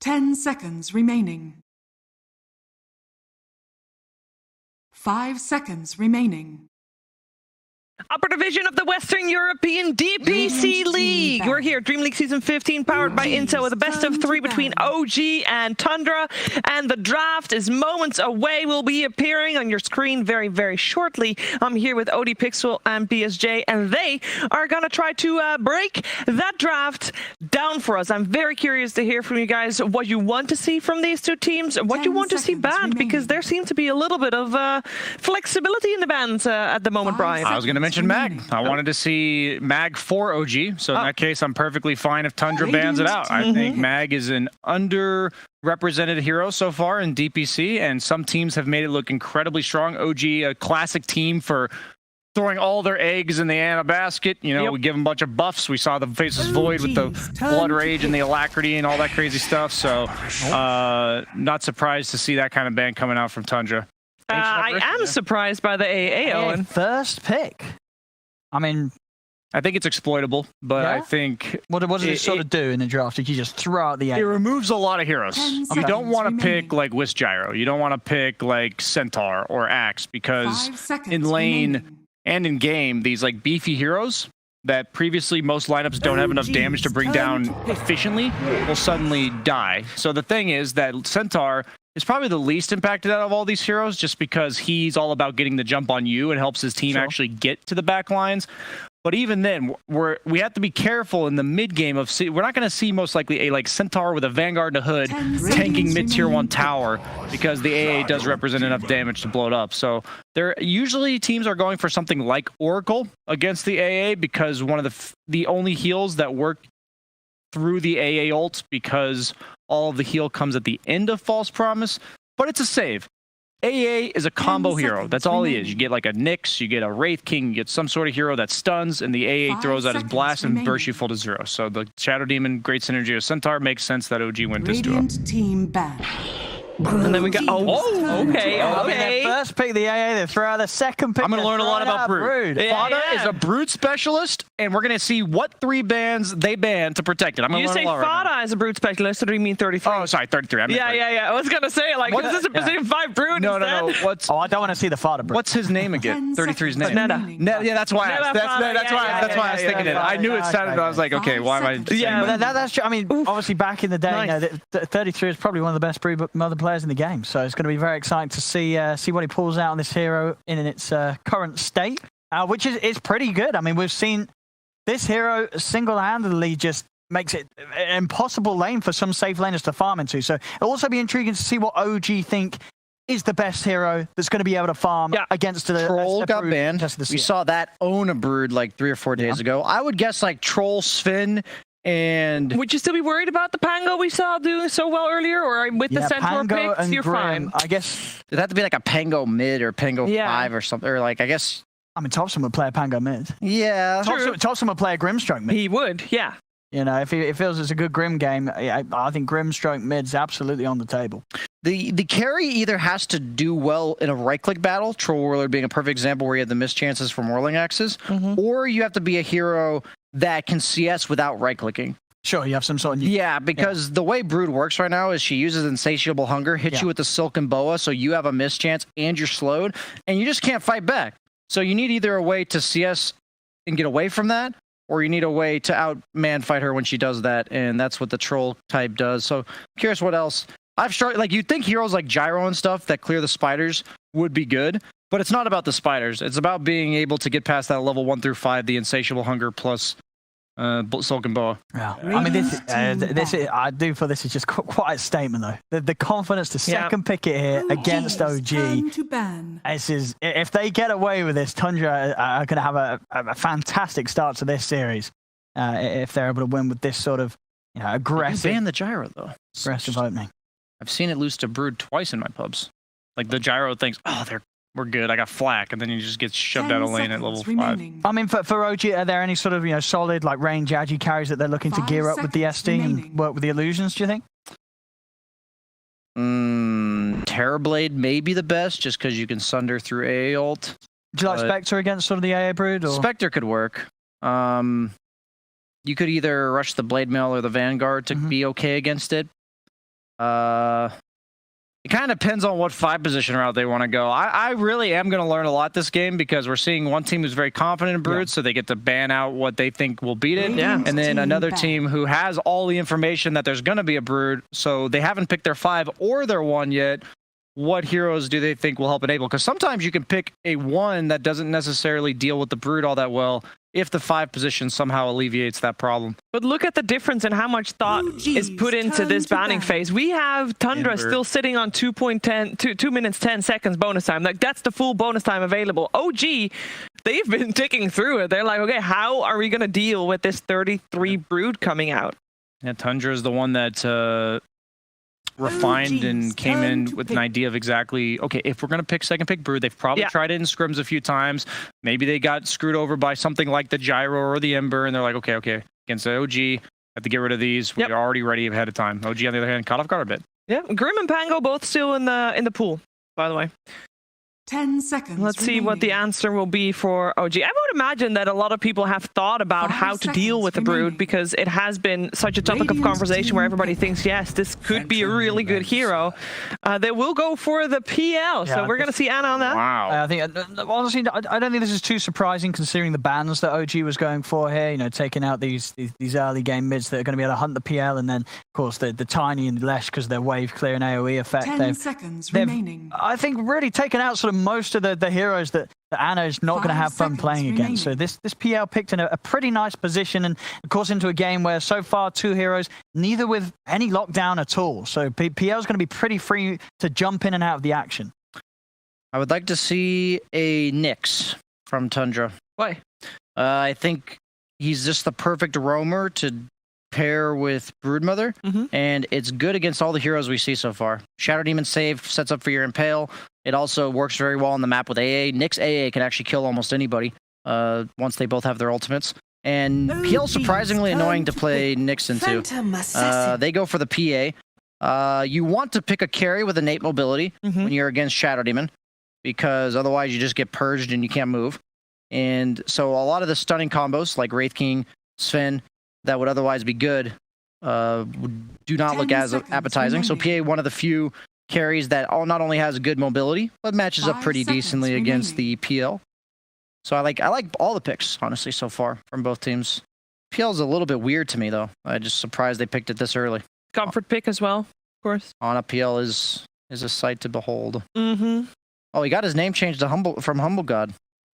10 seconds remaining. 5 seconds remaining. Upper division of the Western European DPC League. We're here, Dream League Season 15, powered by Intel, with a best of 3 between OG and Tundra. And the draft is moments away. Will be appearing on your screen very, very shortly. I'm here with OD Pixel and BSJ, and they are going to try to break that draft down for us. I'm very curious to hear from you guys what you want to see from these two teams, what you want to see banned, because there seems to be a little bit of flexibility in the bans at the moment, Brian. I was going to mention Mag. I wanted to see Mag for OG, so in that case, I'm perfectly fine if Tundra bans it out. I think Mag is an underrepresented hero so far in DPC, and some teams have made it look incredibly strong. OG, a classic team for throwing all their eggs in the Ana basket. You know, we give them a bunch of buffs. We saw the Faceless Void with the Blood Rage and the Alacrity and all that crazy stuff, so not surprised to see that kind of ban coming out from Tundra. I am surprised by the AA, Owen. First pick. I mean, I think it's exploitable, but I think... What does it sort of do in the draft? Did you just throw out the AA? It removes a lot of heroes. You don't want to pick like Wisp Gyro. You don't want to pick like Centaur or Axe, because in lane and in game, these like beefy heroes that previously most lineups don't have enough damage to bring down efficiently will suddenly die. So the thing is that Centaur is probably the least impacted out of all these heroes, just because he's all about getting the jump on you and helps his team actually get to the back lines. But even then, we have to be careful in the mid game of we're not going to see most likely a like Centaur with a Vanguard and a Hood tanking mid tier 1 tower, because the AA does represent enough damage to blow it up. So there usually teams are going for something like Oracle against the AA, because one of the only heals that work through the AA ult, because all of the heal comes at the end of False Promise, but it's a save. AA is a combo hero. That's all he is. You get like a Nyx, you get a Wraith King, you get some sort of hero that stuns, and the AA throws out his blast and bursts you full to 0. So the Shadow Demon, great synergy with Centaur, makes sense that OG went this duo. Team ban. And then we got okay. First pick the AA, they throw out the second pick. I'm going to learn a lot about Brood. Fada is a Brood specialist, and we're going to see what 3 bans they ban to protect it. I'm going to learn a lot. You say Fada is a Brood specialist, or do you mean 33? Oh, sorry, 33. Yeah. I was going to say, like, is this a Precision 5 Brood No. I don't want to see the Fada Brood. What's his name again? 33's name. Neda. Yeah, that's why that's why I was thinking it. I knew it sounded. I was like, okay, why am I? Yeah, that's true. I mean, obviously back in the day, you know, 33 is probably one of the best Brood mother players in the game. So it's going to be very exciting to see what he pulls out on this hero in its current state, which is pretty good. I mean, we've seen this hero single-handedly just makes it an impossible lane for some safe laners to farm into. So it'll also be intriguing to see what OG think is the best hero that's going to be able to farm against the Troll got banned. We saw that own a Brood like 3 or 4 days ago. I would guess like Troll, Sven, and would you still be worried about the Pango we saw doing so well earlier, or with the Centaur picks, you're fine? I guess it'd have to be like a Pango mid or Pango 5 or something, or like, I guess. I mean, Thompson would play a Pango mid. Yeah. Thompson would play a Grimstroke mid. He would, yeah. You know, if he feels it's a good Grim game, I think Grimstroke mid's absolutely on the table. The carry either has to do well in a right-click battle, Troll Whirler being a perfect example where you have the missed chances from whirling axes, or you have to be a hero that can CS without right-clicking. Sure, you have some sort of... Yeah, because the way Brood works right now is she uses Insatiable Hunger, hits you with the Silken Boa, so you have a miss chance and you're slowed, and you just can't fight back. So you need either a way to CS and get away from that, or you need a way to out-man fight her when she does that, and that's what the Troll type does. So I'm curious what else. I've started, like, you'd think heroes like Gyro and stuff that clear the spiders would be good, but it's not about the spiders. It's about being able to get past that level 1 through 5, the Insatiable Hunger plus Silken Boa. Yeah, I mean, this is, I do feel this is just quite a statement, though. The confidence to second pick it here against OG. This is, if they get away with this, Tundra are going to have a fantastic start to this series if they're able to win with this sort of aggressive. Ban the Gyro though. Aggressive opening. I've seen it lose to Brood twice in my pubs. Like the Gyro thinks, oh, we're good. I got flak, and then he just gets shoved out of lane at level 5. I mean, for OG, are there any sort of solid like range agi carries that they're looking to gear up with the SD and work with the illusions? Do you think? Terrorblade may be the best, just because you can sunder through AA ult. Do you like Spectre against sort of the AA Brood? Or? Spectre could work. You could either rush the Blade Mail or the Vanguard to be okay against it. It kind of depends on what 5 position route they want to go. I really am going to learn a lot this game because we're seeing one team who's very confident in Brutes, so they get to ban out what they think will beat it. Yeah. And then another team who has all the information that there's going to be a Brood, so they haven't picked their 5 or their 1 yet. What heroes do they think will help enable? Because sometimes you can pick a 1 that doesn't necessarily deal with the Brood all that well if the 5 position somehow alleviates that problem. But look at the difference in how much thought is put into this banning phase. We have Tundra still sitting on 2 minutes 10 seconds bonus time. Like, that's the full bonus time available. OG, they've been ticking through it. They're like, okay, how are we going to deal with this 33 Brood coming out? Yeah, Tundra is the one that refined and came in with an idea of exactly, okay, if we're going to pick second pick Brood, they've probably tried it in scrims a few times. Maybe they got screwed over by something like the Gyro or the Ember, and they're like, okay, against the OG, have to get rid of these. We're already ready ahead of time. OG, on the other hand, caught off guard a bit. Yeah, Grim and Pango both still in the pool, by the way. 10 seconds. Let's see what the answer will be for OG. I would imagine that a lot of people have thought about how to deal with the Brood because it has been such a topic of conversation where everybody thinks, yes, this could be a really good hero. They will go for the PL, so we're going to see Anna on that. Wow. I think, honestly, I don't think this is too surprising considering the bans that OG was going for here, you know, taking out these early game mids that are going to be able to hunt the PL, and then, of course, the Tiny and Lesh because they're wave clear and AoE effect. 10 seconds remaining. I think really taken out sort of most of the heroes that Anna is not going to have fun playing against. So this PL picked in a pretty nice position, and of course into a game where so far 2 heroes, neither with any lockdown at all. So PL is going to be pretty free to jump in and out of the action. I would like to see a Nyx from Tundra. Why? I think he's just the perfect roamer to pair with Broodmother, and it's good against all the heroes we see so far. Shadow Demon save sets up for your Impale. It also works very well on the map with AA. Nyx AA can actually kill almost anybody once they both have their ultimates. And PL's surprisingly annoying to play Nyx into. They go for the PA. You want to pick a carry with innate mobility when you're against Shadow Demon, because otherwise you just get purged and you can't move. And so a lot of the stunning combos like Wraith King, Sven, that would otherwise be good, do not look as appetizing. So PA, one of the few carries that not only has good mobility, but matches up pretty decently against the PL. So I like all the picks, honestly, so far from both teams. PL is a little bit weird to me, though. I'm just surprised they picked it this early. Comfort pick as well, of course. Ana PL is a sight to behold. Oh, he got his name changed to from Humble God.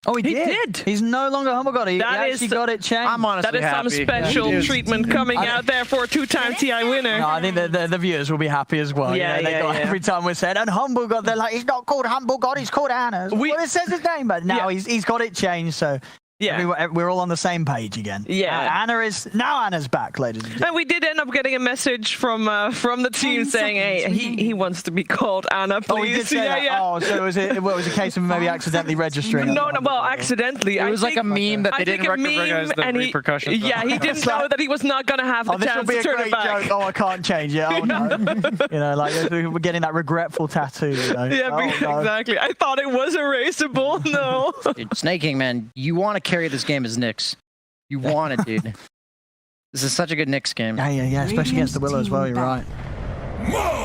Oh, he did. He's no longer Humble God. He actually got it changed. I'm honestly That is happy. some special treatment coming out there for a 2-time TI winner. No, I think the viewers will be happy as well. Every time we said, and Humble God, they're like, he's not called Humble God, he's called Anna. Well, it says his name, but now he's got it changed, so we're all on the same page again. Anna's back, ladies and gentlemen. And we did end up getting a message from the team saying, hey, he wants to be called Anna, please. Oh, he did say that? Oh, so it was a case of maybe accidentally registering. No, well, accidentally. It was like a meme that they didn't recognize the repercussions. He didn't know that he was not going to have the chance to turn it back. Joke. Oh, I can't change it. Oh, no. You know, like we're getting that regretful tattoo. You know? Exactly. I thought it was erasable. No. Dude, Snake King, man, you want to carry this game as Nyx. You want it, dude. This is such a good Nyx game. Yeah, especially against the Willow as well, you're right.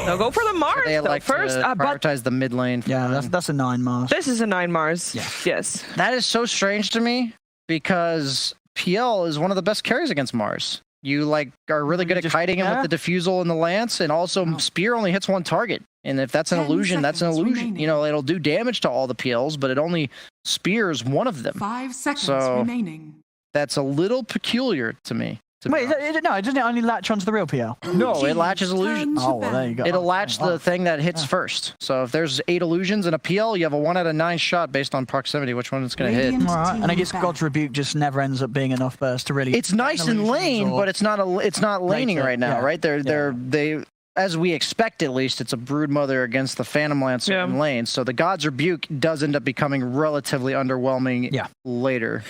They'll go for the Mars, They like first. to prioritize the mid lane. Yeah, that's a 9 Mars. This is a 9 Mars. Yeah. Yes. That is so strange to me, because PL is one of the best carries against Mars. You are really good at kiting him with the Diffusal and the Lance, and also Spear only hits 1 target. And if that's an illusion, that's an illusion. Remaining. You know, it'll do damage to all the PLs, but it only spears one of them. 5 seconds So- remaining. That's a little peculiar to me. Wait, it doesn't only latch onto the real PL? No, it latches illusions. Oh, well, there you go. It'll latch the thing that hits first. So if there's 8 illusions in a PL, you have a 1 out of 9 shot based on proximity, which one it's going to hit. Radiant All right, and I team guess back. God's Rebuke just never ends up being enough for us to really... It's nice in lane, but it's not laning right now, right? They as we expect at least, it's a Broodmother against the Phantom Lancer in lane. So the God's Rebuke does end up becoming relatively underwhelming later.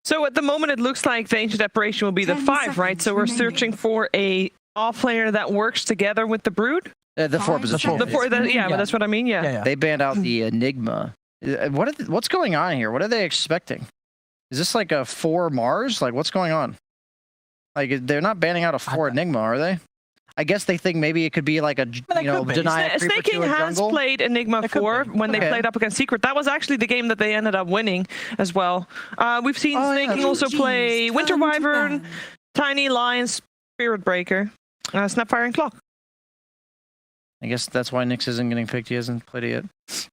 So at the moment, it looks like the Ancient Apparition will be the 5, right? So we're searching for a offlaner that works together with the Brood? The 4 position. The 4, but that's what I mean, They banned out the Enigma. What's going on here? What are they expecting? Is this like a 4 Mars? Like, what's going on? Like, they're not banning out a 4 Enigma, are they? I guess they think maybe it could be like a deny a creeper Snaking to a has jungle. played Enigma 4 when they played up against Secret. That was actually the game that they ended up winning as well. We've seen Snaking also play Winter Wyvern, Tiny Lion, Spirit Breaker, Snapfire, and Clock. I guess that's why Nyx isn't getting picked. He hasn't played it yet.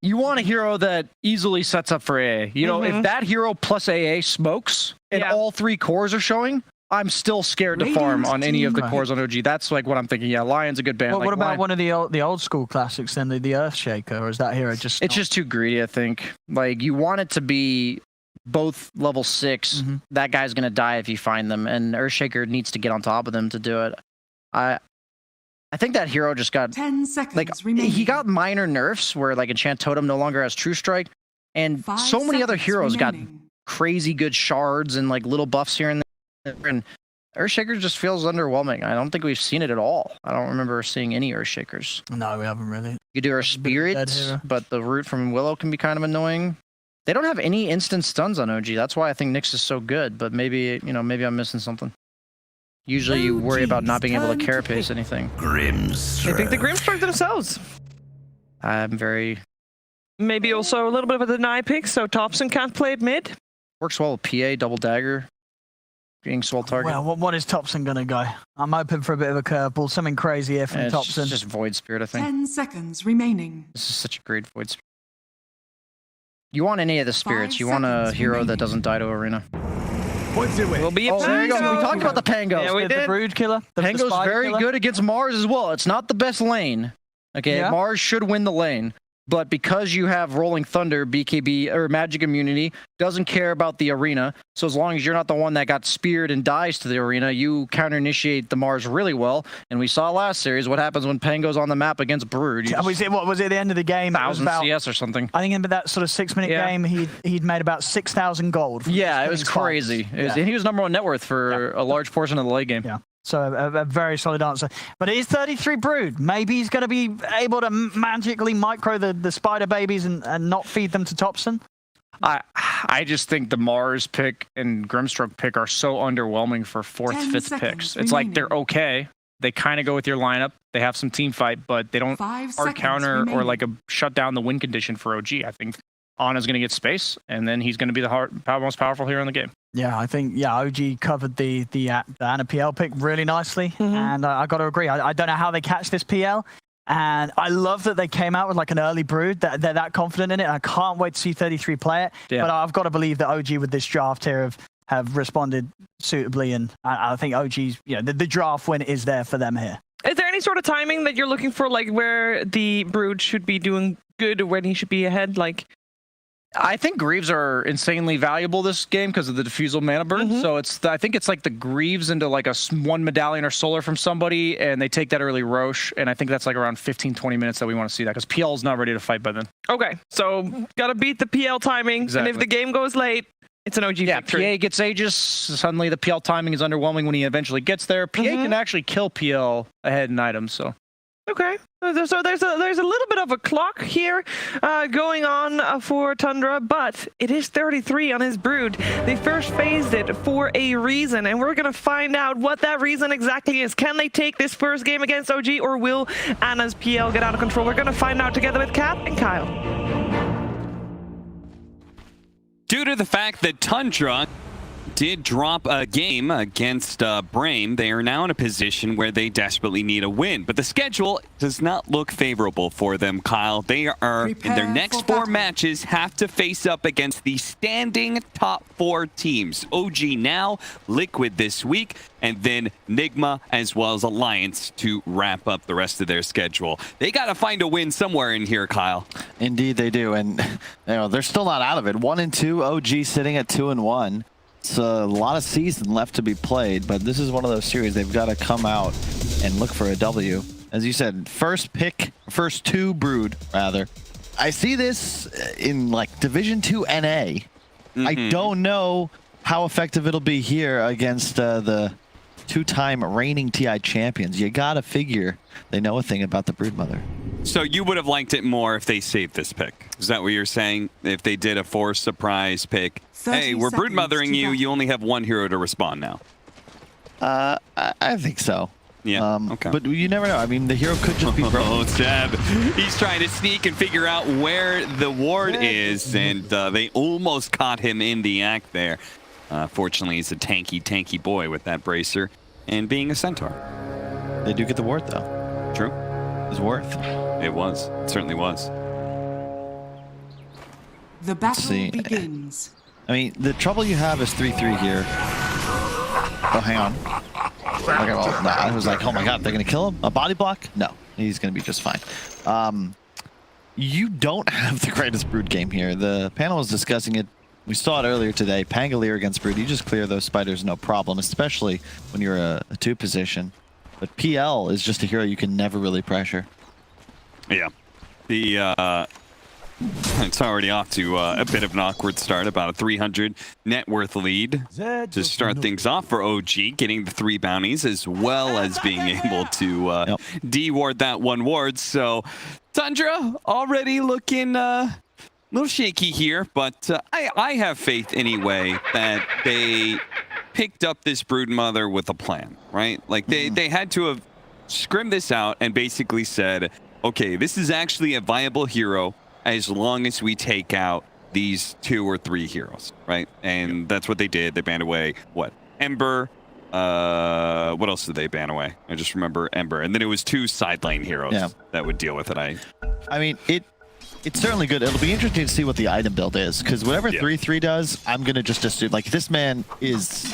You want a hero that easily sets up for AA. You know, if that hero plus AA smokes and all 3 cores are showing, I'm still scared to farm on any of the cores on OG. That's like what I'm thinking. Yeah, Lion's a good ban. Well, what about one of the old school classics then, the Earthshaker, or is that hero just... It's just too greedy, I think. Like, you want it to be both level 6. That guy's going to die if you find them, and Earthshaker needs to get on top of them to do it. I think that hero just got 10 seconds like remaining. he got minor nerfs where like Enchant Totem no longer has True Strike, and 5 so many other seconds heroes remaining. got crazy good shards and like little buffs here and there. And Earthshaker just feels underwhelming. I don't think we've seen it at all. I don't remember seeing any Earthshakers. No, we haven't really. You could do our spirits, but the root from Willow can be kind of annoying. They don't have any instant stuns on OG. That's why I think Nyx is so good. But maybe maybe I'm missing something. Usually you worry about not being able to carapace anything. I think the Grimstroke themselves. I'm very... Maybe also a little bit of a deny pick, so Thompson can't play it mid. Works well with PA, double dagger, being swole target. Well, what is Thompson going to go? I'm hoping for a bit of a curveball, something crazy here from Thompson. It's just Void Spirit, I think. 10 seconds remaining. This is such a great Void Spirit. You want any of the spirits. You want a hero that doesn't die to Arena. Will be a there you go. We talked about the Pango. Yeah, we did. The Brood Killer. Pango's very good against Mars as well. It's not the best lane. Okay, Mars should win the lane. But because you have Rolling Thunder, BKB, or Magic Immunity, doesn't care about the arena. So as long as you're not the one that got speared and dies to the arena, you counter-initiate the Mars really well. And we saw last series what happens when Pango's on the map against Brood. Was it the end of the game? 1,000 CS or something. I think in that sort of 6-minute game, he'd made about 6,000 gold. Yeah, it was crazy. And he was #1 net worth for a large portion of the late game. Yeah. So a very solid answer. But it is 33 Brood. Maybe he's going to be able to magically micro the spider babies and not feed them to Thompson. I just think the Mars pick and Grimstroke pick are so underwhelming for 4th, 5th picks. It's like they're okay. They kind of go with your lineup. They have some team fight, but they don't hard counter or like a shut down the win condition for OG. I think Ana's going to get space, and then he's going to be the most powerful hero in the game. Yeah, I think OG covered the Ana PL pick really nicely, and I got to agree. I don't know how they catch this PL, and I love that they came out with like an early Brood. They're that confident in it. I can't wait to see 33 play it. Yeah. But I've got to believe that OG with this draft here have responded suitably, and I think OG's the draft win is there for them here. Is there any sort of timing that you're looking for, like where the Brood should be doing good or when he should be ahead, like? I think Greaves are insanely valuable this game because of the diffusal mana burn. So I think it's like the Greaves into like a 1 medallion or solar from somebody, and they take that early Roche, and I think that's like around 15-20 minutes that we want to see that because PL is not ready to fight by then. Okay, so gotta beat the PL timing, and if the game goes late, it's an OG victory. PA gets Aegis, suddenly the PL timing is underwhelming when he eventually gets there. PA can actually kill PL ahead in items, so... Okay, so there's a little bit of a clock here going on for Tundra, but it is 33 on his Brood. They first phased it for a reason, and we're going to find out what that reason exactly is. Can they take this first game against OG, or will Ana's PL get out of control? We're going to find out together with Kat and Kyle. Due to the fact that Tundra did drop a game against Brame, they are now in a position where they desperately need a win. But the schedule does not look favorable for them, Kyle. They are, in their next 4 matches, have to face up against the standing top 4 teams. OG now, Liquid this week, and then Nigma as well as Alliance to wrap up the rest of their schedule. They got to find a win somewhere in here, Kyle. Indeed they do, and they're still not out of it. 1-2, OG sitting at 2-1. It's a lot of season left to be played, but this is one of those series they've got to come out and look for a W. As you said, first 2 Brood, rather. I see this in like Division 2 NA. I don't know how effective it'll be here against the 2-time reigning TI champions. You gotta figure they know a thing about the Broodmother. So you would have liked it more if they saved this pick. Is that what you're saying? If they did a forced surprise pick? Hey, we're Broodmothering you. You only have 1 hero to respond now. I think so. Yeah, okay. But you never know. I mean, the hero could just be broken. Oh, Seb. He's trying to sneak and figure out where the ward is, and they almost caught him in the act there. Fortunately, he's a tanky boy with that bracer and being a centaur. They do get the ward, though. True. It was worth. It was. It certainly was. The battle begins. I mean, the trouble you have is 3-3 here. Oh, hang on. Okay, well, no, I was like, oh my god, they're going to kill him? A body block? No, he's going to be just fine. You don't have the greatest Brood game here. The panel was discussing it. We saw it earlier today. Pangolier against Brood. You just clear those spiders, no problem, especially when you're a 2 position. But PL is just a hero you can never really pressure. Yeah. It's already off to a bit of an awkward start, about a 300 net worth lead to start things off for OG, getting the 3 bounties as well as being able to de-ward that 1 ward. So Tundra already looking a little shaky here, but I have faith anyway that they picked up this Broodmother with a plan, right? Like they had to have scrimmed this out and basically said, okay, this is actually a viable hero as long as we take out these 2 or 3 heroes, right? And that's what they did. They banned away, what? Ember. What else did they ban away? I just remember Ember. And then it was 2 side lane heroes that would deal with it. I mean, it's certainly good. It'll be interesting to see what the item build is, because whatever 3-3 does, I'm going to just assume, like, this man is...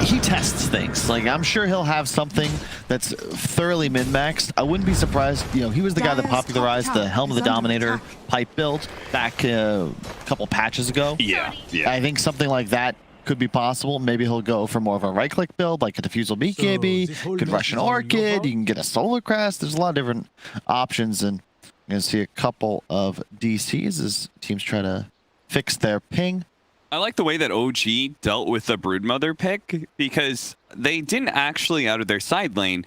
he tests things. Like, I'm sure he'll have something that's thoroughly min-maxed. I wouldn't be surprised. You know, he was the guy that popularized the Helm of the Dominator pipe build back a couple patches ago. Yeah. I think something like that could be possible. Maybe he'll go for more of a right-click build, like a Diffusal BKB, could rush an Orchid, you can get a Solar Crest. There's a lot of different options, and you're going to see a couple of DCs as teams try to fix their ping. I like the way that OG dealt with the Broodmother pick, because they didn't actually, out of their side lane,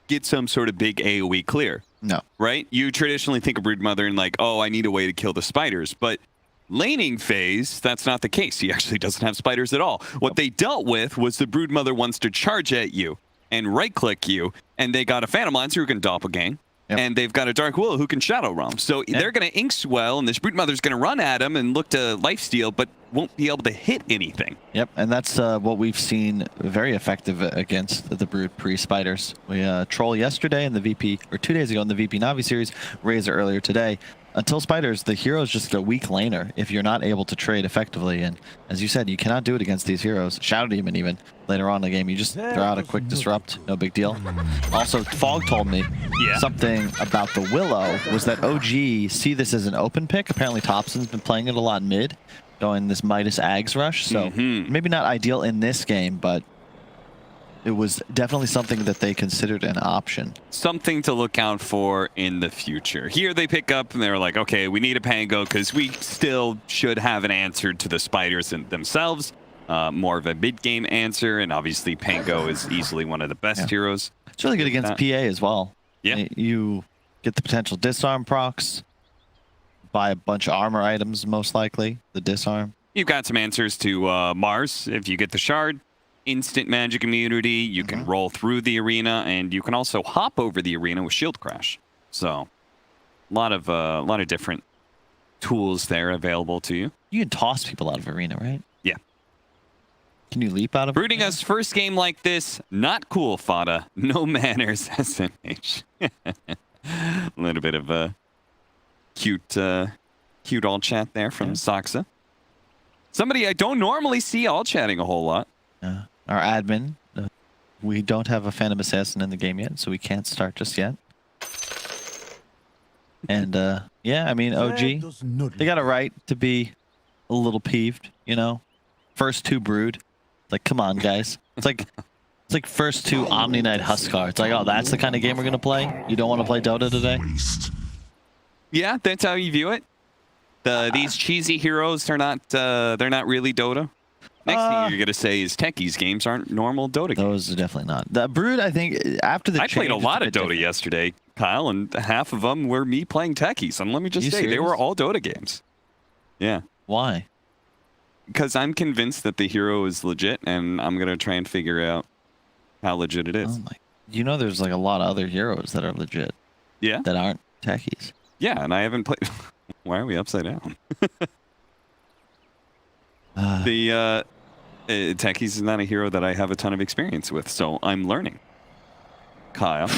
get some sort of big AoE clear. No. Right? You traditionally think of Broodmother and like, oh, I need a way to kill the spiders. But laning phase, that's not the case. He actually doesn't have spiders at all. What they dealt with was the Broodmother wants to charge at you and right-click you, and they got a Phantom Lancer who can doppelgang. Yep. And they've got a Dark Will who can Shadow Realm. So they're going to Inkswell, and this Broodmother's going to run at him and look to lifesteal, but won't be able to hit anything. Yep, and that's what we've seen very effective against the Brood pre-spiders. We Troll yesterday in the VP, or 2 days ago in the VP Navi series, Razor earlier today. Until spiders, the hero's just a weak laner if you're not able to trade effectively. And as you said, you cannot do it against these heroes. Shadow Demon even later on in the game, you just throw out a quick disrupt, no big deal. Also, Fog told me something about the Willow was that OG see this as an open pick. Apparently Thompson's been playing it a lot mid, going this Midas Ags rush. So maybe not ideal in this game, but it was definitely something that they considered an option. Something to look out for in the future. Here they pick up and they're like, okay, we need a Pango because we still should have an answer to the spiders themselves. More of a mid-game answer, and obviously Pango is easily one of the best heroes. It's really good against PA as well. Yeah. You get the potential disarm procs, buy a bunch of armor items, most likely, the disarm. You've got some answers to Mars if you get the shard. Instant magic immunity, you can roll through the arena, and you can also hop over the arena with shield crash. So a lot of different tools there available to you. You can toss people out of arena, right? Yeah. Can you leap out of Brooding arena? us first game like this, not cool, Fada. No manners, SMH. A little bit of a cute all chat there from Saxa. Somebody I don't normally see all chatting a whole lot. Our admin, we don't have a Phantom Assassin in the game yet, so we can't start just yet. And yeah, I mean, OG, they got a right to be a little peeved, you know? First 2 Brood. It's like, come on, guys. It's like first 2 Omni Knight Huskar. It's like, oh, that's the kind of game we're gonna play? You don't want to play Dota today? Yeah, that's how you view it. These cheesy heroes, they're not really Dota. Next thing you're going to say is Techies games aren't normal Dota games. Those are definitely not. The Brood, I think, after the I played a lot of Dota yesterday, Kyle, and half of them were me playing Techies. And let me just say, they were all Dota games. Yeah. Why? Because I'm convinced that the hero is legit, and I'm going to try and figure out how legit it is. Oh my You know, there's like a lot of other heroes that are legit. Yeah. That aren't techies. Yeah, and I haven't played. Why are we upside down? The techies is not a hero that I have a ton of experience with, so I'm learning. Kyle.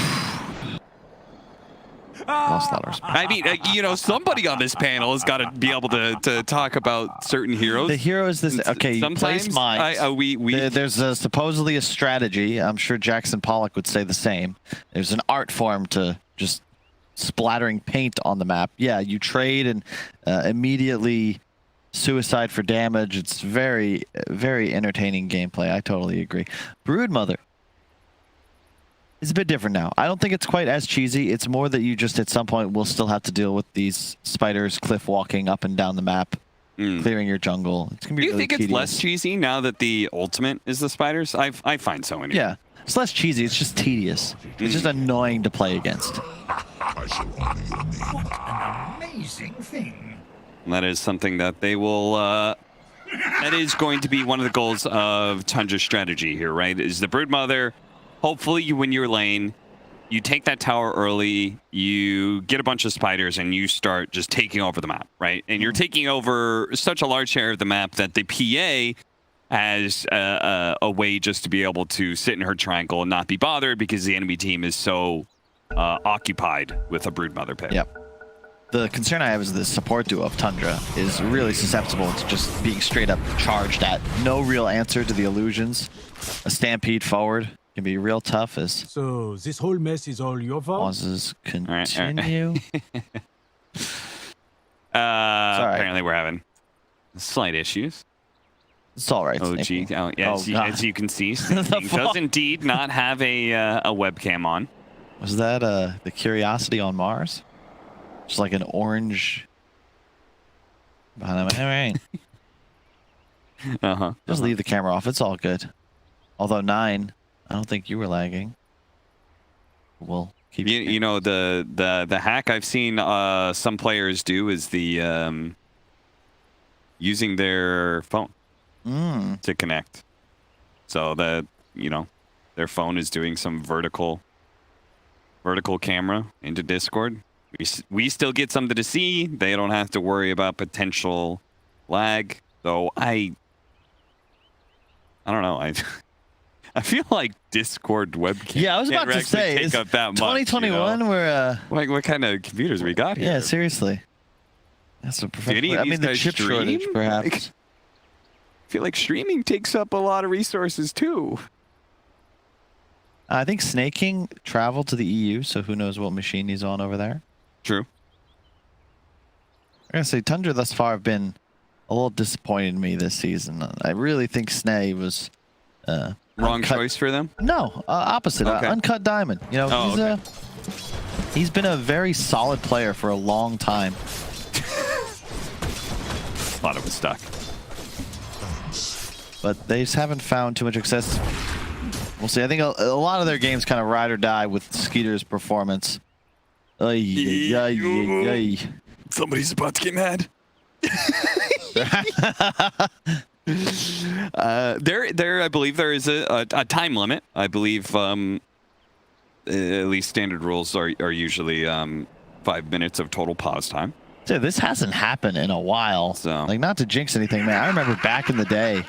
Lost a lot of respect. I mean, you know, somebody on this panel has got to be able to talk about certain heroes. The hero is this. Okay, sometimes place mines. There's supposedly a strategy. I'm sure Jackson Pollock would say the same. There's an art form to just splattering paint on the map. Yeah, you trade and immediately suicide for damage. It's very, very entertaining gameplay. I totally agree. Broodmother. It's a bit different now. I don't think it's quite as cheesy. It's more that you just at some point will still have to deal with these spiders cliff walking up and down the map, clearing your jungle. It's gonna be Do you really think tedious. it's less cheesy now that the ultimate is the spiders? I find so anyway. Yeah, it's less cheesy. It's just tedious. It's just annoying to play against. Amazing thing. And that is something that they will. That is going to be one of the goals of Tundra's strategy here, right? Is the Broodmother. Hopefully you win your lane, you take that tower early, you get a bunch of spiders, and you start just taking over the map, right? And you're taking over such a large share of the map that the PA has a way just to be able to sit in her triangle and not be bothered because the enemy team is so occupied with a Broodmother pick. Yep. The concern I have is the support duo of Tundra is really susceptible to just being straight up charged at. No real answer to the illusions. A stampede forward can be real tough as So this whole mess is all your fault? pauses continue. Apparently we're having slight issues. It's all right. OG, as you can see, Snaking does indeed not have a webcam on. Was that the Curiosity on Mars? Just like an orange. All right. Just leave the camera off. It's all good. Although 9, I don't think you were lagging. We'll keep. You know the hack I've seen some players do is the using their phone to connect, so that their phone is doing some vertical camera into Discord. We still get something to see. They don't have to worry about potential lag. Though I don't know. I feel like Discord webcam. Yeah, I was about to say, take up that much, 2021. We're like, what kind of computers we got here? Yeah, seriously. That's a professional. I mean, the chip shortage, perhaps. I feel like streaming takes up a lot of resources too. I think Snaking traveled to the EU, so who knows what machine he's on over there. True. I'm gonna say Tundra thus far have been a little disappointed in me this season. I really think Snay was wrong choice for them. No, opposite. Okay. Uncut diamond. You know, he's been a very solid player for a long time. Thought it was stuck. But they just haven't found too much success. We'll see. I think a lot of their games kind of ride or die with Skeeter's performance. Somebody's about to get mad. I believe there is a time limit. I believe at least standard rules are usually 5 minutes of total pause time. Dude, this hasn't happened in a while. So, like, not to jinx anything, man. I remember back in the day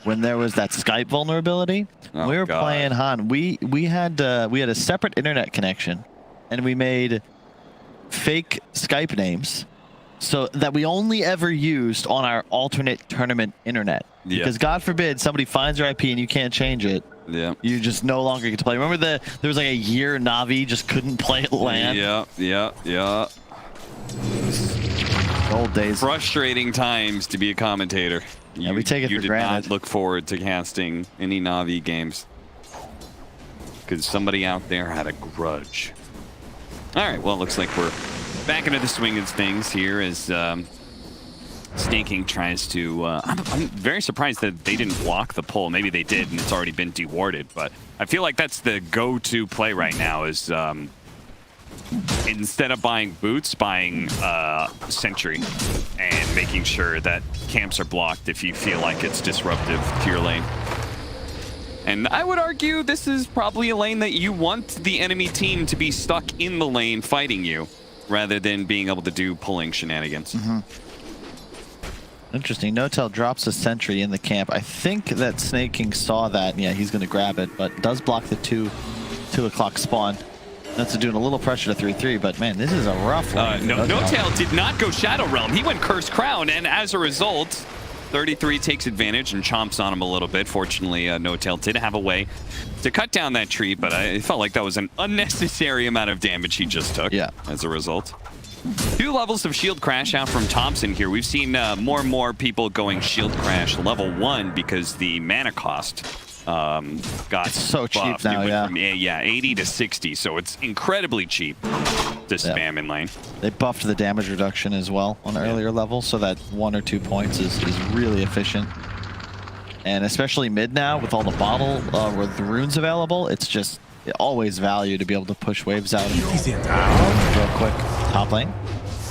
when there was that Skype vulnerability. Oh, we were God. playing Han. We had a separate internet connection, and we made fake Skype names so that we only ever used on our alternate tournament internet. Yeah. Because God forbid somebody finds your IP and you can't change it. Yeah. You just no longer get to play. Remember there was like a year Navi just couldn't play at LAN. Yeah. Old days. Frustrating times to be a commentator. Yeah, we take it for granted. You did not look forward to casting any Navi games because somebody out there had a grudge. All right, well, it looks like we're back into the swing of things here as Snaking tries to... I'm very surprised that they didn't block the pull. Maybe they did, and it's already been dewarded, but I feel like that's the go-to play right now is instead of buying boots, buying Sentry and making sure that camps are blocked if you feel like it's disruptive to your lane. And I would argue this is probably a lane that you want the enemy team to be stuck in the lane fighting you, rather than being able to do pulling shenanigans. Interesting. Notel drops a sentry in the camp. I think that Snake King saw that. Yeah, he's going to grab it, but does block the 2 o'clock spawn. That's doing a little pressure to 3-3, but man, this is a rough one. Notel did not go Shadow Realm. He went Cursed Crown, and as a result, 33 takes advantage and chomps on him a little bit. Fortunately, Notel did have a way to cut down that tree, but I felt like that was an unnecessary amount of damage he just took as a result. 2 levels of Shield Crash out from Thompson here. We've seen more and more people going Shield Crash level 1 because the mana cost got so cheap now, from 80 to 60, so it's incredibly cheap to spam in lane. They buffed the damage reduction as well on earlier levels, so that 1 or 2 points is really efficient. And especially mid now with all the bottle with the runes available, it's just always value to be able to push waves out real quick. Top lane.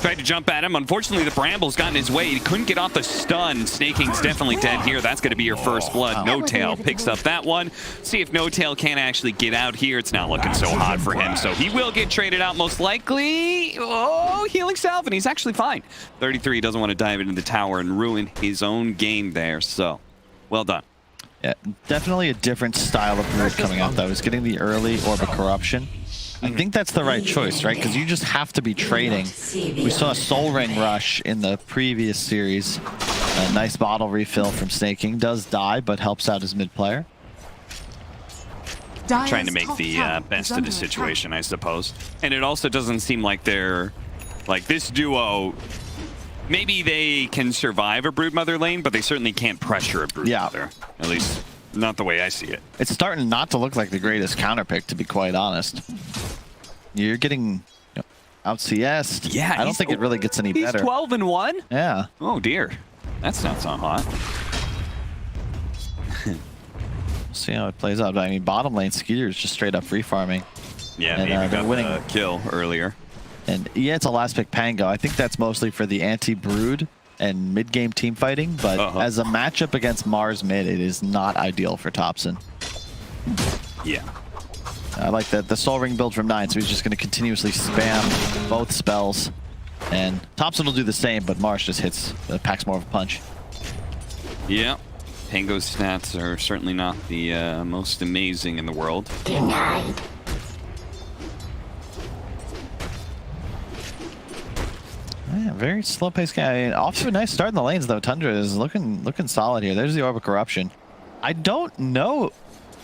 Tried to jump at him. Unfortunately, the Bramble's got in his way. He couldn't get off the stun. Snake King's definitely dead here. That's going to be your first blood. Notail picks up that one. See if Notail can actually get out here. It's not looking so hot for him, so he will get traded out most likely. Oh, healing salve, and he's actually fine. 33 doesn't want to dive into the tower and ruin his own game there, so well done. Yeah, definitely a different style of Brood coming out, though. He's getting the early Orb of Corruption. I think that's the right choice, right? Because you just have to be trading. We saw a Soul Ring rush in the previous series. A nice bottle refill from Snake King. Does die, but helps out his mid player. Trying to make the best of the situation, I suppose. And it also doesn't seem like they're... Like, this duo... Maybe they can survive a Broodmother lane, but they certainly can't pressure a Broodmother. At least, not the way I see it. It's starting not to look like the greatest counter pick, to be quite honest. You're getting out CS'd. Yeah, I don't think it really gets any better. He's 12-1? Yeah. Oh, dear. That's not so hot. See how it plays out. I mean, bottom lane Skeeter is just straight up free farming. Yeah, and, maybe got winning the kill earlier. And yeah, it's a last pick Pango. I think that's mostly for the anti-Brood and mid-game team fighting, but as a matchup against Mars mid, it is not ideal for Thompson. Yeah. I like that the Soul Ring build from 9, so he's just going to continuously spam both spells. And Thompson will do the same, but Mars just packs more of a punch. Yeah. Pango's stats are certainly not the most amazing in the world. Yeah, very slow-paced game. I mean, off to a nice start in the lanes, though. Tundra is looking solid here. There's the Orb of Corruption. I don't know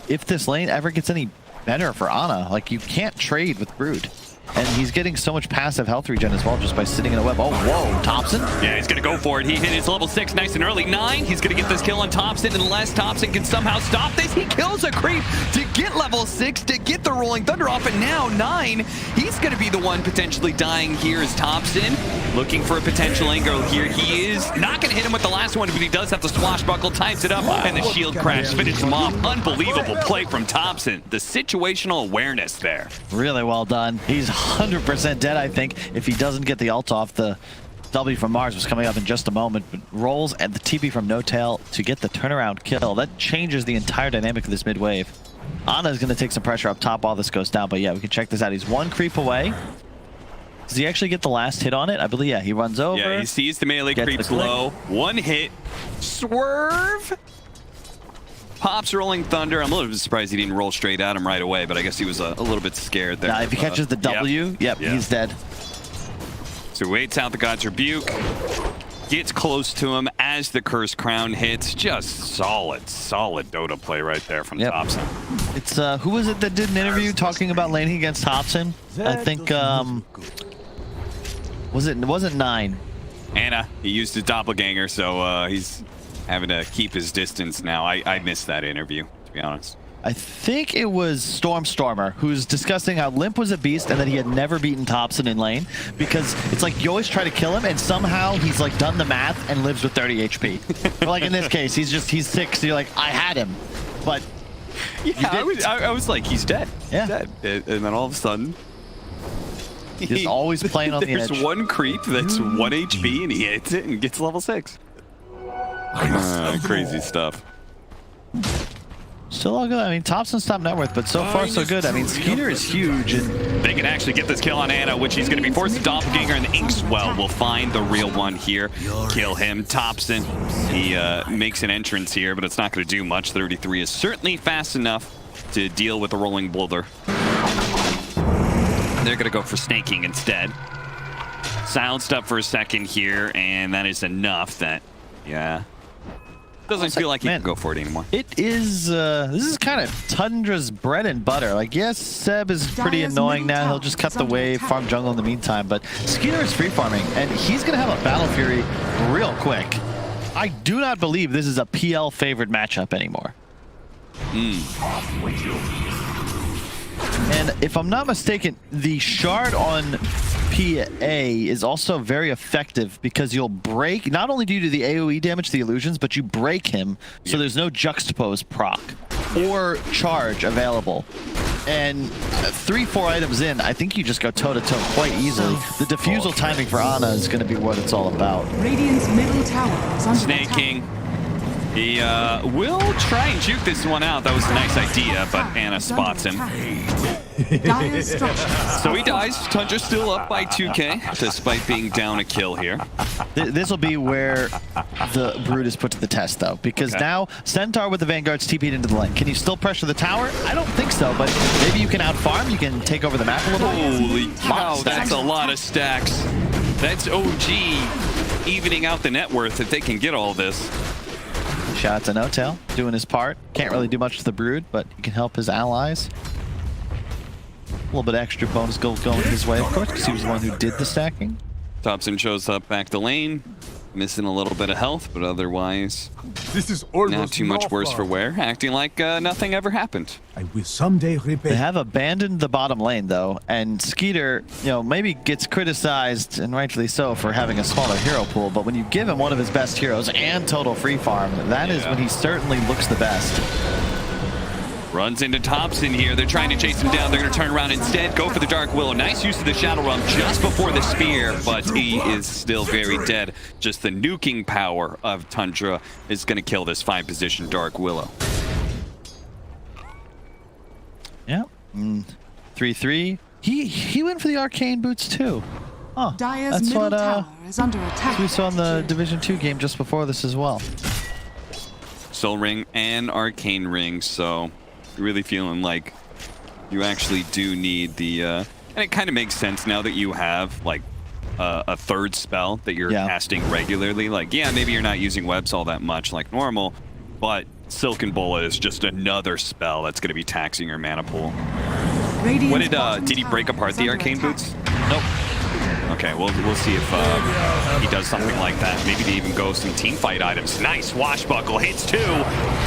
if this lane ever gets any better for Ana. Like, you can't trade with Brood. And he's getting so much passive health regen as well just by sitting in a web. Oh, whoa, Thompson? Yeah, he's going to go for it. He hit his level 6 nice and early. 9, he's going to get this kill on Thompson, unless Thompson can somehow stop this. He kills a creep to get level 6, to get the Rolling Thunder off, and now 9, he's going to be the one potentially dying here as Thompson. Looking for a potential angle here. He is not going to hit him with the last one, but he does have to swashbuckle, ties it up, and the shield crash finishes him off. Unbelievable play from Thompson. The situational awareness there. Really well done. He's 100% dead, I think, if he doesn't get the ult off. The W from Mars was coming up in just a moment, but rolls and the TP from Notail to get the turnaround kill. That changes the entire dynamic of this mid wave. Ana is going to take some pressure up top while this goes down, but yeah, we can check this out. He's 1 creep away. Does he actually get the last hit on it? I believe, yeah, he runs over. Yeah, he sees the melee creeps low. 1 hit. Swerve. Pops Rolling Thunder. I'm a little bit surprised he didn't roll straight at him right away, but I guess he was a little bit scared there. Now, if he catches the W, yep, he's dead. So waits out the God's Rebuke. Gets close to him as the Cursed Crown hits. Just solid Dota play right there from Thompson. It's, who was it that did an interview talking about laning against Thompson? I think, it wasn't 9. Ana, he used his doppelganger, so he's having to keep his distance now. I missed that interview, to be honest. I think it was Stormer who's discussing how Limp was a beast and that he had never beaten Thompson in lane, because it's like you always try to kill him and somehow he's like done the math and lives with 30 HP. But like in this case, he's 6, so you're like, I had him. But yeah, I was like, he's dead. Yeah. He's dead. And then all of a sudden, he's always playing on the edge. There's 1 creep that's 1 HP and he hits it and gets level 6. Crazy stuff. Still all good. I mean, Thompson's top net worth, but so far so good. I mean, Skeeter is huge. And They can actually get this kill on Ana, which he's going to be forced to doppelganger, and the Inkswell will find the real one here. Kill him. Thompson, he makes an entrance here, but it's not going to do much. 33 is certainly fast enough to deal with the rolling boulder. They're going to go for snaking instead. Silenced up for a second here, and that is enough that, yeah. Doesn't feel like he can go for it anymore. It is, this is kind of Tundra's bread and butter. Like, yes, Seb is pretty annoying now. He'll just cut the wave, farm jungle in the meantime. But Skeeter is free farming, and he's going to have a Battle Fury real quick. I do not believe this is a PL favored matchup anymore. And if I'm not mistaken, the shard on PA is also very effective because you'll break, not only do you do the AoE damage to the illusions, but you break him, so there's no juxtapose proc or charge available. And 3-4 items in, I think you just go toe-to-toe quite easily. The defusal timing for Ana is going to be what it's all about. Radiant's middle tower is under Snaking. He will try and juke this one out. That was a nice idea, but Ana spots him. So he dies. Tundra's still up by 2k, despite being down a kill here. This will be where the Brood is put to the test, though, because now Centaur with the Vanguard's TP'd into the lane. Can you still pressure the tower? I don't think so, but maybe you can out-farm. You can take over the map a little bit. Holy cow, that's a lot of stacks. That's OG evening out the net worth if they can get all this. Shout out to No-Tail, doing his part. Can't really do much to the Brood, but he can help his allies. A little bit extra bonus gold going his way, of course, because he was the one who did the stacking. Thompson shows up back the lane, missing a little bit of health, but otherwise This is almost not too much worse for wear, acting like nothing ever happened. I will someday repay. They have abandoned the bottom lane, though, and Skeeter, you know, maybe gets criticized, and rightfully so, for having a smaller hero pool, but when you give him one of his best heroes and total free farm, that is when he certainly looks the best. Runs into Thompson here. They're trying to chase him down. They're going to turn around instead, go for the Dark Willow. Nice use of the Shadow Realm just before the spear, but he is still very dead. Just the nuking power of Tundra is going to kill this 5-position Dark Willow. Yeah. 3-3. He went for the arcane boots too. Oh, that's what we saw in the Division 2 game just before this as well. Soul Ring and Arcane Ring, so really feeling like you actually do need the and it kind of makes sense now that you have like a third spell that you're casting regularly. Like, yeah, maybe you're not using webs all that much like normal, but Silken Bola is just another spell that's going to be taxing your mana pool. What did he break apart the arcane boots? Nope. Okay, we'll see if he does something like that. Maybe they even go some team fight items. Nice swashbuckle, hits 2.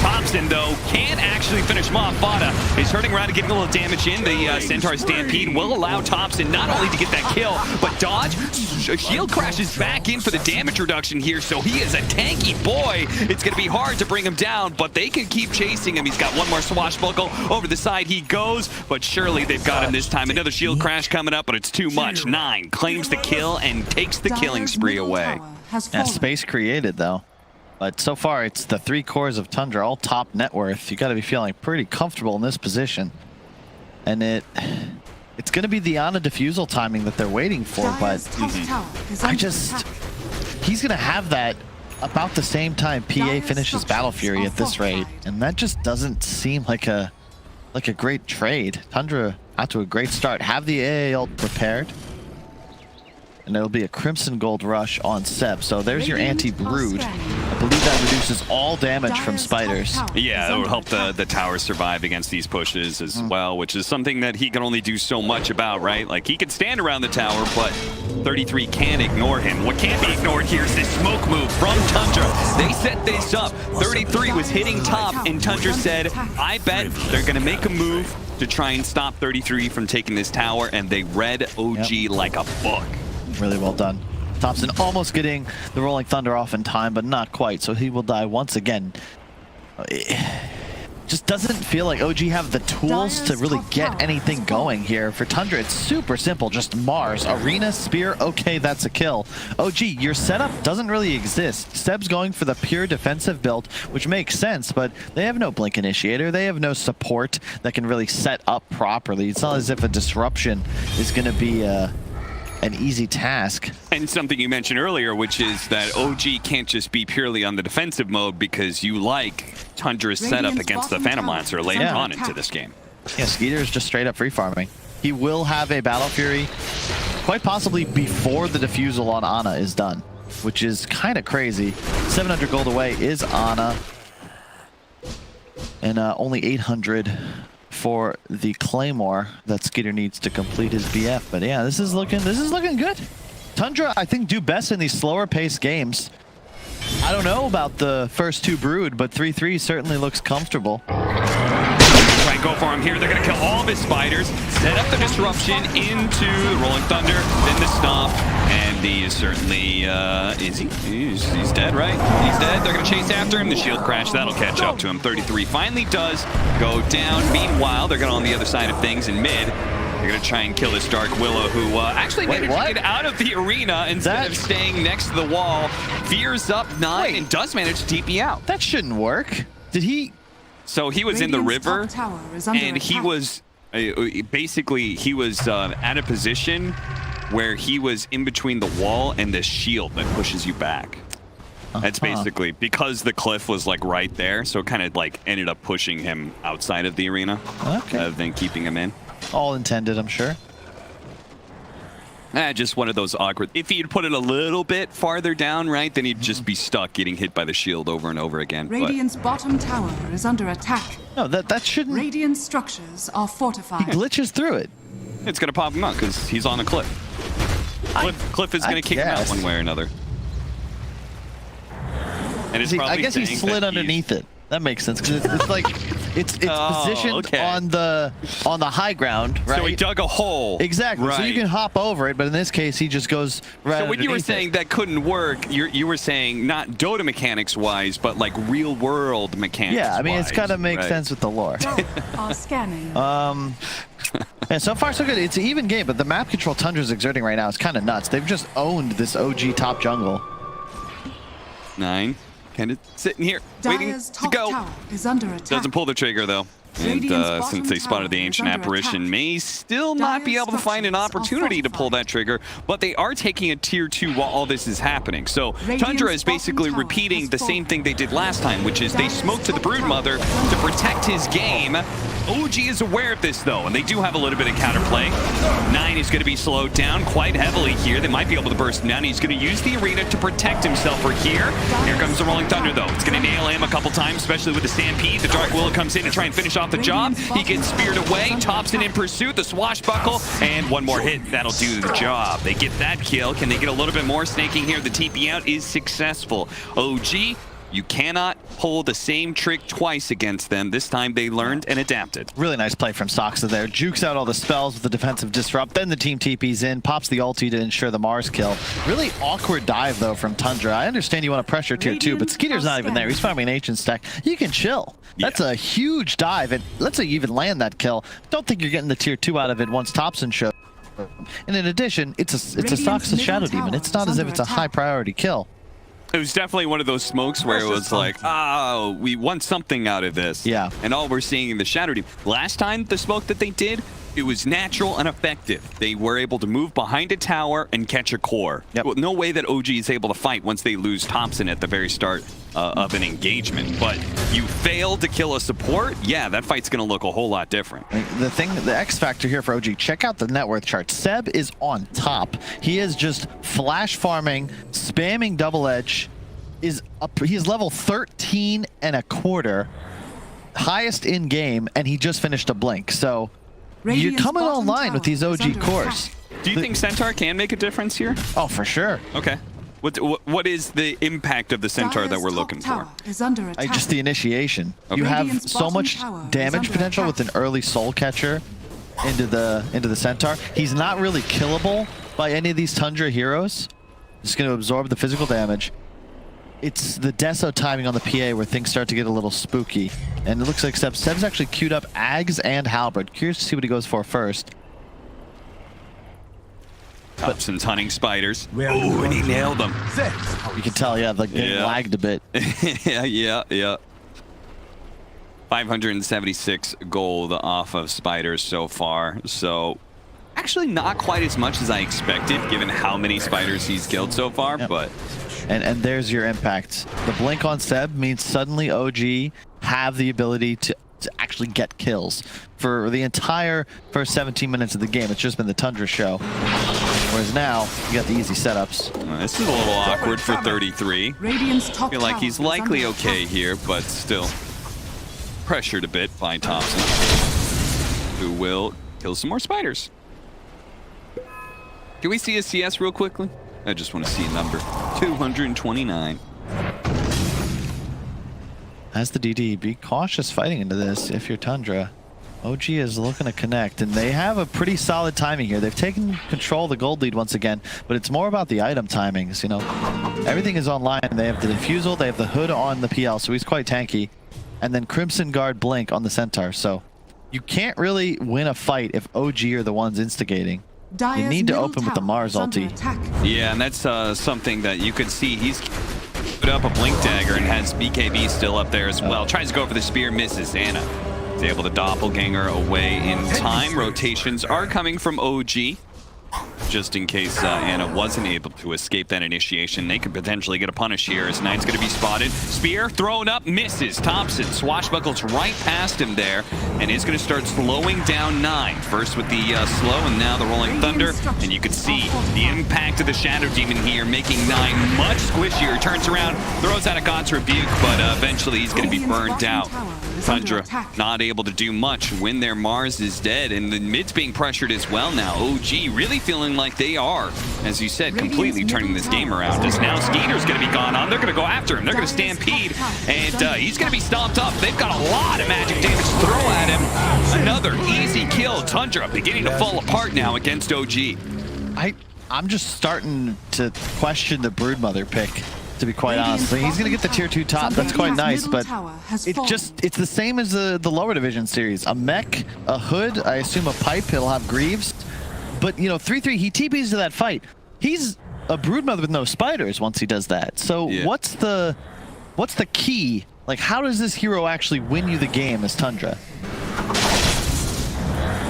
Thompson, though, can't actually finish him off. Vada is hurting around and getting a little damage in. The Centaur Stampede will allow Thompson not only to get that kill, but dodge. Shield crashes back in for the damage reduction here, so he is a tanky boy. It's going to be hard to bring him down, but they can keep chasing him. He's got one more swashbuckle. Over the side he goes, but surely they've got him this time. Another shield crash coming up, but it's too much. 9 claims the kill and takes the killing spree away. Yeah, space created though. But so far it's the 3 cores of Tundra, all top net worth. You got to be feeling pretty comfortable in this position. And it's going to be the Ana defusal timing that they're waiting for, but he's going to have that about the same time PA finishes Battle Fury at this rate. And that just doesn't seem like a great trade. Tundra out to a great start. Have the AA ult prepared. And it'll be a Crimson Gold rush on Seb. So there's your anti-Brood. I believe that reduces all damage from spiders. Yeah, it will help the towers survive against these pushes as well, which is something that he can only do so much about, right? Like, he can stand around the tower, but 33 can't ignore him. What can't be ignored here is this smoke move from Tundra. They set this up. 33 was hitting top, and Tundra said, I bet they're going to make a move to try and stop 33 from taking this tower, and they read OG like a book. Really well done. Thompson almost getting the Rolling Thunder off in time, but not quite, so he will die once again. just doesn't feel like OG have the tools to really get anything going here. For Tundra, it's super simple. Just Mars, Arena, Spear, okay, that's a kill. OG, your setup doesn't really exist. Seb's going for the pure defensive build, which makes sense, but they have no Blink Initiator. They have no support that can really set up properly. It's not as if a disruption is going to be an easy task. And something you mentioned earlier, which is that OG can't just be purely on the defensive mode because you like Tundra's setup against the Phantom Lancer later on into this game. Yeah, Skeeter's just straight up free farming. He will have a Battle Fury quite possibly before the defusal on Ana is done, which is kind of crazy. 700 gold away is Ana, and only 800 for the Claymore that Skeeter needs to complete his BF. But yeah, this is looking good. Tundra, I think, do best in these slower paced games. I don't know about the first 2 Brood, but 3-3 certainly looks comfortable. Try and go for him here. They're going to kill all of his spiders, set up the disruption into the Rolling Thunder, then the stomp, and he is certainly, he's dead, right? He's dead. They're going to chase after him. The shield crash, that'll catch up to him. 33 finally does go down. Meanwhile, they're going on the other side of things in mid. They're going to try and kill this Dark Willow, who actually managed to get out of the arena instead of staying next to the wall. Fears up 9 and does manage to TP out. That shouldn't work. Did he? So he was in the river, and he was basically at a position where he was in between the wall and the shield that pushes you back. That's basically because the cliff was like right there, so it kind of like ended up pushing him outside of the arena rather than keeping him in. All intended, I'm sure. Just one of those awkward. If he had put it a little bit farther down, right, then he'd just be stuck getting hit by the shield over and over again. Radiant's bottom tower is under attack. No, that shouldn't. Radiant structures are fortified. He glitches through it. It's gonna pop him out because he's on a cliff. Cliff is gonna kick him out one way or another. And it's I guess he slid underneath it. That makes sense because it's like it's positioned on the high ground, right? So he dug a hole. Exactly. Right. So you can hop over it, but in this case, he just goes right. So when you were saying that couldn't work, you were saying not Dota mechanics wise, but like real world mechanics. Yeah, I mean it's gotta make sense with the lore. Scanning. And so far so good. It's an even game, but the map control Tundra's exerting right now is kind of nuts. They've just owned this OG top jungle. 9. Kind of sitting here, waiting to go. Is under attack. Doesn't pull the trigger though. And since they spotted the Ancient Apparition, may still not be able to find an opportunity to pull that trigger, but they are taking a tier 2 while all this is happening. So Tundra is basically repeating the same thing they did last time, which is they smoked to the Broodmother to protect his game. OG is aware of this though, and they do have a little bit of counterplay. 9 is going to be slowed down quite heavily here. They might be able to burst him down. He's going to use the arena to protect himself for here. Here comes the Rolling Thunder though. It's going to nail him a couple times, especially with the Stampede. The Dark Willow comes in to try and finish off the job. He gets speared away. Thompson in pursuit. The swashbuckle. And one more hit. That'll do the job. They get that kill. Can they get a little bit more? Snaking here. The TP out is successful. OG, you cannot pull the same trick twice against them. This time they learned and adapted. Really nice play from Soxa there. Jukes out all the spells with the defensive disrupt. Then the team TP's in, pops the ulti to ensure the Mars kill. Really awkward dive though from Tundra. I understand you want to pressure tier 2, but Skeeter's not even there. He's farming an ancient stack. You can chill. That's a huge dive, and let's say you even land that kill. Don't think you're getting the tier 2 out of it once Thompson shows. And in addition, it's a Soxa Shadow Demon. It's not as if it's a high priority kill. It was definitely one of those smokes where it was like, oh, we want something out of this. Yeah. And all we're seeing in the Shadow Demon. Last time, the smoke that they did, it was natural and effective. They were able to move behind a tower and catch a core. Well, no way that OG is able to fight once they lose Thompson at the very start of an engagement. But you fail to kill a support, yeah, that fight's going to look a whole lot different. The X factor here for OG, check out the net worth chart. Seb is on top. He is just flash farming, spamming double edge. He is level 13 and a quarter, highest in game, and he just finished a blink. So you're coming online with these OG cores. Do you think Centaur can make a difference here? Oh, for sure. Okay. What is the impact of the Centaur that we're looking for? Just the initiation. You have so much damage potential with an early soul catcher into the Centaur. He's not really killable by any of these Tundra heroes. Just going to absorb the physical damage. it's the Deso timing on the PA where things start to get a little spooky. And it looks like Seb's actually queued up Ags and Halberd. Curious to see what he goes for first. Thompson's hunting spiders. Where Oh, and he nailed them. You can tell, yeah, the game lagged a bit. yeah. 576 gold off of spiders so far. So actually not quite as much as I expected, given how many spiders he's killed so far, but... And there's your impact. The blink on Seb means suddenly OG have the ability to actually get kills. For the entire first 17 minutes of the game, it's just been the Tundra show. Whereas now, you got the easy setups. This is a little awkward for 33. Radiant's top I feel like he's tower is likely under okay attack. here, but still pressured a bit by Thompson, who will kill some more spiders. Can we see a CS real quickly? I just want to see a number. 229. As the DD, be cautious fighting into this if you're Tundra. OG is looking to connect, and they have a pretty solid timing here. They've taken control of the gold lead once again, but it's more about the item timings. You know, everything is online. They have the defusal, they have the hood on the PL, so he's quite tanky. And then Crimson Guard Blink on the Centaur, so you can't really win a fight if OG are the ones instigating. You need to open with the Mars ulti. Yeah, and that's something that you could see. He's put up a Blink Dagger and has BKB still up there as well. Tries to go for the spear, misses. Anna is able to doppelganger away in time. Rotations are coming from OG. Just in case Anna wasn't able to escape that initiation, they could potentially get a punish here as Knight's going to be spotted. Spear thrown up, misses. Thompson swashbuckles right past him there and is going to start slowing down 9. First with the slow and now the Rolling Thunder. And you can see the impact of the Shadow Demon here, making 9 much squishier. Turns around, throws out a God's Rebuke, but eventually he's going to be burned out. Tundra not able to do much when their Mars is dead, and the mid's being pressured as well now. OG really feeling like they are, as you said, completely turning this game around. As now Skeeter's going to be gone on. They're going to go after him. They're going to stampede, and he's going to be stomped up. They've got a lot of magic damage to throw at him. Another easy kill. Tundra beginning to fall apart now against OG. I'm just starting to question the Broodmother pick, to be quite honest. He's going to get the tier 2 top. That's quite nice, but it's the same as the lower division series. A mech, a hood, I assume a pipe. He'll have Greaves. But, you know, 3-3, he TPs to that fight. He's a Broodmother with no spiders once he does that. So what's the key? Like, how does this hero actually win you the game as Tundra?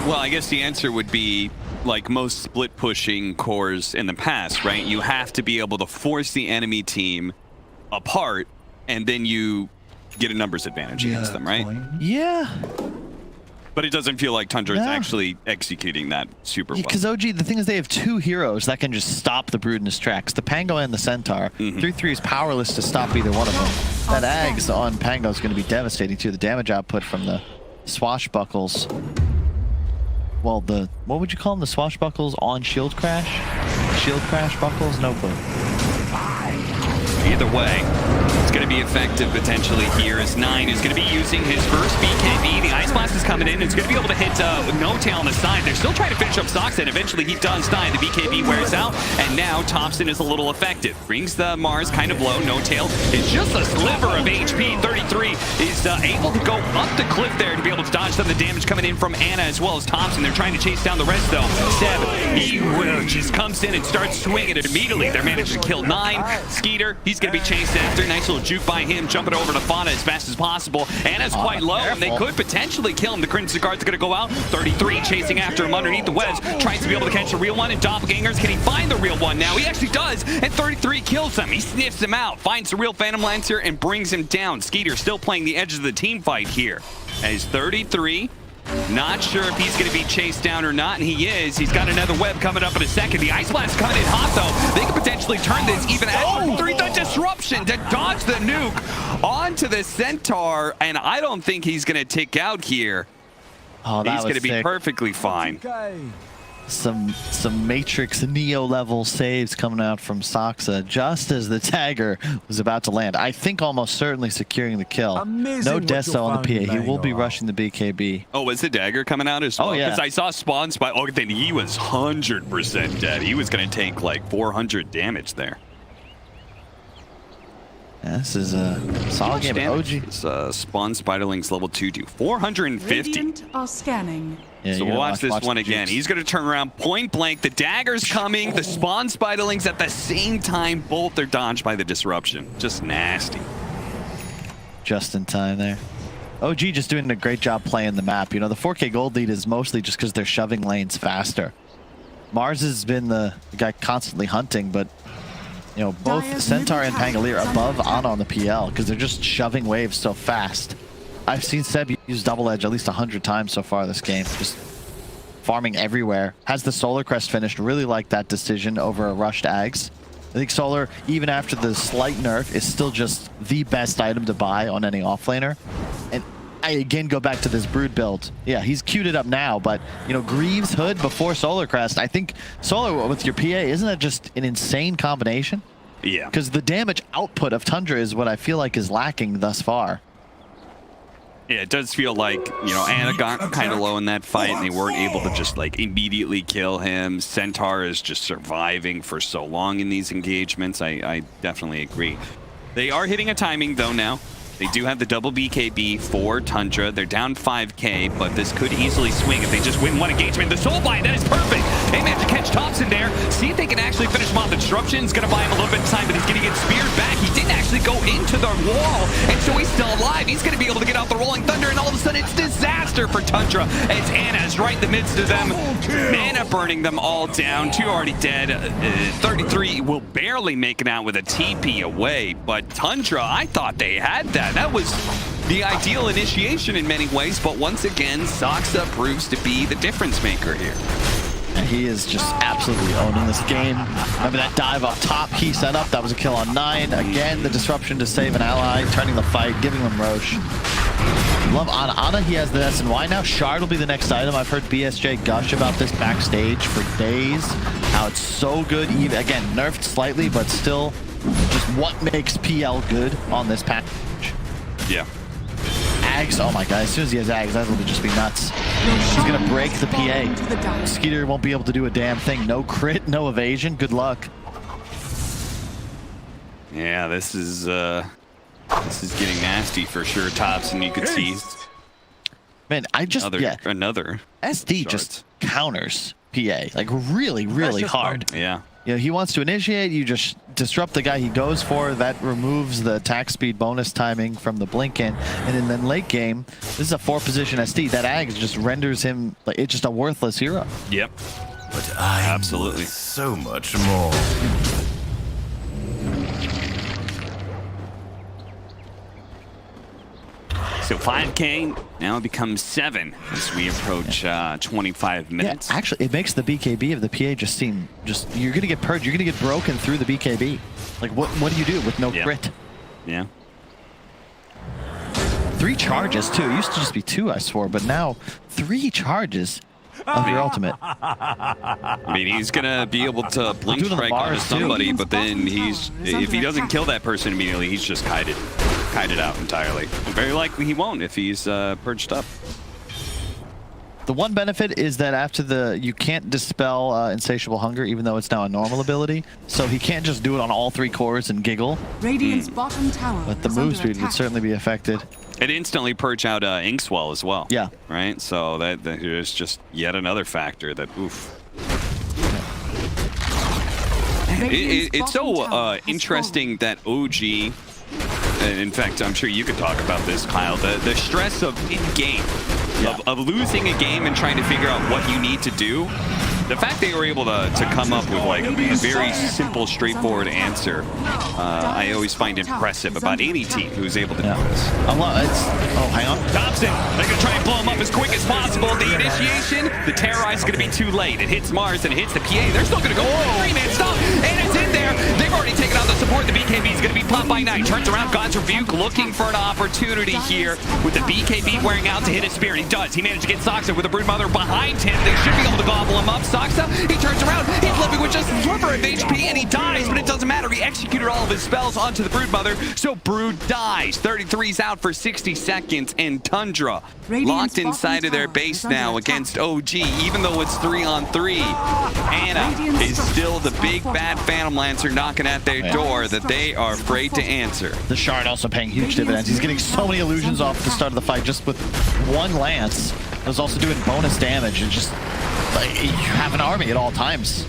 Well, I guess the answer would be like most split pushing cores in the past, right? You have to be able to force the enemy team apart, and then you get a numbers advantage against them, right? Yeah. But it doesn't feel like Tundra is actually executing that super well. Because OG, the thing is they have 2 heroes that can just stop the Brood in his tracks. The Pango and the Centaur. 3-3 is powerless to stop either one of them. That Ags on Pango is going to be devastating too. The damage output from the swashbuckles. Well, what would you call them? The swashbuckles on shield crash? Shield crash buckles? No clue. Either way, it's going to be effective potentially here as 9 is going to be using his first BKB. The Ice Blast is coming in. It's going to be able to hit No Tail on the side. They're still trying to finish up stocks, and eventually he does die. The BKB wears out, and now Thompson is a little effective. Brings the Mars kind of low. No Tail is just a sliver of HP. 33 is able to go up the cliff there to be able to dodge some of the damage coming in from Anna as well as Thompson. They're trying to chase down the rest, though. Seb, he just comes in and starts swinging it immediately. They're managing to kill 9. Skeeter, he's going to be chased after. Nice little juke by him, jumping over to Fauna as fast as possible. Anna's quite low, and they could potentially kill him. The Crimson Guard's going to go out. 33 chasing after him underneath the wedge. Tries to be able to catch the real one, and Doppelgangers, can he find the real one now? He actually does, and 33 kills him. He sniffs him out, finds the real Phantom Lancer, and brings him down. Skeeter still playing the edges of the team fight here. As 33, not sure if he's going to be chased down or not, and he is. He's got another web coming up in a second. The Ice Blast coming in hot, though. They could potentially turn this even at 3. The disruption to dodge the nuke onto the Centaur, and I don't think he's going to tick out here. Oh, that he's going to be sick. perfectly fine. Some Matrix Neo level saves coming out from Soxa just as the dagger was about to land. I think almost certainly securing the kill. Amazing no Deso on the PA. He will be rushing the BKB. Oh, was the dagger coming out as well? Oh, yeah. Because I saw Spawn Spy. Oh, then he was 100% dead. He was going to take like 400 damage there. Yeah, this is a solid game. OG. It's spawn spiderlings level 2 to 450. Radiant are scanning. Yeah, So you we'll gotta watch this one again. Jukes. He's going to turn around point blank. The dagger's coming. The spawn spiderlings at the same time. Both are dodged by the disruption. Just nasty. Just in time there. OG just doing a great job playing the map. You know, the 4K gold lead is mostly just because they're shoving lanes faster. Mars has been the guy constantly hunting, but you know, both Dire's Centaur and middle tower Pangolier is are above under Ana on the PL because they're just shoving waves so fast. I've seen Seb use double edge at least 100 times so far this game, just farming everywhere. Has the Solar Crest finished. Really like that decision over a rushed Ags. I think Solar, even after the slight nerf, is still just the best item to buy on any offlaner. And I again go back to this Brood build. Yeah, he's queued it up now, but you know, Greaves Hood before Solar Crest. I think Solar with your PA, isn't that just an insane combination? Yeah. Because the damage output of Tundra is what I feel like is lacking thus far. Yeah, it does feel like, you know, Ana got kind of low in that fight and they weren't able to just like immediately kill him. Centaur is just surviving for so long in these engagements. I definitely agree. They are hitting a timing though now. They do have the double BKB for Tundra. They're down 5k, but this could easily swing if they just win one engagement. The Soul Bind, that is perfect. They managed to catch Thompson there. See if they can actually finish him off. The disruption's going to buy him a little bit of time, but he's going to get speared back. He didn't actually go into the wall, and so he's still alive. He's going to be able to get out the Rolling Thunder, and all of a sudden it's disaster for Tundra. As Ana's right in the midst of them. Mana burning them all down. 2 already dead. 33 will barely make it out with a TP away, but Tundra, I thought they had that. That was the ideal initiation in many ways, but once again, Saksa proves to be the difference maker here. And he is just absolutely owning this game. Remember that dive up top he set up? That was a kill on 9. Again, the disruption to save an ally, turning the fight, giving them Roche. Love Ana. Ana, he has the SNY now. Shard will be the next item. I've heard BSJ gush about this backstage for days. How it's so good. Even, again, nerfed slightly, but still just what makes PL good on this package. Yeah. Ags, oh my god, as soon as he has Ags, that will just be nuts. He's gonna break the PA. Skeeter won't be able to do a damn thing. No crit, no evasion. Good luck. Yeah, this is getting nasty for sure, Tops, and you could see Man, I just another SD just counters PA like really hard. Yeah. You know, he wants to initiate, you just disrupt the guy he goes for. That removes the attack speed bonus timing from the blink in. And then late game, this is a 4-position SD. That Ag just renders him like it's just a worthless hero. Yep. But I absolutely so much more. So 5k now becomes 7 as we approach 25 minutes. Yeah, actually, it makes the BKB of the PA just seem you're gonna get purged. You're gonna get broken through the BKB. Like what do you do with no crit? Yeah. 3 charges too. It used to just be 2, I swore, but now 3 charges of your ultimate. I mean, he's gonna be able to blink strike onto somebody, but then if he doesn't kill that person immediately, he's just kited out entirely. Very likely he won't if he's purged up. The one benefit is that after you can't dispel Insatiable Hunger, even though it's now a normal ability. So he can't just do it on all 3 cores and giggle. Radiant's bottom tower. But the move speed would certainly be affected. It instantly purge out Inkswell as well. Yeah. Right? So that is just yet another factor that, oof. It's so interesting that OG, and in fact, I'm sure you could talk about this, Kyle, the stress of in-game, of losing a game and trying to figure out what you need to do. The fact they were able to come up with like a very simple, straightforward answer, I always find impressive about any team who's able to do this. Oh, hang on. Thompson, they're going to try and blow him up as quick as possible. The initiation, the Terrorize is going to be too late. It hits Mars and it hits the PA. They're still going to go, oh, 3-man stop, and it's in there. They've already taken out the support. The BKB is going to be popped by Knight. Turns around, God's Rebuke looking for an opportunity here with the BKB wearing out to hit his spear. He does. He managed to get Soxa with a Broodmother behind him. They should be able to gobble him up. Saksa. He turns around. He's living with just a sliver of HP, and he dies, but it doesn't matter. He executed all of his spells onto the Broodmother, so Brood dies. 33's out for 60 seconds, and Tundra locked inside of their base now against OG, even though it's 3-on-3. Anna is still the big bad Phantom Lancer knocking at their door that they are afraid to answer. The Shard also paying huge dividends. He's getting so many illusions off at the start of the fight just with one lance. It was also doing bonus damage, and just like, you have an army at all times.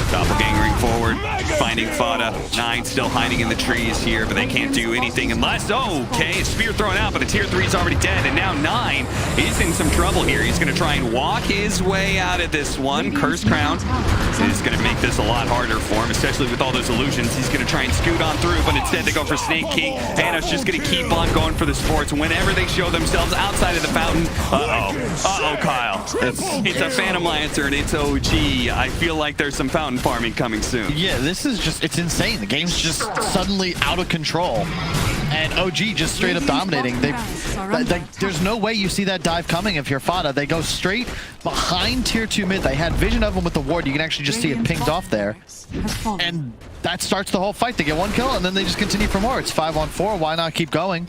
Doppelgangering forward, finding Fada. 9 still hiding in the trees here, but they can't do anything unless, okay, a spear thrown out, but the tier 3 is already dead, and now 9 is in some trouble here. He's going to try and walk his way out of this one. Curse Crown is going to make this a lot harder for him, especially with all those illusions. He's going to try and scoot on through, but instead they go for Snake King. Anna's just going to keep on going for the sports. Whenever they show themselves outside of the fountain, Kyle. It's a Phantom Lancer, and it's OG. I feel like there's some fountain farming coming soon. Yeah, this is just, it's insane. The game's just suddenly out of control. And OG just straight up dominating. There's no way you see that dive coming if you're Fada. They go straight behind tier 2 mid. They had vision of them with the ward. You can actually just see it pinged off there. And that starts the whole fight. They get one kill and then they just continue for more. It's 5-on-4. Why not keep going?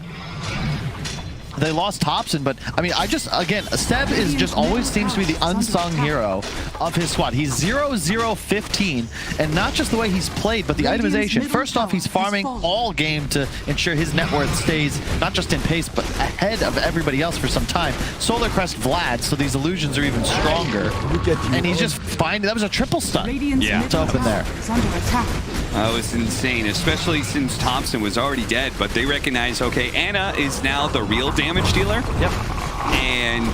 They lost Thompson, but I mean, again, Seb is just always seems to be the unsung hero of his squad. He's 0-0-15, and not just the way he's played, but the itemization. First off, he's farming all game to ensure his net worth stays not just in pace, but ahead of everybody else for some time. Solar Crest Vlad, so these illusions are even stronger. And he's just finding, that was a triple stun to open there. That was insane, especially since Thompson was already dead, but they recognize, okay, Anna is now the real damage dealer. Yep. And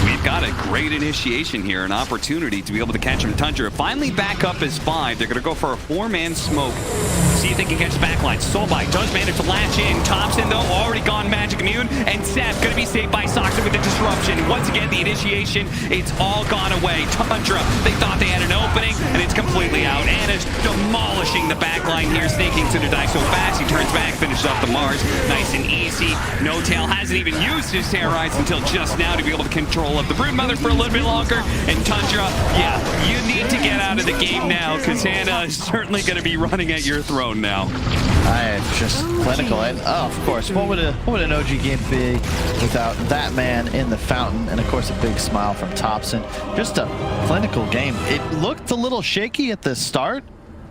we've got a great initiation here, an opportunity to be able to catch him. Tundra finally back up as 5. They're going to go for a 4-man smoke. See if they can catch the backline. Soulbite does manage to latch in. Thompson, though, already gone magic immune. And Seth going to be saved by Soxa with the disruption. Once again, the initiation, it's all gone away. Tundra, they thought they had an opening, and it's completely out. Anna's demolishing the backline here. Snaking to the die so fast. He turns back, finishes off the Mars. Nice and easy. No Tail hasn't even used his Terrorize until just now to be able to control up the Broodmother for a little bit longer. And Tundra, yeah, you need to get out of the game now, because Anna is certainly going to be running at your throne now. I am just clinical. And of course, what would an OG game be without that man in the fountain? And of course, a big smile from Thompson. Just a clinical game. It looked a little shaky at the start,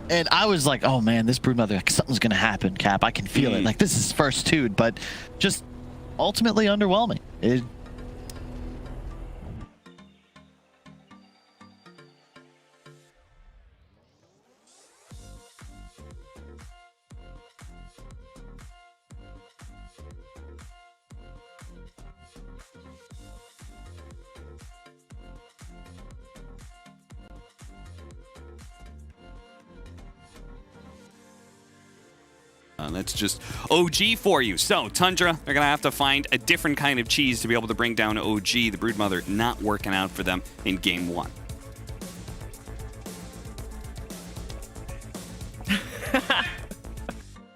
and I was like, oh man, this Broodmother, like, something's gonna happen, Cap. I can feel it. Like, this is first dude, but just ultimately underwhelming. That's just OG for you. So, Tundra, they're going to have to find a different kind of cheese to be able to bring down OG. The Broodmother not working out for them in game 1.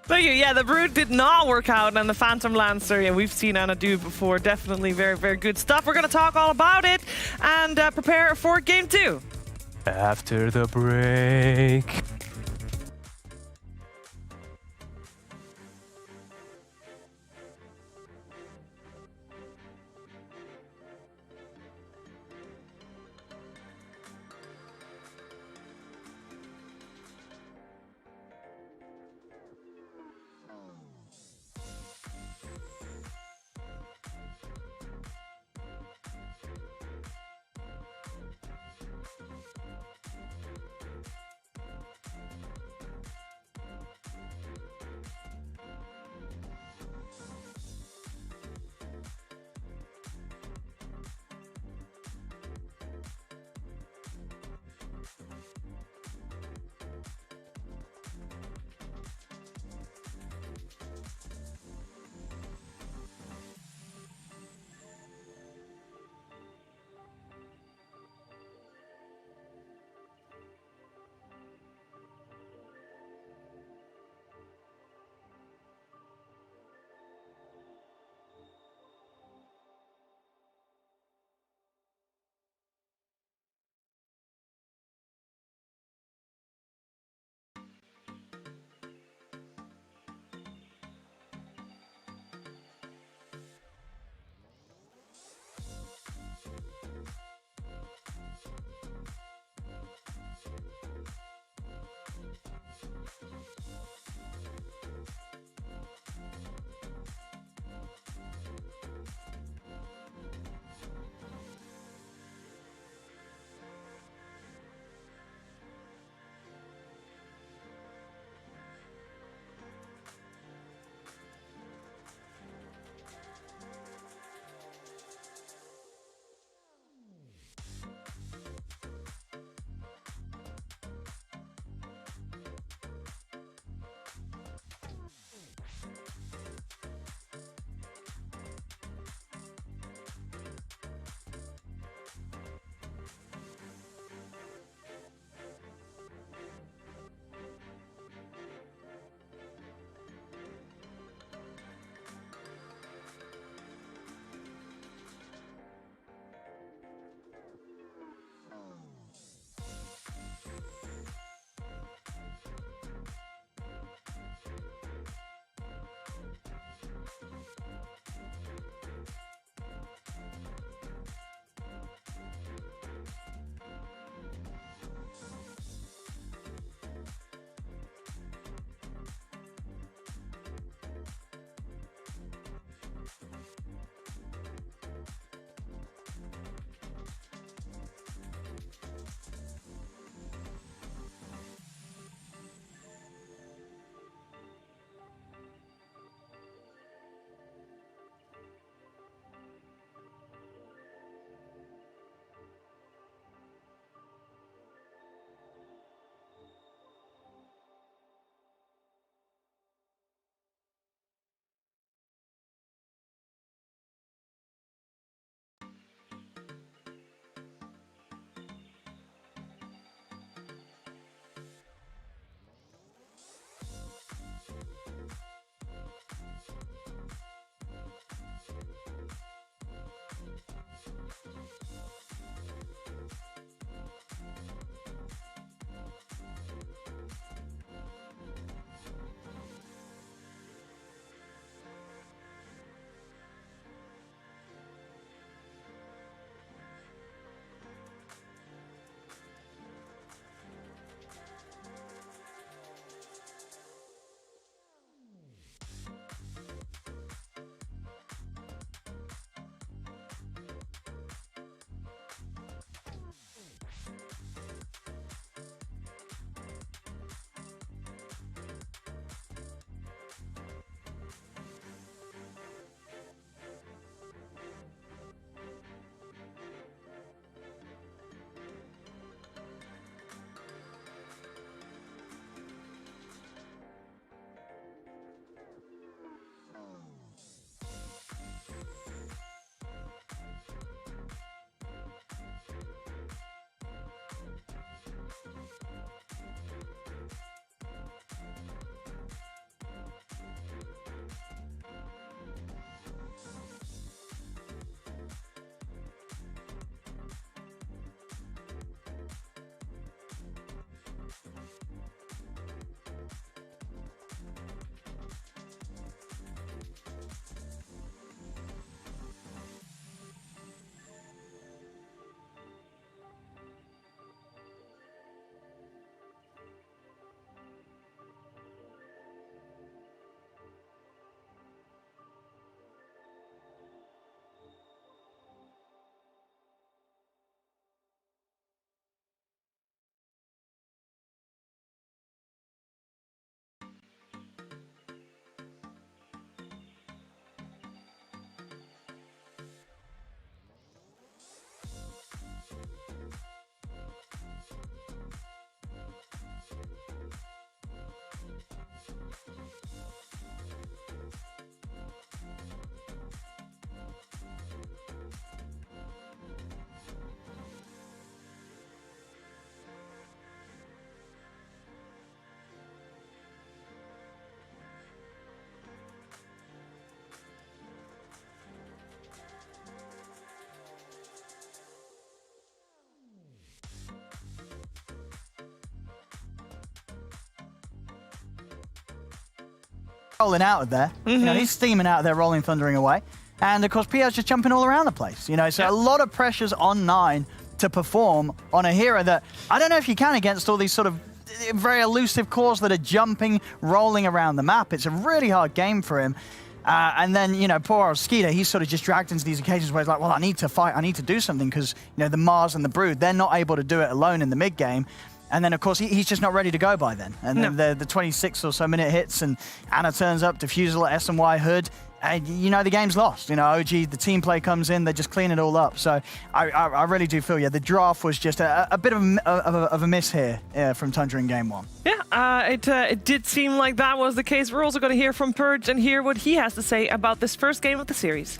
So yeah, the Brood did not work out, and the Phantom Lancer, yeah, we've seen Anna do before. Definitely very, very good stuff. We're going to talk all about it and prepare for game 2. After the break. rolling out of there. You know, he's steaming out of there, rolling, thundering away. And of course, Pio's just jumping all around the place. You know, so a lot of pressures on 9 to perform on a hero that I don't know if you can against all these sort of very elusive cores that are jumping, rolling around the map. It's a really hard game for him. And then, you know, poor old Skeeter, he's sort of just dragged into these occasions where he's like, well, I need to fight, I need to do something because, you know, the Mars and the Brood, they're not able to do it alone in the mid game. And then, of course, he's just not ready to go by then. And then the 26 or so minute hits and Anna turns up, Diffusal at S&Y Hood. And you know the game's lost. You know, OG, the team play comes in, they just clean it all up. So I really do feel, the draft was just a bit of a miss here from Tundra in game 1. Yeah, it did seem like that was the case. We're also going to hear from Purge and hear what he has to say about this first game of the series.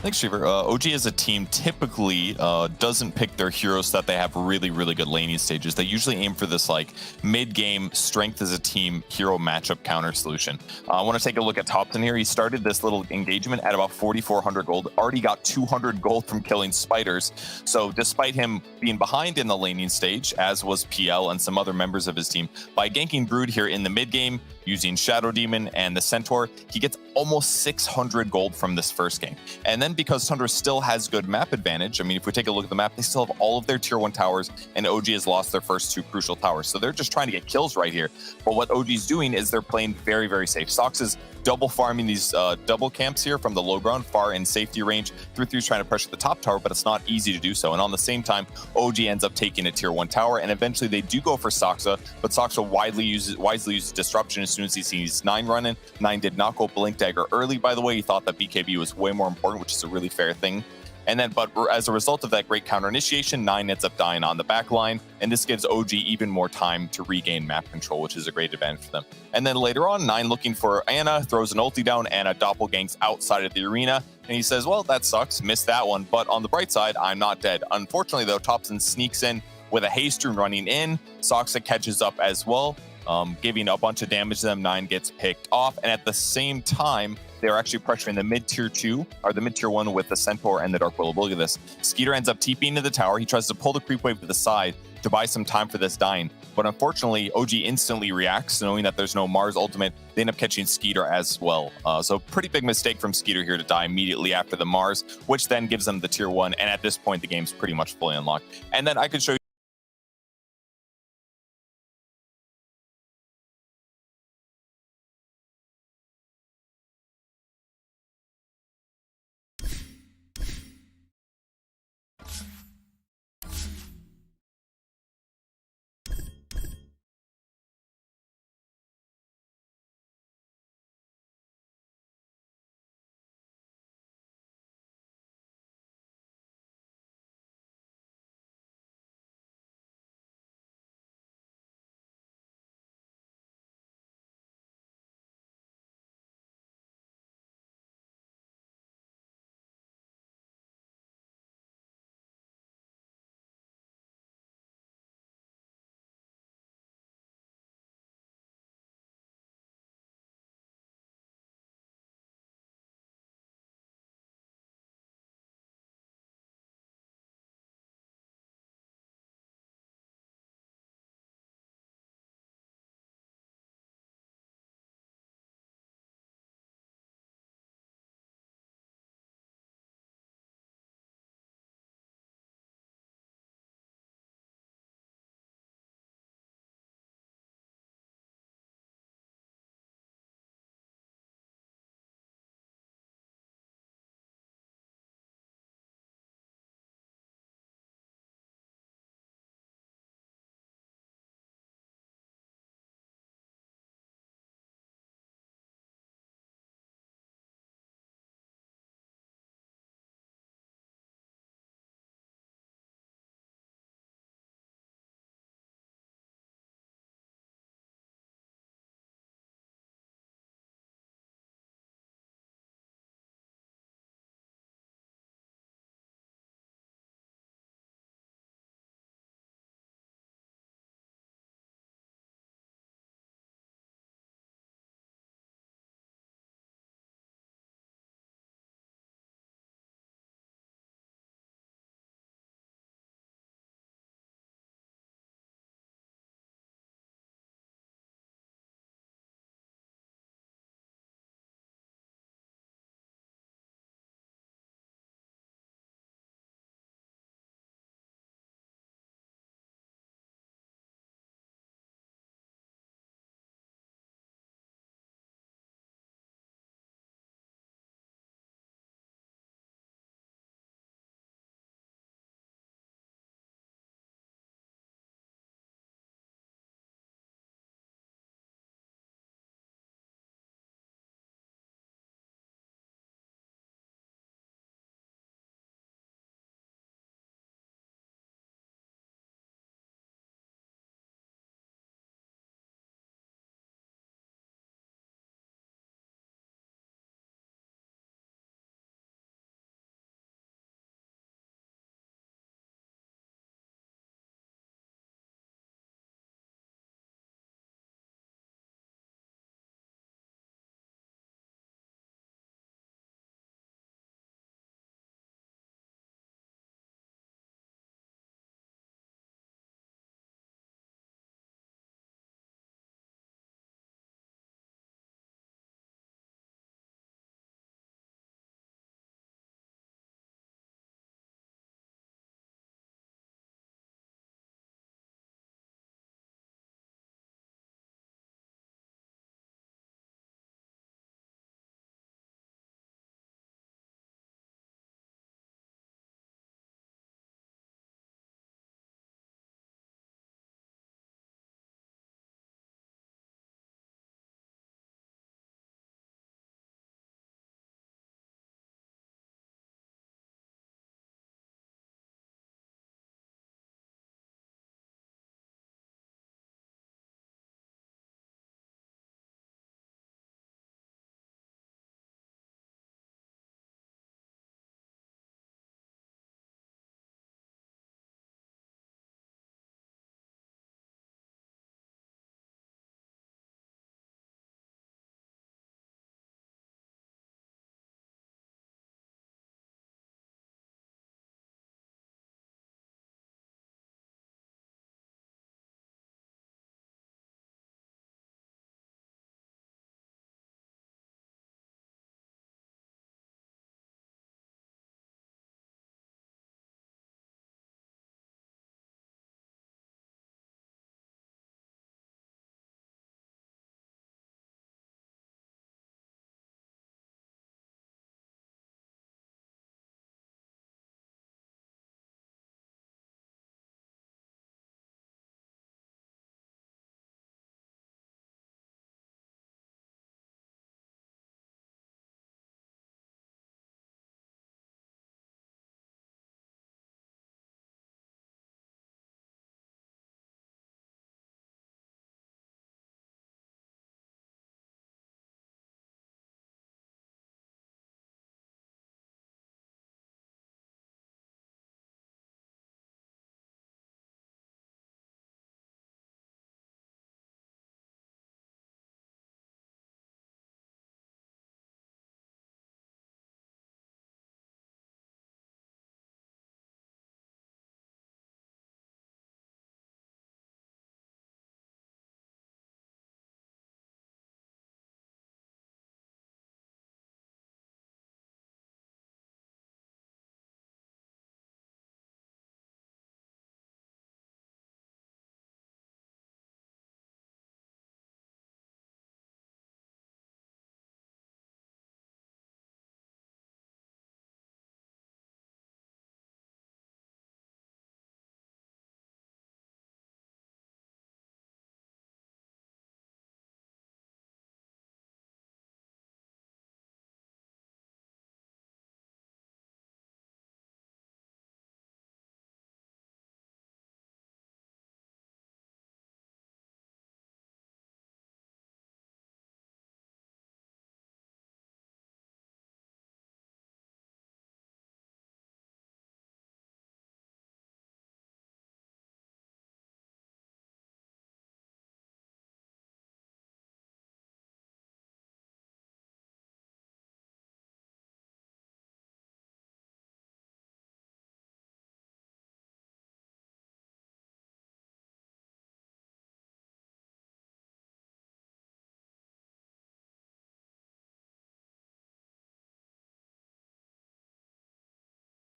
Thanks, Shiver. OG as a team typically doesn't pick their heroes that they have really, really good laning stages. They usually aim for this like mid-game strength as a team hero matchup counter solution. I want to take a look at Topson here. He started this little engagement at about 4,400 gold, already got 200 gold from killing spiders. So despite him being behind in the laning stage, as was PL and some other members of his team, by ganking Brood here in the mid-game, using Shadow Demon and the Centaur, he gets almost 600 gold from this first game. And then because Tundra still has good map advantage, I mean, if we take a look at the map, they still have all of their tier 1 towers, and OG has lost their first 2 crucial towers. So they're just trying to get kills right here. But what OG's doing is they're playing very, very safe. Sox is double farming these double camps here from the low ground, far in safety range. 3-3's trying to pressure the top tower, but it's not easy to do so. And on the same time, OG ends up taking a tier 1 tower, and eventually they do go for Soxa, but Soxa wisely uses Disruption as soon as he sees 9 running. 9 did not go Blink Dagger early, by the way. He thought that BKB was way more important, which is a really fair thing. And then, but as a result of that great counter initiation, 9 ends up dying on the back line, and this gives OG even more time to regain map control, which is a great advantage for them. And then later on, 9 looking for Anna, throws an ulti down, Anna doppelgangs outside of the arena, and he says, well, that sucks, missed that one, but on the bright side, I'm not dead. Unfortunately, though, Topson sneaks in with a haste rune running in, Soxa catches up as well, giving a bunch of damage to them. 9 gets picked off, and at the same time, they're actually pressuring the mid tier 2 or the mid tier 1 with the Centaur and the Dark Willow. Look at this. Skeeter ends up TPing into the tower. He tries to pull the creep wave to the side to buy some time for this dying. But unfortunately, OG instantly reacts, knowing that there's no Mars ultimate. They end up catching Skeeter as well. So pretty big mistake from Skeeter here to die immediately after the Mars, which then gives them the tier 1. And at this point, the game's pretty much fully unlocked. And then I could show you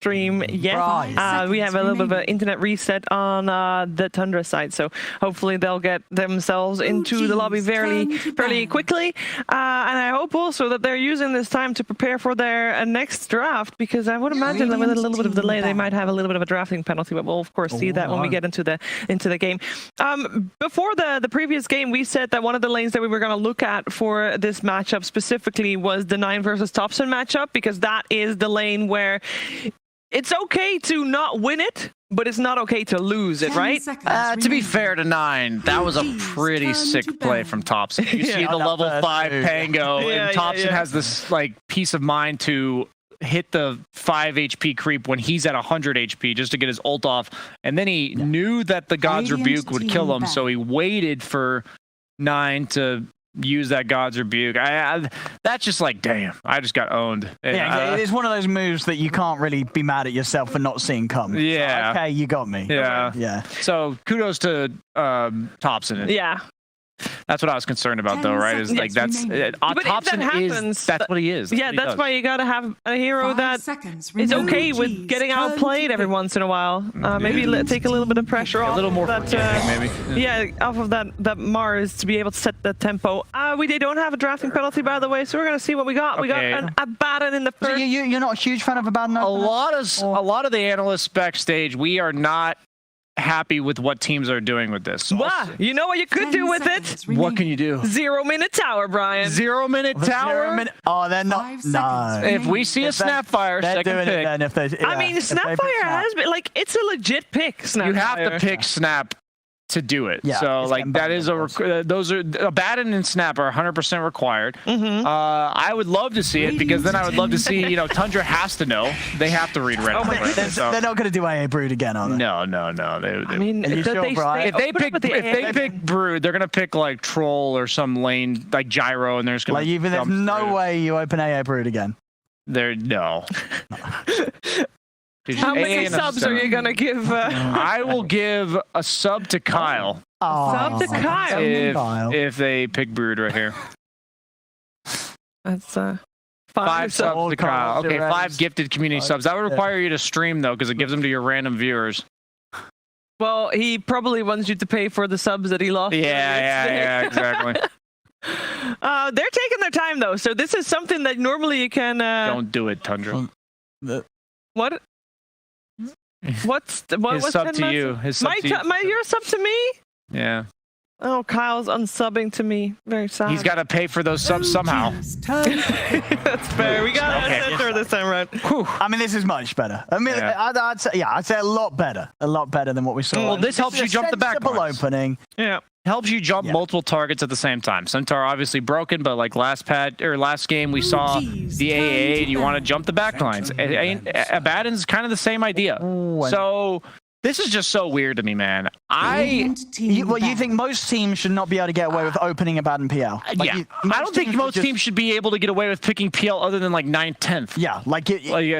stream yet. Right. We have a little bit of an internet reset on the Tundra side, so hopefully they'll get themselves into the lobby fairly quickly. And I hope also that they're using this time to prepare for their next draft, because I would imagine that with a little bit of delay, they might have a little bit of a drafting penalty, but we'll of course see that when we get into the game. Before the previous game, we said that one of the lanes that we were going to look at for this matchup specifically was the 9 versus Thompson matchup, because that is the lane where it's okay to not win it, but it's not okay to lose it, right? To be fair to 9, that was a pretty sick play from Thompson. You see the level 5 Pango, and Thompson has this like peace of mind to hit the 5 HP creep when he's at 100 HP just to get his ult off, and then he knew that the God's Rebuke would kill him, so he waited for 9 to use that God's Rebuke. That's just like, damn, I just got owned. Yeah, it's one of those moves that you can't really be mad at yourself for not seeing come. Yeah. So, okay, you got me. Yeah. Yeah. So kudos to Thompson. Yeah. That's what I was concerned about, though, right? Is like that's Thompson is that's what he is. Yeah, that's why you gotta have a hero that is okay with getting outplayed every once in a while. Maybe take a little bit of pressure off. A little more that, maybe. Yeah, off of that Mars to be able to set the tempo. They don't have a drafting penalty, by the way, so we're gonna see what we got. Okay. We got an Abaddon in the first. So you're not a huge fan of Abaddon? A lot of the analysts backstage, we are not happy with what teams are doing with this. Wow, you know what you could do with it? What can you do? 0-minute tower, Brian. 0-minute tower? Oh, they're not. No. If we see a Snapfire, second pick. I mean, Snapfire has been like, it's a legit pick. Snapfire. You have to pick Snap to do it. Yeah, so like that is those are Abaddon and Snap are 100% required. I would love to see it, because then I would love to see, Tundra has to know. They have to read red. They're not going to do AA Brood again, are they? No. I mean, if they pick Brood, they're going to pick like Troll or some lane like Gyro, and there's going to there's no way you open AA Brood again. No. How many subs are you gonna give? I will give a sub to Kyle. Sub to Kyle. If they pick Brood right here. That's 5 subs to Kyle. Okay, 5 gifted community subs. That would require you to stream, though, because it gives them to your random viewers. Well, he probably wants you to pay for the subs that he lost. Yeah, exactly. They're taking their time, though, so this is something that normally you can... Don't do it, Tundra. What? What's sub to you? His sub to you. Your sub to me? Yeah. Oh, Kyle's unsubbing to me. Very sad. He's got to pay for those subs somehow. That's fair. We got to center this time, right? I mean, this is much better. I mean, I'd say a lot better. A lot better than what we saw. Well, this helps you jump the back lines. Opening. Yeah. Helps you jump multiple targets at the same time. Centaur obviously broken, but like last game we saw the AA, and you want to jump the back lines. Abaddon's kind of the same idea. So this is just so weird to me, man. You think most teams should not be able to get away with opening Abaddon PL? I don't think most teams should be able to get away with picking PL other than like 9th, 10th. Yeah,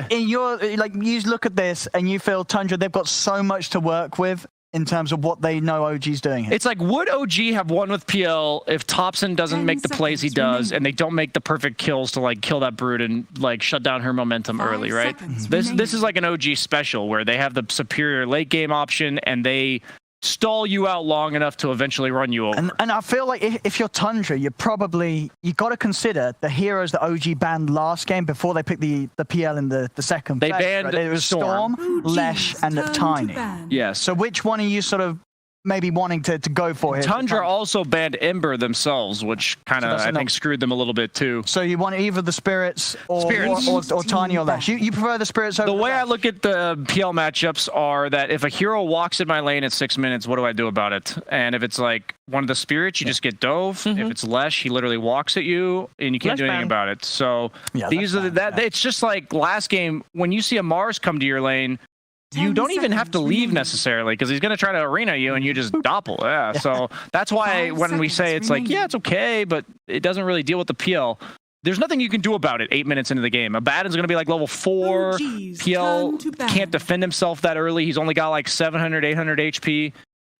in your you look at this and you feel Tundra, they've got so much to work with in terms of what they know OG's doing here. It's like, would OG have won with PL if Thompson doesn't make the plays he does, and they don't make the perfect kills to like kill that Brood and like shut down her momentum early, right? This is like an OG special where they have the superior late game option and they stall you out long enough to eventually run you over. And I feel like if you're Tundra, you got to consider the heroes that OG banned last game before they picked the PL in the second phase. They banned right? It was Storm, Lesh, and Tiny. Yes. So which one are you sort of maybe wanting to go for here? Tundra also banned Ember themselves, which kind of, I think, screwed them a little bit too. So you want either the Spirits or Tiny or Lesh? You prefer the Spirits over the way I look at the PL matchups are that if a hero walks in my lane at 6 minutes, what do I do about it? And if it's like one of the Spirits, you just get dove. If it's Lesh, he literally walks at you and you can't do anything about it. So these are it's just like last game, when you see a Mars come to your lane, you don't even have to leave necessarily, because he's going to try to arena you and you just doppel. Yeah. So that's why when we say it's like, yeah, it's okay, but it doesn't really deal with the PL. There's nothing you can do about it 8 minutes into the game. Abaddon's going to be like level 4. PL can't defend himself that early. He's only got like 700, 800 HP.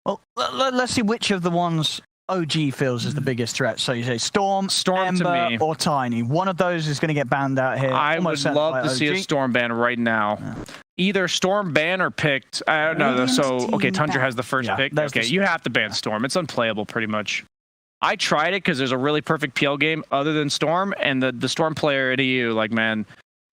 Well, let's see which of the ones OG feels is the biggest threat. So you say Storm, Ember, to me, or Tiny. One of those is going to get banned out here. I would love to see a Storm ban right now. either Storm ban or picked. I don't know. So, okay, Tundra has the first pick. Okay, you have to ban Storm. It's unplayable pretty much. I tried it because there's a really perfect PL game other than Storm, and the Storm player at EU, like, man,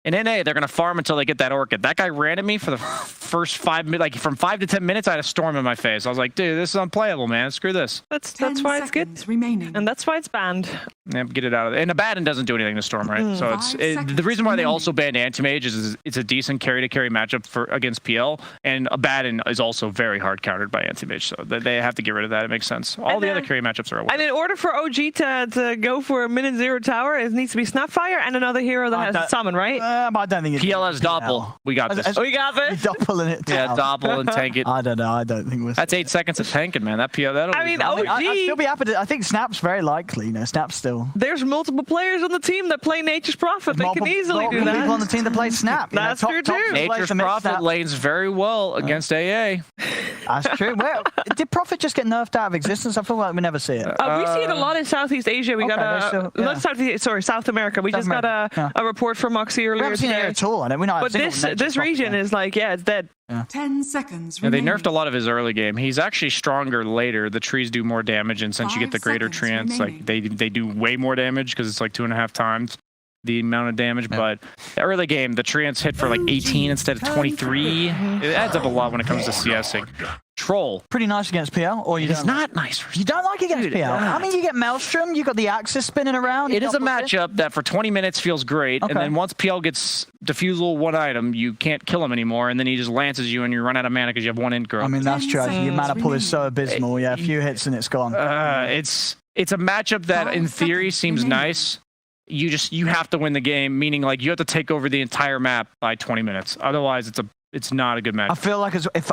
in NA, they're going to farm until they get that Orchid. That guy ran at me for the first 5 minutes. Like, from 5 to 10 minutes, I had a Storm in my face. I was like, dude, this is unplayable, man. Screw this. That's why it's good. Remaining. And that's why it's banned. Yeah, get it out of there. And Abaddon doesn't do anything to Storm, right? So the reason why they also banned Anti-Mage is it's a decent carry-to-carry matchup against PL, and Abaddon is also very hard countered by Anti-Mage, so they have to get rid of that. It makes sense. All the other carry matchups are away. And in order for OG to go for a minute 0 tower, it needs to be Snapfire and another hero that has summon, right? I don't think it's PL has Doppel. We got this. We got this. Doppel in it. Yeah, Doppel and tank it. I don't know. I don't think we're... That's 8 seconds of tanking, man. That PL, that'll I mean, OG. I'd still be happy to... I think Snap's very likely. You know, Snap's still... There's multiple players on the team that play Nature's Prophet. They can easily do that. People on the team that play Snap. That's true, too. Nature's Prophet lanes very well against AA. That's true. Well, did Prophet just get nerfed out of existence? I feel like we never see it. We see it a lot in Southeast Asia. We got South America. We just got a report from Moxie earlier. We haven't seen it at all. But this region is like, yeah, it's dead. 10 seconds Yeah, they nerfed a lot of his early game. He's actually stronger later. The trees do more damage, and since you get the greater trance, like they do way more damage because it's like 2.5 times the amount of damage. But the early game, the trance hit for like 18 instead of 23. It adds up a lot when it comes to CSing. Troll. Pretty nice against PL, or you It's not nice. You don't like it against PL? I mean, you get Maelstrom, you got the Axis spinning around. It is a matchup that for 20 minutes feels great, and then once PL gets Diffusal one item, you can't kill him anymore, and then he just lances you and you run out of mana because you have one int growth. I mean, that's true. Your mana pool is so abysmal. Yeah, a few hits and it's gone. It's a matchup that in theory seems nice. You have to win the game, meaning like you have to take over the entire map by 20 minutes. Otherwise, it's not a good match. I feel like if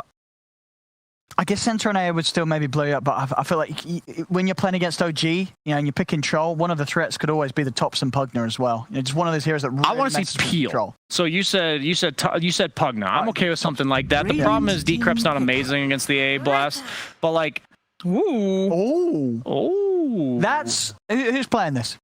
I guess Center and A would still maybe blow you up, but I feel like when you're playing against OG, you know, and you're picking Troll, one of the threats could always be the Tops and Pugna as well. You know, just one of those heroes that really I want to see Peel. Troll. So you said Pugna. I'm okay with something like that. The problem is Decrep's not amazing against the A blast, but like, that's who's playing this?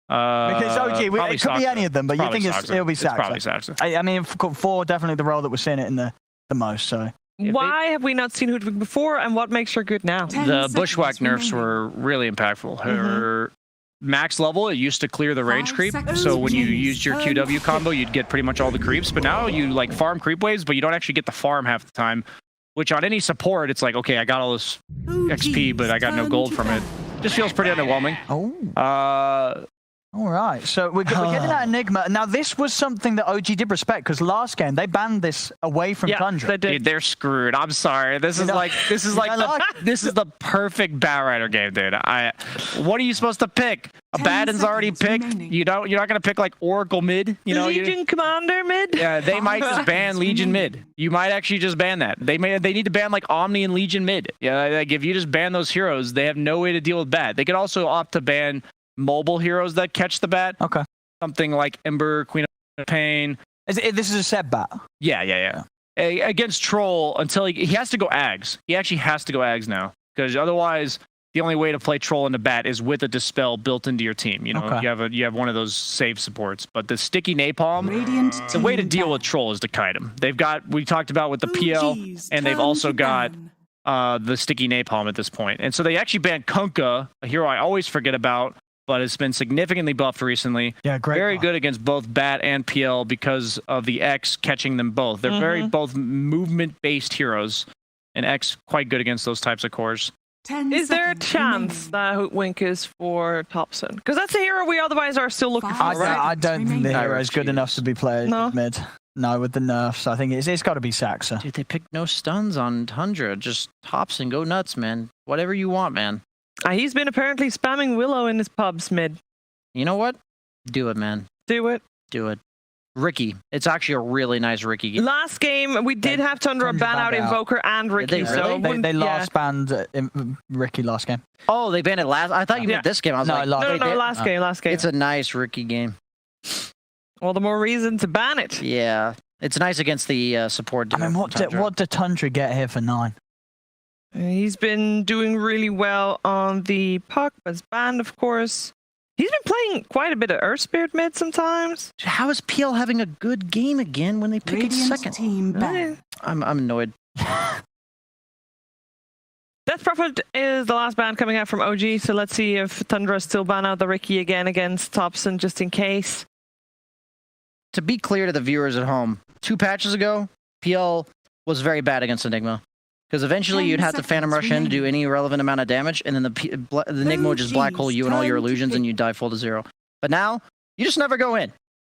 Because OG, it could be any of them, but you think it'll be Saxa. Probably Saxa. I mean, for definitely the role that we're seeing it in the most. So. Why have we not seen Hoodwink before, and what makes her good now? The Bushwhack nerfs were really impactful. Her max level, it used to clear the range creep, so when you used your QW combo, you'd get pretty much all the creeps, but now you like farm creep waves, but you don't actually get the farm half the time, which on any support, it's like, okay, I got all this XP, but I got no gold from it. Just feels pretty underwhelming. All right, so we're getting that Enigma. Now, this was something that OG did respect, because last game, they banned this away from Tundra. They did. Dude, they're screwed. I'm sorry. This is the perfect Batrider game, dude. What are you supposed to pick? Abaddon's already picked. You're not gonna pick like Oracle mid. Legion Commander mid. Yeah, they might just ban Legion mid. You might actually just ban that. They need to ban like Omni and Legion mid. Yeah, like if you just ban those heroes, they have no way to deal with bat. They could also opt to ban mobile heroes that catch the bat. Okay. Something like Ember, Queen of Pain. This is a set bat. Yeah. Against Troll, until he has to go Ags. He actually has to go Ags now, because otherwise the only way to play Troll in the bat is with a Dispel built into your team. You know, you have one of those save supports. But the sticky napalm, the way to deal with Troll is to kite him. We talked about with the PL, and they've also got the sticky napalm at this point. And so they actually banned Kunkka, a hero I always forget about, but it's been significantly buffed recently. Yeah, great. Very good against both Bat and PL because of the X catching them both. They're very both movement-based heroes, and X quite good against those types of cores. Is there a chance that Hoodwink is for Thompson? Because that's a hero we otherwise are still looking for, right? I don't think the hero is good enough to be played mid. No, with the nerfs, I think it's got to be Saxa. Dude, they picked no stuns on Tundra. Just Thompson, go nuts, man. Whatever you want, man. He's been apparently spamming Willow in his pubs mid. You know what? Do it, man. Do it. Do it. Ricky. It's actually a really nice Ricky game. Last game, we did have Tundra ban out Invoker and Ricky. They last banned Ricky last game. Oh, they banned it last? I thought you meant this game. I was like, last game. It's a nice Ricky game. All the more reason to ban it. Yeah. It's nice against the support. I mean, what did Tundra get here for 9? He's been doing really well on the puck, but it's banned, of course. He's been playing quite a bit of Earth Spirit mid sometimes. How is PL having a good game again when they pick it second? Team ban. I'm annoyed. Death Prophet is the last ban coming out from OG, so let's see if Tundra still ban out the Ricky again against Thompson, just in case. To be clear to the viewers at home, 2 patches ago, PL was very bad against Enigma. Because eventually you'd have to Phantom Rush in to do any relevant amount of damage, and then the Enigma would just black hole you and all your illusions, and you die full to 0. But now, you just never go in.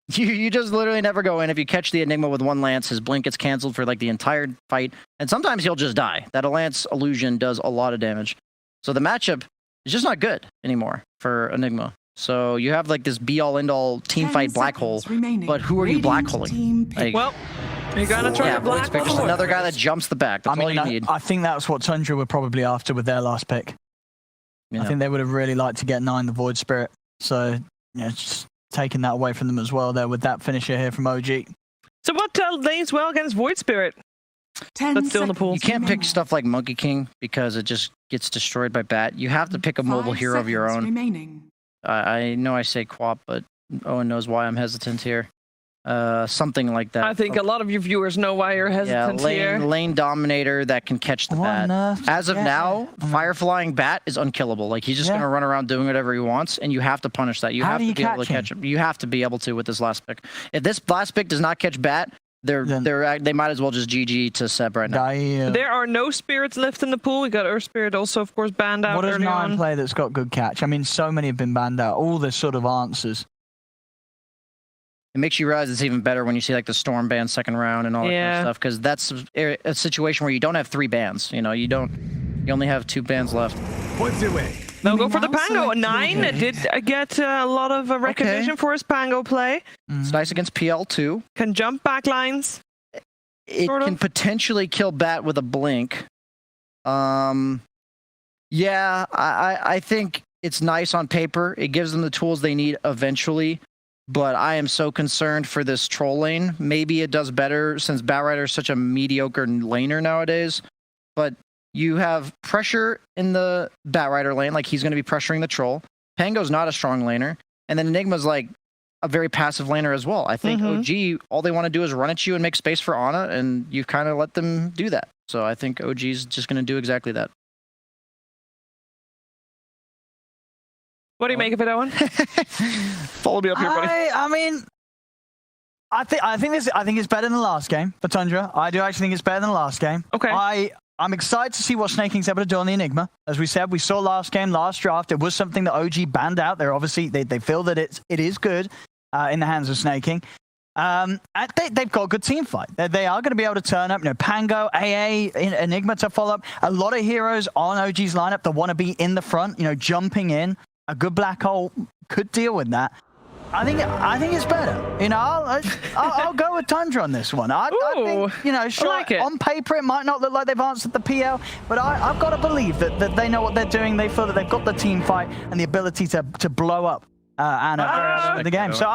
You just literally never go in. If you catch the Enigma with 1 Lance, his blink gets canceled for like the entire fight, and sometimes he'll just die. That Lance illusion does a lot of damage. So the matchup is just not good anymore for Enigma. So you have like this be-all end-all team fight black hole, but who are you black holing? Like, well, you gotta try to black hole. Just another guy that jumps the back. That's all you need. I think that's what Tundra were probably after with their last pick. Yeah. I think they would have really liked to get 9 the Void Spirit. So, yeah, just taking that away from them as well there with that finisher here from OG. So what lays well against Void Spirit? That's still in the pool. You can't pick stuff like Monkey King because it just gets destroyed by Bat. You have to pick a mobile hero of your own. I know I say Quap, but Owen knows why I'm hesitant here. Something like that. I think a lot of your viewers know why you're hesitant here. Lane Dominator that can catch the Bat. As of now, Fire Flying Bat is unkillable. Like, he's just going to run around doing whatever he wants, and you have to punish that. You have to be able to catch him. You have to be able to with this last pick. If this last pick does not catch Bat, they might as well just GG to Seb right now. There are no spirits left in the pool. We got Earth Spirit also, of course, banned out. What does 9 play that's got good catch? I mean, so many have been banned out. All the sort of answers. It makes you realize it's even better when you see like the Storm ban second round and all that kind of stuff, because that's a situation where you don't have 3 bans. You know, you only have 2 bans left. Points away. They'll go for the Pango. 9 did get a lot of recognition for his Pango play. It's nice against PL too. Can jump back lines. It can potentially kill Bat with a blink. Yeah, I think it's nice on paper. It gives them the tools they need eventually. But I am so concerned for this troll lane. Maybe it does better since Batrider is such a mediocre laner nowadays. But you have pressure in the Batrider lane, like he's going to be pressuring the troll. Pango's not a strong laner. And then Enigma's like a very passive laner as well. I think OG, all they want to do is run at you and make space for Ana, and you've kind of let them do that. So I think OG's just going to do exactly that. What do you make of it, Owen? Follow me up here, buddy. I mean, I think it's better than the last game for Tundra. I do actually think it's better than the last game. Okay. I'm excited to see what Snake King's able to do on the Enigma. As we said, we saw last draft. It was something that OG banned out. They're obviously they feel that it is good in the hands of Snake King. They've got a good team fight. They are going to be able to turn up. You know, Pango, AA, Enigma to follow up. A lot of heroes on OG's lineup that want to be in the front. You know, jumping in. A good black hole could deal with that. I think it's better. You know, I'll go with Tundra on this one. I think, you know, sure, like on paper it might not look like they've answered the PL, but I've got to believe that they know what they're doing. They feel that they've got the team fight and the ability to blow up Ana in the game. So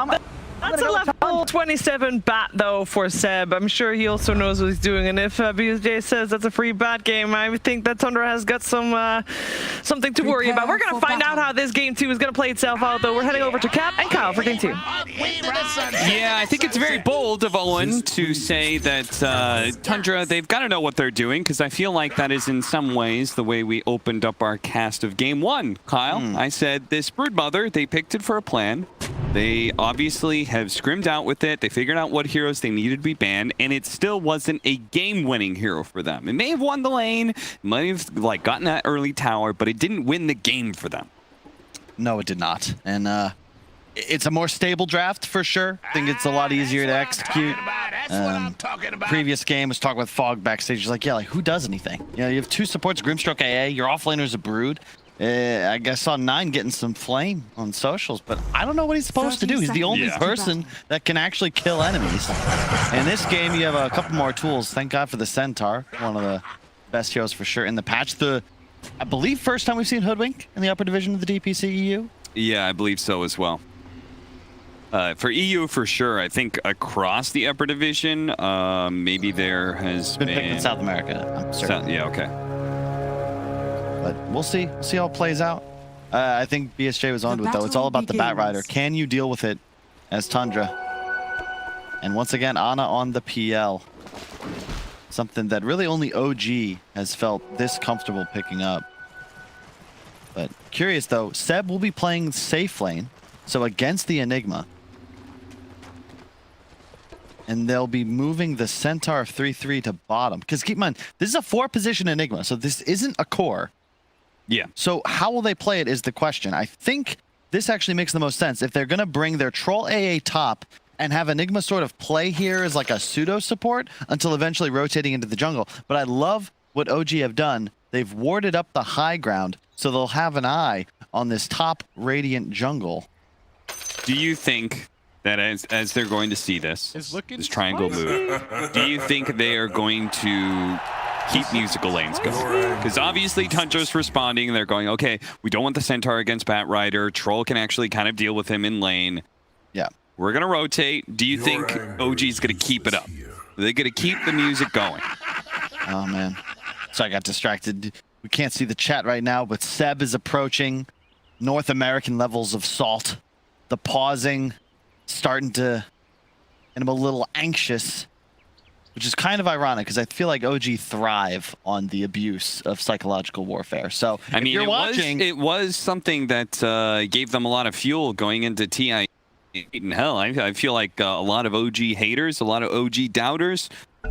that's a level 27 bat, though, for Seb. I'm sure he also knows what he's doing. And if BSJ says that's a free bat game, I think that Tundra has got something to worry about. We're going to find out how this game 2 is going to play itself out, though. We're heading over to Cap and Kyle for game 2. Yeah, I think it's very bold of Owen to say that Tundra, they've got to know what they're doing, because I feel like that is in some ways the way we opened up our cast of game 1. Kyle, I said this Broodmother, they picked it for a plan. They obviously have scrimmed out with it. They figured out what heroes they needed to be banned, and it still wasn't a game-winning hero for them. It may have won the lane, might have like gotten that early tower, but it didn't win the game for them. No, it did not. And it's a more stable draft for sure. I think it's a lot easier to execute. Previous game was talking with Fog backstage. He's like, yeah, like who does anything? You know, you have 2 supports, Grimstroke AA, your offlaner's a Brood. I guess saw 9 getting some flame on socials, but I don't know what he's supposed to do. He's the only person that can actually kill enemies. In this game, you have a couple more tools. Thank God for the Centaur, one of the best heroes for sure in the patch. I believe first time we've seen Hoodwink in the upper division of the DPC EU. Yeah, I believe so as well. For EU, for sure. I think across the upper division, maybe there has been picked in South America. I'm certain. Yeah, okay. But we'll see. We'll see how it plays out. I think BSJ was onto it, though. It's all about the Batrider. Can you deal with it as Tundra? And once again, Ana on the PL. Something that really only OG has felt this comfortable picking up. But curious, though, Seb will be playing safe lane, so against the Enigma. And they'll be moving the Centaur 3-3 to bottom. Because keep in mind, this is a 4-position Enigma, so this isn't a core. Yeah. So how will they play it is the question. I think this actually makes the most sense. If they're going to bring their Troll AA top and have Enigma sort of play here as like a pseudo support until eventually rotating into the jungle. But I love what OG have done. They've warded up the high ground, so they'll have an eye on this top Radiant jungle. Do you think that as they're going to see this triangle move, do you think they are going to keep musical lanes going? Because obviously Tundra's responding. They're going, okay, we don't want the Centaur against Batrider. Troll can actually kind of deal with him in lane. Yeah. We're going to rotate. Do you think OG's going to keep it up? Are they going to keep the music going? Oh, man. So I got distracted. We can't see the chat right now, but Seb is approaching North American levels of salt. The pausing starting to get him a little anxious, which is kind of ironic because I feel like OG thrive on the abuse of psychological warfare. So I mean, you're watching, it was something that gave them a lot of fuel going into TI. In hell, I feel like a lot of OG haters, a lot of OG doubters,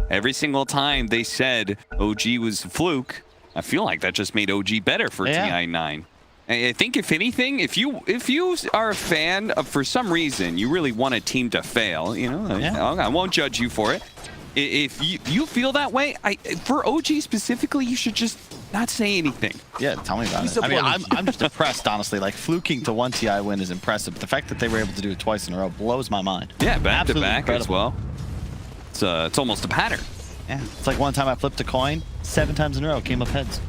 every single time they said OG was a fluke, I feel like that just made OG better for TI9. I think if anything, if you are a fan of, for some reason, you really want a team to fail, you know, I won't judge you for it. If you feel that way, for OG specifically, you should just not say anything. Yeah, tell me about it. I mean, I'm just impressed, honestly. Like, fluking to one TI win is impressive. The fact that they were able to do it twice in a row blows my mind. Yeah, back Absolutely to back incredible. as well. It's almost a pattern. Yeah, it's like one time I flipped a coin, 7 times in a row, came up heads.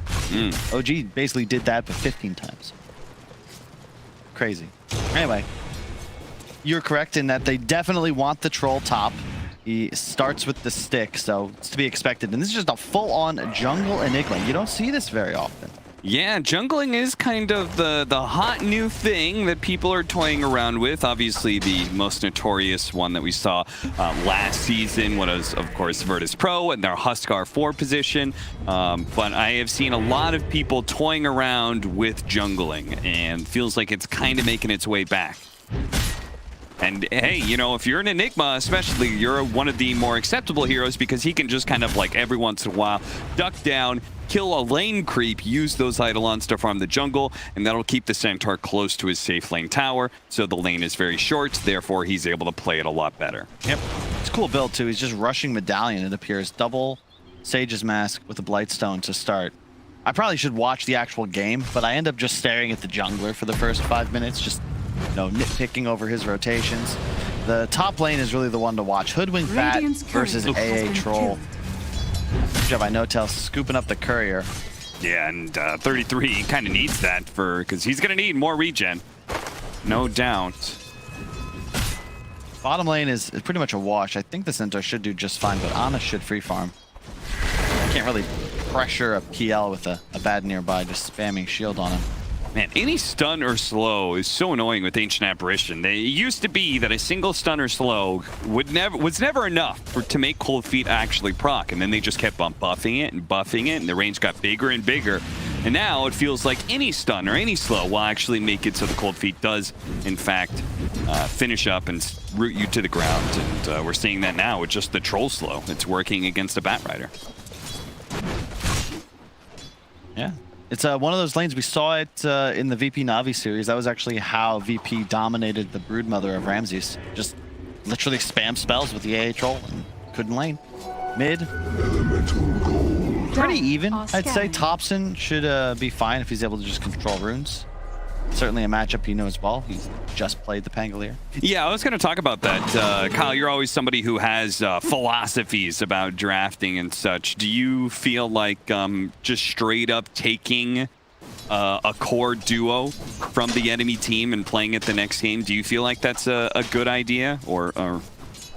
OG basically did that, but 15 times. Crazy. Anyway, you're correct in that they definitely want the Troll top. He starts with the stick, so it's to be expected. And this is just a full-on jungle Enigma. You don't see this very often. Yeah, jungling is kind of the hot new thing that people are toying around with. Obviously, the most notorious one that we saw last season was, of course, Virtus.Pro and their Huskar 4 position. But I have seen a lot of people toying around with jungling, and feels like it's kind of making its way back. And hey, you know, if you're an Enigma, especially, you're one of the more acceptable heroes because he can just kind of like every once in a while duck down, kill a lane creep, use those Eidolons to farm the jungle, and that'll keep the Centaur close to his safe lane tower. So the lane is very short, therefore he's able to play it a lot better. Yep. It's a cool build too. He's just rushing Medallion, it appears. Double Sage's Mask with a Blightstone to start. I probably should watch the actual game, but I end up just staring at the jungler for the first 5 minutes, just nitpicking over his rotations. The top lane is really the one to watch. Hoodwink Bat versus AA Troll. Good job by Notel scooping up the courier. Yeah, and 33 kind of needs that because he's going to need more regen. No doubt. Bottom lane is pretty much a wash. I think the Centaur should do just fine, but Ana should free farm. Can't really pressure a PL with a bad nearby, just spamming shield on him. Man, any stun or slow is so annoying with Ancient Apparition. It used to be that a single stun or slow was never enough to make Cold Feet actually proc, and then they just kept on buffing it, and the range got bigger and bigger. And now it feels like any stun or any slow will actually make it so the Cold Feet does, in fact, finish up and root you to the ground. And we're seeing that now with just the Troll slow. It's working against a Batrider. Yeah. It's one of those lanes. We saw it in the VP Na'Vi series. That was actually how VP dominated the Broodmother of Ramses. Just literally spam spells with the AA Troll and couldn't lane. Mid, pretty even. I'd say Thompson should be fine if he's able to just control runes. Certainly a matchup he knows well. He's just played the Pangolier. Yeah, I was going to talk about that. Kyle, you're always somebody who has philosophies about drafting and such. Do you feel like just straight up taking a core duo from the enemy team and playing it the next game, do you feel like that's a good idea or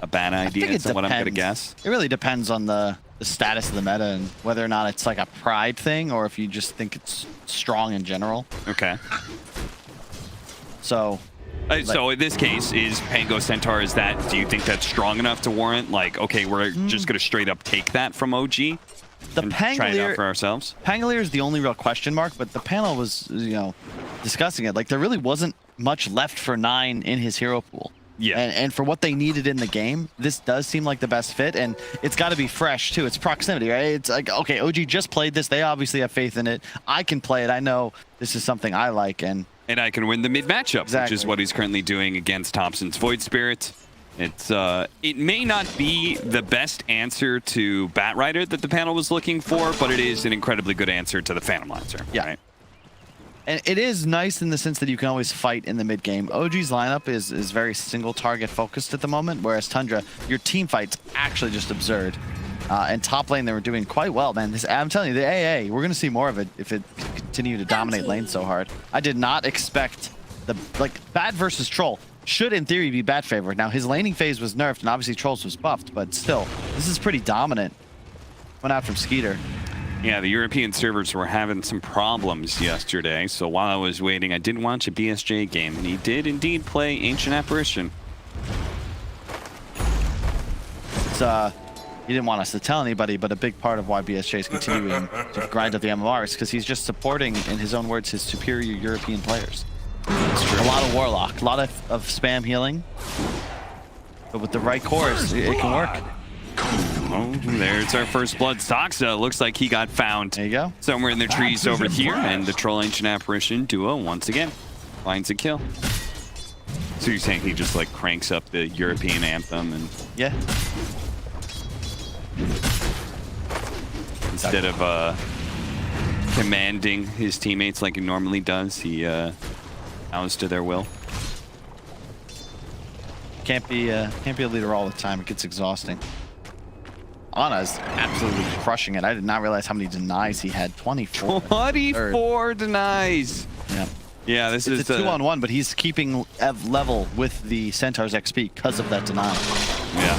a bad idea? Is what I'm going to guess. It really depends on the status of the meta and whether or not it's like a pride thing or if you just think it's strong in general. Okay. So. So in this case, is Pango Centaur, do you think that's strong enough to warrant, like, okay, we're just going to straight up take that from OG? The and try it out for ourselves? Pangolier is the only real question mark, but the panel was, discussing it. Like, there really wasn't much left for 9 in his hero pool. Yeah. And for what they needed in the game, this does seem like the best fit, and it's got to be fresh, too. It's proximity, right? It's like, okay, OG just played this. They obviously have faith in it. I can play it. I know this is something I like, and I can win the mid matchup, exactly. Which is what he's currently doing against Thompson's Void Spirit. It may not be the best answer to Batrider that the panel was looking for, but it is an incredibly good answer to the Phantom Lancer. Yeah. Right? And it is nice in the sense that you can always fight in the mid game. OG's lineup is very single target focused at the moment, whereas Tundra, your team fight's actually just absurd. And top lane, they were doing quite well, man. I'm telling you, the AA, we're going to see more of it if it continue to dominate lane so hard. I did not expect Bat versus Troll should, in theory, be Bat favored. Now, his laning phase was nerfed, and obviously Trolls was buffed, but still, this is pretty dominant. Went out from Skeeter. Yeah, the European servers were having some problems yesterday, so while I was waiting, I did watch a BSJ game, and he did indeed play Ancient Apparition. It's, he didn't want us to tell anybody, but a big part of why BSJ is continuing to grind up the MMR is because he's just supporting, in his own words, his superior European players. A lot of Warlock, a lot of spam healing, but with the right cores, it can work. Oh, there's our first blood. Soxa looks like he got found. There you go. Somewhere in the trees over here, and the Troll Ancient Apparition duo once again finds a kill. So you're saying he just like cranks up the European anthem and yeah. Instead of commanding his teammates like he normally does, he bows to their will. Can't be a leader all the time. It gets exhausting. Ana's absolutely crushing it. I did not realize how many denies he had. 24. 24 denies. Yeah. Yeah, this is a 2-on-1, but he's keeping level with the Centaur's XP because of that denial. Yeah.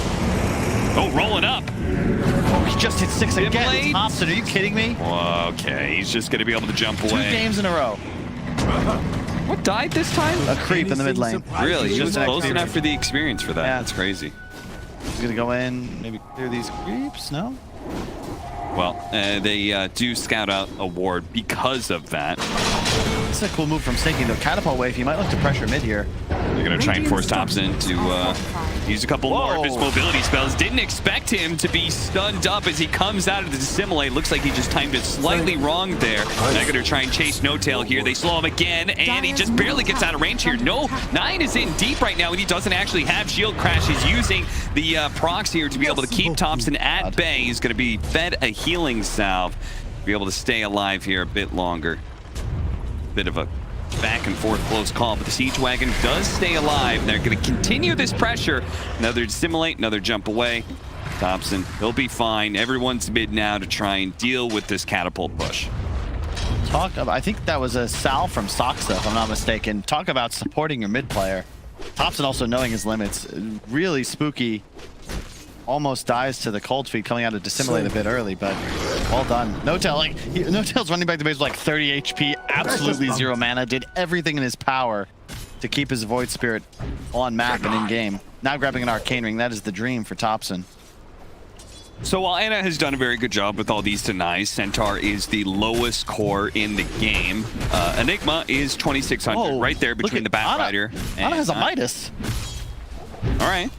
Oh, rolling up. Oh, he just hit 6 again. Thompson, are you kidding me? Okay, he's just going to be able to jump away. 2 games in a row. What died this time? A creep in the mid lane. Really? He was close enough for the experience for that. Yeah. That's crazy. He's going to go in, maybe clear these creeps, no? Well, they do scout out a ward because of that. This is a cool move from Stinky. The catapult wave, he might look to pressure mid here. They're going to try and force Thompson to use a couple more of his mobility spells. Didn't expect him to be stunned up as he comes out of the dissimulate. Looks like he just timed it slightly wrong there. They're going to try and chase No Tail here. They slow him again, and he just barely gets out of range here. No, 9 is in deep right now, and he doesn't actually have shield crash. He's using the procs here to be able to keep Thompson at bay. He's going to be fed a healing salve to be able to stay alive here a bit longer. Bit of a back and forth close call, but the Siege Wagon does stay alive. They're going to continue this pressure. Another dissimulate, another jump away. Thompson, he'll be fine. Everyone's mid now to try and deal with this catapult push. I think that was a salve from Soxa, if I'm not mistaken. Talk about supporting your mid player. Thompson also knowing his limits. Really spooky. Almost dies to the cold feet coming out of dissimulate a bit early, but well done. No Tail, No Tail's running back to base with like 30 HP, absolutely 0 mana, did everything in his power to keep his Void Spirit on map and in game. Now grabbing an Arcane Ring, that is the dream for Thompson. So while Anna has done a very good job with all these denies, Centaur is the lowest core in the game. Enigma is 2600, right there between the Batrider. Anna has a Midas. All right.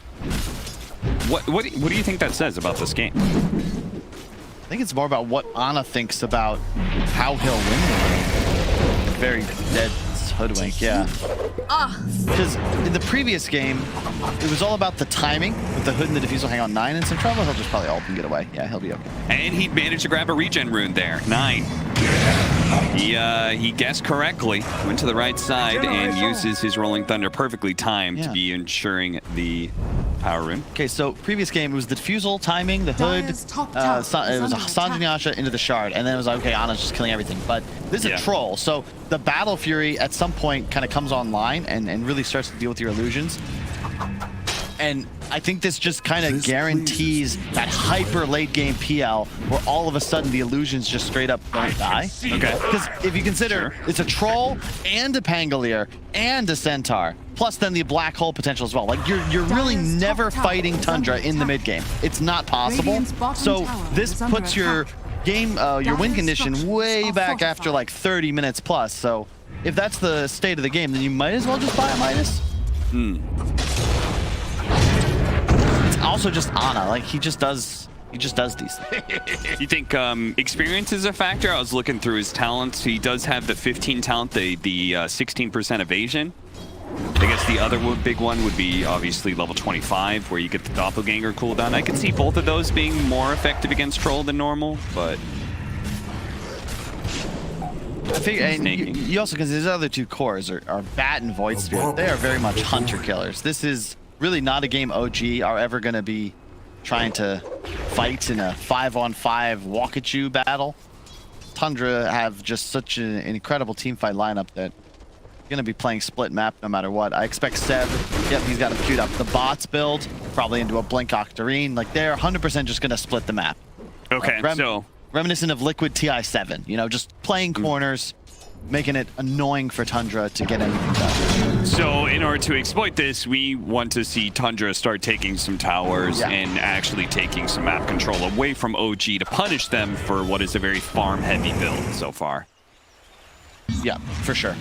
What do you think that says about this game? I think it's more about what Ana thinks about how he'll win the game. Very dead hoodwink, yeah. Because in the previous game, it was all about the timing with the hood and the diffusal hang on 9 and some trouble. He'll just probably ult and get away. Yeah, he'll be okay. And he managed to grab a regen rune there. 9. He guessed correctly, went to the right side and uses his Rolling Thunder perfectly timed to be ensuring the power rune. Okay, so previous game, it was the diffusal, timing, the hood, it was a Sanjanyasha into the shard, and then it was like, okay, Ana's just killing everything. But this is a troll, so the Battle Fury at some point kind of comes online and really starts to deal with your illusions. And I think this just kind of guarantees that hyper late game PL where all of a sudden the illusions just straight up don't die. Okay. Because if you consider it's a troll and a Pangolier and a Centaur, plus then the black hole potential as well. Like you're really never fighting Tundra in the mid game. It's not possible. So this puts your game, your win condition way back after like 30 minutes plus. So if that's the state of the game, then you might as well just buy a Midas. It's also just Ana, like he just does these things. You think experience is a factor? I was looking through his talents. He does have the 15 talent, the 16% evasion. I guess the other big one would be obviously level 25, where you get the doppelganger cooldown. I could see both of those being more effective against troll than normal, but I think, and you also, because his other two cores are Bat and Void Spirit, they are very much hunter killers. This is really not a game OG are ever going to be trying to fight in a 5-on-5 walk-at-you battle. Tundra have just such an incredible teamfight lineup that you're going to be playing split map no matter what. I expect Seb, yep, he's got him queued up. The bots build, probably into a Blink Octarine. Like, they're 100% just going to split the map. okay, so Reminiscent of Liquid TI7, you know, just playing corners, making it annoying for Tundra to get anything done. So in order to exploit this, we want to see Tundra start taking some towers and actually taking some map control away from OG to punish them for what is a very farm-heavy build so far. Yeah, for sure.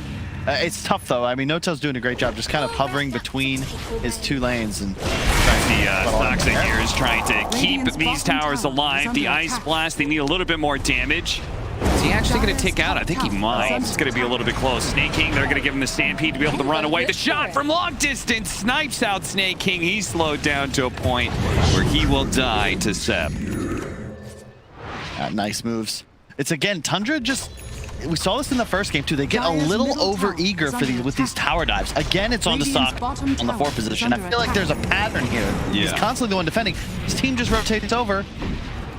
It's tough, though. I mean, Notel's doing a great job just kind of hovering between his two lanes. And Noxa here is trying to keep these towers alive. The Ice Blast, they need a little bit more damage. Is he actually going to take out? I think he might. It's going to be a little bit close. Snake King, they're going to give him the Stampede to be able to run away. The shot from long distance snipes out Snake King. He's slowed down to a point where he will die to Seb. Nice moves. It's, again, Tundra just... We saw this in the first game, too. They get a little over-eager for these with these tower dives. Again, it's on the stock on the 4 position. I feel like there's a pattern here. He's constantly the one defending. His team just rotates over,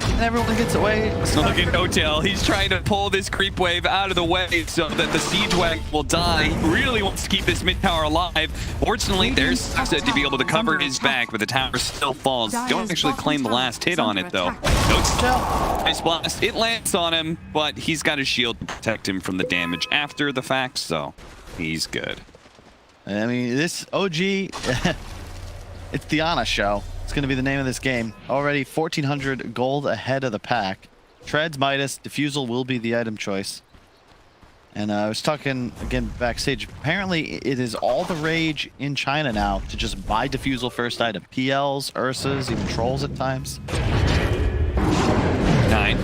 and everyone gets away. So look at Notel. He's trying to pull this creep wave out of the way so that the siege wagon will die. He really wants to keep this mid tower alive. Fortunately, there's Noxa to be able to cover his back, but the tower still falls. Don't actually claim the last hit on it, though. Notel, Ice Blast, it lands on him, but he's got his shield to protect him from the damage after the fact, so he's good. I mean, this OG, it's the Ana show. It's going to be the name of this game. Already 1,400 gold ahead of the pack. Treads, Midas, Diffusal will be the item choice. And I was talking, again, backstage. Apparently, it is all the rage in China now to just buy Diffusal first item. PLs, Ursas, even Trolls at times. 9.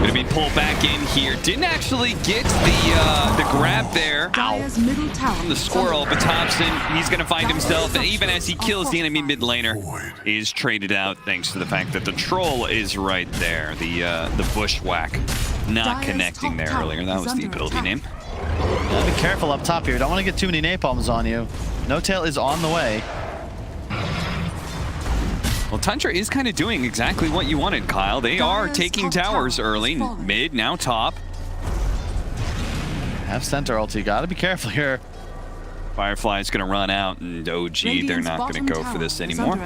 Gonna be pulled back in here. Didn't actually get the grab there from the squirrel, but Thompson, he's gonna find himself, and even as he kills the enemy mid laner, is traded out thanks to the fact that the troll is right there. The bushwhack not connecting there earlier. That was the ability name. Be careful up top here. Don't want to get too many napalms on you. No-Tail is on the way. Well, Tundra is kind of doing exactly what you wanted, Kyle. They are taking towers early, mid, now top. Have center ulti. Gotta be careful here. Firefly's gonna run out, and OG, they're not gonna go for this anymore.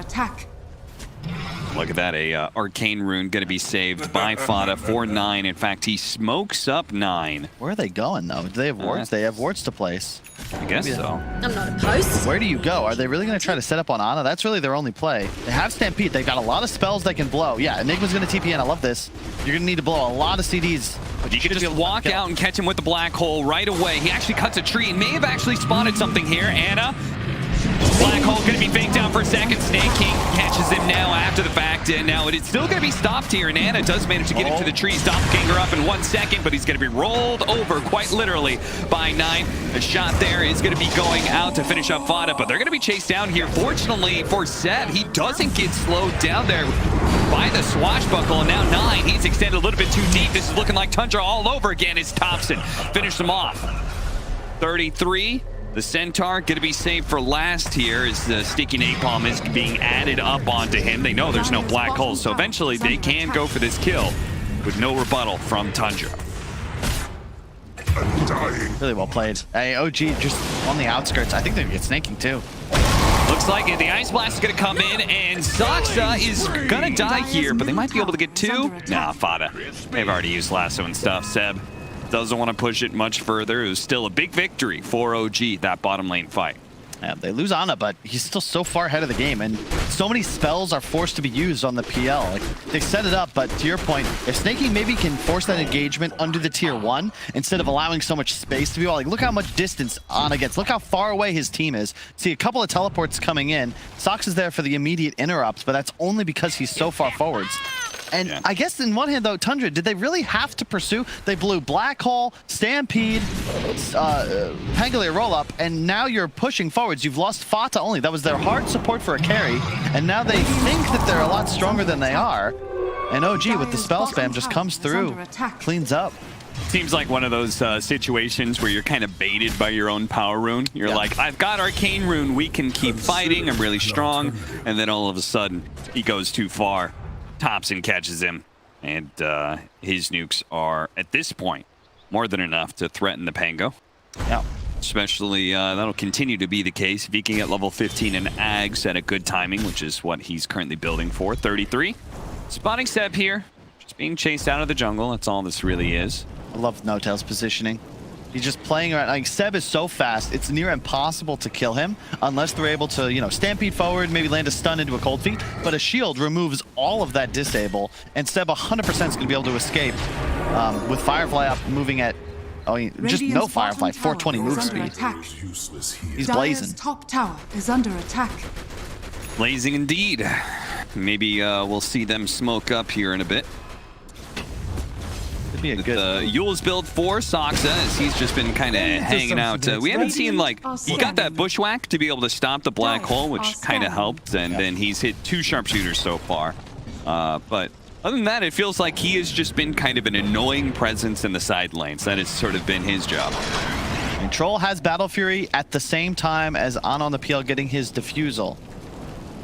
Look at that, a arcane rune gonna be saved by Fada for 9. In fact, he smokes up 9. Where are they going, though? Do they have wards? They have wards to place. I guess so. I'm not opposed. Where do you go? Are they really going to try to set up on Ana? That's really their only play. They have Stampede. They've got a lot of spells they can blow. Yeah, Enigma's going to TP in. I love this. You're going to need to blow a lot of CDs. But you can just walk out and catch him with the black hole right away. He actually cuts a tree and may have actually spotted something here. Ana. Black hole going to be faked down for a second. Snake King catches him now after the fact. And now it's still going to be stopped here. And Ana does manage to get into the trees. Doppelganger up in 1 second, but he's going to be rolled over quite literally by 9. A shot there is going to be going out to finish up Fada, but they're going to be chased down here. Fortunately for Seb, he doesn't get slowed down there by the swashbuckle. And now 9, he's extended a little bit too deep. This is looking like Tundra all over again as Thompson finished him off. 33. The Centaur going to be saved for last here as the sticky napalm is being added up onto him. They know there's no black hole, so eventually they can go for this kill with no rebuttal from Tundra. Really well played. Hey, OG just on the outskirts. I think they're going to get snaking too. Look Looks like the Ice Blast is going to come in, and Soxa is going to die here, but they might be able to get 2. Nah, Fada. They've already used Lasso and stuff. Seb doesn't want to push it much further. It was still a big victory for OG, that bottom lane fight. Yeah, they lose Ana, but he's still so far ahead of the game, and so many spells are forced to be used on the PL. Like, they set it up, but to your point, if Snaking maybe can force that engagement under the tier 1 instead of allowing so much space to be all, like, look how much distance Ana gets. Look how far away his team is. See a couple of teleports coming in. Sox is there for the immediate interrupts, but that's only because he's so far forwards. And yeah. I guess in one hand, though, Tundra, did they really have to pursue? They blew Black Hole, Stampede, Pangolier roll-up, and now you're pushing forwards. You've lost Fata only. That was their hard support for a carry, and now they think that they're a lot stronger than they are. And OG, with the spell spam, just comes through, cleans up. Seems like one of those situations where you're kind of baited by your own power rune. You're like, I've got Arcane Rune, we can keep fighting, I'm really strong, and then all of a sudden, he goes too far. Thompson catches him, and his nukes are, at this point, more than enough to threaten the Pango. Yeah. Especially, that'll continue to be the case if he can get level 15 and Ags at a good timing, which is what he's currently building for. 33. Spotting Seb here, just being chased out of the jungle. That's all this really is. I love No-Tail's positioning. He's just playing around. Like, Seb is so fast, it's near impossible to kill him unless they're able to, you know, stampede forward, maybe land a stun into a cold feet. But a shield removes all of that disable, and Seb 100% is going to be able to escape with Firefly up, moving at, just no Firefly, 420 move speed. He's blazing. Top tower is under attack. Blazing indeed. Maybe we'll see them smoke up here in a bit. Be a good Yule's build for Soxa, as he's just been kind of hanging out. We haven't seen, like, he got that bushwhack to be able to stop the black hole, which kind of helped, and then he's hit 2 sharpshooters so far. But other than that, it feels like he has just been kind of an annoying presence in the side lanes. That has sort of been his job. And Troll has Battle Fury at the same time as Ana on the PL getting his defusal.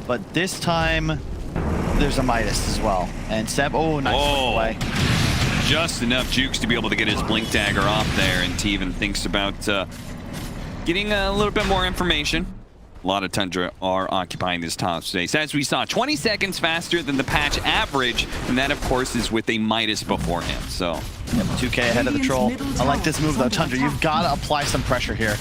But this time, there's a Midas as well. And Seb, nice play. Just enough jukes to be able to get his Blink Dagger off there, and Teven thinks about getting a little bit more information. A lot of Tundra are occupying this top space. As we saw, 20 seconds faster than the patch average, and that, of course, is with a Midas before him. So, 2K ahead of the Troll. I like this move, though, Tundra. You've got to apply some pressure here.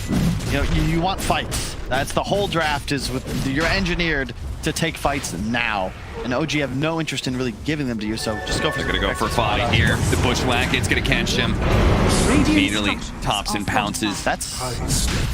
You know, you want fights. That's the whole draft, is with you're engineered to take fights now. And OG have no interest in really giving them to you, so just go for it. They're going to go for fight here. The bushwhack, it's going to catch him. Immediately, Thompson pounces. That's...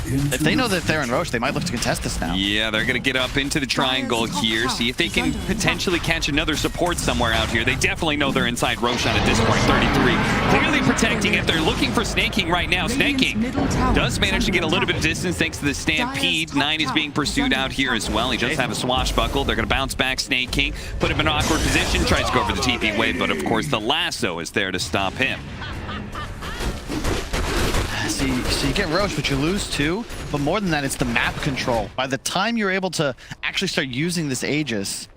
If they know that they're in Roche, they might look to contest this now. Yeah, they're going to get up into the triangle here, see if they can potentially catch another support somewhere out here. They definitely know they're inside Roshan at this point, 33. Clearly protecting it. They're looking for Snaking right now. Snaking does manage to get a little bit of distance thanks to the Stampede. 9 is being pursued out here as well. He does have a swashbuckle. They're going to bounce back Snaking, put him in an awkward position, tries to go over the TP wave, but of course the lasso is there to stop him. See, so you get Roche, but you lose 2. But more than that, it's the map control. By the time you're able to actually start using this Aegis,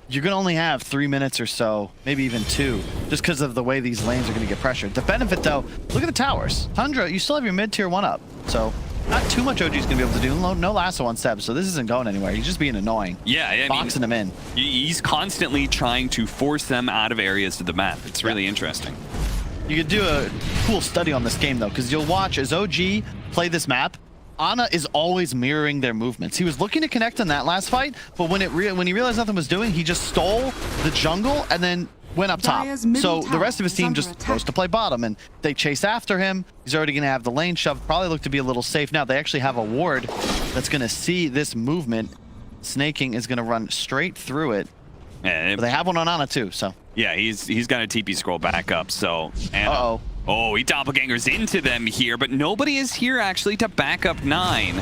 you're going to only have 3 minutes or so, maybe even 2, just because of the way these lanes are going to get pressured. The benefit, though, look at the towers. Tundra, you still have your mid-tier 1 up, so not too much OG is going to be able to do. No lasso on Seb, so this isn't going anywhere. He's just being annoying. Yeah, I mean, boxing them in. He's constantly trying to force them out of areas of the map. It's really interesting. You could do a cool study on this game, though, because you'll watch as OG play this map. Ana is always mirroring their movements. He was looking to connect on that last fight, but when he realized nothing was doing, he just stole the jungle and then went up top. So the rest of his team just goes to play bottom, and they chase after him. He's already going to have the lane shoved. Probably look to be a little safe now. They actually have a ward that's going to see this movement. Snaking is going to run straight through it. Yeah, but they have one on Ana too, so. Yeah, he's got a TP scroll back up, so. Uh-oh. Oh, he doppelgangers into them here, but nobody is here actually to back up 9.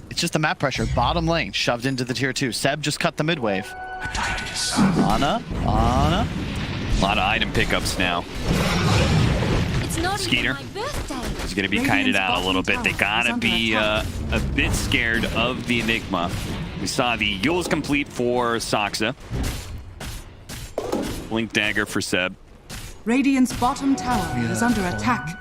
It's just the map pressure. Bottom lane shoved into the tier 2. Seb just cut the mid wave. Ana. A lot of item pickups now. Skeeter is going to be kited out a little bit. They got to be a bit scared of the Enigma. We saw the Yule's complete for Soxa. Blink Dagger for Seb. Radiant's bottom tower is under attack.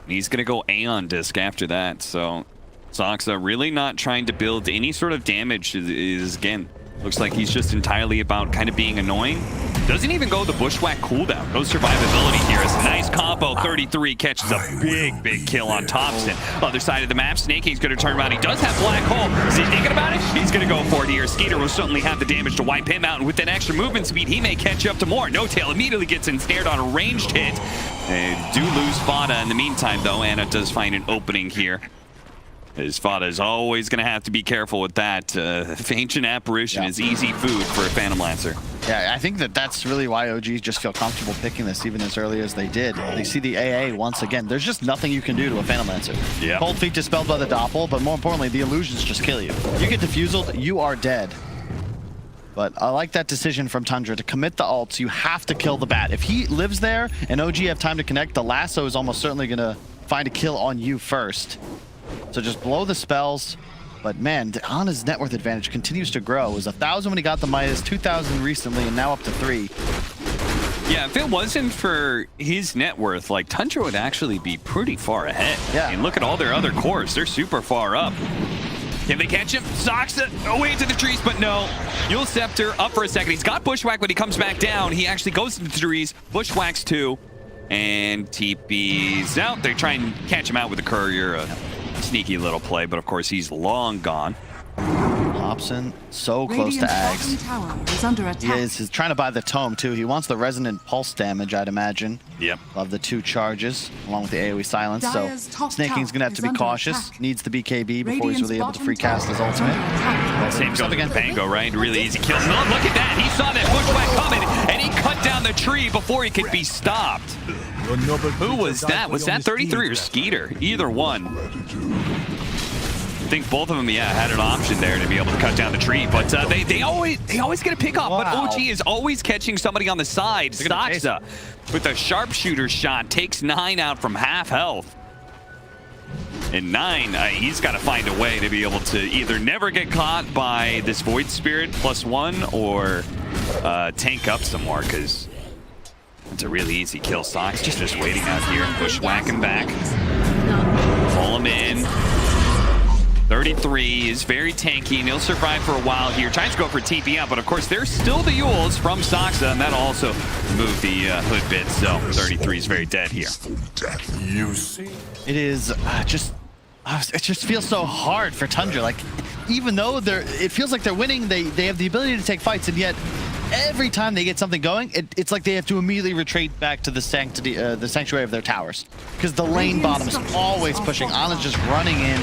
He's going to go Aeon Disc after that, so Soxa really not trying to build any sort of damage is again, looks like he's just entirely about kind of being annoying. Doesn't even go the bushwhack cooldown. No survivability here. It's a nice combo. 33 catches a big kill on Thompson. Other side of the map, Snaking's going to turn around. He does have Black Hole. Is he thinking about it? He's going to go for it here. Skeeter will certainly have the damage to wipe him out. And with that extra movement speed, he may catch up to more. No Tail immediately gets ensnared on a ranged hit. They do lose Fada in the meantime, though. Anna does find an opening here. His Fada is always going to have to be careful with that. Ancient Apparition is easy food for a Phantom Lancer. Yeah, I think that's really why OGs just feel comfortable picking this even as early as they did. They see the AA once again. There's just nothing you can do to a Phantom Lancer. Yeah. Cold Feet dispelled by the Doppel, but more importantly, the illusions just kill you. You get diffuseled, you are dead. But I like that decision from Tundra to commit the ults. You have to kill the bat. If he lives there and OG have time to connect, the lasso is almost certainly going to find a kill on you first. So just blow the spells. But man, Ana's net worth advantage continues to grow. It was 1,000 when he got the Midas, 2,000 recently, and now up to 3. Yeah, if it wasn't for his net worth, like, Tundra would actually be pretty far ahead. Yeah. I mean, look at all their other cores. They're super far up. Can they catch him? Soxa away into the trees, but no. Yule Scepter up for a second. He's got Bushwhack when he comes back down. He actually goes into the trees, Bushwhacks 2, and TP's out. They try and catch him out with the courier. Sneaky little play, but of course he's long gone. Hobson so close to Ags. Tower is under attack. He's trying to buy the tome too. He wants the resonant pulse damage, I'd imagine. Yep. Of the 2 charges, along with the AoE silence. Dyer's So top Snaking's gonna have to be tower is cautious. under attack. Needs the BKB before he's Radiant's really able to bottom free cast his tower is ultimate. under attack. Same goes against Pango, right? Really easy kills. No, look at that. He saw that Bushwhack coming, and he cut down the tree before he could be stopped. Who was that? Was that 33 or Skeeter? Either one. I think both of them, yeah, had an option there to be able to cut down the tree, but they always get a pick off. But OG is always catching somebody on the side. Soxa with a sharpshooter shot takes 9 out from half health. And 9, he's got to find a way to be able to either never get caught by this Void Spirit +1 or tank up some more, because it's a really easy kill. Sox just waiting out here. Bushwhack him back. Pull him in. 33 is very tanky, and he'll survive for a while here. Tries to go for TP out, but of course there's still the Yules from Soxa, and that'll also move the hood bit, so 33 is very dead here. You see? It is it just feels so hard for Tundra. Like, even though it feels like they're winning, they have the ability to take fights, and yet every time they get something going, it's like they have to immediately retreat back to the sanctuary of their towers, because the lane bottom is always pushing. Ana's just running in.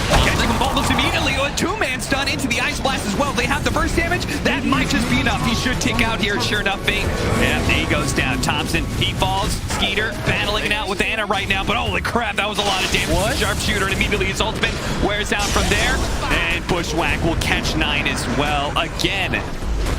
Catching them almost immediately. A 2-man stun into the Ice Blast as well. They have the burst damage. That might just be enough. He should tick out here. Sure enough, Bing. Yeah, he goes down. Thompson, he falls. Skeeter battling it out with Anna right now, but holy crap, that was a lot of damage. Sharpshooter, and immediately his ultimate wears out from there. And Bushwhack will catch 9 as well. Again,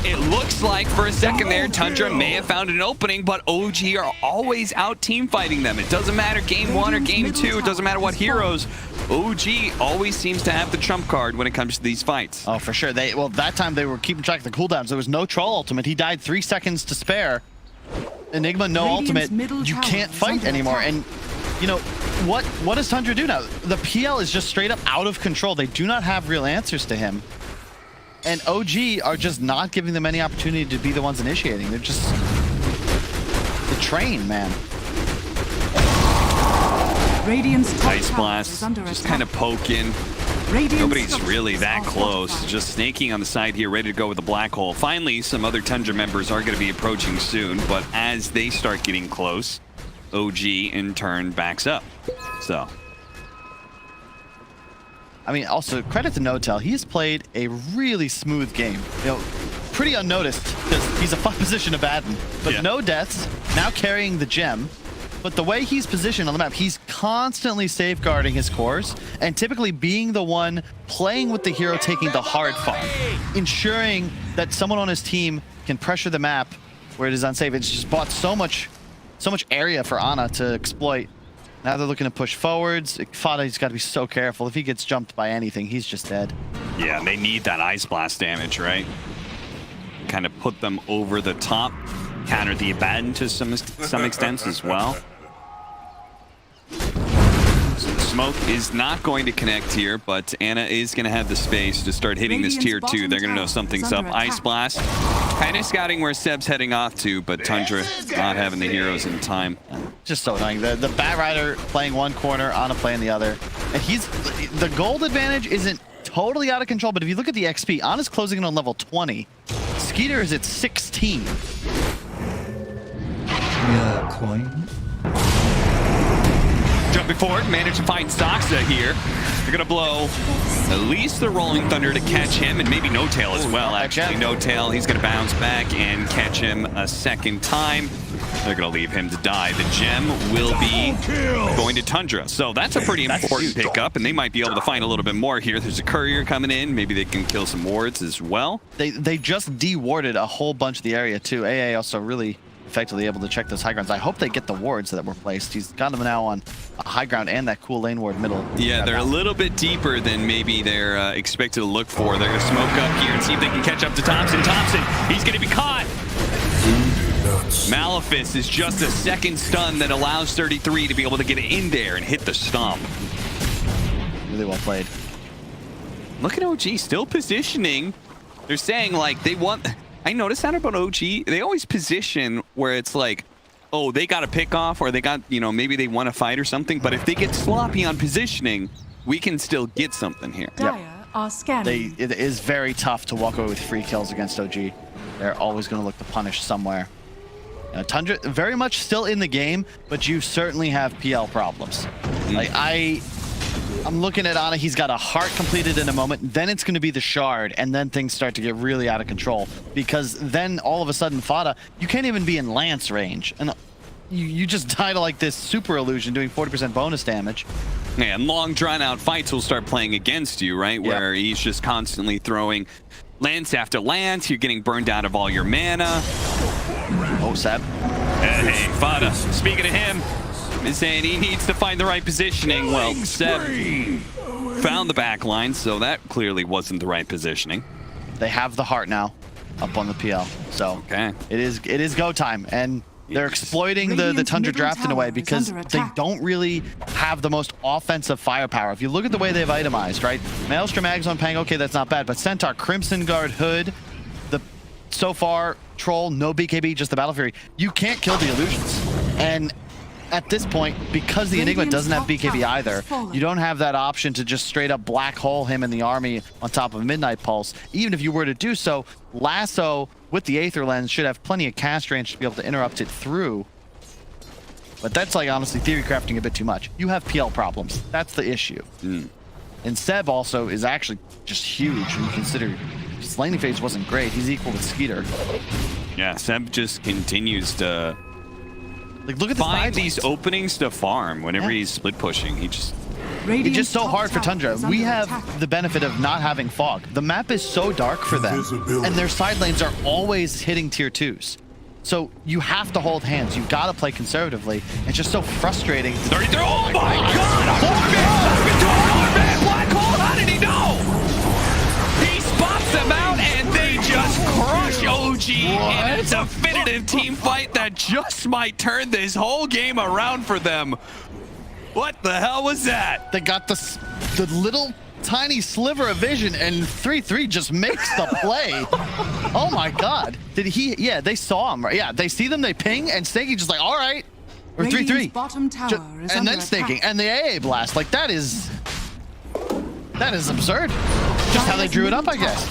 it looks like for a second there, Tundra may have found an opening, but OG are always out team fighting them. It doesn't matter game 1 or game 2. It doesn't matter what heroes. OG always seems to have the trump card when it comes to these fights. Oh, for sure. Well, that time they were keeping track of the cooldowns. There was no troll ultimate. He died 3 seconds to spare. Enigma, no ultimate. You can't fight anymore. And, you know, what does Tundra do now? The PL is just straight up out of control. They do not have real answers to him. And OG are just not giving them any opportunity to be the ones initiating. They're just the train, man. Radiant's top Ice tower Blast, is under just attack. kind of poking. Radiant's Nobody's structures really that are close. fortified. Just snaking on the side here, ready to go with the black hole. Finally, some other Tundra members are going to be approaching soon, but as they start getting close, OG in turn backs up. So, I mean, also, credit to Notel. He's played a really smooth game. You know, pretty unnoticed, because he's a fun position to batten. But no deaths, now carrying the gem. But the way he's positioned on the map, he's constantly safeguarding his cores, and typically being the one playing with the hero taking the hard farm, ensuring that someone on his team can pressure the map where it is unsafe. It's just bought so much area for Ana to exploit. Now they're looking to push forwards. Fada's got to be so careful. If he gets jumped by anything, he's just dead. yeah, they need that Ice Blast damage, right? Kind of put them over the top, counter the Abaddon to some extent as well. So the Smoke is not going to connect here, but Anna is going to have the space to start hitting this tier 2. They're going to know something's up. Ice Blast. Kind of scouting where Seb's heading off to, but Tundra not having the heroes in time. Just so annoying. The Bat Rider playing one corner, Ana playing the other. And the gold advantage isn't totally out of control, but if you look at the XP, Ana's closing in on level 20. Skeeter is at 16. Yeah, coin. Jumping forward, managed to find Soxa here. They're gonna blow at least the Rolling Thunder to catch him, and maybe No Tail as well. Actually, No Tail, he's gonna bounce back and catch him a second time. They're gonna leave him to die. The gem will be going to Tundra. So that's a pretty important pickup, and they might be able to find a little bit more here. There's a courier coming in. Maybe they can kill some wards as well. They just de-warded a whole bunch of the area too. AA also really effectively able to check those high grounds. I hope they get the wards that were placed. He's got them now on a high ground and that cool lane ward middle. Yeah, they're a little bit deeper than maybe they're expected to look for. They're going to smoke up here and see if they can catch up to Thompson. Thompson, he's going to be caught. Malefice is just a second stun that allows 33 to be able to get in there and hit the stomp. Really well played. Look at OG still positioning. They're saying like they want... I noticed that about OG. They always position where it's like, oh, they got a pick off, or they got, you know, maybe they want to fight or something. But if they get sloppy on positioning, we can still get something here. Dire are scanning. It is very tough to walk away with free kills against OG. They're always going to look to punish somewhere. Tundra very much still in the game, but you certainly have PL problems. Like I'm looking at Ana. He's got a heart completed in a moment. Then it's going to be the shard, and then things start to get really out of control, because then all of a sudden, Fada, you can't even be in lance range, and you just die to like this super illusion doing 40% bonus damage. Yeah, and long drawn out fights will start playing against you, right? Where he's just constantly throwing lance after lance. You're getting burned out of all your mana. Oh, Seb. Hey, Fada. Speaking of him, is saying he needs to find the right positioning. Well, Seb found the back line, so that clearly wasn't the right positioning. They have the heart now up on the PL, so it is go time, and they're exploiting the Tundra draft in a way because they don't really have the most offensive firepower. If you look at the way they've itemized, right? Maelstrom, Mags on Pang, okay, that's not bad, but Centaur, Crimson Guard, Hood, so far, Troll, no BKB, just the Battle Fury. You can't kill the illusions, and at this point, because the Enigma doesn't have BKB either, you don't have that option to just straight up black hole him in the army on top of Midnight Pulse. Even if you were to do so, Lasso with the Aether Lens should have plenty of cast range to be able to interrupt it through. But that's like honestly theory crafting a bit too much. You have PL problems. That's the issue. And Seb also is actually just huge when you consider his laning phase wasn't great. He's equal with Skeeter. Yeah, Seb just continues to look at find these openings to farm whenever he's split pushing. It's just so hard for Tundra. We have the benefit of not having fog. The map is so dark for them, and their side lanes are always hitting tier 2s. So you have to hold hands. You've got to play conservatively. It's just so frustrating. 33. Oh my God! Orbit! Black hole! How did he know? He spots them out, and they just crush OG in a definitive team fight that just might turn this whole game around for them. What the hell was that? They got the little tiny sliver of vision, and 3-3 just makes the play. Oh my God. Did he? Yeah, they saw him, right? Yeah, they see them, they ping, and Snaky just like, all right. Or 3-3. Bottom tower is and then Snaking, and the AA blast. Like, that is absurd. Just how they drew it up, I guess.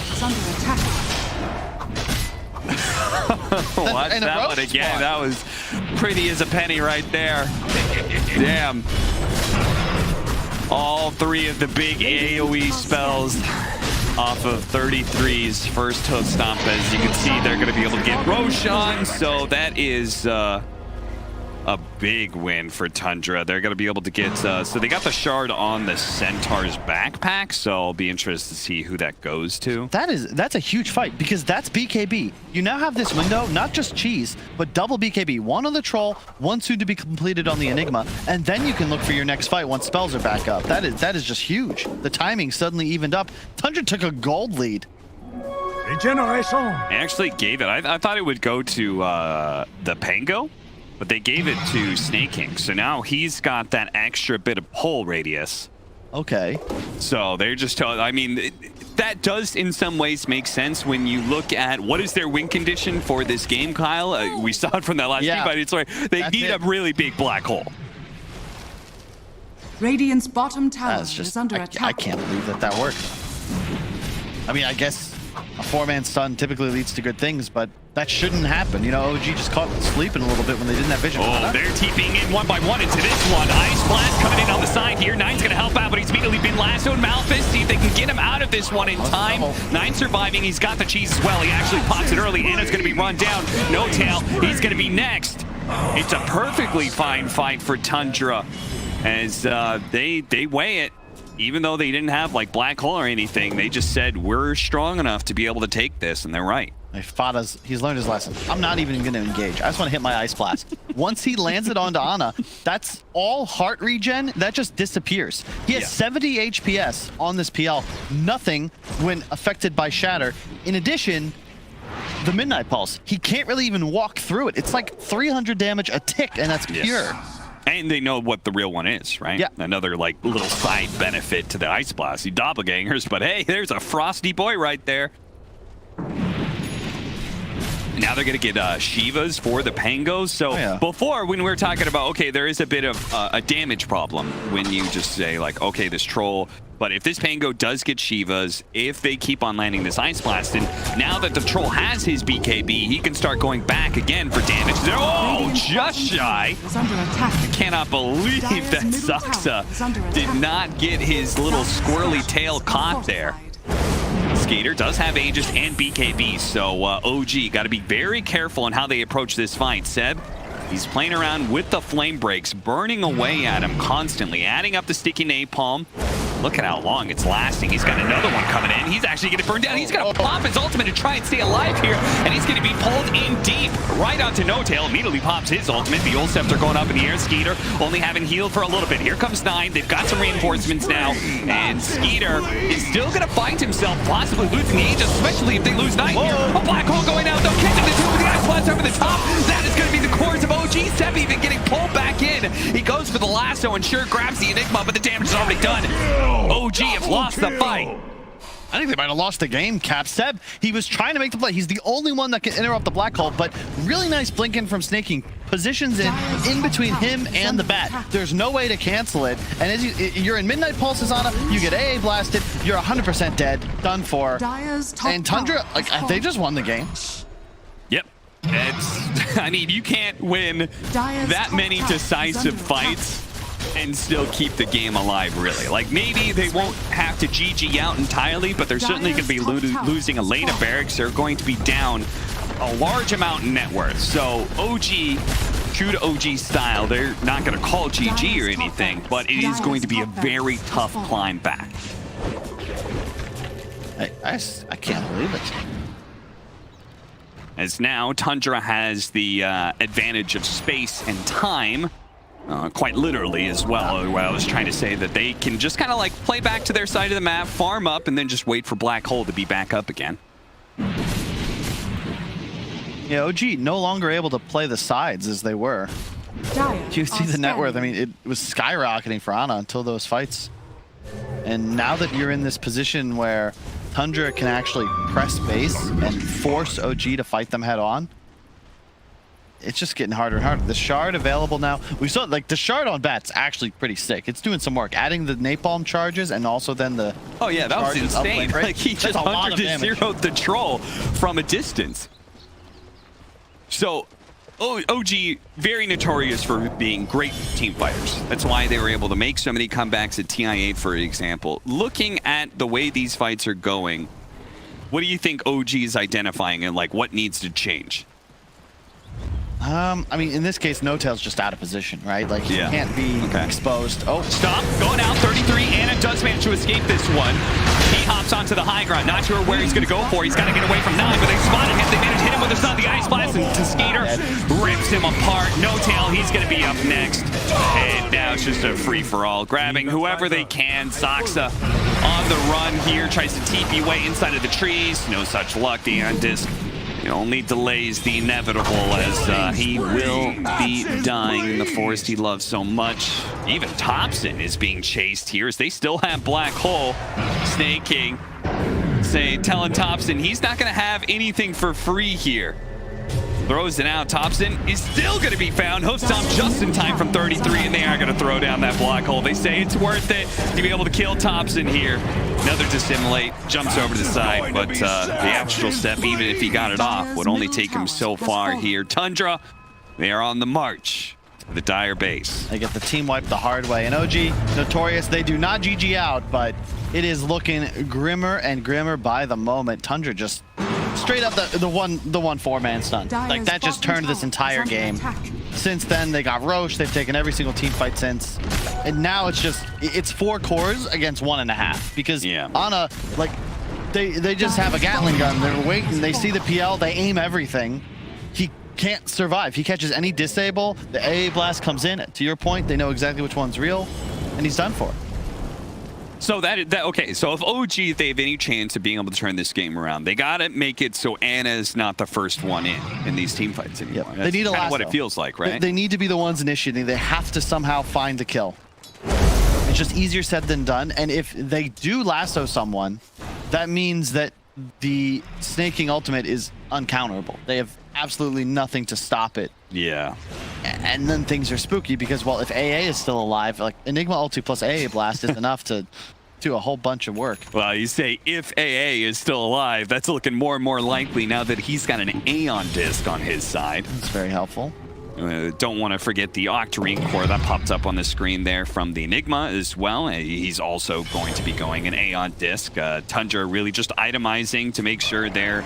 Watch that one again. That was pretty as a penny right there. Damn. All three of the big AoE spells off of 33's first hook stomp. As you can see, they're going to be able to get Roshan. So that is a big win for Tundra. They're going to be able to get... so they got the shard on the Centaur's backpack. So I'll be interested to see who that goes to. That's a huge fight, because that's BKB. You now have this window, not just cheese, but double BKB. One on the Troll, one soon to be completed on the Enigma, and then you can look for your next fight once spells are back up. That is just huge. The timing suddenly evened up. Tundra took a gold lead. Regeneration. I actually gave it. I thought it would go to the Pango. but they gave it to Snake King. So now he's got that extra bit of pull radius. Okay. So they're just, I mean, that does in some ways make sense when you look at what is their win condition for this game, Kyle. We saw it from that last team fight. It's like they need a really big black hole. Radiant's bottom tower That's just, is under attack. I can't believe that worked. I mean, I guess a 4-man stun typically leads to good things, but that shouldn't happen. You know, OG just caught sleeping a little bit when they didn't have vision. Oh, they're TPing in one by one into this one. Ice Blast coming in on the side here. Nine's going to help out, but he's immediately been lassoed. Malphus, see if they can get him out of this one in time. Nine surviving. He's got the cheese as well. He actually pops it early. Anna's going to be run down. No tail. He's going to be next. It's a perfectly fine fight for Tundra as they weigh it. Even though they didn't have like black hole or anything, they just said we're strong enough to be able to take this, and they're right. He's learned his lesson. I'm not even going to engage. I just want to hit my Ice Blast. Once he lands it onto Ana, that's all heart regen. That just disappears. He has 70 HPS on this PL. Nothing when affected by Shatter. In addition, the Midnight Pulse. He can't really even walk through it. It's like 300 damage a tick, and that's pure. And they know what the real one is, right? Yeah. Another like little side benefit to the Ice Blast. The doppelgangers, but hey, there's a frosty boy right there. Now they're going to get Shivas for the Pangos. So before, when we were talking about, okay, there is a bit of a damage problem when you just say like, okay, this troll. But if this Pango does get Shivas, if they keep on landing this Ice Blast, and now that the troll has his BKB, he can start going back again for damage. Oh, just shy. I cannot believe that Saksa did not get his little squirrely tail caught there. Skater does have Aegis and BKB, so OG got to be very careful on how they approach this fight. Seb, he's playing around with the flame breaks, burning away at him constantly, adding up the sticky napalm. Look at how long it's lasting. He's got another one coming in. He's actually going to burn down. He's going to pop his ultimate to try and stay alive here, and he's going to be pulled in deep right onto No Tail. Immediately pops his ultimate. The Ult Scepter going up in the air. Skeeter only having healed for a little bit. Here comes Nine. They've got some reinforcements now, and Skeeter is still going to find himself possibly losing the Aegis, especially if they lose Nine here. A black hole going out, though. Catching the two with the Ice Blast over the top. That is going to be the cores of OG. Seb even getting pulled back in. He goes for the lasso and sure grabs the Enigma, but the damage is already done. OG have lost the fight. I think they might have lost the game, Cap. Seb, he was trying to make the play. He's the only one that can interrupt the black hole, but really nice blinking from Snake King. Positions in between him and the bat. There's no way to cancel it. And as you're in Midnight Pulses on it, you get AA blasted, you're 100% dead, done for. And Tundra, like, they just won the game. Yep. I mean, you can't win that many decisive fights and still keep the game alive, really. Like, maybe they won't have to GG out entirely, but they're certainly going to be losing a lane of barracks. They're going to be down a large amount in net worth. So OG, true to OG style, they're not going to call GG or anything, but it is going to be a very tough climb back. I can't believe it. As now Tundra has the advantage of space and time. Quite literally as well, where I was trying to say that they can just kind of like play back to their side of the map, farm up, and then just wait for Black Hole to be back up again. Yeah, OG no longer able to play the sides as they were. You see the net worth, I mean, it was skyrocketing for Ana until those fights. And now that you're in this position where Tundra can actually press base and force OG to fight them head on, it's just getting harder and harder. The shard available now. We saw like the shard on bat's actually pretty sick. It's doing some work, adding the napalm charges and also then the that was insane. Like he just 100-0'd the troll from a distance. So OG very notorious for being great team fighters. That's why they were able to make so many comebacks at TI8, for example. Looking at the way these fights are going, what do you think OG is identifying and like what needs to change? I mean, in this case, No Tail's just out of position, right? Like, he can't be exposed. Oh, stop. Going out 33. Anna does manage to escape this one. He hops onto the high ground. Not sure where he's going to go for. He's got to get away from Nine, but they spotted him. They managed to hit him with a stun. The Ice Blast, and Skater rips him apart. No Tail, he's going to be up next. And now it's just a free-for-all. Grabbing whoever they can. Saksa on the run here. Tries to TP way inside of the trees. No such luck. The Disc It only delays the inevitable as he will be dying in the forest he loves so much. Even Thompson is being chased here as they still have Black Hole. Snake King telling Thompson he's not going to have anything for free here. Throws it out. Thompson is still going to be found. Hook stomp just in time from 33, and they are going to throw down that Black Hole. They say it's worth it to be able to kill Thompson here. Another dissimulate, jumps over to the side, but the actual step, even if he got it off, would only take him so far here. Tundra, they are on the march to the Dire base. They get the team wipe the hard way. And OG, notorious, they do not GG out, but it is looking grimmer and grimmer by the moment. Tundra just straight up the one four-man stun. Like, that just turned this entire game. Since then, they got Roche. They've taken every single team fight since. And now it's 4 cores against 1.5. Because Ana, like, they just have a Gatling gun. They're waiting. They see the PL. They aim everything. He can't survive. He catches any disable. The AA blast comes in. To your point, they know exactly which one's real. And he's done for. So okay, so if OG, they have any chance of being able to turn this game around, they gotta make it so Ana's not the first one in these team fights anymore. Yep. They need a lasso. What it feels like, right? They need to be the ones initiating. They have to somehow find the kill. It's just easier said than done. And if they do lasso someone, that means that the Snake King ultimate is uncounterable. They have absolutely nothing to stop it. Yeah. And then things are spooky because, well, if AA is still alive, like Enigma ulti plus AA blast is enough to do a whole bunch of work. Well, you say if AA is still alive, that's looking more and more likely now that he's got an Aeon disc on his side. That's very helpful. Don't want to forget the Octarine core that popped up on the screen there from the Enigma as well. He's also going to be going an Aeon disc. Tundra really just itemizing to make sure their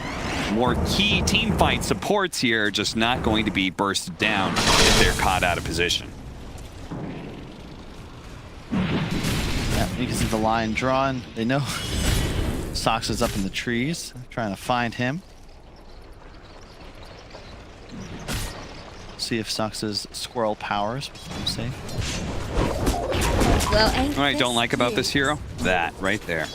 more key team fight supports here are just not going to be bursted down if they're caught out of position. Yeah, you can see the line drawn. They know Sox is up in the trees, trying to find him. See if Sox's squirrel powers become safe. Well, what I don't like about this hero, that right there.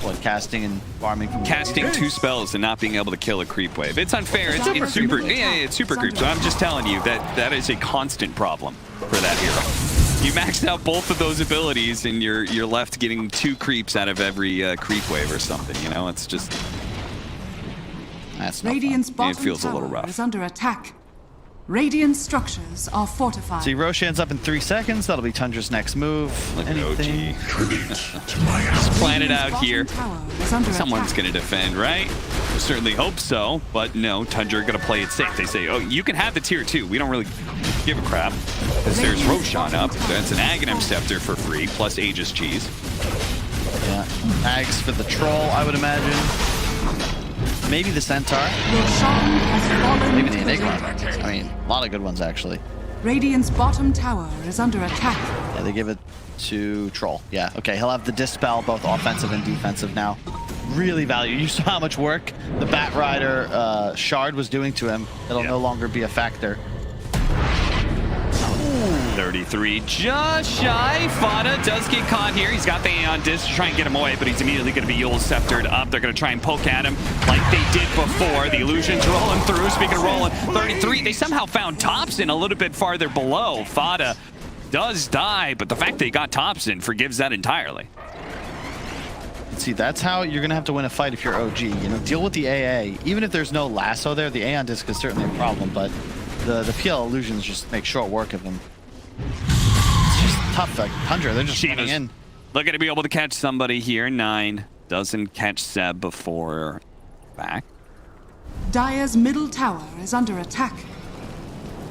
What, casting and farming? Casting 2 spells and not being able to kill a creep wave. It's unfair. It's super. Yeah, it's super creep. So I'm just telling you that is a constant problem for that hero. You maxed out both of those abilities and you're left getting 2 creeps out of every creep wave or something. You know, it's just. That's not Radiant's fun. bottom It feels a little tower rough. is under attack. Radiant structures are fortified. See, Roche ends up in 3 seconds. That'll be Tundra's next move. Look at Anything? OG. Just plan it out here. Someone's Someone's going to defend, right? Certainly hope so, but no, Tundra going to play it safe. They say, oh, you can have the tier 2. We don't really give a crap. Because there's Roshan up. That's an Aghanim Scepter for free, plus Aegis Cheese. Yeah. Ags for the troll, I would imagine. Maybe the Centaur. Maybe the Enigma. I mean, a lot of good ones, actually. Radiant's bottom tower is under attack. Yeah, they give it to Troll. Yeah, okay, he'll have the Dispel, both offensive and defensive now. Really value. You saw how much work the Bat Rider Shard was doing to him. It'll no longer be a factor. 33, just shy. Fada does get caught here. He's got the Aeon Disc to try and get him away, but he's immediately going to be Yule Sceptered up. They're going to try and poke at him like they did before. The illusion's rolling through. Speaking of rolling, 33, they somehow found Thompson a little bit farther below. Fada does die, but the fact that he got Thompson forgives that entirely. See, that's how you're going to have to win a fight if you're OG. You know, deal with the AA. Even if there's no lasso there, the Aeon Disc is certainly a problem, but the PL illusions just make short work of him. It's just tough. Like Tundra, they're just running in. Looking to be able to catch somebody here. 9 doesn't catch Seb before back. Dire's middle tower is under attack.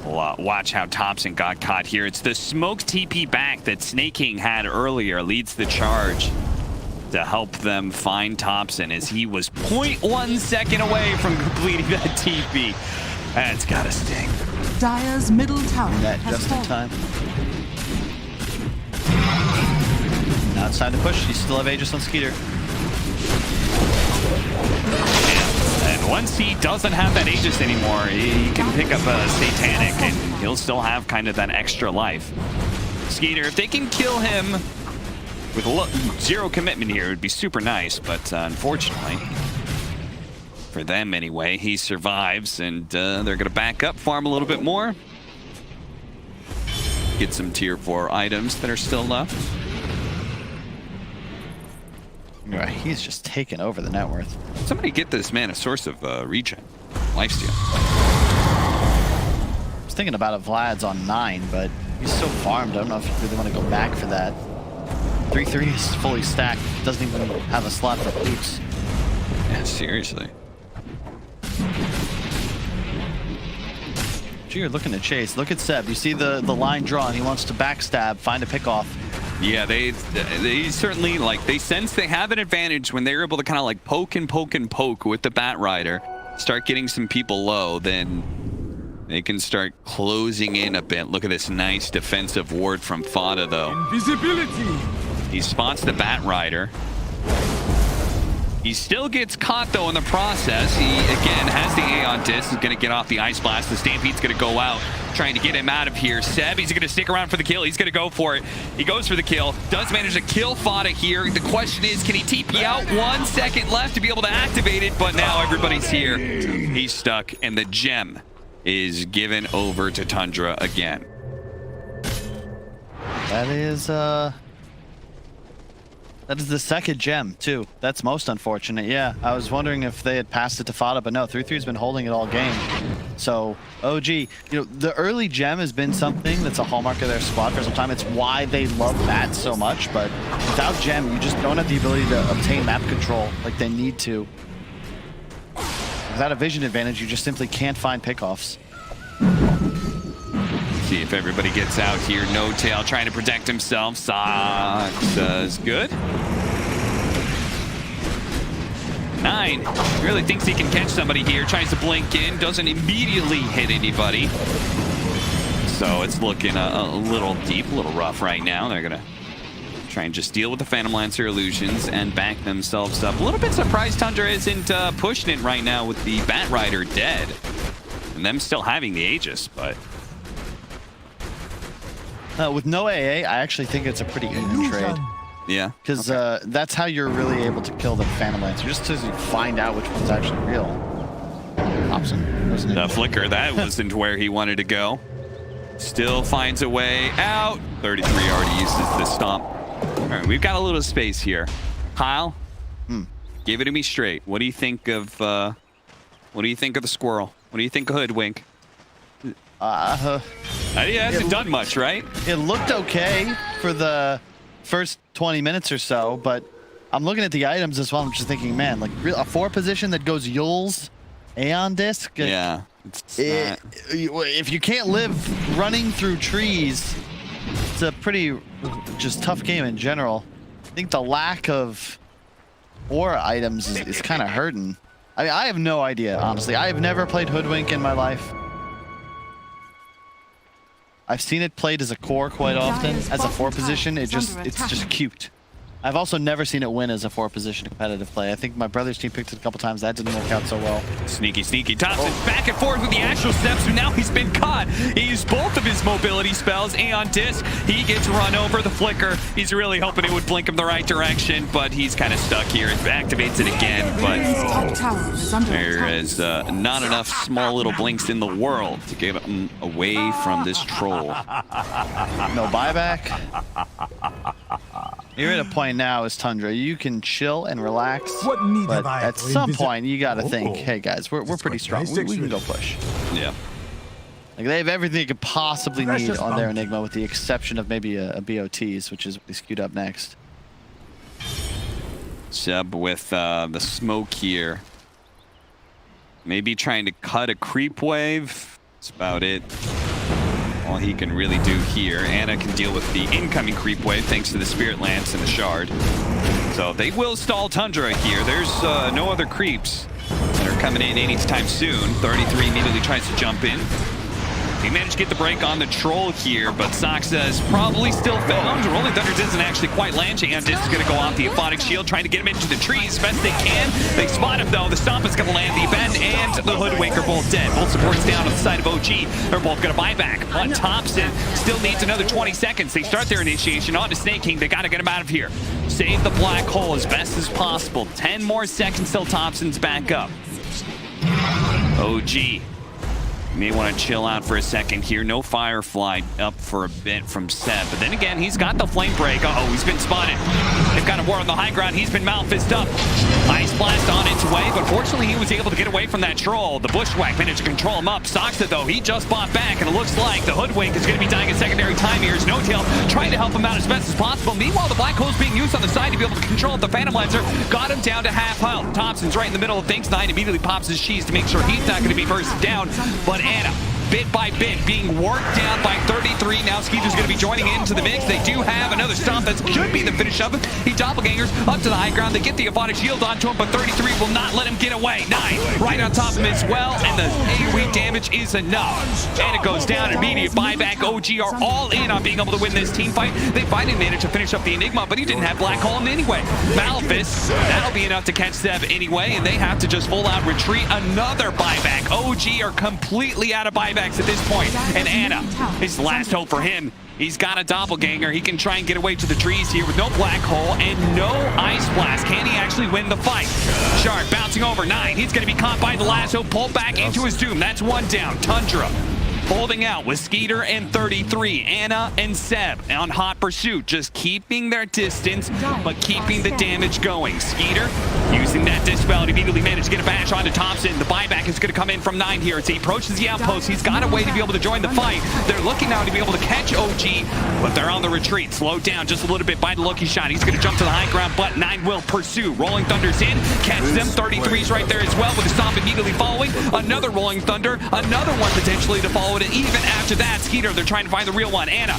Watch how Thompson got caught here. It's the smoked TP back that Snake King had earlier leads the charge to help them find Thompson as he was 0.1 second away from completing that TP. That's gotta sting. Dire's middle tower That has just in fallen. time. Now it's time to push. You still have Aegis on Skeeter. And once he doesn't have that Aegis anymore, he can pick up a Satanic and he'll still have kind of that extra life. Skeeter, if they can kill him with 0 commitment here, it would be super nice, but unfortunately, for for them anyway. He survives, and they're going to back up, farm a little bit more. Get some tier 4 items that are still left. Right, he's just taken over the net worth. Somebody get this man a source of regen. Lifesteal. I was thinking about it, Vlad's on 9, but he's so farmed. I don't know if you really want to go back for that. 3-3 is fully stacked. Doesn't even have a slot for boots. Yeah, seriously. You're looking to chase. Look at Seb. You see the line drawn. He wants to backstab, find a pick off. Yeah, they certainly, like, they sense they have an advantage when they're able to kind of like poke and poke and poke with the Batrider. Start getting some people low, then they can start closing in a bit. Look at this nice defensive ward from Fada, though. Invisibility. He spots the Batrider. He still gets caught, though, in the process. He, again, has the Aeon Disc. He's going to get off the Ice Blast. The Stampede's going to go out, trying to get him out of here. Seb, he's going to stick around for the kill. He's going to go for it. He goes for the kill. Does manage to kill Fada here. The question is, can he TP out? 1 second left to be able to activate it, but now everybody's here. He's stuck, and the gem is given over to Tundra again. That is the second gem, too. That's most unfortunate, yeah. I was wondering if they had passed it to Fada, but no, 3-3's been holding it all game. So, OG, you know, the early gem has been something that's a hallmark of their squad for some time. It's why they love bats so much, but without gem, you just don't have the ability to obtain map control like they need to. Without a vision advantage, you just simply can't find pickoffs. See if everybody gets out here. No Tail trying to protect himself. Sox does good. 9 really thinks he can catch somebody here. Tries to blink in. Doesn't immediately hit anybody. So it's looking a little deep, a little rough right now. They're going to try and just deal with the Phantom Lancer illusions and back themselves up. A little bit surprised Tundra isn't pushing it right now with the Batrider dead. And them still having the Aegis, but... with no AA, I actually think it's a pretty even trade. Yeah. Because that's how you're really able to kill the Phantom Lancer, just to find out which one's actually real. Hobson, the flicker, that wasn't where he wanted to go. Still finds a way out. 33 already uses the stomp. All right, we've got a little space here. Kyle, give it to me straight. What do you think of the squirrel? What do you think of Hoodwink? He hasn't done much, right? It looked okay for the first 20 minutes or so, but I'm looking at the items as well. I'm just thinking, man, like a 4 position that goes Yule's Aeon Disc. Yeah. If you can't live running through trees, it's a pretty just tough game in general. I think the lack of aura items is kind of hurting. I mean, I have no idea, honestly. I have never played Hoodwink in my life. I've seen it played as a core quite often. As a 4 position, it's just cute. I've also never seen it win as a 4 position competitive play. I think my brother's team picked it a couple times. That didn't work out so well. Sneaky, sneaky. Thompson back and forth with the actual steps, but now he's been caught. He used both of his mobility spells. Aeon Disc, he gets run over. The flicker, he's really hoping it would blink him the right direction, but he's kind of stuck here. It activates it again, but there is not enough small little blinks in the world to get him away from this troll. No buyback. You're at a point now as Tundra. You can chill and relax, but at some point you got to think, hey guys, we're pretty strong. We can go push. Yeah. Like they have everything they could possibly need on their Enigma, with the exception of maybe a BOTs, which is queued up next. Seb with the smoke here. Maybe trying to cut a creep wave. That's about it. All he can really do here. Anna can deal with the incoming creep wave thanks to the Spirit Lance and the Shard. So they will stall Tundra here. There's no other creeps that are coming in anytime soon. 33 immediately tries to jump in. He managed to get the break on the troll here, but Soxa is probably still found. Rolling Thunder doesn't actually quite land. And Disc is going to go off the Aphotic Shield, trying to get him into the trees best they can. They spot him, though. The Stomp is going to land. The Bend and the Hoodwink are both dead. Both supports down on the side of OG. They're both going to buy back. But Thompson still needs another 20 seconds. They start their initiation on to Snake King. They got to get him out of here. Save the black hole as best as possible. 10 more seconds till Thompson's back up. OG may want to chill out for a second here. No Firefly up for a bit from Seb. But then again, he's got the flame break. Uh-oh, he's been spotted. They've got a war on the high ground. He's been Malphist up. Ice Blast on its way, but fortunately he was able to get away from that troll. The Bushwhack managed to control him up. Soxa, though, he just bought back, and it looks like the Hoodwink is going to be dying at secondary time here. Snowtail trying to help him out as best as possible. Meanwhile, the Black Hole's being used on the side to be able to control the Phantom Lancer. Got him down to half health. Thompson's right in the middle of things. 9 immediately pops his cheese to make sure he's not going to be bursted down. But Anna, bit by bit, being worked down by 33. Now Skeeter's going to be joining into the mix. They do have another stomp that could be the finish of it. He doppelgangers up to the high ground. They get the Avonic shield onto him, but 33 will not let him get away. 9 right on top of him as well, and the AoE damage is enough. And it goes down. Immediate buyback. OG are all in on being able to win this team fight. They finally managed to finish up the Enigma, but he didn't have Black Hole anyway. Malphus, that'll be enough to catch Seb anyway, and they have to just full out retreat. Another buyback. OG are completely out of buybacks at this point. And Anna, his last hope for him. He's got a doppelganger. He can try and get away to the trees here with no Black Hole and no Ice Blast. Can he actually win the fight? Shark bouncing over 9. He's going to be caught by the lasso, pulled back into his doom. That's 1 down. Tundra holding out with Skeeter and 33. Anna and Seb on hot pursuit, just keeping their distance, but keeping the damage going. Skeeter using that Dispel to immediately manage to get a bash onto Thompson. The buyback is going to come in from 9 here as he approaches the outpost. He's got a way to be able to join the fight. They're looking now to be able to catch OG, but they're on the retreat. Slowed down just a little bit by the Lucky Shot. He's going to jump to the high ground, but 9 will pursue. Rolling Thunder's in, catch them. 33's right there as well with the stomp immediately following. Another Rolling Thunder, another one potentially to follow it. And even after that, Skeeter, they're trying to find the real one. Anna,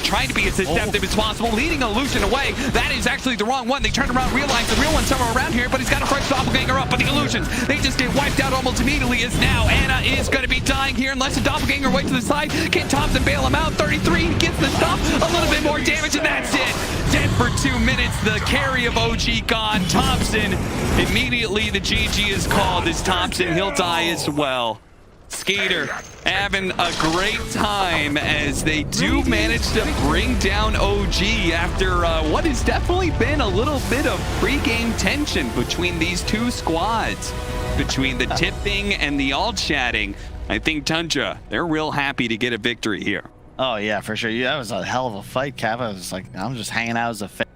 trying to be as deceptive as possible, leading Illusion away. That is actually the wrong one. They turn around, realize the real one's somewhere around here, but he's got a fresh doppelganger up, but the Illusions, they just get wiped out almost immediately as now Anna is going to be dying here unless the doppelganger waits to the side. Can Thompson bail him out? 33 gets the stop, a little bit more damage, and that's it. Dead for 2 minutes. The carry of OG gone. Thompson, immediately the GG is called as Thompson. He'll die as well. Skeeter having a great time as they do manage to bring down OG after what has definitely been a little bit of pre-game tension between these two squads, between the tipping and the all-chatting. I think Tundra, they're real happy to get a victory here. Oh, yeah, for sure. Yeah, that was a hell of a fight, Cav. I was like, I'm just hanging out as a fan.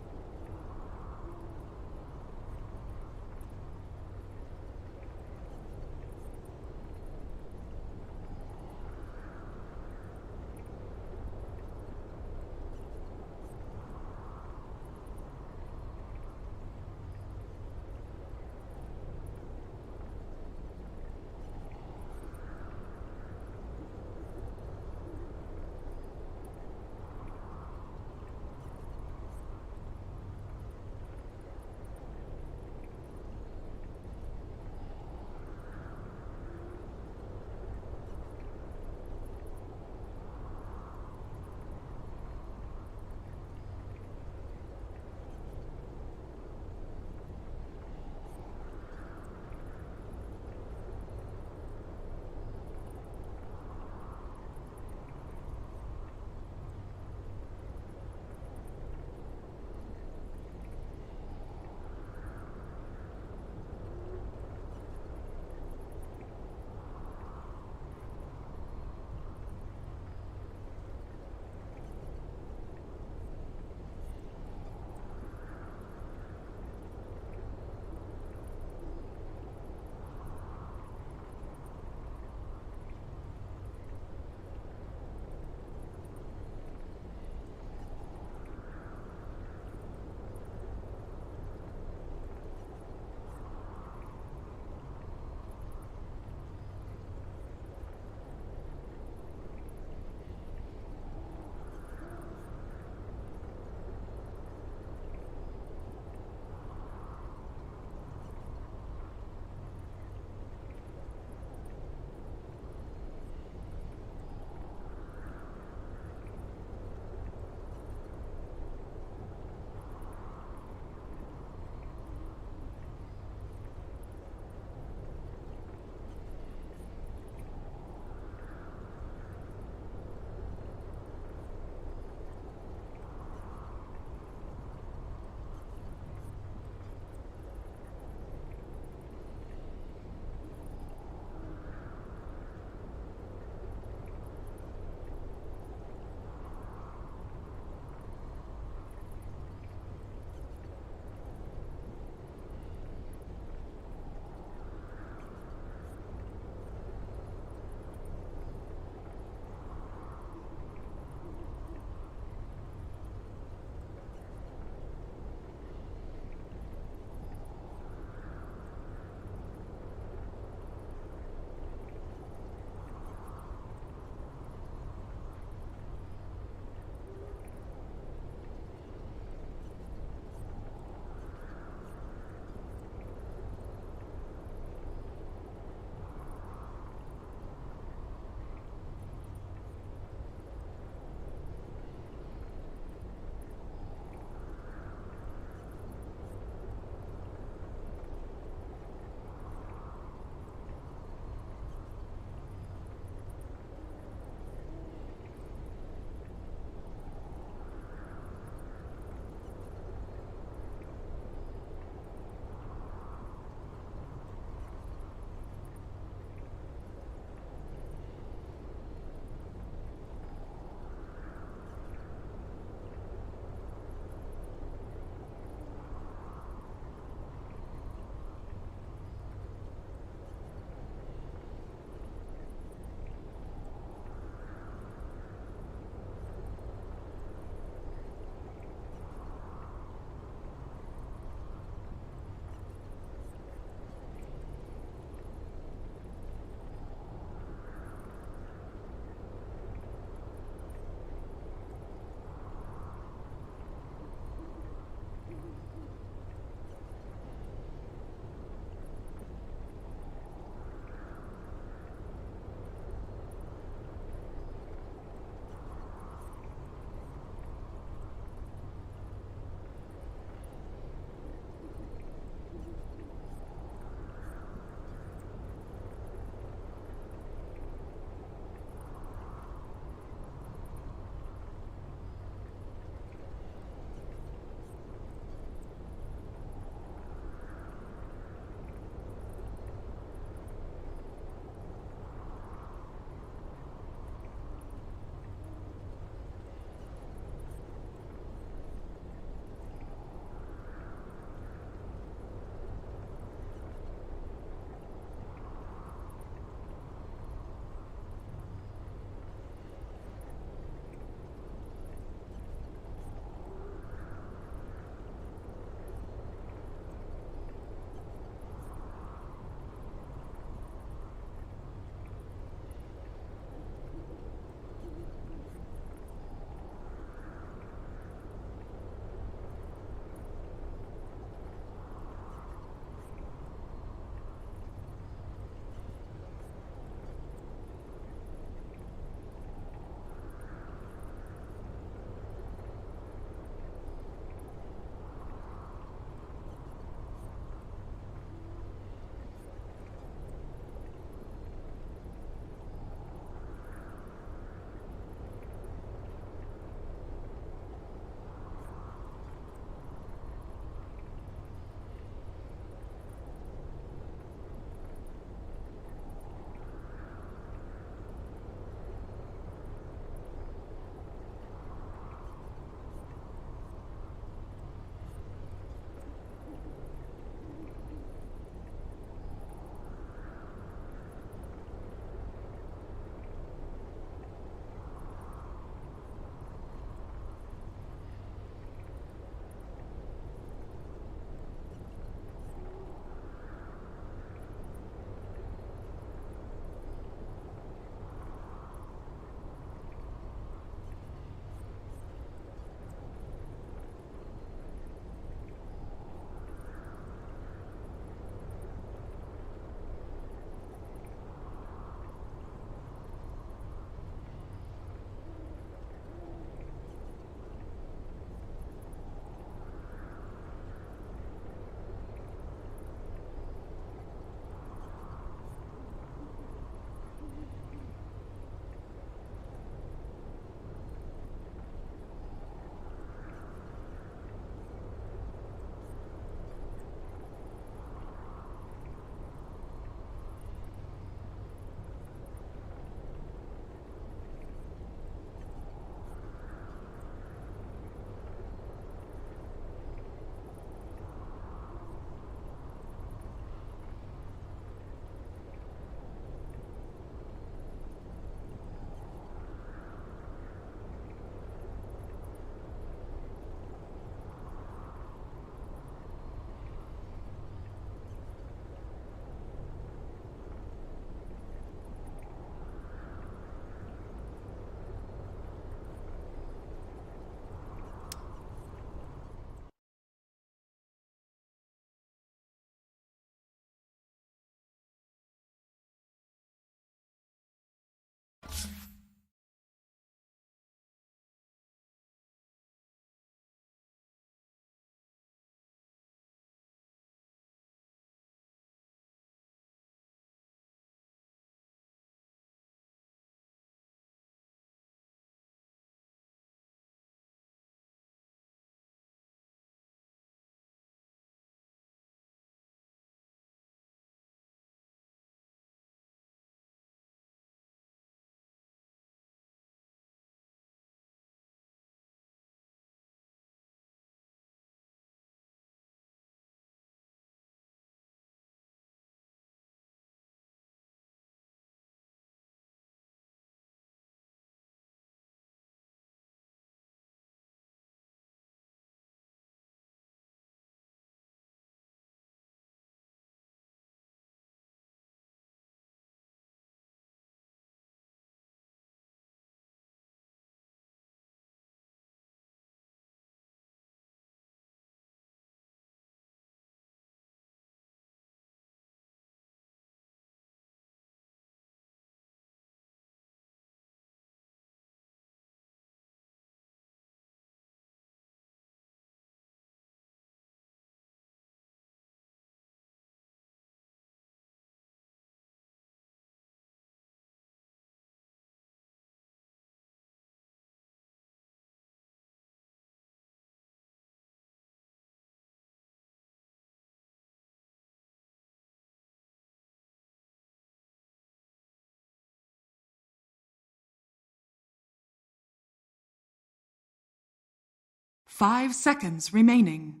5 seconds remaining.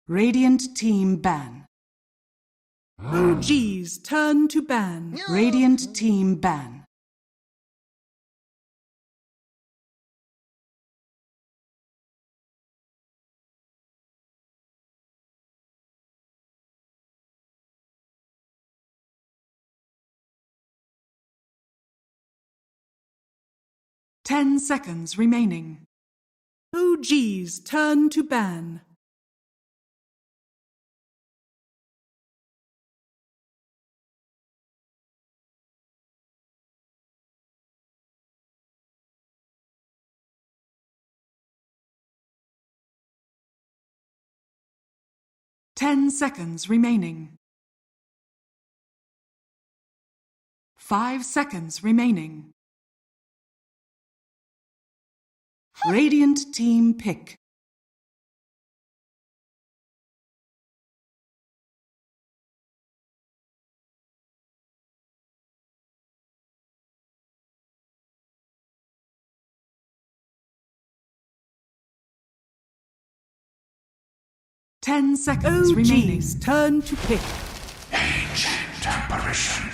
Radiant team ban. OG's turn to ban. Radiant team ban. Ten seconds remaining. OG's turn to ban. Ten seconds remaining. 5 seconds remaining. Radiant team pick. Ten seconds remaining. Turn to pick. Ancient apparition.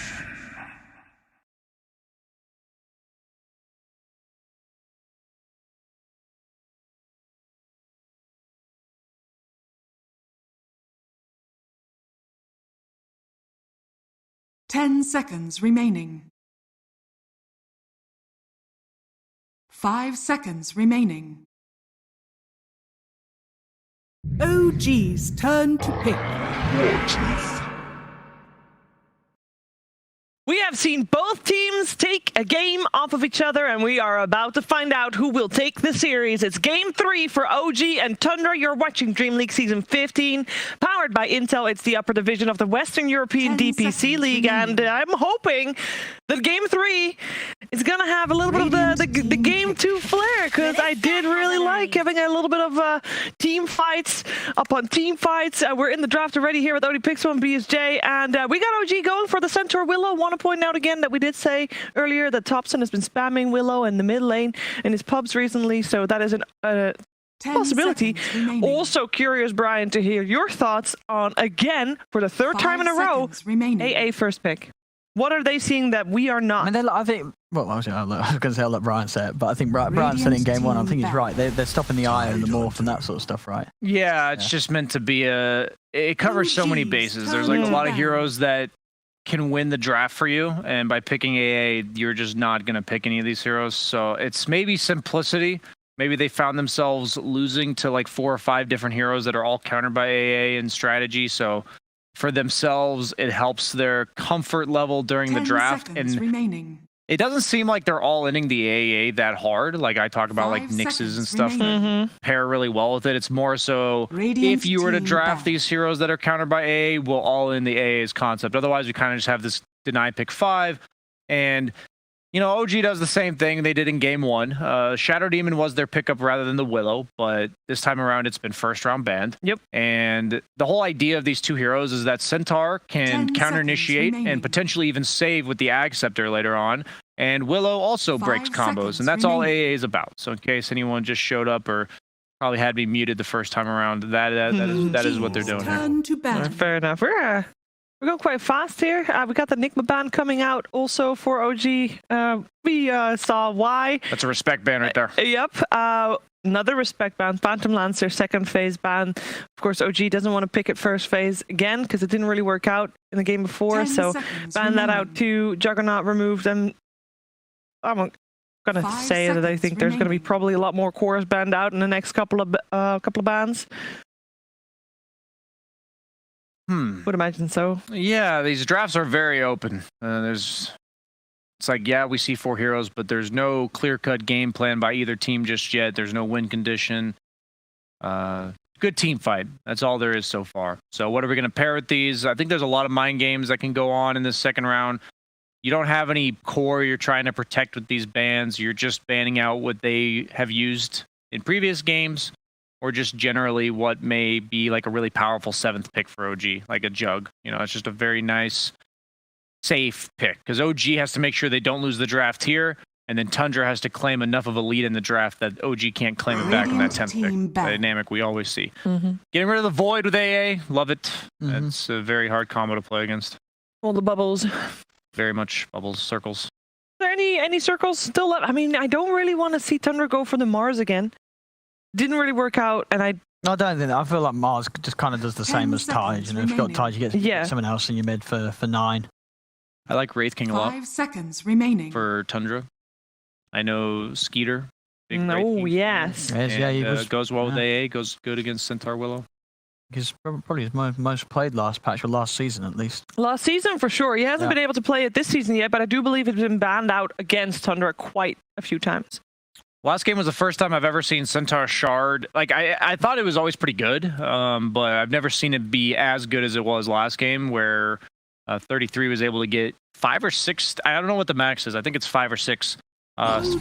Ten seconds remaining. 5 seconds remaining. OG's turn to pick. We have seen both teams take a game off of each other, and we are about to find out who will take the series. It's Game 3 for OG and Tundra. You're watching Dream League Season 15, powered by Intel. It's the upper division of the Western European DPC League, and I'm hoping that Game 3 is going to have a little bit of the Game 2 flair, because I did really like having a little bit of team fights upon team fights. We're in the draft already here with ODPixel and BSJ, and we got OG going for the Centaur Willow. Want to point out again that we did say earlier that Thompson has been spamming Willow in the mid lane in his pubs recently, so that is a possibility. Also curious, Brian, to hear your thoughts on, again, for the third time in a row, AA first pick. What are they seeing that we are not? I mean, I think, well, I was going to say I'll let Brian say it, but I think Brian said in game 1, I think he's right. They're stopping the Eye and the Morph and that sort of stuff, right? Yeah, it's just meant to be it covers so many bases. There's like a lot of heroes that can win the draft for you, and by picking AA, you're just not going to pick any of these heroes. So it's maybe simplicity. Maybe they found themselves losing to like 4 or 5 different heroes that are all countered by AA and strategy. So for themselves, it helps their comfort level during the draft. And remaining. It doesn't seem like they're all inning the AA that hard. Like I talk about like Nyxes and stuff that pair really well with it. It's more so if you were to draft these heroes that are countered by AA, we'll all in the AA's concept. Otherwise, we kind of just have this deny pick 5. And, you know, OG does the same thing they did in game 1. Shadow Demon was their pickup rather than the Willow, but this time around it's been first round banned. Yep. And the whole idea of these two heroes is that Centaur can counter initiate and potentially even save with the Ag Scepter later on. And Willow also breaks combos, and that's all AA is about. So in case anyone just showed up or probably had me muted the first time around, that is what they're doing here. Fair enough. We're going quite fast here. We got the Nigma ban coming out also for OG. We saw why. That's a respect ban right there. Yep. Another respect ban. Phantom Lancer, second phase ban. Of course, OG doesn't want to pick it first phase again because it didn't really work out in the game before. So ban that out too. Juggernaut removed, and I'm going to say that I think there's going to be probably a lot more cores banned out in the next couple of bans. Would imagine so. Yeah, these drafts are very open. It's like, yeah, we see 4 heroes, but there's no clear-cut game plan by either team just yet. There's no win condition. Good team fight. That's all there is so far. So what are we going to pair with these? I think there's a lot of mind games that can go on in this second round. You don't have any core you're trying to protect with these bans. You're just banning out what they have used in previous games, or just generally what may be like a really powerful 7th pick for OG, like a Jug. You know, it's just a very nice, safe pick, because OG has to make sure they don't lose the draft here. And then Tundra has to claim enough of a lead in the draft that OG can't claim it back in that 10th pick. Dynamic we always see. Getting rid of the Void with AA, love it. It's a very hard combo to play against. All the bubbles. Very much bubbles, circles. Is there any circles still left? I mean, I don't really want to see Tundra go for the Mars again. Didn't really work out, and I don't think I feel like Mars just kind of does the same as Tide. You know, if you've got Tide, you get someone else in your mid for 9. I like Wraith King a lot. 5 seconds remaining For Tundra. I know Skeeter. Oh, yes. And, goes well with AA, goes good against Centaur Willow. He's probably his most played last patch, or last season at least. Last season for sure. He hasn't been able to play it this season yet, but I do believe he's been banned out against Tundra quite a few times. Last game was the first time I've ever seen Centaur Shard. Like, I thought it was always pretty good, but I've never seen it be as good as it was last game, where 33 was able to get 5 or 6. I don't know what the max is. I think it's 5 or 6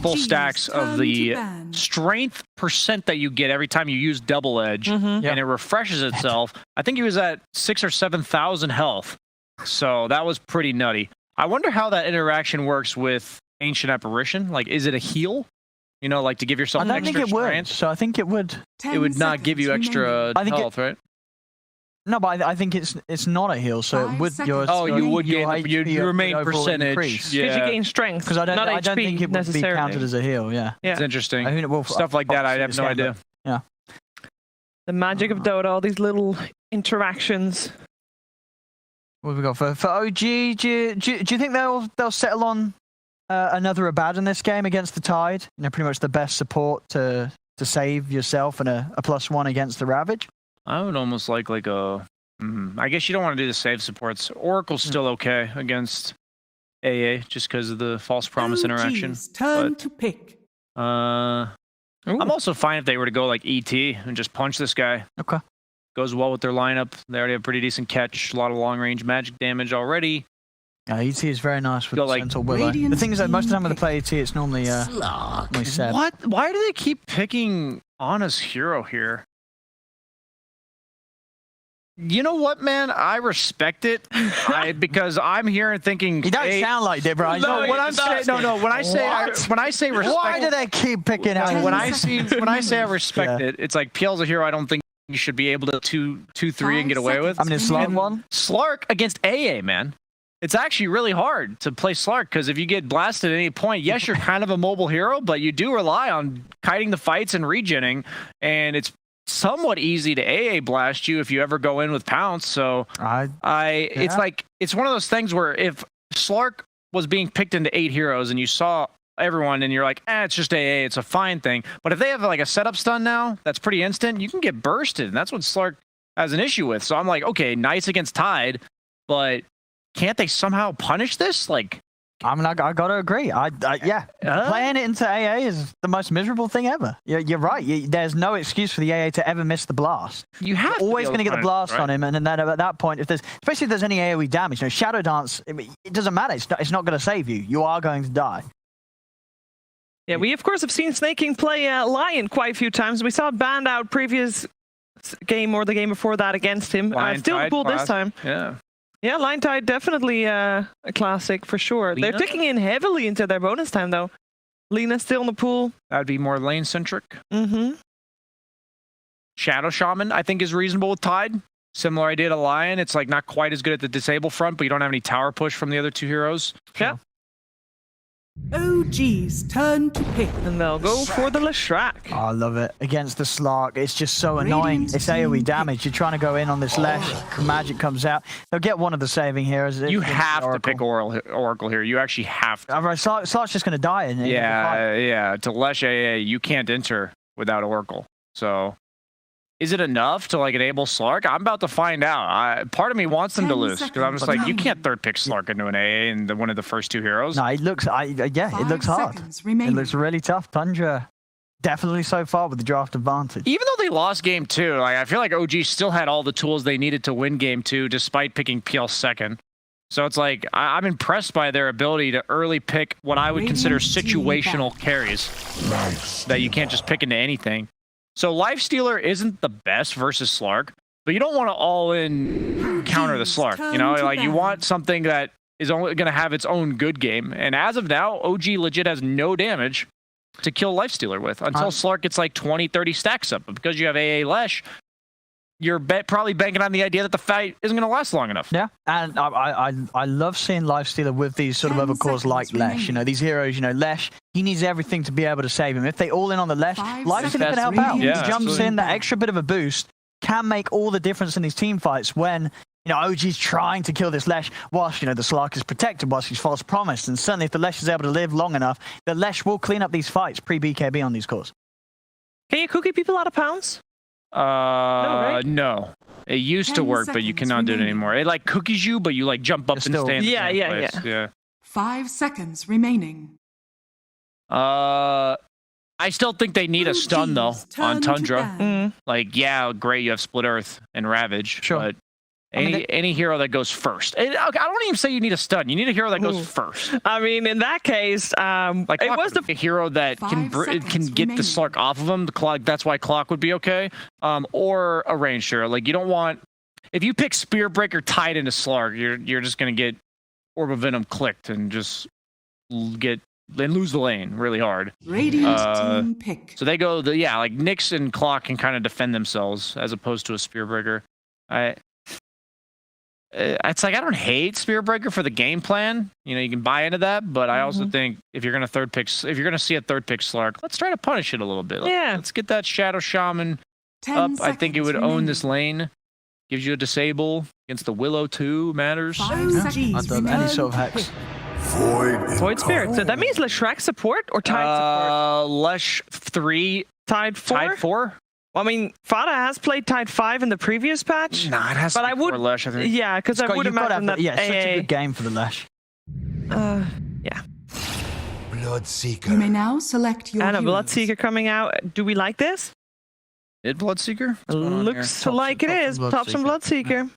full stacks of the strength percent that you get every time you use double edge, and it refreshes itself. I think he was at 6,000 or 7,000 health, so that was pretty nutty. I wonder how that interaction works with Ancient Apparition. Like, is it a heal? You know, like to give yourself extra strength? I don't think it would. So I think it would. It would not give you extra health, right? No, but I think it's not a heal, so it would. You would gain your main percentage. Because you gain strength. Because I don't think it would be counted as a heal. Yeah, it's interesting. I mean, stuff like that, I have no idea. Yeah, the magic of Dota, all these little interactions. What have we got for OG? Do you think they'll settle on another Abad in this game against the Tide? You know, pretty much the best support to save yourself and a +1 against the Ravage. I would almost like a... I guess you don't want to do the save supports. Oracle's still okay against AA just because of the false promise interaction. Turn to pick. I'm also fine if they were to go like ET and just punch this guy. Okay. Goes well with their lineup. They already have pretty decent catch, a lot of long-range magic damage already. ET is very nice with Centaur Willow. The thing is that most of the time when they play ET, it's normally Seb. What? Why do they keep picking Anna's hero here? You know what, man? I respect it because I'm here and thinking. You don't sound like it, Brian. No, when I say respect. Why do they keep picking out? When I say I respect it, it's like PL's a hero I don't think you should be able to 2-3 and get away with. I mean, Slark against AA, man. It's actually really hard to play Slark because if you get blasted at any point, yes, you're kind of a mobile hero, but you do rely on kiting the fights and regenning, and it's somewhat easy to AA blast you if you ever go in with Pounce. So it's like, it's one of those things where if Slark was being picked into 8 heroes and you saw everyone and you're like, it's just AA, it's a fine thing. But if they have like a setup stun now that's pretty instant, you can get bursted, and that's what Slark has an issue with. So I'm like, okay, nice against Tide, but can't they somehow punish this? Like, I mean, I gotta agree. Playing it into AA is the most miserable thing ever. You're right. There's no excuse for the AA to ever miss the blast. You're always going to get the blast on him, and then at that point, especially if there's any AoE damage, you know, Shadow Dance, it doesn't matter. It's not going to save you. You are going to die. Yeah, we of course have seen Snake King play Lion quite a few times. We saw it banned out previous game or the game before that against him. Still cool this time. Yeah, Line Tide definitely a classic for sure. Lina? They're taking in heavily into their bonus time though. Lina's still in the pool. That'd be more lane centric. Shadow Shaman, I think, is reasonable with Tide. Similar idea to Lion. It's like not quite as good at the disable front, but you don't have any tower push from the other 2 heroes. Yeah. OG's turn to pick. And they'll go for the Leshrac. Oh, I love it. Against the Slark, it's just so annoying. It's AoE damage. You're trying to go in on this Lesh. Magic comes out. They'll get one of the saving heroes. You have to pick Oracle here. You actually have to. Otherwise, Slark's just going to die. To Lesh AA, you can't enter without Oracle. So, is it enough to like enable Slark? I'm about to find out. Part of me wants them to lose because I'm just like, you can't third pick Slark into an AA and one of the first 2 heroes. No, it looks hard. It looks really tough. Tundra definitely so far with the draft advantage. Even though they lost game 2, like I feel like OG still had all the tools they needed to win game 2 despite picking PL second. So it's like, I'm impressed by their ability to early pick what I would consider situational carries that you can't just pick into anything. So Lifestealer isn't the best versus Slark, but you don't want to all-in counter the Slark. You know, like you want something that is only going to have its own good game. And as of now, OG legit has no damage to kill Lifestealer with until Slark gets like 20, 30 stacks up. But because you have AA Lesh, you're probably banking on the idea that the fight isn't going to last long enough. Yeah, and I love seeing Lifestealer with these sort of other cores like Lesh. You know, these heroes, you know, Lesh, he needs everything to be able to save him. If they all in on the Lesh, Lifestealer can help out. Yeah, he jumps in, that extra bit of a boost can make all the difference in these team fights when, you know, OG's trying to kill this Lesh whilst, you know, the Slark is protected, whilst he's false promised. And certainly if the Lesh is able to live long enough, the Lesh will clean up these fights pre-BKB on these cores. Can you cookie people out of pounds? No. It used to work, but you cannot do it anymore. It like cookies you, but you like jump up and stand in the same place. Yeah. 5 seconds remaining. I still think they need a stun though on Tundra. Like, yeah, great, you have Split Earth and Ravage, but any hero that goes first. I don't even say you need a stun. You need a hero that goes first. I mean, in that case, like it was a hero that can get the Slark off of him. The clock. That's why Clock would be okay. Or a ranged hero. Like you don't want. If you pick Spear Breaker tied into Slark, you're just gonna get Orb of Venom clicked and just lose the lane really hard. Radiant team pick. So they go like Nyx and Clock can kind of defend themselves as opposed to a Spear Breaker. It's like I don't hate Spear Breaker for the game plan. You know, you can buy into that, but I also think if you're gonna see a third pick Slark, let's try to punish it a little bit. Let's get that Shadow Shaman up. I think it would own this lane. Gives you a disable against the Willow too. Matters. Any sort of hex. Void Spirit. So that means Leshrac support or Tide support? Lesh 3. Tide 4? Tide 4? Well, I mean, Fada has played Tide 5 in the previous patch. Nah, it has to be for Lesh, I think. Yeah, because I would imagine that it's such a good game for the Lesh. Yeah. Bloodseeker. You may now select your And a heroes. Bloodseeker coming out. Do we like this? It Bloodseeker? Looks like it is. Tops and Bloodseeker.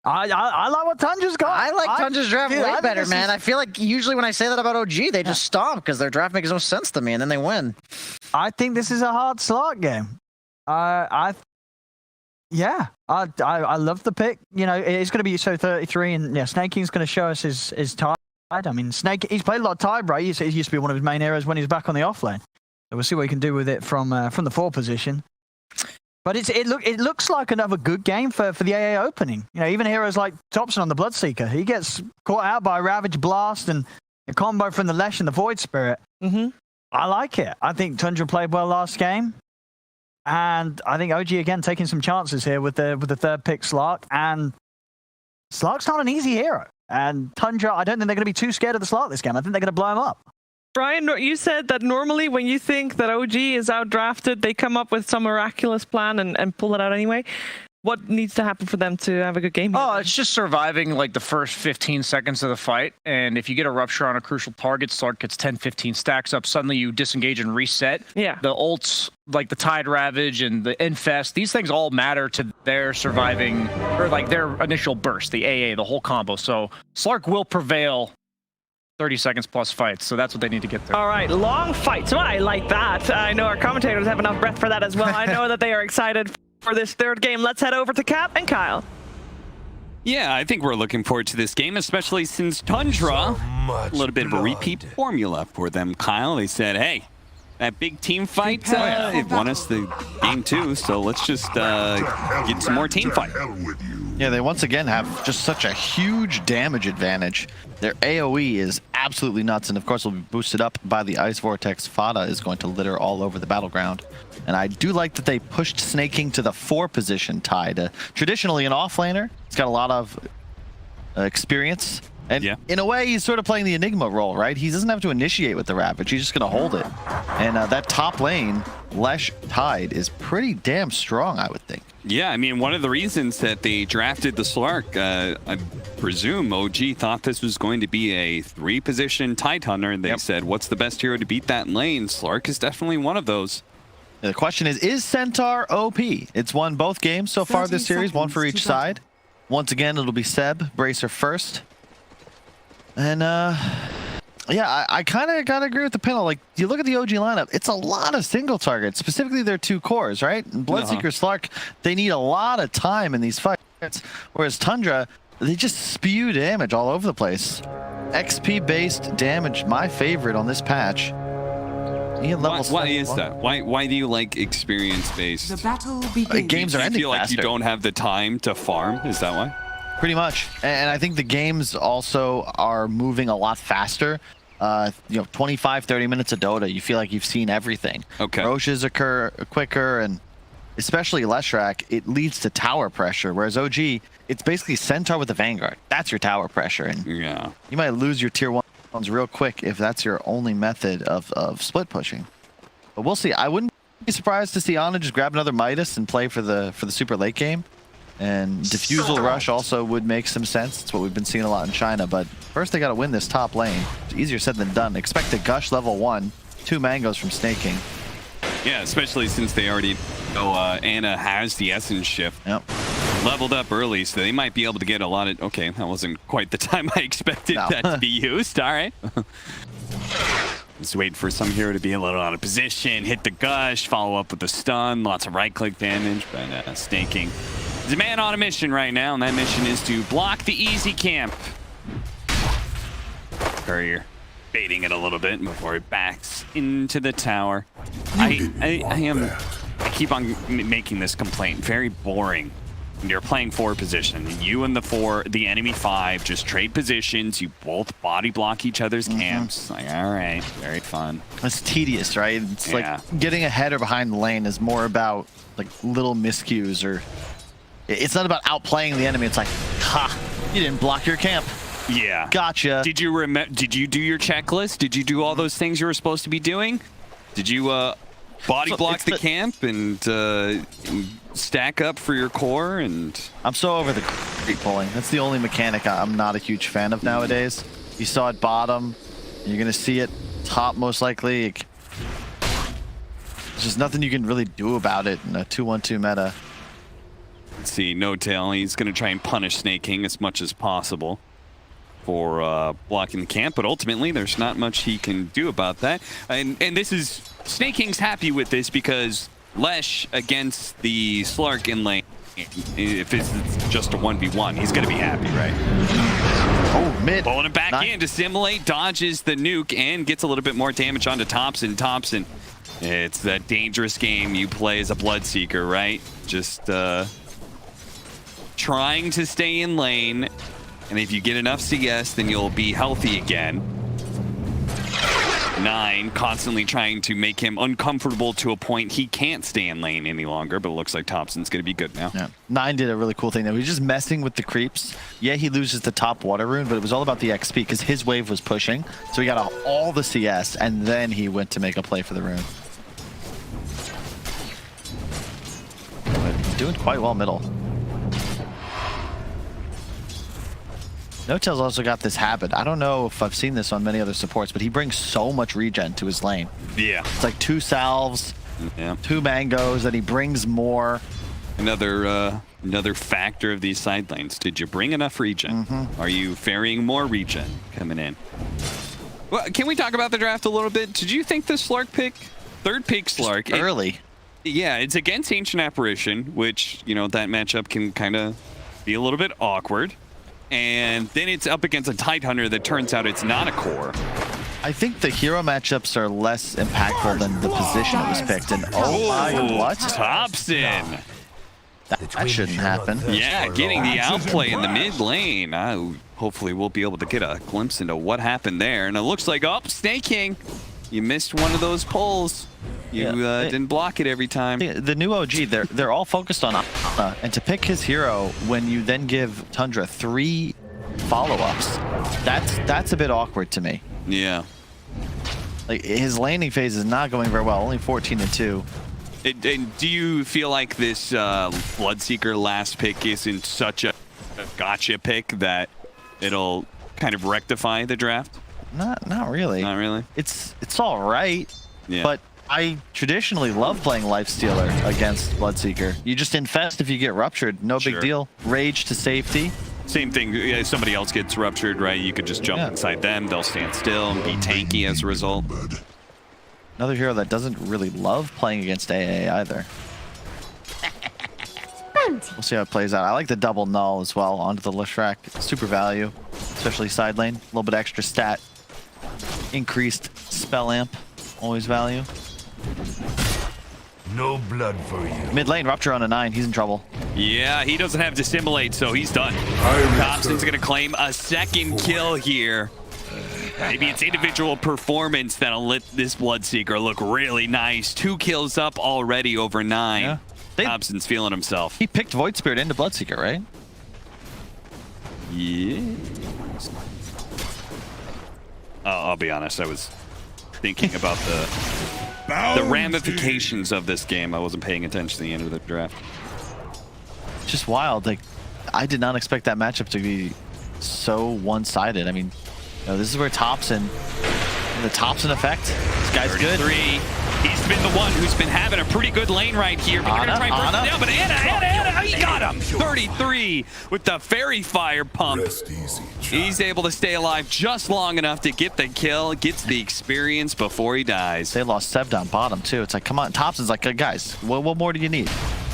I like what Tundra's got. I like Tundra's draft way better, man. I feel like usually when I say that about OG, they just stomp because their draft makes no sense to me, and then they win. I think this is a hard Slark game. I love the pick. You know, it's going to be so 33, and Snake King's going to show us his Tide. I mean, Snake, he's played a lot of Tide, right? He used to be one of his main heroes when he was back on the offlane. So we'll see what he can do with it from the 4 position. But it looks like another good game for the AA opening. You know, even heroes like Thompson on the Bloodseeker, he gets caught out by Ravage Blast and a combo from the Lesh and the Void Spirit. I like it. I think Tundra played well last game. And I think OG, again, taking some chances here with the third pick Slark. And Slark's not an easy hero. And Tundra, I don't think they're going to be too scared of the Slark this game. I think they're going to blow him up. Brian, you said that normally when you think that OG is outdrafted, they come up with some miraculous plan and pull it out anyway. What needs to happen for them to have a good game here? Oh, it's just surviving like the first 15 seconds of the fight. And if you get a rupture on a crucial target, Slark gets 10, 15 stacks up. Suddenly you disengage and reset. Yeah. The ults, like the Tide Ravage and the Infest, these things all matter to their surviving, or like their initial burst, the AA, the whole combo. So Slark will prevail 30 seconds plus fights, so that's what they need to get through. All right, long fights. Well, I like that. I know our commentators have enough breath for that as well. I know that they are excited for this third game. Let's head over to Cap and Kyle. Yeah, I think we're looking forward to this game, especially since Tundra, a little bit of a repeat formula for them, Kyle. They said, hey, that big team fight, it won us the game 2, so let's just get some more team fight. Yeah, they once again have just such a huge damage advantage. Their AoE is absolutely nuts, and of course will be boosted up by the Ice Vortex. Fada is going to litter all over the battleground. And I do like that they pushed Snake King to the 4 position Tide. Traditionally an offlaner, he's got a lot of experience. And in a way, he's sort of playing the Enigma role, right? He doesn't have to initiate with the Ravage. He's just going to hold it. And that top lane, Lesh Tide, is pretty damn strong, I would think. Yeah, I mean, one of the reasons that they drafted the Slark, I presume OG thought this was going to be a 3-position Tide Hunter, and they said, what's the best hero to beat that lane? Slark is definitely one of those. The question is Centaur OP? It's won both games so far this series, one for each side. Once again, it'll be Seb, Bracer first. And yeah, I kind of gotta agree with the panel. Like, you look at the OG lineup, it's a lot of single targets, specifically their 2 cores, right? And Bloodseeker, Slark, they need a lot of time in these fights. Whereas Tundra, they just spew damage all over the place. XP-based damage, my favorite on this patch. Why is that? Why do you like experience-based? The battle begins. Games are ending Do you feel like faster. you don't have the time to farm? Is that why? Pretty much. And I think the games also are moving a lot faster. 25, 30 minutes of Dota, you feel like you've seen everything. Okay. Roches occur quicker, and especially Leshrac, it leads to tower pressure, whereas OG, it's basically Centaur with the Vanguard. That's your tower pressure, and Yeah. you might lose your tier 1s real quick if that's your only method of split pushing. But we'll see. I wouldn't be surprised to see Ana just grab another Midas and play for the super late game. And Diffusal Rush also would make some sense. It's what we've been seeing a lot in China. But first they got to win this top lane. It's easier said than done. Expect a Gush level 1, 2 mangoes from snaking. Yeah, especially since they already know Ana has the Essence Shift. Yep. Leveled up early, so they might be able to get a lot of... Okay, that wasn't quite the time I expected that to be used. All right. Just wait for some hero to be a little out of position, hit the Gush, follow up with the stun, lots of right-click damage, but snaking. He's a man on a mission right now, and that mission is to block the easy camp. Courier baiting it a little bit before it backs into the tower. I keep on making this complaint. Very boring. When you're playing 4 position, you and the enemy 5 just trade positions. You both body block each other's camps. Like, all right, very fun. It's tedious, right? It's like getting ahead or behind the lane is more about like little miscues, or it's not about outplaying the enemy. It's like, ha, you didn't block your camp. Yeah. Gotcha. Did you do your checklist? Did you do all those things you were supposed to be doing? Did you body block the camp and stack up for your core? And I'm so over the creep pulling. That's the only mechanic I'm not a huge fan of nowadays. You saw it bottom. You're gonna see it top most likely. There's just nothing you can really do about it in a 2-1-2 meta. Let's see, No Tail. He's gonna try and punish Snake King as much as possible for blocking the camp, but ultimately there's not much he can do about that. And this is, Snake King's happy with this because Lesh against the Slark in lane, if it's just a 1v1, he's gonna be happy, right? Oh, mid. Pulling it back in to simulate, dodges the nuke, and gets a little bit more damage onto Thompson. It's that dangerous game you play as a Bloodseeker, right? Just trying to stay in lane, and if you get enough CS, then you'll be healthy again. 9 constantly trying to make him uncomfortable to a point he can't stay in lane any longer, but it looks like Thompson's going to be good now. Yeah. 9 did a really cool thing though. He was just messing with the creeps. Yeah, he loses the top water rune, but it was all about the XP because his wave was pushing. So he got all the CS, and then he went to make a play for the rune. But he's doing quite well middle. No-Tail's also got this habit. I don't know if I've seen this on many other supports, but he brings so much regen to his lane. Yeah. It's like 2 salves, 2 mangoes, and he brings more. Another factor of these side lanes. Did you bring enough regen? Are you ferrying more regen coming in? Well, can we talk about the draft a little bit? Did you think the Slark pick, 3rd pick Slark? Early. Yeah, it's against Ancient Apparition, which, you know, that matchup can kind of be a little bit awkward. And then it's up against a Tidehunter that turns out it's not a core. I think the hero matchups are less impactful than the position it was picked in. Oh my, what? Thompson! That shouldn't happen. Yeah, getting the outplay in the mid lane. Hopefully we'll be able to get a glimpse into what happened there. And it looks like, oh, Snake King, you missed one of those pulls. You didn't block it every time. The new OG, they're all focused on Ana, and to pick his hero when you then give Tundra 3 follow-ups, that's a bit awkward to me. Yeah. Like, his laning phase is not going very well, only 14-2. And do you feel like this Bloodseeker last pick isn't such a gotcha pick that it'll kind of rectify the draft? Not really. Not really? It's all right, yeah. But I traditionally love playing Lifestealer against Bloodseeker. You just infest if you get ruptured, no big deal. Rage to safety. Same thing, if somebody else gets ruptured, right? You could just jump inside them, they'll stand still and be tanky as a result. Another hero that doesn't really love playing against AA either. We'll see how it plays out. I like the double null as well onto the Leshrac. Super value, especially side lane. A little bit extra stat. Increased spell amp, always value. No blood for you. Mid lane, Rupture on a 9. He's in trouble. Yeah, he doesn't have Dissimulate, so he's done. Thompson's going to claim a second kill here. Maybe it's individual performance that'll let this Bloodseeker look really nice. 2 kills up already over 9. Yeah. Thompson's feeling himself. He picked Void Spirit into Bloodseeker, right? Yeah. I'll be honest, I was thinking about the ramifications of this game. I wasn't paying attention to the end of the draft. Just wild. Like, I did not expect that matchup to be so one-sided. I mean, you know, this is where Thompson, the Thompson effect. This guy's 33. good. He's been the one who's been having a pretty good lane right here. But they're gonna try and burst him down, but Anna, he got him. 33 with the Fairy Fire pump. He's able to stay alive just long enough to get the kill, gets the experience before he dies. They lost Seb down bottom too. It's like, come on, Thompson's like, guys, what more do you need?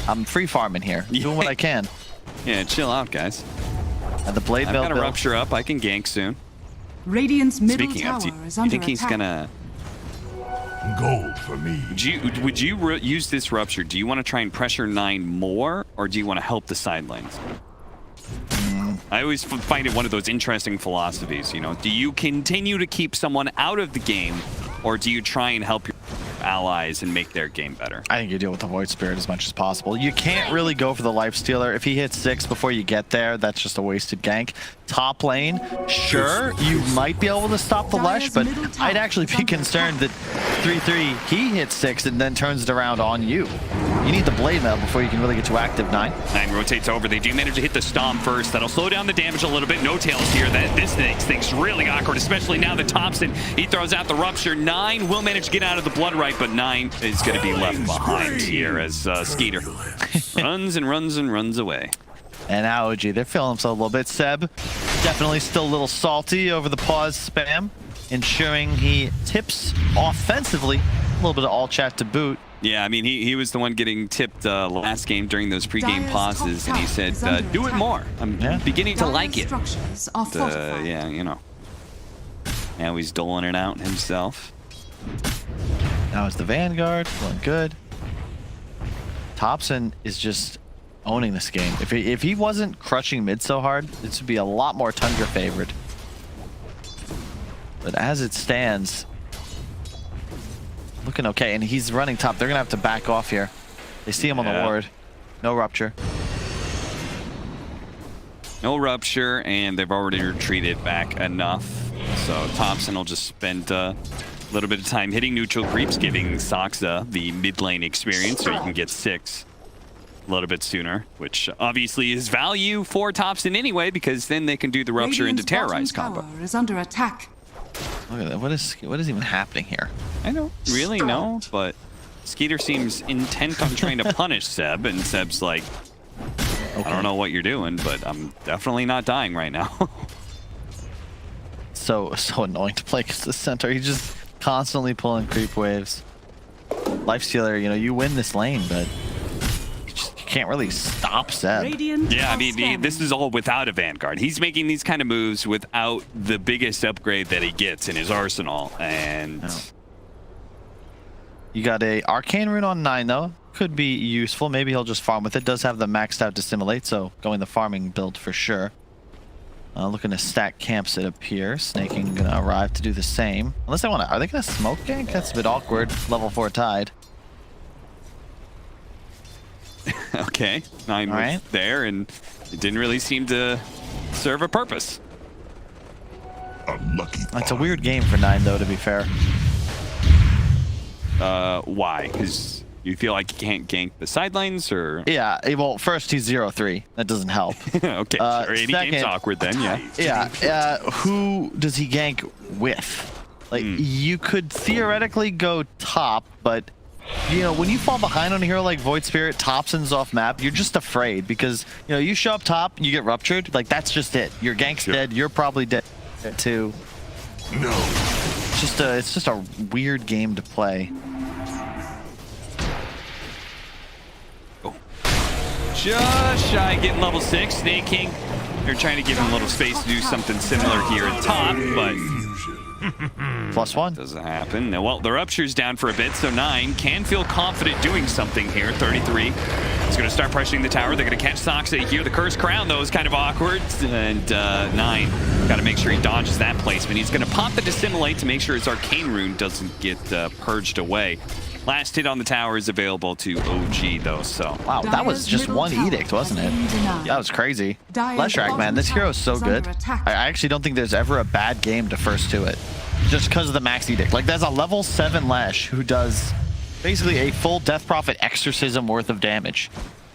I'm free farming here, doing what I can. Yeah, chill out, guys. And the blade I've belt got a build. Rupture up. I can gank soon. Radiant's middle Speaking tower of, do is you under think he's attack. gonna? Gold for me. Would you use this Rupture? Do you want to try and pressure 9 more, or do you want to help the side lanes? I always find it one of those interesting philosophies, you know. Do you continue to keep someone out of the game, or do you try and help your allies and make their game better? I think you deal with the Void Spirit as much as possible. You can't really go for the Life Stealer. If he hits 6 before you get there, that's just a wasted gank. Top lane, sure, you might be able to stop the Lesh, but I'd actually be concerned that 3-3, he hits 6 and then turns it around on you. You need the Blade Mail before you can really get to active 9. 9 rotates over. They do manage to hit the Stomp first. That'll slow down the damage a little bit. No tails here. This makes things really awkward, especially now that Thompson, he throws out the Rupture. 9 will manage to get out of the Blood Right, but 9 is going to be left behind here as Skeeter runs and runs and runs away. And now OG, they're feeling themselves a little bit. Seb, definitely still a little salty over the pause spam, ensuring he tips offensively. A little bit of all chat to boot. Yeah, I mean, he was the one getting tipped last game during those pregame pauses, and he said, do it more. I'm beginning to like it. Yeah, you know. Now he's doling it out himself. Now it's the Vanguard, going good. Thompson is just owning this game. If he wasn't crushing mid so hard, this would be a lot more Tundra favored. But as it stands, looking okay, and he's running top. They're gonna have to back off here. They see him on the ward. No Rupture. No Rupture, and they've already retreated back enough. So Thompson will just spend a little bit of time hitting neutral creeps, giving Saksa the mid lane experience so he can get 6 a little bit sooner, which obviously is value for Thompson anyway, because then they can do the Rupture into Terrorize combo. Is under attack. Look at that. What is even happening here? I don't really know, but Skeeter seems intent on trying to punish Seb, and Seb's like, I don't know what you're doing, but I'm definitely not dying right now. So annoying to play because the center, he's just constantly pulling creep waves. Lifestealer, you know, you win this lane, but you can't really stop Seb. Yeah, I mean, this is all without a Vanguard. He's making these kind of moves without the biggest upgrade that he gets in his arsenal, and you got a Arcane Rune on 9 though. Could be useful. Maybe he'll just farm with it. Does have the maxed out Dissimulate, so going the farming build for sure. Looking to stack camps, it appears. Snaking gonna arrive to do the same. Unless they want to, are they gonna smoke gank? That's a bit awkward. Level 4 Tide. Okay, 9 was there, and it didn't really seem to serve a purpose. It's a weird game for 9 though, to be fair. Why? Because you feel like you can't gank the sidelines, or? Yeah, well, first he's 0-3. That doesn't help. Okay, sure. Any game's awkward then, yeah. Yeah, who does he gank with? Like, you could theoretically go top, but, you know, when you fall behind on a hero like Void Spirit, Thompson's off map, you're just afraid because, you know, you show up top, you get ruptured, like, that's just it. Your gank's dead, you're probably dead too. No. It's just a weird game to play. just shy getting level 6. Snake King, they're trying to give him a little space to do something similar here at top, but +1 doesn't happen. Well, the Rupture's down for a bit, so 9 can feel confident doing something here. 33 is going to start pressuring the tower. They're going to catch Soxa here. The Cursed Crown, though, is kind of awkward, and 9 got to make sure he dodges that placement. He's going to pop the Dissimulate to make sure his Arcane Rune doesn't get purged away. Last hit on the tower is available to OG, though, so. Wow, that was just one edict, wasn't it? That was crazy. Leshrac, man, this hero is so good. I actually don't think there's ever a bad game to first to it. Just because of the max edict. Like, there's a level 7 Lesh who does basically a full Death Prophet exorcism worth of damage,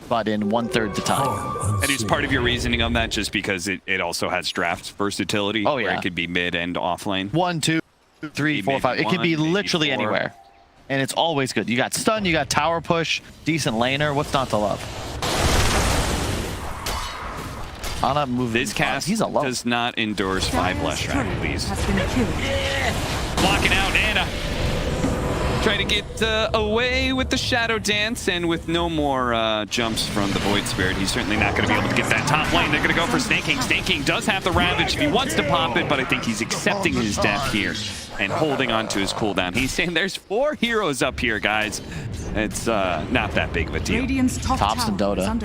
but in 1/3 the time. And is part of your reasoning on that just because it also has draft versatility? Oh, yeah. Where it could be mid and off lane? 1, 2, 3, 4, 5. It could be literally anywhere. And it's always good. You got stun, you got tower push, decent laner. What's not to love? Ana moving. This cast does not endorse 5 Leshrac, please. Blocking out Ana. Trying to get away with the Shadow Dance, and with no more jumps from the Void Spirit, he's certainly not going to be able to get that top lane. They're going to go for Snake King. Snake King does have the Ravage if he wants to pop it, but I think he's accepting his death here and holding on to his cooldown. He's saying there's 4 heroes up here, guys. It's not that big of a deal. Tops and Dota,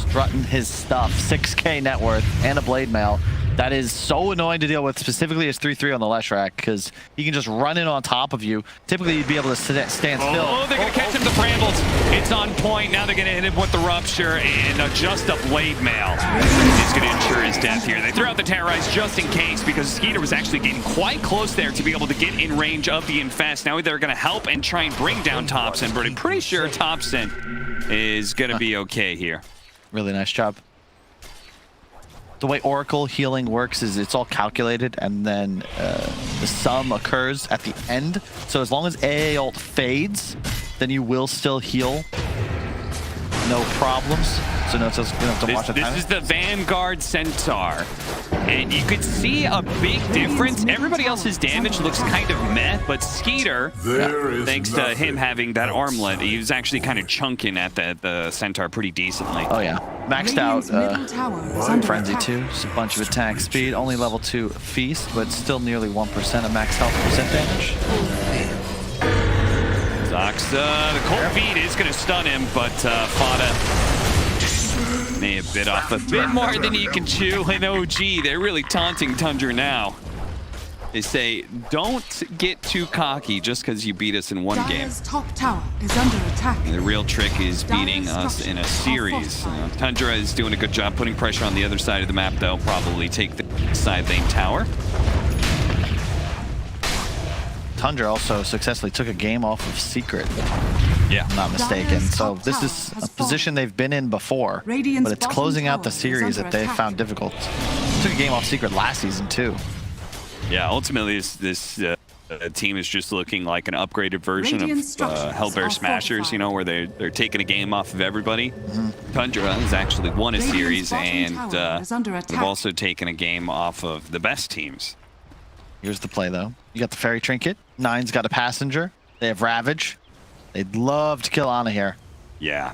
strutting his stuff. 6K net worth and a blade mail. That is so annoying to deal with, specifically as 3-3 on the Leshrac, because he can just run in on top of you. Typically, you'd be able to stand still. Oh, they're going to catch him the Brambles. It's on point. Now they're going to hit him with the Rupture and adjust a blade mail. He's going to ensure his death here. They threw out the Terrorize just in case, because Skeeter was actually getting quite close there to be able to get in range of the Infest. Now they're going to help and try and bring down Thompson, but I'm pretty sure Thompson is going to be okay here. Really nice job. The way Oracle healing works is it's all calculated, and then the sum occurs at the end. So as long as AA ult fades, then you will still heal. No problems. So no, it's just gonna have to watch the timing. This is the Vanguard Centaur, and you could see a big difference. Everybody else's damage looks kind of meh, but Skeeter, thanks to him having that armlet, he was actually kind of chunking at the Centaur pretty decently. Oh yeah, maxed out Frenzy too. Just a bunch of attack speed. Only level 2 Feast, but still nearly 1% of max health percent damage. Soxa, the Cold Feet is going to stun him, but Fada may have bit off a bit more than he can chew. And OG, they're really taunting Tundra now. They say, don't get too cocky just because you beat us in one game. Top tower is under attack. And the real trick is beating us in a series. Tundra is doing a good job putting pressure on the other side of the map. They'll probably take the side lane tower. Tundra also successfully took a game off of Secret. Yeah, I'm not mistaken. So this is a position they've been in before, but it's closing out the series that they found difficult. Took a game off Secret last season too. Yeah, ultimately this team is just looking like an upgraded version of Hellbear Smashers, you know, where they're taking a game off of everybody. Tundra has actually won a series, and they've also taken a game off of the best teams. Here's the play, though. You got the Fairy Trinket. 9's got a Passenger. They have Ravage. They'd love to kill Ana here. Yeah,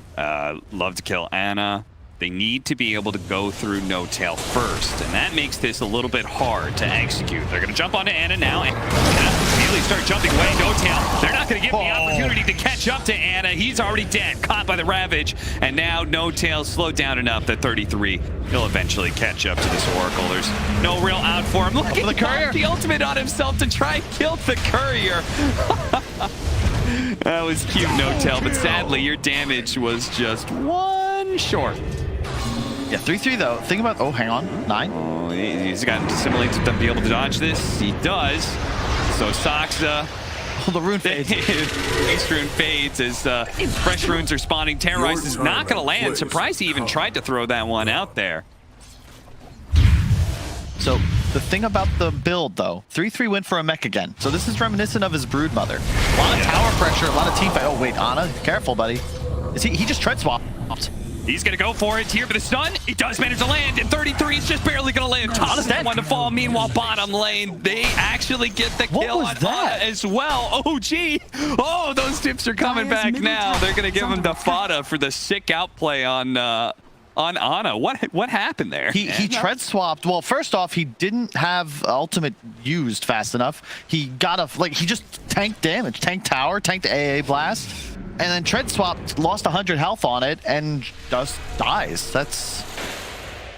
love to kill Ana. They need to be able to go through No Tail first, and that makes this a little bit hard to execute. They're going to jump onto Ana now, and immediately start jumping away. No Tail, they're not going to give him the opportunity to catch up to Ana. He's already dead, caught by the Ravage, and now No Tail slowed down enough that 33. He'll eventually catch up to this Oracle. There's no real out for him. Look at the Courier, the ultimate on himself to try and kill the Courier. That was cute, No Tail, but sadly your damage was just one short. Yeah, 3-3 though. Think about, oh, hang on, 9. Oh, he's got to simulate to be able to dodge this. He does. So Soxa. Oh, the rune fades. Base rune fades as fresh runes are spawning. Terrorize is not going to land. Surprised he even tried to throw that one out there. So the thing about the build though, 3-3 went for a mech again. So this is reminiscent of his Broodmother. A lot of tower pressure, a lot of team fight. Oh wait, Ana, careful, buddy. Is he just tread swapped. He's going to go for it here for the stun. He does manage to land, and 33 is just barely going to land. Tana's that one to fall. Meanwhile, bottom lane, they actually get the kill on Ana as well. OG. Oh, those tips are coming back now. They're going to give him the Fada for the sick outplay on on Ana. What happened there? He tread swapped. Well, first off, he didn't have ultimate used fast enough. He got he just tanked damage, tanked tower, tanked AA blast, and then tread swapped, lost 100 health on it, and just dies. That's...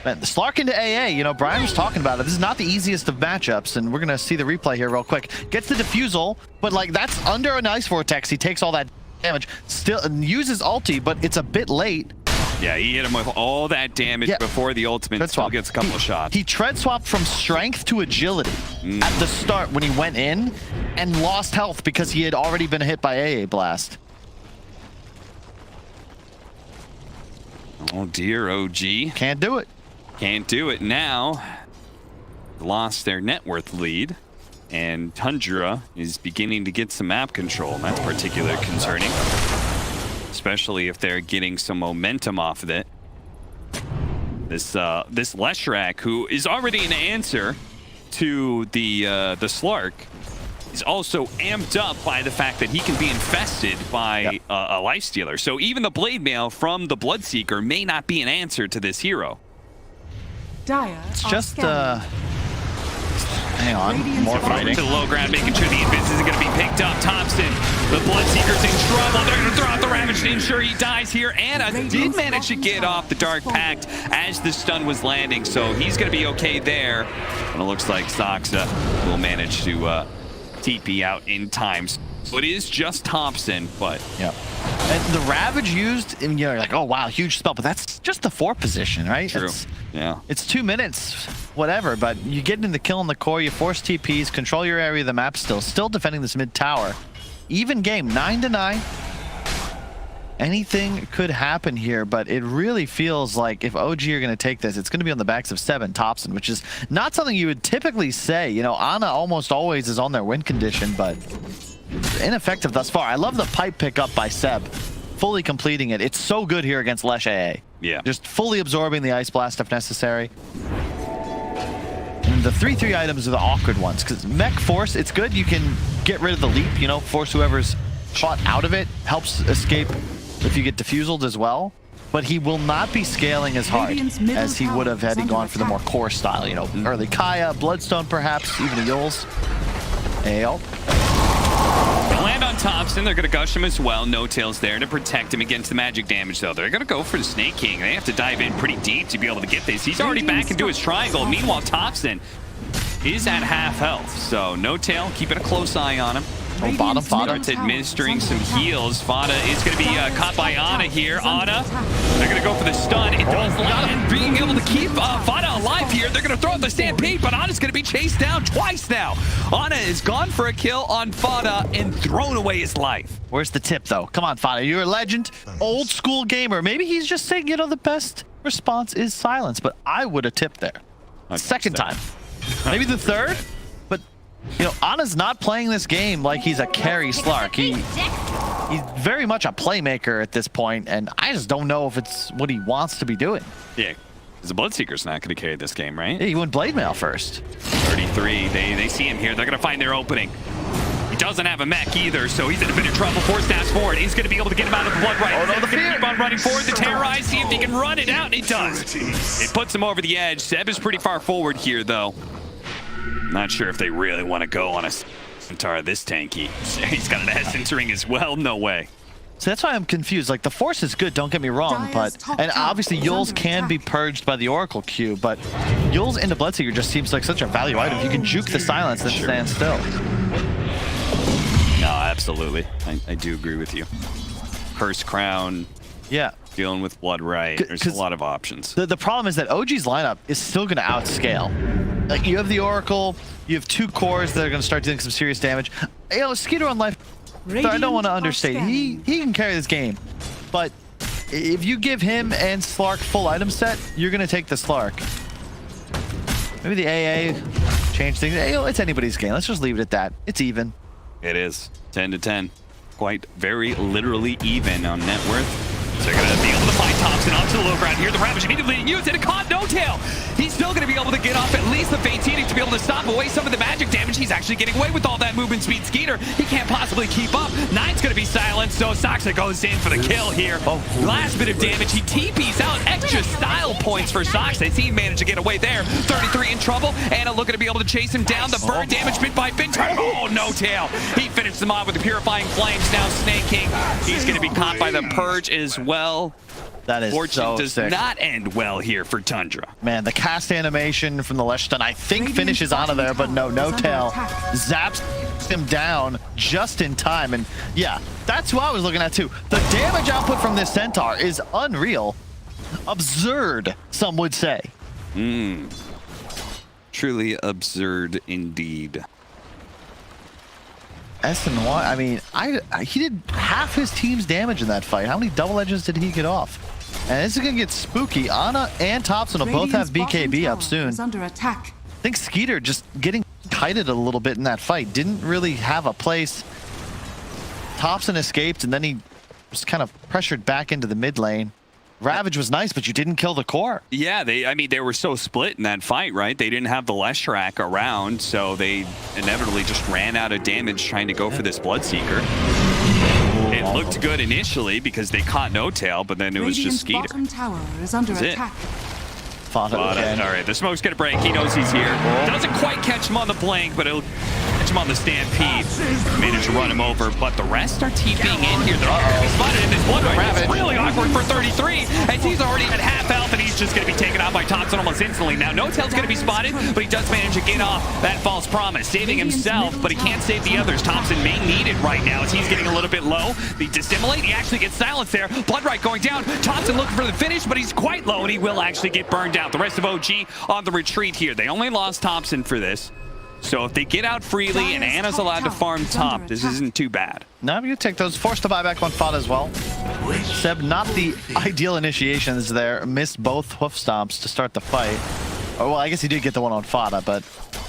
Man, the Slark into AA, you know, Brian was talking about it. This is not the easiest of matchups, and we're going to see the replay here real quick. Gets the defusal, but like that's under an ice vortex. He takes all that damage, still uses ulti, but it's a bit late. Yeah, he hit him with all that damage before the ultimate still gets a couple of shots. He tread swapped from strength to agility at the start when he went in and lost health because he had already been hit by AA blast. Oh dear, OG. Can't do it. Can't do it now. Lost their net worth lead, and Tundra is beginning to get some map control, and that's particularly concerning, especially if they're getting some momentum off of it. This Leshrac, who is already an answer to the Slark, is also amped up by the fact that he can be infested by a lifestealer. So even the Blade Mail from the Bloodseeker may not be an answer to this hero. It's just, hang on, more fighting. To the low ground, making sure the invis isn't going to be picked up. Thompson, the Bloodseeker's in trouble. They're going to throw out the Ravage to ensure he dies here. Anna did manage to get off the Dark Pact as the stun was landing, so he's going to be okay there. And it looks like Soxa will manage to TP out in time. So it is just Thompson, but... Yeah. And the Ravage used, and you're like, oh wow, huge spell, but that's just the 4 position, right? True. It's 2 minutes, whatever, but you get in the kill in the core, you force TPs, control your area of the map still defending this mid tower. Even game, 9-9. Anything could happen here, but it really feels like if OG are going to take this, it's going to be on the backs of Seb and Thompson, which is not something you would typically say. You know, Ana almost always is on their win condition, but ineffective thus far. I love the pipe pickup by Seb, fully completing it. It's so good here against Lesh AA. Yeah. Just fully absorbing the Ice Blast if necessary. And the 3-3 items are the awkward ones, because Mech Force, it's good. You can get rid of the leap, you know, force whoever's caught out of it, helps escape if you get defused as well. But he will not be scaling as hard as he would have had he gone for the more core style, you know, early Kaya, Bloodstone perhaps, even a Yules. Ale. They'll land on Thompson. They're going to gush him as well. No Tails there to protect him against the magic damage, though. They're going to go for the Snake King. They have to dive in pretty deep to be able to get this. He's already back into his triangle. Meanwhile, Thompson is at half health. So No Tail, keeping a close eye on him. Oh, bottom Fada. Starts administering some heals. Fada is going to be caught by Ana here. Ana, they're going to go for the stun. It does land. Being able to keep Fada alive here. They're going to throw out the Stampede, but Ana's going to be chased down twice now. Ana is gone for a kill on Fada and thrown away his life. Where's the tip, though? Come on, Fada. You're a legend. Old school gamer. Maybe he's just saying, you know, the best response is silence, but I would have tipped there. Second time. Maybe the third? But, you know, Ana's not playing this game like he's a carry Slark. He's very much a playmaker at this point, and I just don't know if it's what he wants to be doing. Yeah, because the Bloodseeker's not going to carry this game, right? Yeah, he went Blade Mail first. 33, they see him here. They're going to find their opening. He doesn't have a mech either, so he's in a bit of trouble. 4 steps forward. He's going to be able to get him out of the blood right. Oh, no, the fear. Keep on running forward. The Terrorize, see if he can run it out, and he does. It puts him over the edge. Seb is pretty far forward here, though. Not sure if they really want to go on a Centaur this tanky. He's got an Essence Ring as well. No way. So that's why I'm confused. Like, the Force is good, don't get me wrong, but... And obviously, Yules can be purged by the Oracle Q, but Yules into Bloodseeker just seems like such a value item. You can juke the silence and stand still. No, absolutely. I do agree with you. Curse Crown. Yeah. Dealing with Blood Right. There's a lot of options. The problem is that OG's lineup is still going to outscale. Like, you have the Oracle, you have 2 cores that are going to start doing some serious damage. You know, Skeeter on life, I don't want to understate. He can carry this game. But if you give him and Slark full item set, you're going to take the Slark. Maybe the AA change things. It's anybody's game. Let's just leave it at that. It's even. It is 10-10. Quite very literally even on net worth. So they're going to be able to find Thompson onto the low ground here. The Ravage immediately used it. A caught No Tail. He's still going to be able to get off at least the Fate Edict to be able to stop away some of the magic damage. He's actually getting away with all that movement speed. Skeeter, he can't possibly keep up. Nine's going to be silenced, so Soxa goes in for the kill here. Last bit of damage, he TP's out. Extra style points for Soxa. He managed to get away there. 33 in trouble. Anna looking to be able to chase him down. The burn damage bit by bit. Oh, no tail. He finished them off with the Purifying Flames. Now Snake King, he's going to be caught by the Purge as well. That is Fortune so does sick. not end well here for Tundra. Man, the cast animation from the Leshton, I think finishes onto there, but no tail. Zaps him down just in time. And yeah, that's who I was looking at too. The damage output from this Centaur is unreal. Absurd, some would say. Truly absurd indeed. SNY, I mean, he did half his team's damage in that fight. How many double edges did he get off? And this is going to get spooky. Anna and Thompson will both have BKB up soon. Under attack. I think Skeeter just getting kited a little bit in that fight. Didn't really have a place. Thompson escaped, and then he was kind of pressured back into the mid lane. Ravage was nice, but you didn't kill the core. Yeah, they were so split in that fight, right? They didn't have the Leshrac around, so they inevitably just ran out of damage trying to go for this Bloodseeker. It looked good initially because they caught no tail, but then it was just Skeeter. Bottom tower is under attack. Fought it again. All right, the smoke's gonna break. He knows he's here. Doesn't quite catch him on the blink, but it'll catch him on the stampede. Managed to run him over, but the rest are TPing in here. They're all gonna be spotted in this blood right. It's really awkward for 33, as he's already at half health, and he's just gonna be taken out by Thompson almost instantly. Now, No Tail's gonna be spotted, but he does manage to get off that false promise, saving himself, but he can't save the others. Thompson may need it right now as he's getting a little bit low. The Dissimulate, he actually gets silenced there. Bloodright going down. Thompson looking for the finish, but he's quite low, and he will actually get burned out. The rest of OG on the retreat here. They only lost Thompson for this. So if they get out freely and Anna's allowed to farm top, this isn't too bad. Now you take those. Forced to buy back on Fada as well. Seb, not the ideal initiations there. Missed both hoof stomps to start the fight. Oh, well, I guess he did get the one on Fada, but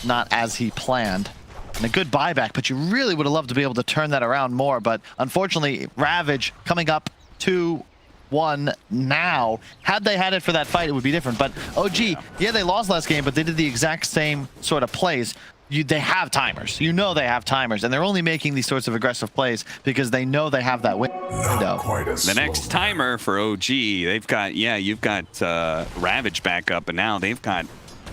not as he planned. And a good buyback, but you really would have loved to be able to turn that around more. But unfortunately, Ravage coming up 2-1 now. Had they had it for that fight, it would be different. But OG, yeah, they lost last game, but they did the exact same sort of plays. They have timers. You know they have timers, and they're only making these sorts of aggressive plays because they know they have that window. The next timer for OG, they've got, yeah, you've got Ravage back up, and now they've got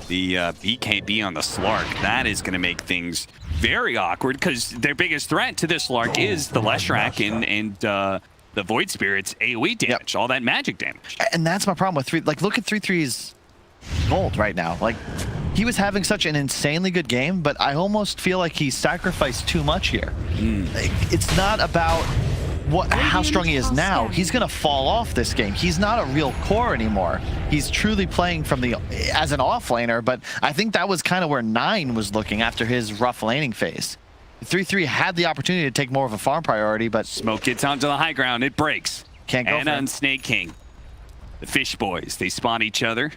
the BKB on the Slark. That is going to make things very awkward because their biggest threat to this Slark is the Leshrac and the Void Spirit's AoE damage, all that magic damage. And that's my problem with 3. Like, look at 3-3's gold right now. Like, he was having such an insanely good game, but I almost feel like he sacrificed too much here. Like, it's not about how strong he is now. He's gonna fall off this game. He's not a real core anymore. He's truly playing from as an offlaner, but I think that was kind of where 9 was looking after his rough laning phase. 3-3 had the opportunity to take more of a farm priority, but Smoke gets onto the high ground. It breaks. Can't go Anna for it. and Snake King, the Fish Boys, they spot each other.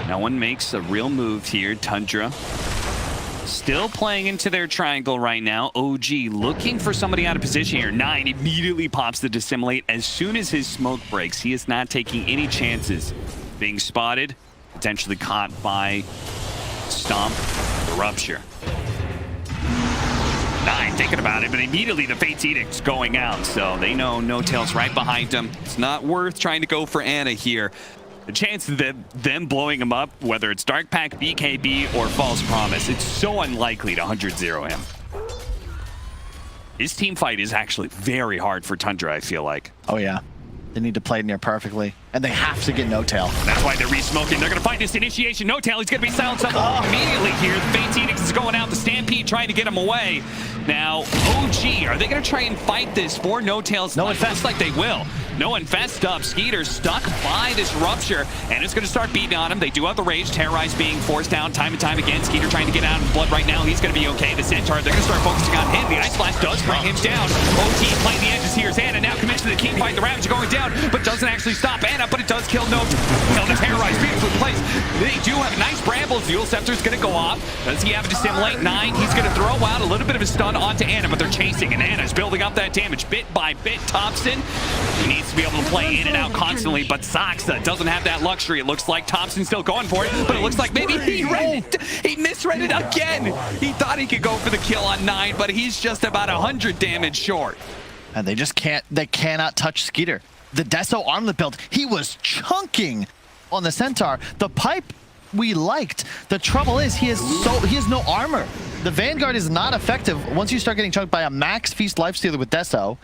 No one makes a real move here. Tundra still playing into their triangle right now. OG looking for somebody out of position here. 9 immediately pops the Dissimulate as soon as his smoke breaks. He is not taking any chances being spotted, potentially caught by Stomp, the Rupture. 9 thinking about it, but immediately the Fate's Edict's going out, so they know No Tail's right behind him. It's not worth trying to go for Anna here. The chance of them blowing him up, whether it's Dark Pack, BKB, or False Promise, it's so unlikely to 100-0 him. His team fight is actually very hard for Tundra, I feel like. oh yeah, they need to play it near perfectly, and they have to get No Tail. That's why they're re-smoking. They're going to find this initiation. No Tail, he's going to be silenced up immediately here. The Fate's Edict is going out. The Stampede trying to get him away. Now, OG, are they going to try and fight this for No Tail's life? Looks like they will. No Infest up. Skeeter stuck by this Rupture, and it's going to start beating on him. They do have the Rage. Terrorize being forced down time and time again. Skeeter trying to get out of blood right now. He's going to be okay. The Centaur, they're going to start focusing on him. The Ice Blast does bring him down. OG playing the edges here. Anna now commits to the team fight. The Ravage going down, but doesn't actually stop Anna. Anna, but it does kill no. Kill the terrorize, beautiful place. They do have a nice brambles. Dual Scepter's gonna go off. Does he have to simulate 9? He's gonna throw out a little bit of a stun onto Anna, but they're chasing, and Anna's building up that damage bit by bit. Thompson, he needs to be able to play in and out constantly, but Soxa doesn't have that luxury. It looks like Thompson's still going for it, but it looks like maybe he misread it again. He thought he could go for the kill on 9, but he's just about 100 damage short. And they just cannot touch Skeeter. The Deso armlet build, he was chunking on the Centaur. The pipe we liked. The trouble is he has no armor. The Vanguard is not effective once you start getting chunked by a max feast lifestealer with Deso.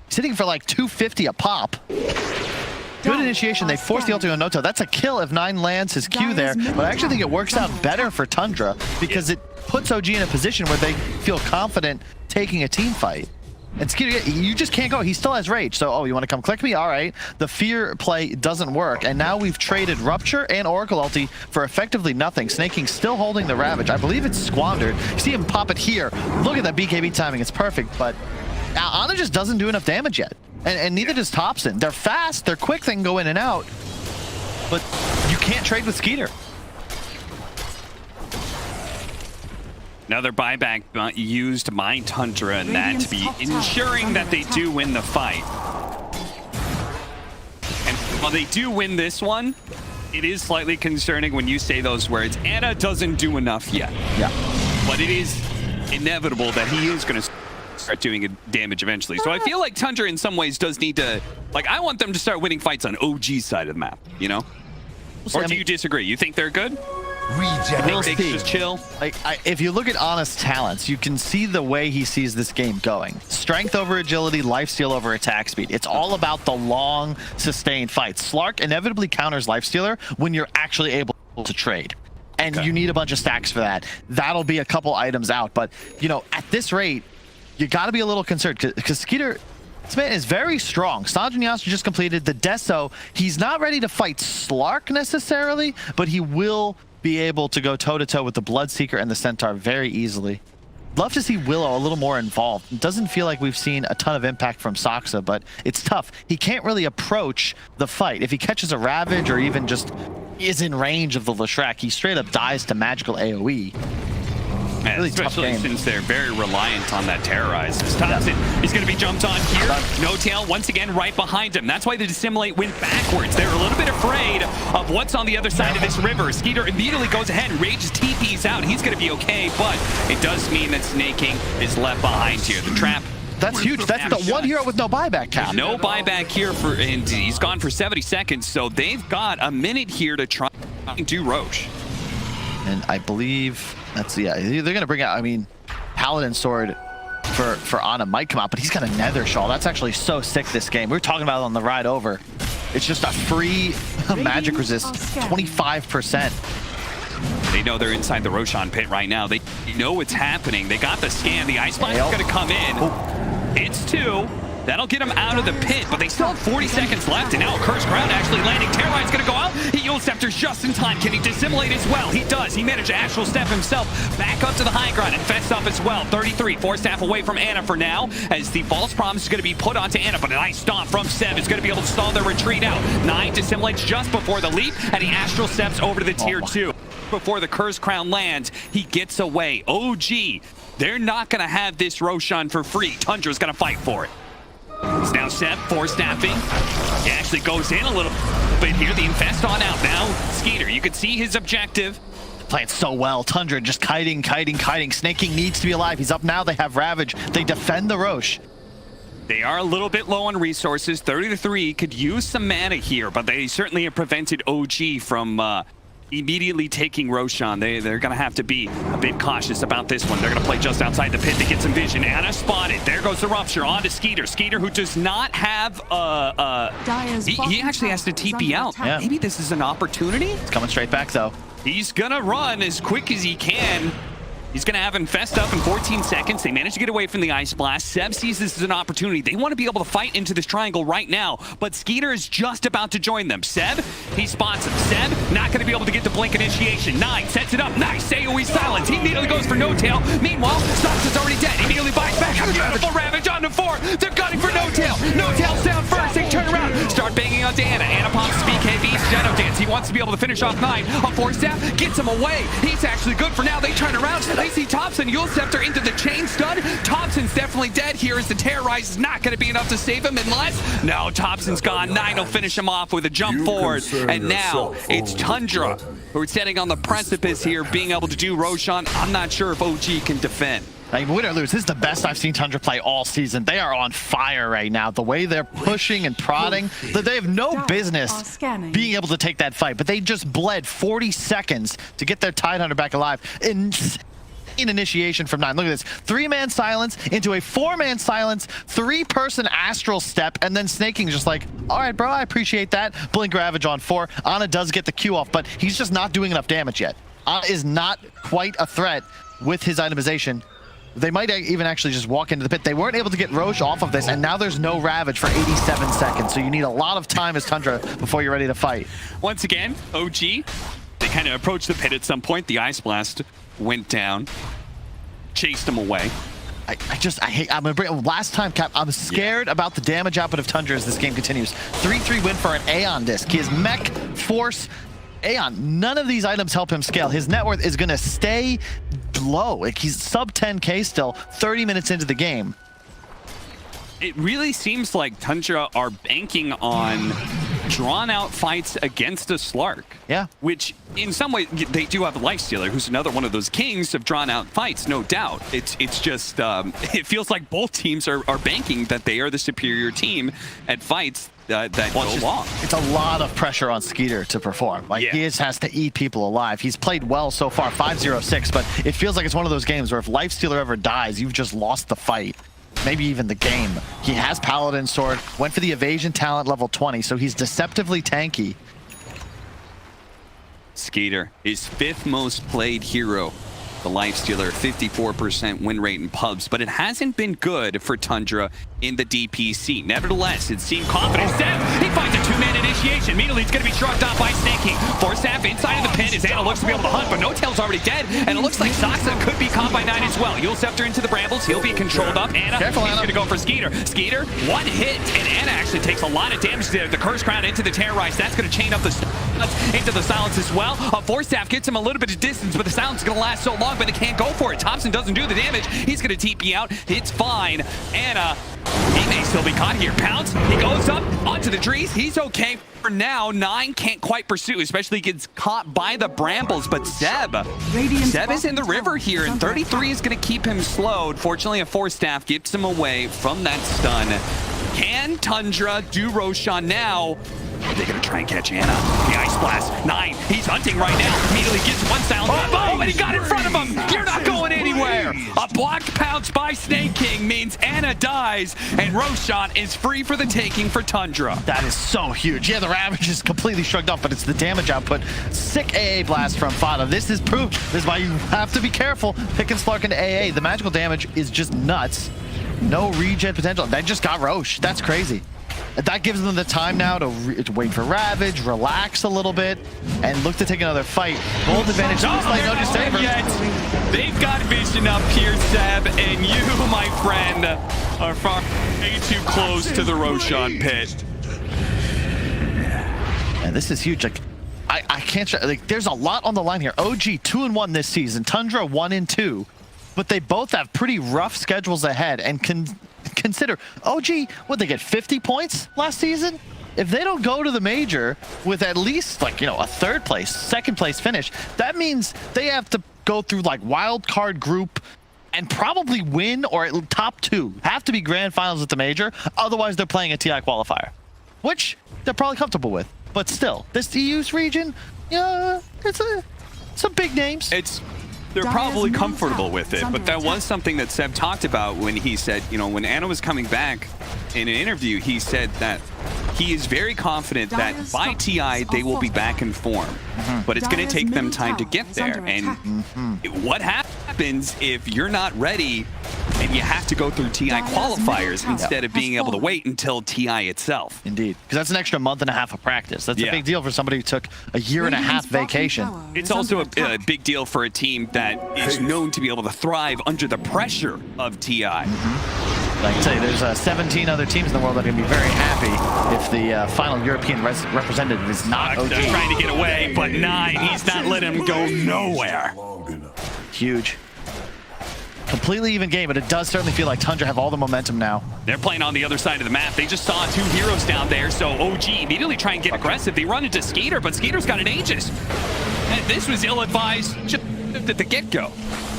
He's hitting for like 250 a pop. Good initiation. They force the ultimate on Noto. That's a kill if 9 lands his Q there, but I actually think it works out better for Tundra because it puts OG in a position where they feel confident taking a team fight. And Skeeter, you just can't go. He still has rage. So, oh, you want to come click me? All right. The fear play doesn't work. And now we've traded Rupture and Oracle ulti for effectively nothing. Snaking's still holding the Ravage. I believe it's squandered. You see him pop it here. Look at that BKB timing. It's perfect. But Ana just doesn't do enough damage yet. And neither does Thompson. They're fast. They're quick. They can go in and out. But you can't trade with Skeeter. Another buyback used by Tundra, and that to be ensuring that they do win the fight. And while they do win this one, it is slightly concerning when you say those words. Anna doesn't do enough yet. Yeah. But it is inevitable that he is going to start doing damage eventually. So I feel like Tundra in some ways does need to, like, I want them to start winning fights on OG's side of the map, you know? Or do you disagree? You think they're good? We'll they see. just chill. If you look at Ana's talents, you can see the way he sees this game going. Strength over agility, lifesteal over attack speed. It's all about the long, sustained fights. Slark inevitably counters lifestealer when you're actually able to trade. And you need a bunch of stacks for that. That'll be a couple items out. But, you know, at this rate, you got to be a little concerned because Skeeter, this man is very strong. Sanjin Yasuo just completed the Deso. He's not ready to fight Slark necessarily, but he will be able to go toe-to-toe with the Bloodseeker and the Centaur very easily. Love to see Willow a little more involved. It doesn't feel like we've seen a ton of impact from Soxa, but it's tough. He can't really approach the fight. If he catches a Ravage or even just is in range of the Leshrac, he straight up dies to magical AoE. Yeah, really especially since they're very reliant on that terrorize. Thompson is going to be jumped on here. No tail once again right behind him. That's why the Dissimulate went backwards. They're a little bit afraid of what's on the other side of this river. Skeeter immediately goes ahead and rages TP's out. He's going to be okay, but it does mean that Snaking is left behind here. The trap. That's huge. That's the one hero with no buyback cap. No buyback here and he's gone for 70 seconds. So they've got a minute here to try and do Roche. And I believe that's, yeah, they're going to bring out, I mean, Paladin Sword for Ana might come out, but he's got a Nether Shawl. That's actually so sick this game. We were talking about it on the ride over. It's just a free magic resist, 25%. They know they're inside the Roshan pit right now. They know what's happening. They got the scan. The Ice Spine's going to come in. It's 2. That'll get him out of the pit, but they still have 40 seconds left, and now a Cursed Crown actually landing. Terrorine's gonna go out. He Yule Scepter's just in time. Can he dissimulate as well? He does. He managed to Astral Step himself back up to the high ground and fest up as well. 33, 4 staff away from Ana for now, as the False Promise is gonna be put onto Ana, but a nice stomp from Seb is gonna be able to stall their retreat out. 9 dissimulates just before the leap, and he Astral Steps over to the tier 2. Before the Cursed Crown lands, he gets away. OG, they're not gonna have this Roshan for free. Tundra's gonna fight for it. It's now Seb, 4 staffing. He actually goes in a little bit here. The Infest on out now. Skeeter, you can see his objective. Playing so well. Tundra just kiting. Snaking needs to be alive. He's up now. They have Ravage. They defend the Roche. They are a little bit low on resources. 30-3 could use some mana here, but they certainly have prevented OG from immediately taking Roshan. They're going to have to be a bit cautious about this one. They're going to play just outside the pit to get some vision. Ana spotted. There goes the Rupture on to Skeeter. Skeeter, who does not have he actually has to TP out. Yeah. Maybe this is an opportunity? It's coming straight back, though. He's going to run as quick as he can. He's going to have Infest up in 14 seconds. They managed to get away from the Ice Blast. Seb sees this as an opportunity. They want to be able to fight into this triangle right now, but Skeeter is just about to join them. Seb, he spots him. Seb, not going to be able to get the blink initiation. 9 sets it up. Nice AoE silence. He immediately goes for No Tail. Meanwhile, Sox is already dead. He immediately buys back. Beautiful Ravage on the 4. They're gunning for No Tail. No Tail's down first. They turn around. Start banging on Anna. Anna pops BKB. Shadow Dance. He wants to be able to finish off 9. A 4 staff gets him away. He's actually good for now. They turn around. They see Thompson. Yule Scepter into the chain stun. Thompson's definitely dead here as the Terrorize is not going to be enough to save him unless... No, Thompson's gone. 9 will finish him off with a jump forward. And now it's Tundra who are sitting on the precipice here, being able to do Roshan. I'm not sure if OG can defend. Like, win or lose, this is the best I've seen Tundra play all season. They are on fire right now. The way they're pushing and prodding, they have no business being able to take that fight, but they just bled 40 seconds to get their Tidehunter back alive. Insane initiation from 9. Look at this. 3-man silence into a 4-man silence, 3-person astral step, and then Snaking just like, all right, bro, I appreciate that. Blink Ravage on 4. Ana does get the Q off, but he's just not doing enough damage yet. Ana is not quite a threat with his itemization. They might even actually just walk into the pit. They weren't able to get Roche off of this, and now there's no Ravage for 87 seconds. So you need a lot of time as Tundra before you're ready to fight. Once again, OG, they kind of approached the pit at some point. The Ice Blast went down, chased him away. I hate, I'm gonna bring, last time, Cap, I'm scared about the damage output of Tundra as this game continues. 3-3 win for an Aeon disc. He has Mech, Force, Aeon. None of these items help him scale. His net worth is gonna stay low. Like, he's sub 10K still, 30 minutes into the game. It really seems like Tundra are banking on drawn-out fights against a Slark. Yeah. Which, in some way, they do have a Lifestealer, who's another one of those kings of drawn-out fights, no doubt. It's just, it feels like both teams are banking that they are the superior team at fights that go long. It's a lot of pressure on Skeeter to perform. Like, he just has to eat people alive. He's played well so far, 5-0-6, but it feels like it's one of those games where if Lifestealer ever dies, you've just lost the fight. Maybe even the game. He has Paladin Sword, went for the evasion talent level 20, so he's deceptively tanky. Skeeter, his 5th most played hero. The Lifestealer, 54% win rate in pubs, but it hasn't been good for Tundra in the DPC. Nevertheless, it seemed confident. Seb, he finds a 2-man initiation. Immediately, it's going to be shrugged off by Snaking. Force Staff inside of the pit as Anna looks to be able to hunt, but No Tail's already dead, and it looks like Saxa could be caught by 9 as well. Yule Scepter into the brambles. He'll be controlled up. Anna, he's going to go for Skeeter. Skeeter, 1 hit, and Anna actually takes a lot of damage there. The Curse Crown into the Terrorize. That's going to chain up the into the silence as well. A Force Staff gets him a little bit of distance, but the silence is going to last so long, but they can't go for it. Thompson doesn't do the damage. He's going to TP out. It's fine. Anna, he may still be caught here. Pounce, he goes up onto the trees. He's okay for now. 9 can't quite pursue, especially gets caught by the brambles, but Seb is in the river here, and 33 is going to keep him slowed. Fortunately, a Force Staff gets him away from that stun. Can Tundra do Roshan now? Are they going to try and catch Anna? The Ice Blast. 9. He's hunting right now. Immediately gets 1 sound. Oh, and he got in front of him. You're not going anywhere. A block pounce by Snake King means Anna dies, and Roshan is free for the taking for Tundra. That is so huge. Yeah, the Ravage is completely shrugged off, but it's the damage output. Sick AA blast from Fada. This is proof. This is why you have to be careful picking Slark into AA. The magical damage is just nuts. No regen potential. They just got Roche. That's crazy. That gives them the time now to wait for Ravage, relax a little bit, and look to take another fight. Gold advantage. They've got vision up here, Seb, and you, my friend, are far way too close to the Roshan pit. And this is huge. Like, I can't. Like, there's a lot on the line here. OG 2-1 this season. Tundra 1-2, but they both have pretty rough schedules ahead, and consider OG, would they get 50 points last season? If they don't go to the major with at least, like, you know, a 3rd place, 2nd place finish, that means they have to go through like wild card group and probably win, or at top 2 have to be grand finals at the major. Otherwise, they're playing a TI qualifier, which they're probably comfortable with. But still, this EU's region, yeah, it's some big names. They're probably comfortable with it, but that was something that Seb talked about when he said, you know, when Anna was coming back in an interview, he said that he is very confident that by TI, they will be back in form. But it's going to take them time to get there. And what happened happens if you're not ready and you have to go through TI qualifiers instead of being able to wait until TI itself. Indeed, because that's an extra month and a half of practice. That's a big deal for somebody who took a year and a half vacation. It's also a big deal for a team that is known to be able to thrive under the pressure of TI. I can tell you, there's 17 other teams in the world that are going to be very happy if the final European representative is not OG. They're trying to get away, but 9, he's not letting him go nowhere. Huge. Completely even game, but it does certainly feel like Tundra have all the momentum now. They're playing on the other side of the map. They just saw 2 heroes down there, so OG immediately try and get aggressive. They run into Skeeter, but Skeeter's got an Aegis. And this was ill-advised just at the get-go.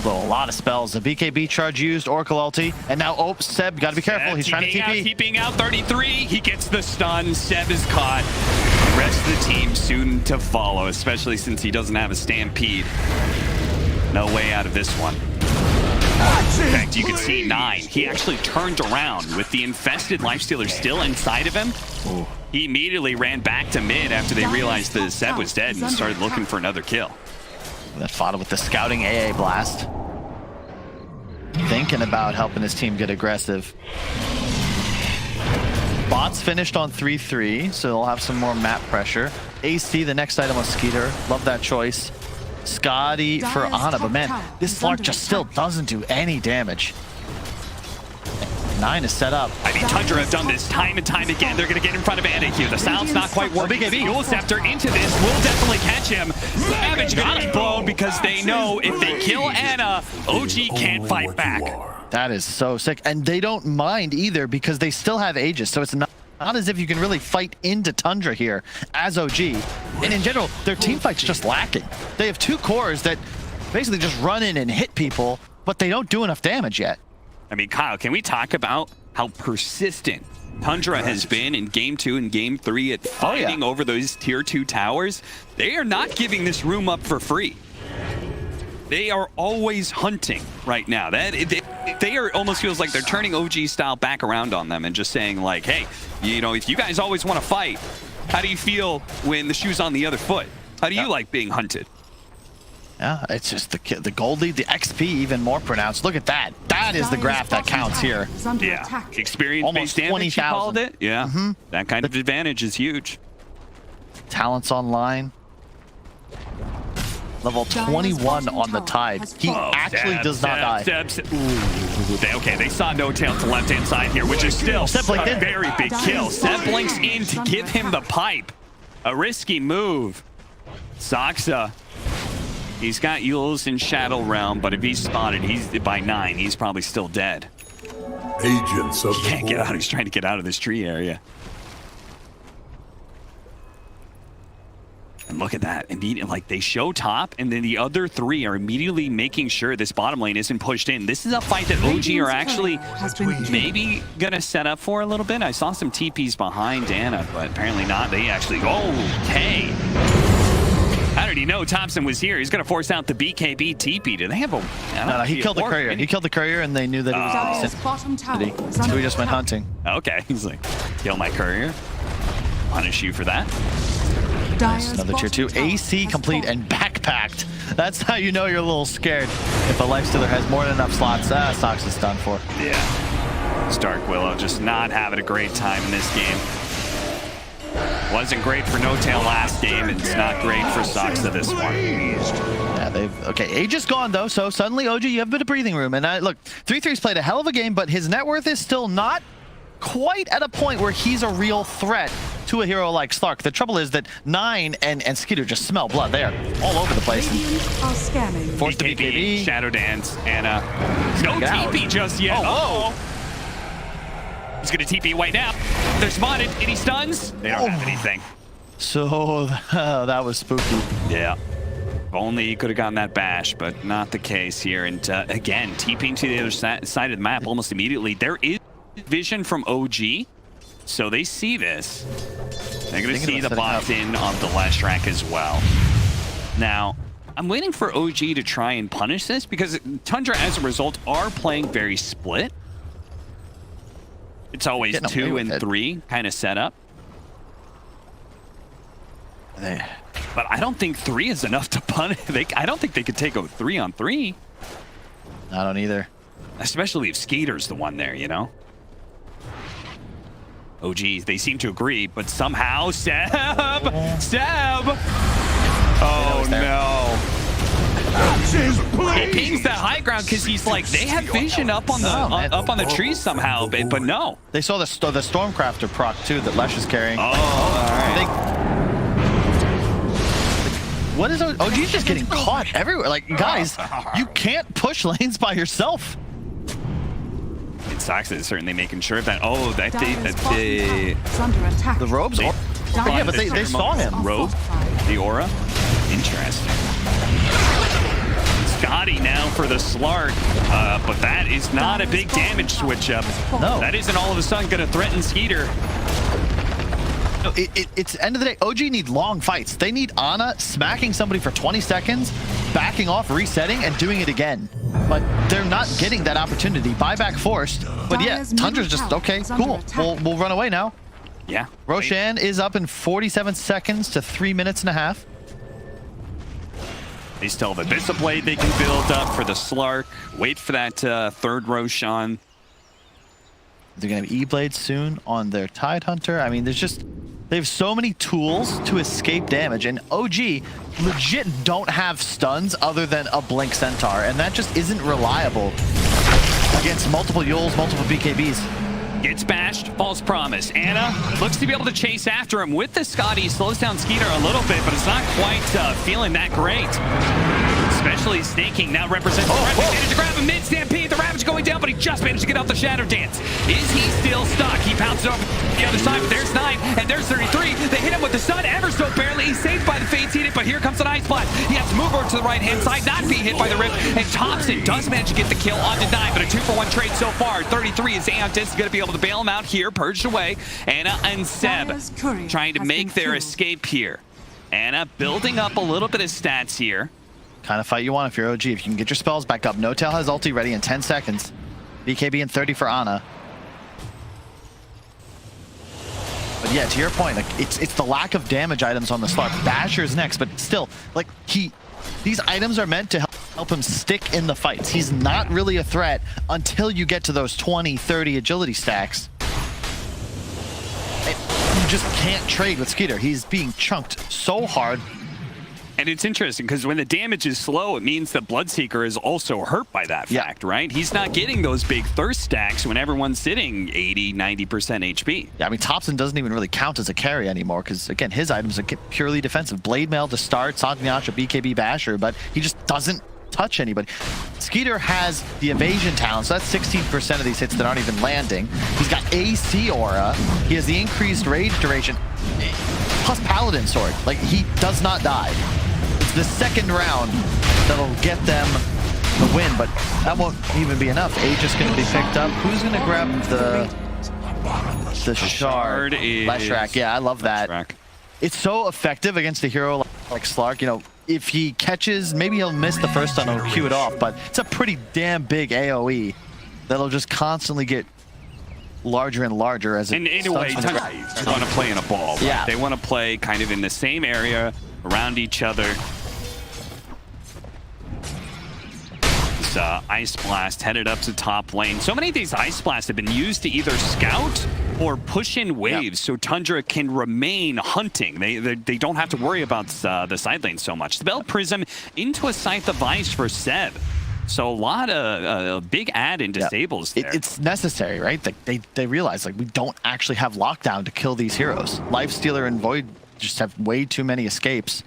A lot of spells. The BKB charge used, Oracle ulti, and now Seb, gotta be careful. He's trying to TP. TPing out 33. He gets the stun. Seb is caught. The rest of the team soon to follow, especially since he doesn't have a stampede. No way out of this one. In fact, you can see 9. He actually turned around with the infested Lifestealer still inside of him. Ooh. He immediately ran back to mid after they realized that Seb was dead and started looking for another kill. That fought with the scouting AA blast. Thinking about helping his team get aggressive. Bots finished on 3-3, so they'll have some more map pressure. AC, the next item on Skeeter. Love that choice. Scotty for Ana, but man, this Slark just still doesn't do any damage. 9 is set up. I mean, Tundra have done this time and time again. They're going to get in front of Ana here. The sound's not quite working. Fuel Scepter into this will definitely catch him. Savage got him blown because they know if they kill Ana, OG can't fight back. That is so sick. And they don't mind either because they still have Aegis, so it's not as if you can really fight into Tundra here as OG. And in general, their team fight's just lacking. They have 2 cores that basically just run in and hit people, but they don't do enough damage yet. I mean, Kyle, can we talk about how persistent Tundra has been in Game 2 and Game 3 at fighting over those Tier 2 towers? They are not giving this room up for free. They are always hunting right now. They are almost feels like they're turning OG style back around on them and just saying like, hey, you know, if you guys always want to fight, how do you feel when the shoe's on the other foot? How do you like being hunted? Yeah, it's just the gold lead, the XP even more pronounced. Look at that. That is the graph that counts here. Yeah, experience-based damage, you called it. Yeah, that kind of advantage is huge. Talents online. Level 21 on the Tide. He actually does not die. Okay, they saw No Tail to left-hand side here, which is still a very big kill. Seb blinks in to give him the pipe. A risky move. Soxa. He's got Yules in Shadow Realm, but if he's spotted, he's by 9. He's probably still dead. Agents of he can't get out. He's trying to get out of this tree area. And look at that. Immediately, like they show top, and then the other 3 are immediately making sure this bottom lane isn't pushed in. This is a fight that OG are actually maybe gonna set up for a little bit. I saw some TPs behind Ana, but apparently not. They actually okay. I already know Thompson was here. He's going to force out the BKB TP. Do they have a... No, he killed the courier. He killed the courier, and they knew that he was in the city. So he just went hunting. Okay. He's like, kill my courier. Punish you for that. Nice. Another tier 2. AC complete and backpacked. That's how you know you're a little scared. If a Lifestealer has more than enough slots, Sox is done for. Yeah. Stark Willow just not having a great time in this game. Wasn't great for No Tail last game, and it's not great for Soxa this one. Yeah, okay, Aegis gone though, so suddenly OG, you have a bit of breathing room. And look, 3-3's played a hell of a game, but his net worth is still not quite at a point where he's a real threat to a hero like Slark. The trouble is that 9 and Skeeter just smell blood. They are all over the place. Forced to BKB. Shadow Dance, Ana. No TP just yet. He's going to TP right now. They're spotted. Any stuns? They don't have anything. So that was spooky. Yeah. If only he could have gotten that bash, but not the case here. And again, TPing to the other side of the map almost immediately. There is vision from OG, so they see this. They're going to see the bots in on the last track as well. Now, I'm waiting for OG to try and punish this because Tundra, as a result, are playing very split. It's always 2 and 3 kind of setup. But I don't think 3 is enough to punish. I don't think they could take a 3-on-3. I don't either. Especially if Skeeter's the one there, you know? Oh, geez, they seem to agree, but somehow Seb! Oh, no. He pings that high ground because he's like, they have vision up on the up on the trees somehow, but no. They saw the Stormcrafter proc too that Lesh is carrying. Oh, all right. What is OG's just getting caught everywhere? Like, guys, you can't push lanes by yourself. And Sox is certainly making sure of that. Oh, that The robes. Yeah, but they saw him. Robe, the aura. Interesting. Scotty now for the Slark, but that is not a big damage switch up. No. That isn't all of a sudden going to threaten Skeeter. No, it's end of the day. OG need long fights. They need Ana smacking somebody for 20 seconds, backing off, resetting, and doing it again. But they're not getting that opportunity. Buyback forced. But yeah, Tundra's just, okay, cool. We'll run away now. Yeah. Roshan is up in 47 seconds to 3 minutes and a half. They still have a Bishop Blade they can build up for the Slark. Wait for that third Roshan. They're going to have E-Blade soon on their Tidehunter. I mean, they have so many tools to escape damage, and OG legit don't have stuns other than a Blink Centaur, and that just isn't reliable against multiple Yules, multiple BKBs. Gets bashed, false promise. Ana looks to be able to chase after him with the Scotty, slows down Skeeter a little bit, but it's not quite feeling that great. Especially Snaking now represents the Ravage. Managed to grab a mid-stampede, the Ravage going down, but he just managed to get off the Shadow Dance. Is he still stuck? He pounces off the other side, but there's 9, and there's 33. They hit him with the Sun ever so barely. He's saved by the Fates Heated, but here comes an Ice Blast. He has to move over to the right-hand side, not be hit by the Rift, and Thompson does manage to get the kill on Deny, but a 2-for-1 trade so far. 33 is Antis, going to be able to bail him out here, purged away. Ana and Seb trying to make their escape here. Ana building up a little bit of stats here. Kind of fight you want if you're OG. If you can get your spells back up. No Tail has ulti ready in 10 seconds. BKB in 30 for Ana. But yeah, to your point, like it's the lack of damage items on the Slark. Basher's next, but still, like these items are meant to help him stick in the fights. He's not really a threat until you get to those 20, 30 agility stacks. And you just can't trade with Skeeter. He's being chunked so hard. And it's interesting because when the damage is slow, it means that Bloodseeker is also hurt by that fact, right? He's not getting those big thirst stacks when everyone's sitting 80, 90% HP. Yeah, I mean, Thompson doesn't even really count as a carry anymore because, again, his items are purely defensive. Blade Mail to start, Sangnyacha, BKB Basher, but he just doesn't touch anybody. Skeeter has the evasion talent, so that's 16% of these hits that aren't even landing. He's got AC Aura. He has the increased rage duration, plus Paladin Sword. Like, he does not die. It's the second round that'll get them the win, but that won't even be enough. Aegis going to be picked up. Who's going to grab the shard? Leshrac. Yeah, I love that. Leshrac. It's so effective against a hero like Slark. You know, if he catches, maybe he'll miss the first stun, he'll queue it off, but it's a pretty damn big AoE that'll just constantly get larger and larger as it and in a way, they want to play in a ball. Yeah. Right? They want to play kind of in the same area, around each other. This Ice Blast headed up to top lane. So many of these Ice Blasts have been used to either scout or push in waves, so Tundra can remain hunting. They don't have to worry about the side lane so much. Spell Prism into a Scythe of Ice for Seb. So a lot of big add in disables there. It's necessary, right? They realize like we don't actually have lockdown to kill these heroes. Lifestealer and Void just have way too many escapes.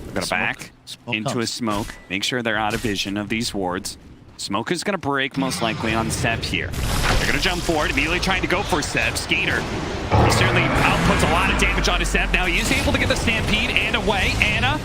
We're gonna back into a smoke. Make sure they're out of vision of these wards. Smoke is gonna break most likely on Seb here. They're gonna jump forward, immediately trying to go for Seb. Skeeter. He certainly outputs a lot of damage onto Seb. Now he is able to get the Stampede and away. Ana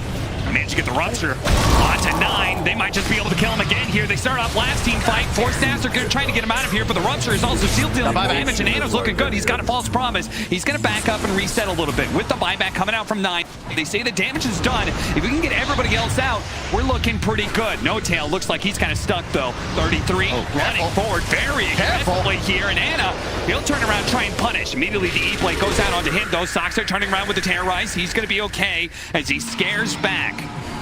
managed to get the Rupture onto 9. They might just be able to kill him again here. They start off last team fight. 4 staffs are trying to get him out of here, but the Rupture is also shield dealing damage, and Ana's looking good. He's got a false promise. He's going to back up and reset a little bit with the buyback coming out from 9. They say the damage is done. If we can get everybody else out, we're looking pretty good. No Tail looks like he's kind of stuck, though. 33 running forward very aggressively here, and Ana, he'll turn around and try and punish. Immediately the E-Blade goes out onto him, though. Sox are turning around with the Terrorize. He's going to be okay as he scares back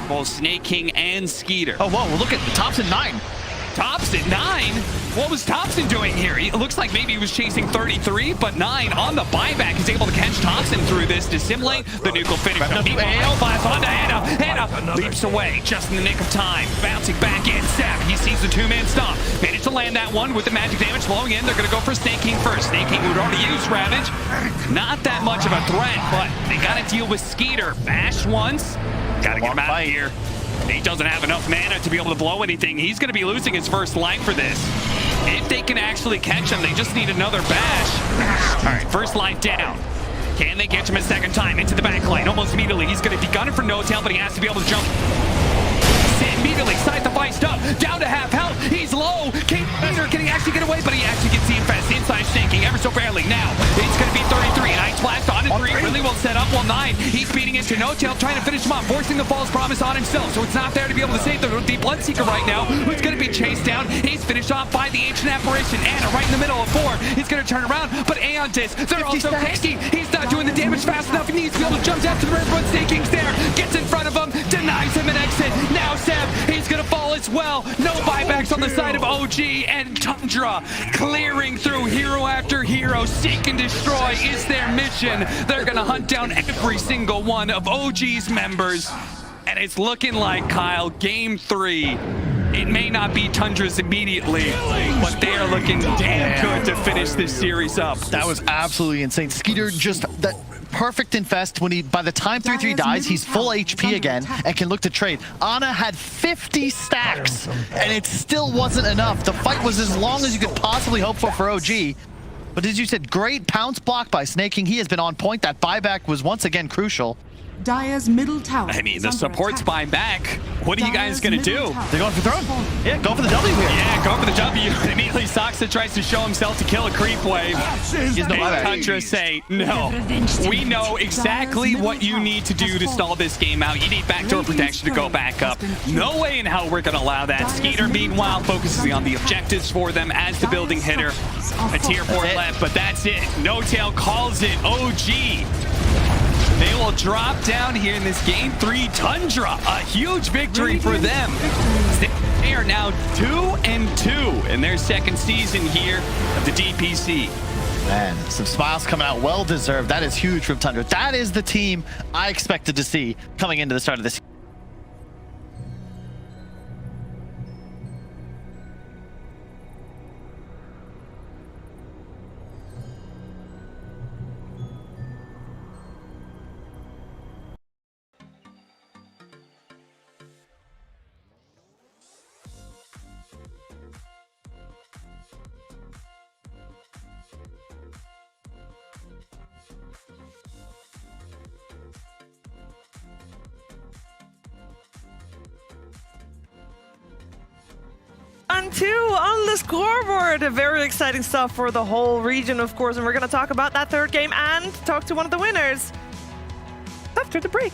both Snake King and Skeeter. Oh, whoa, look at the tops at 9. Thompson, 9? What was Thompson doing here? It looks like maybe he was chasing 33, but 9 on the buyback is able to catch Thompson through this, dissimulate the nuke will finish. Meanwhile, blast onto Hannah. Hannah leaps away just in the nick of time. Bouncing back in, Seb. He sees the 2-man stomp. Managed to land that one with the magic damage flowing in. They're going to go for Snake King first. Snake King would already use Ravage. Not that much of a threat, but they got to deal with Skeeter. Bash once. Got to get him out of here. He doesn't have enough mana to be able to blow anything. He's going to be losing his first life for this. If they can actually catch him, they just need another bash. All right, first life down. Can they catch him a second time into the back lane? Almost immediately. He's going to be gunning for no-tail, but he has to be able to jump. Immediately, side the feist up, down to half health. He's low. Can he actually get away? But he actually gets the infest inside sinking ever so barely. Now, it's going to be 33. Ice blast on to 3. Really well set up. Well, 9. He's beating into no-tail, trying to finish him off, forcing the false promise on himself. So it's not there to be able to save the Bloodseeker right now, who's going to be chased down. He's finished off by the Ancient Apparition. Anna right in the middle of 4. He's going to turn around, but Aeontis, they're also tanking. He's not doing the damage fast enough. He needs to be able to jump after the red but Snake King's there. Gets in front of him, denies him an exit. Now Seb, he's going to fall as well. No buybacks on the side of OG, and Tundra clearing through hero after hero. Seek and destroy is their mission. They're going to hunt down every single one of OG's members. And it's looking like, Kyle, game 3. It may not be Tundra's immediately, but they are looking damn good to finish this series up. That was absolutely insane. Skeeter just that perfect infest when by the time 3-3 dies, he's full HP again and can look to trade. Ana had 50 stacks and it still wasn't enough. The fight was as long as you could possibly hope for OG. But as you said, great pounce block by Snake King. He has been on point. That buyback was once again crucial. Dire's middle tower. I mean, the support's buying back. What are you guys going to do? They're going for the throne. Yeah, go for the W here. Yeah, go for the W. Immediately, Soxa tries to show himself to kill a creep wave. He's no buyback. Tundra say, no, we know exactly what you need to do to stall this game out. You need backdoor protection to go back up. No way in hell we're going to allow that. Skeeter, meanwhile, focusing on the objectives for them as the building hitter. A tier 4 left, but that's it. No-tail calls it. OG. They will drop down here in this game 3. Tundra, a huge victory for them. They are now 2-2 in their second season here of the DPC. Man, some smiles coming out, well deserved. That is huge from Tundra. That is the team I expected to see coming into the start of this. And 2 on the scoreboard. Very exciting stuff for the whole region, of course. And we're going to talk about that third game and talk to one of the winners after the break.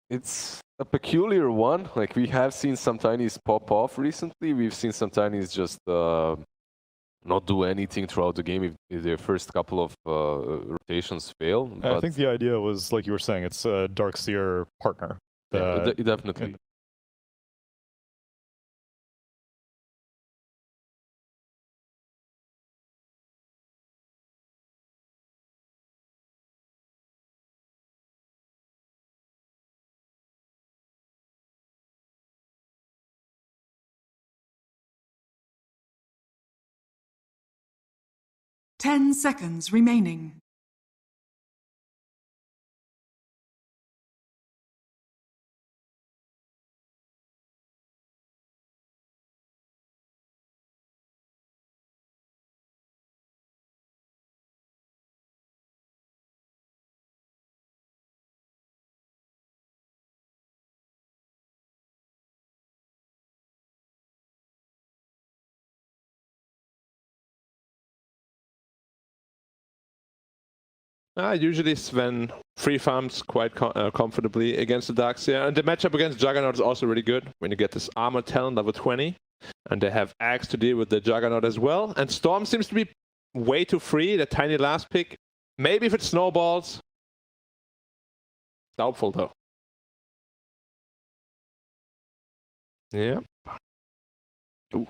It's a peculiar one. Like, we have seen some Tinies pop off recently. We've seen some Tinies just not do anything throughout the game if their first couple of rotations fail. But I think the idea was, like you were saying, it's a Darkseer partner. yeah, definitely. Ten seconds remaining. Usually Sven free farms quite comfortably against the Darkseer. And the matchup against Juggernaut is also really good when you get this Armor Talent level 20. And they have Axe to deal with the Juggernaut as well. And Storm seems to be way too free, the tiny last pick. Maybe if it snowballs. Doubtful though. Yeah. Ooh.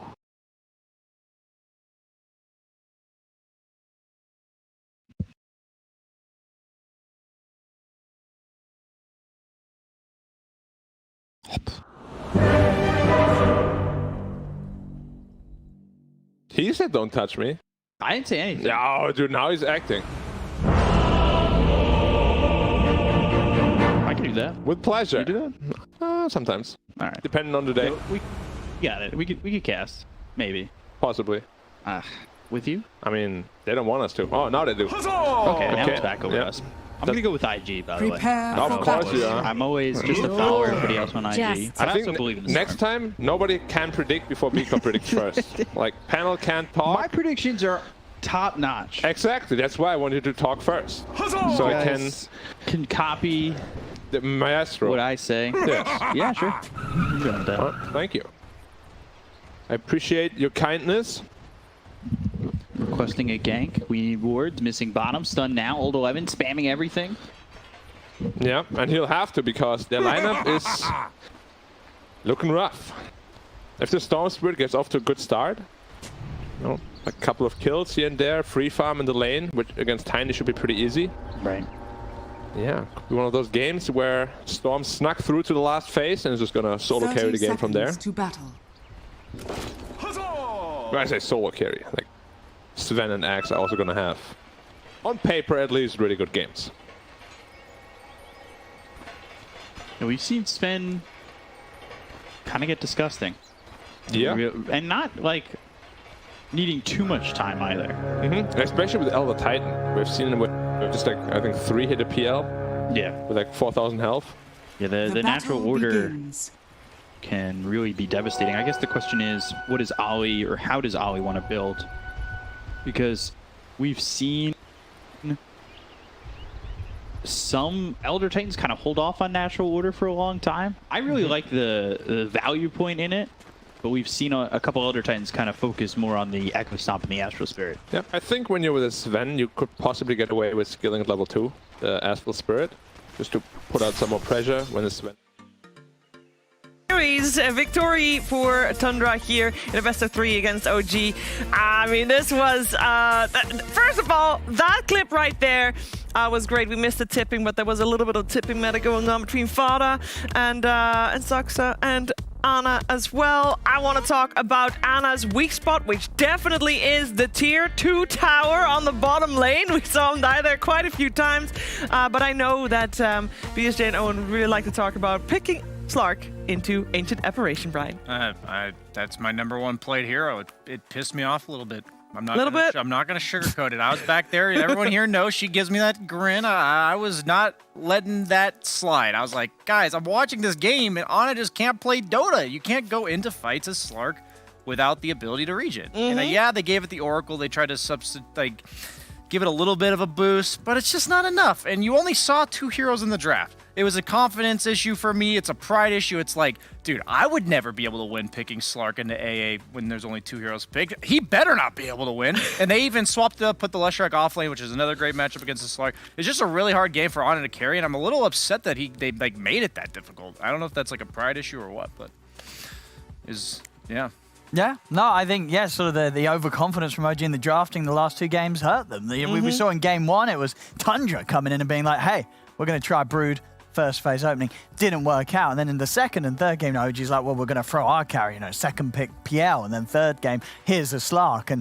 He said don't touch me. I didn't say anything. No, dude, now he's acting. I can do that. With pleasure. You do that? Sometimes. All right. Depending on the day. So we got it. We could cast. Maybe. Possibly. With you? I mean, they don't want us to. Oh, now they do. Okay, now it's back over us. I'm going to go with IG, by the way. Of course you are. I'm always just a follower everybody else on IG. I think believe in the next time, nobody can predict before Miko predicts first. Like, panel can't talk. My predictions are top notch. Exactly. That's why I want you to talk first. So I can copy the maestro. What I say. Yes. Yeah, sure. I'm good with that. Oh, thank you. I appreciate your kindness. Requesting a gank. We need wards. Missing bottom. Stun now. Old 11 spamming everything. Yeah, and he'll have to because their lineup is looking rough. If the Storm Spirit gets off to a good start, you know, a couple of kills here and there, free farm in the lane, which against Tiny should be pretty easy. Right. Yeah, could be one of those games where Storm snuck through to the last phase and is just gonna solo carry the game from there. To battle. When I say solo carry, like Sven and Axe are also gonna have, on paper at least, really good games. And we've seen Sven kind of get disgusting. Yeah. And not like needing too much time either. Especially with Elder Titan. We've seen him with just like, I think 3 hit a PL. Yeah. With like 4,000 health. Yeah, the natural order can really be devastating. I guess the question is, what does Ollie, or how does Ollie want to build? Because we've seen some Elder Titans kind of hold off on natural order for a long time. I really like the value point in it, but we've seen a couple Elder Titans kind of focus more on the Echo Stomp and the Astral Spirit. Yeah, I think when you're with a Sven, you could possibly get away with skilling at level 2, the Astral Spirit, just to put out some more pressure when it's Sven. A victory for Tundra here in a best of 3 against OG. I mean, this was, first of all, that clip right there was great. We missed the tipping, but there was a little bit of tipping meta going on between Fada and Saxa and Ana as well. I want to talk about Ana's weak spot, which definitely is the tier 2 tower on the bottom lane. We saw him die there quite a few times, but I know that BSJ and Owen would really like to talk about picking Slark into Ancient Apparition, Brian. That's my #1 played hero. It pissed me off a little bit. I'm not gonna sugarcoat it. I was back there. Everyone here knows she gives me that grin. I was not letting that slide. I was like, guys, I'm watching this game, and Ana just can't play Dota. You can't go into fights as Slark without the ability to regen. And yeah, they gave it the Oracle. They tried to give it a little bit of a boost, but it's just not enough. And you only saw 2 heroes in the draft. It was a confidence issue for me. It's a pride issue. It's like, dude, I would never be able to win picking Slark into AA when there's only 2 heroes picked. He better not be able to win. And they even swapped up, put the Leshrac off lane, which is another great matchup against the Slark. It's just a really hard game for Ana to carry, and I'm a little upset that they made it that difficult. I don't know if that's like a pride issue or what, but yeah. Yeah, no, I think, yeah, sort of the overconfidence from OG in the drafting the last 2 games hurt them. We saw in game 1, it was Tundra coming in and being like, hey, we're going to try Brood first phase opening. Didn't work out. And then in the second and third game, OG's like, well, we're going to throw our carry, second pick PL. And then third game, here's the Slark.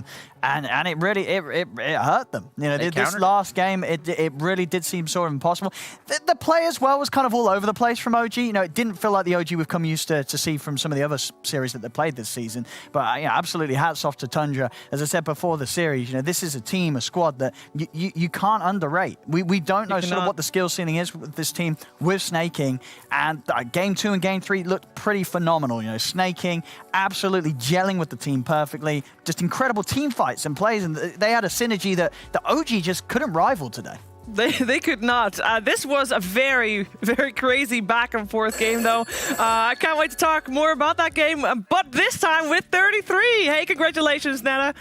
And it really, it hurt them. This last game, it really did seem sort of impossible. The play as well was kind of all over the place from OG. It didn't feel like the OG we've come used to see from some of the other series that they played this season. But absolutely hats off to Tundra. As I said before the series, this is a team, a squad that you can't underrate. We don't know sort of what the skill ceiling is with this team with Snaking. And game 2 and game 3 looked pretty phenomenal. Snaking absolutely gelling with the team perfectly. Just incredible team fights and plays, and they had a synergy that the OG just couldn't rival today. They could not. This was a very, very crazy back and forth game, though. I can't wait to talk more about that game, but this time with 33. Hey, congratulations, Nana,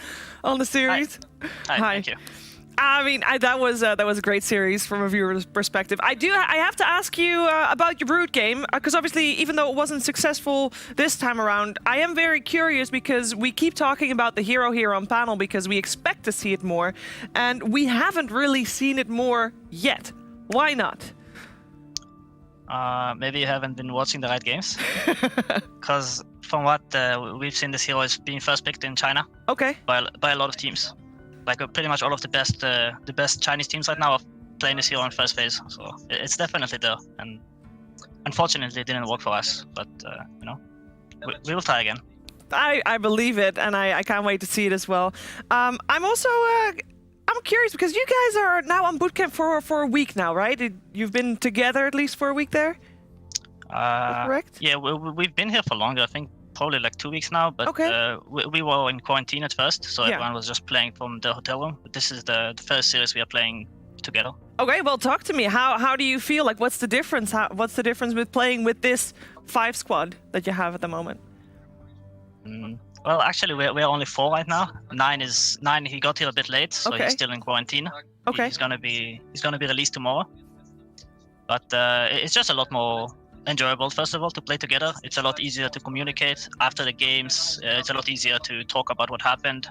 on the series. Hi. Thank you. I mean, that was a great series from a viewer's perspective. I have to ask you about your Brood game, because obviously, even though it wasn't successful this time around, I am very curious because we keep talking about the hero here on panel because we expect to see it more, and we haven't really seen it more yet. Why not? Maybe you haven't been watching the right games. Because from what we've seen, this hero is being first picked in China. Okay. By a lot of teams. Like pretty much all of the best Chinese teams right now are playing this hero in first phase. So it's definitely there. And unfortunately, it didn't work for us. But you know, we will try again. I believe it, and I can't wait to see it as well. I'm also I'm curious because you guys are now on bootcamp for a week now, right? You've been together at least for a week there. Correct? Yeah, we've been here for longer. I think probably like 2 weeks now. But okay. We were in quarantine at first, so everyone was just playing from the hotel room. But this is the first series we are playing together. Okay, well, talk to me. How do you feel? Like, what's the difference? What's the difference with playing with this 5 squad that you have at the moment? Well, actually, we're only 4 right now. 9. He got here a bit late, so he's still in quarantine. Okay. He's gonna be released tomorrow. But it's just a lot more enjoyable. First of all, to play together. It's a lot easier to communicate after the games. It's a lot easier to talk about what happened.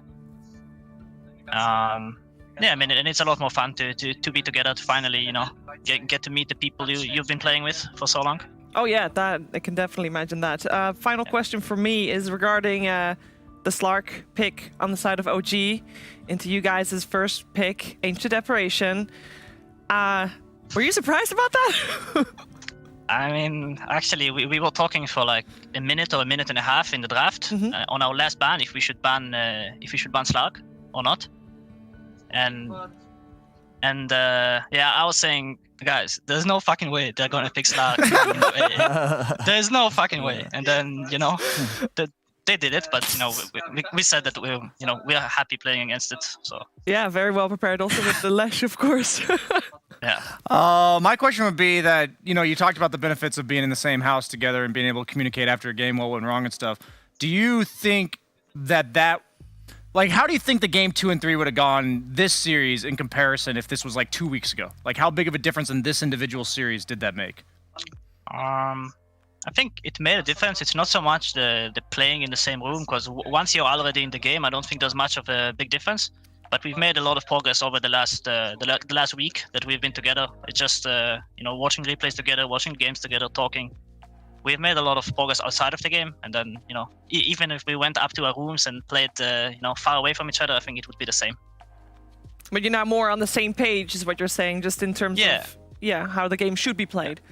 Yeah, I mean, and it's a lot more fun to be together, to finally, you know, get to meet the people you've been playing with for so long. Oh yeah, that I can definitely imagine that. Final question for me is regarding the Slark pick on the side of OG into you guys' first pick, Ancient Apparition. Were you surprised about that? I mean, actually, we were talking for like a minute or a minute and a half in the draft on our last ban if we should ban Slark or not. And yeah, I was saying, guys, there's no fucking way they're gonna pick Slark. There's no fucking way. And then, you know, they did it, but you know, we said that we are happy playing against it. So yeah, very well prepared. Also with the Lesh, of course. Yeah. My question would be that, you know, you talked about the benefits of being in the same house together and being able to communicate after a game what went wrong and stuff. Do you think that like, how do you think the game 2 and 3 would have gone this series in comparison if this was like 2 weeks ago? Like, how big of a difference in this individual series did that make? I think it made a difference. It's not so much the playing in the same room, because once you're already in the game, I don't think there's much of a big difference. But we've made a lot of progress over the last week that we've been together. It's just you know, watching replays together, watching games together, talking. We've made a lot of progress outside of the game, and then, you know, even if we went up to our rooms and played you know, far away from each other, I think it would be the same. But you're now more on the same page, is what you're saying, just in terms of how the game should be played.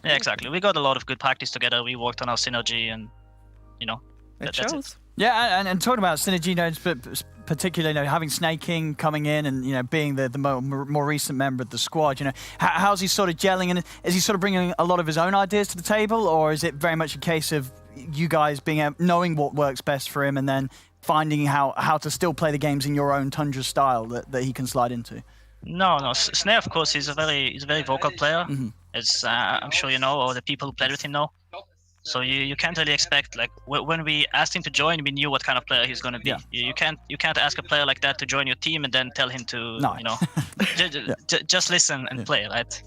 Yeah, exactly. We got a lot of good practice together. We worked on our synergy, and you know, that's it. Yeah, and talking about synergy, you know, particularly, you know, having Snaking coming in and, you know, being the more recent member of the squad, you know, how's he sort of gelling, and is he sort of bringing a lot of his own ideas to the table, or is it very much a case of you guys knowing what works best for him and then finding how to still play the games in your own Tundra style that he can slide into? No. Snare, of course, he's a very vocal player. As I'm sure you know, or the people who played with him know. So you can't really expect, like, when we asked him to join, we knew what kind of player he's going to be. You can't ask a player like that to join your team and then tell him to you know just listen and play, right?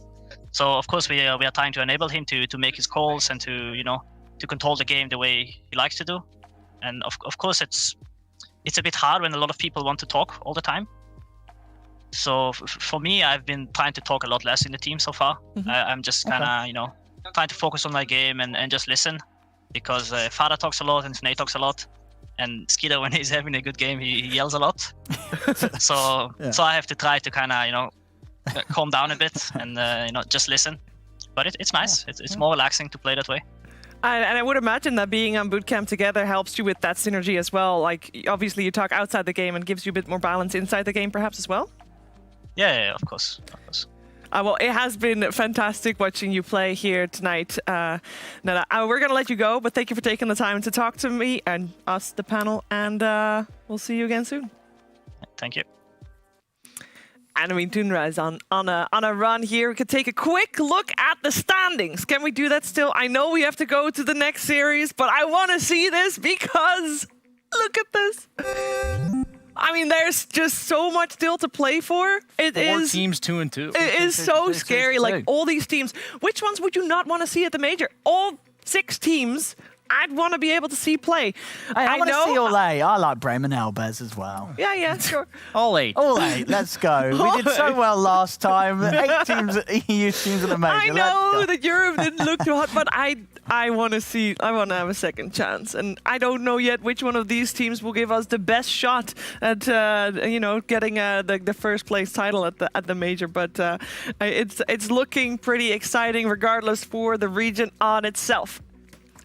So of course we are trying to enable him to make his calls and to, you know, to control the game the way he likes to do. And of course it's a bit hard when a lot of people want to talk all the time. So for me, I've been trying to talk a lot less in the team so far. I'm just kind of, you know, trying to focus on my game and just listen, because Fada talks a lot and Snake talks a lot, and Skida, when he's having a good game, he yells a lot. So I have to try to kind of, you know, calm down a bit and you know, just listen. But it's nice. It's more relaxing to play that way. And I would imagine that being on bootcamp together helps you with that synergy as well. Like, obviously you talk outside the game and gives you a bit more balance inside the game perhaps as well. Yeah, of course. Well, it has been fantastic watching you play here tonight, Nana. We're going to let you go, but thank you for taking the time to talk to me and us, the panel, and we'll see you again soon. Thank you. And I mean, Tundra is on a run here. We could take a quick look at the standings. Can we do that still? I know we have to go to the next series, but I want to see this because look at this. I mean, there's just so much still to play for. It Four is teams 2-2. It is so scary. Like all these teams. Which ones would you not want to see at the major? All 6 teams. I'd want to be able to see play. I want to see all 8. I like Brame and Elbez as well. Yeah, sure. All 8. All 8. Let's go. We did so well last time. 8 teams, EU teams at the major. I know that Europe didn't look too hot, but I want to see. I want to have a second chance, and I don't know yet which one of these teams will give us the best shot at getting the first place title at the major. But it's looking pretty exciting, regardless for the region on itself.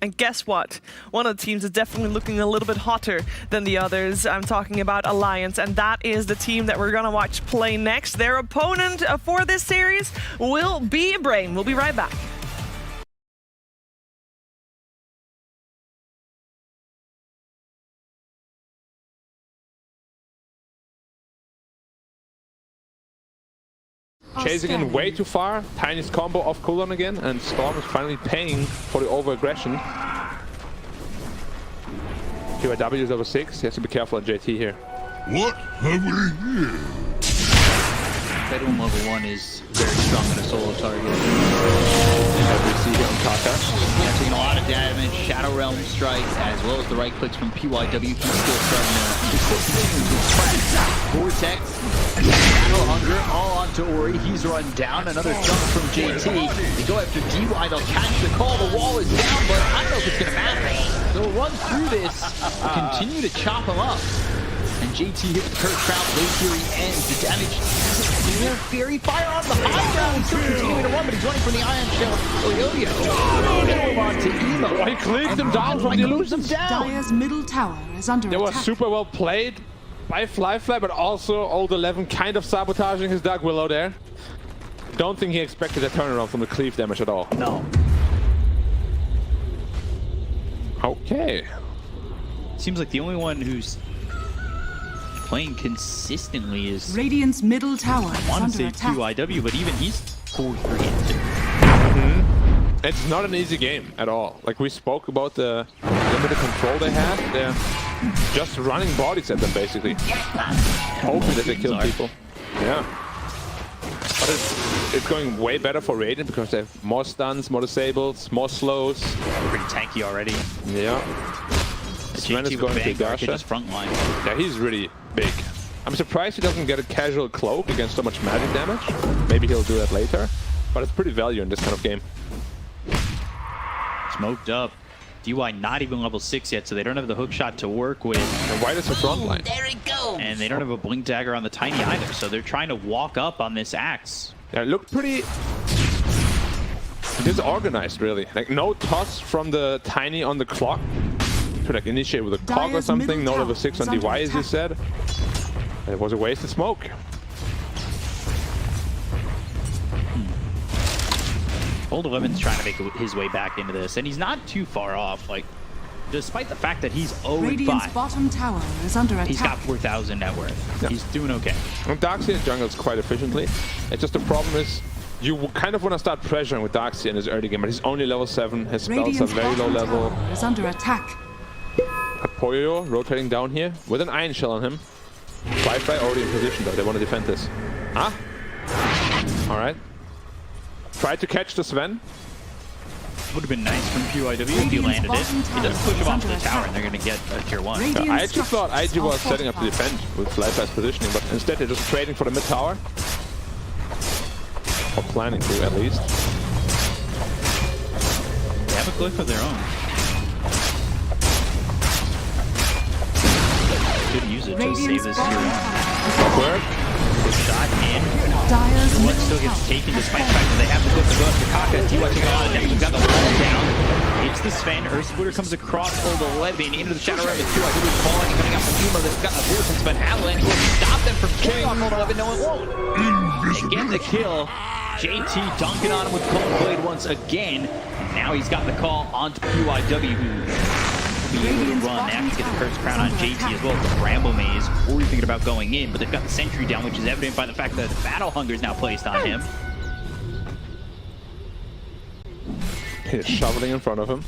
And guess what? One of the teams is definitely looking a little bit hotter than the others. I'm talking about Alliance, and that is the team that we're going to watch play next. Their opponent for this series will be Brame. We'll be right back. Chasing in way too far. Tiny's combo off cooldown again, and Storm is finally paying for the over-aggression. PYW is over 6. He has to be careful at JT here. What have we here? Bedouin level 1 is very strong in a solo target. As we see here on Kaka. Yeah, taking a lot of damage. Shadow Realm strike, as well as the right clicks from PYW. He's still continuing to press. Vortex, Shadow Hunger, all onto Ori. He's run down. Another jump from JT. They go after DY. They'll catch the call. The wall is down, but I don't know if it's going to matter. They'll run through this, continue to chop him up. And JT hits the curse trap. Late Fury ends. The damage isn't clear. Fairy Fire on the high ground. He's still continuing to run, but he's running from the Iron Shell. Yo-yo. Middle on to Emo. Oh, he cleaves them down from the illusions. Dire's middle tower is under They attack. were super well played by Flyfly, but also Old 11 kind of sabotaging his Dark Willow there. Don't think he expected a turnaround from the cleave damage at all. No. Okay. Seems like the only one who's playing consistently is Radiant's middle tower is I want to under say attack. QIW, but even he's 4-3. It's not an easy game at all. Like we spoke about the limited control they have. They're just running bodies at them basically. Hoping that they kill people. Yeah. But it's going way better for Radiant because they have more stuns, more disables, more slows. They're pretty tanky already. Yeah. Sven is going to Gasha. Front line. Yeah, he's really big. I'm surprised he doesn't get a casual cloak against so much magic damage. Maybe he'll do that later. But it's pretty value in this kind of game. Smoked up. DY not even level 6 yet, so they don't have the hook shot to work with. And why does the front line? There it goes. And they don't have a blink dagger on the Tiny either, so they're trying to walk up on this axe. Yeah, it looked pretty disorganized, really. Like no toss from the Tiny on the clock to like initiate with a cog or something. No level 6 on DY, as you said. It was a wasted smoke. Old 11's trying to make his way back into this, and he's not too far off. Like, despite the fact that he's 0-5, bottom tower is under attack. he's got 4,000 net worth. Yeah. He's doing okay. And Darkseer jungles quite efficiently. It's just the problem is you kind of want to start pressuring with Darkseer in his early game, but he's only level 7. His spells are very low level. Is under attack. But Poyo rotating down here with an Iron Shell on him. Flyfly already in position though. They want to defend this. Ah. All right. Try to catch the Sven. Would have been nice from PYW if he landed it. He does push him off the tower, and they're going to get a tier 1. I actually thought IG was setting up to defend with Flyfly's positioning, but instead they're just trading for the mid tower. Or planning to, at least. They have a glyph of their own. Could use it to save this tier 1. Work. Good shot in. One still gets taken despite the fact that they have the glyph to go after Kaka. DY taking a lot of damage. He's got the wall down. It's the Sven. Earth Splitter comes across Old 11 into the Shadow Realm with 2. I think he's falling and coming out from Emo that's got the Virtus, but Avalanche will stop them from killing off Old 11. No, it won't. They get the kill. JT dunking on him with Cold Blade once again. And now he's got the call onto PYW, who be able to run. They actually get the first crown on JT as well as the Bramble Maze, or you're thinking about going in, but they've got the Sentry down, which is evident by the fact that the Battle Hunger is now placed on him. He's shoveling in front of him.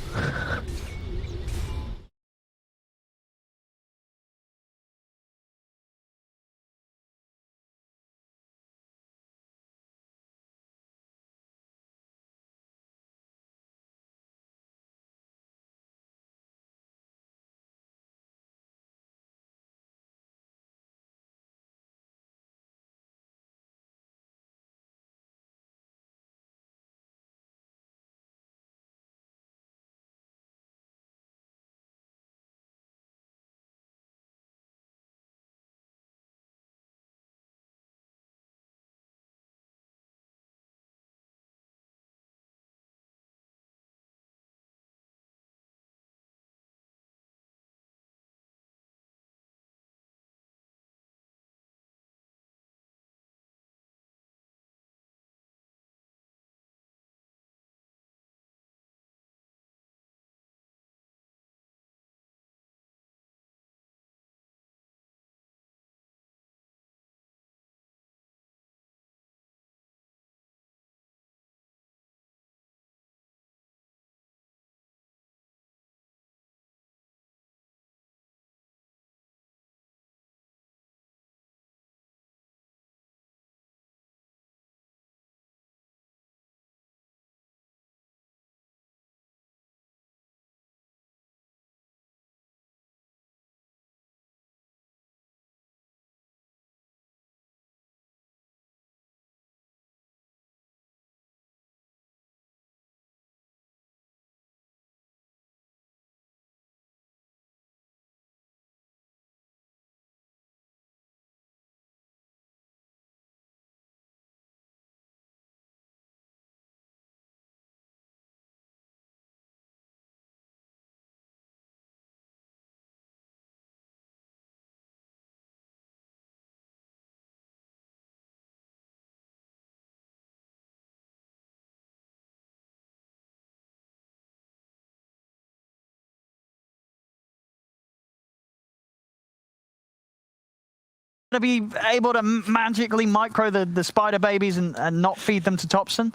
To be able to magically micro the spider babies and not feed them to Thompson?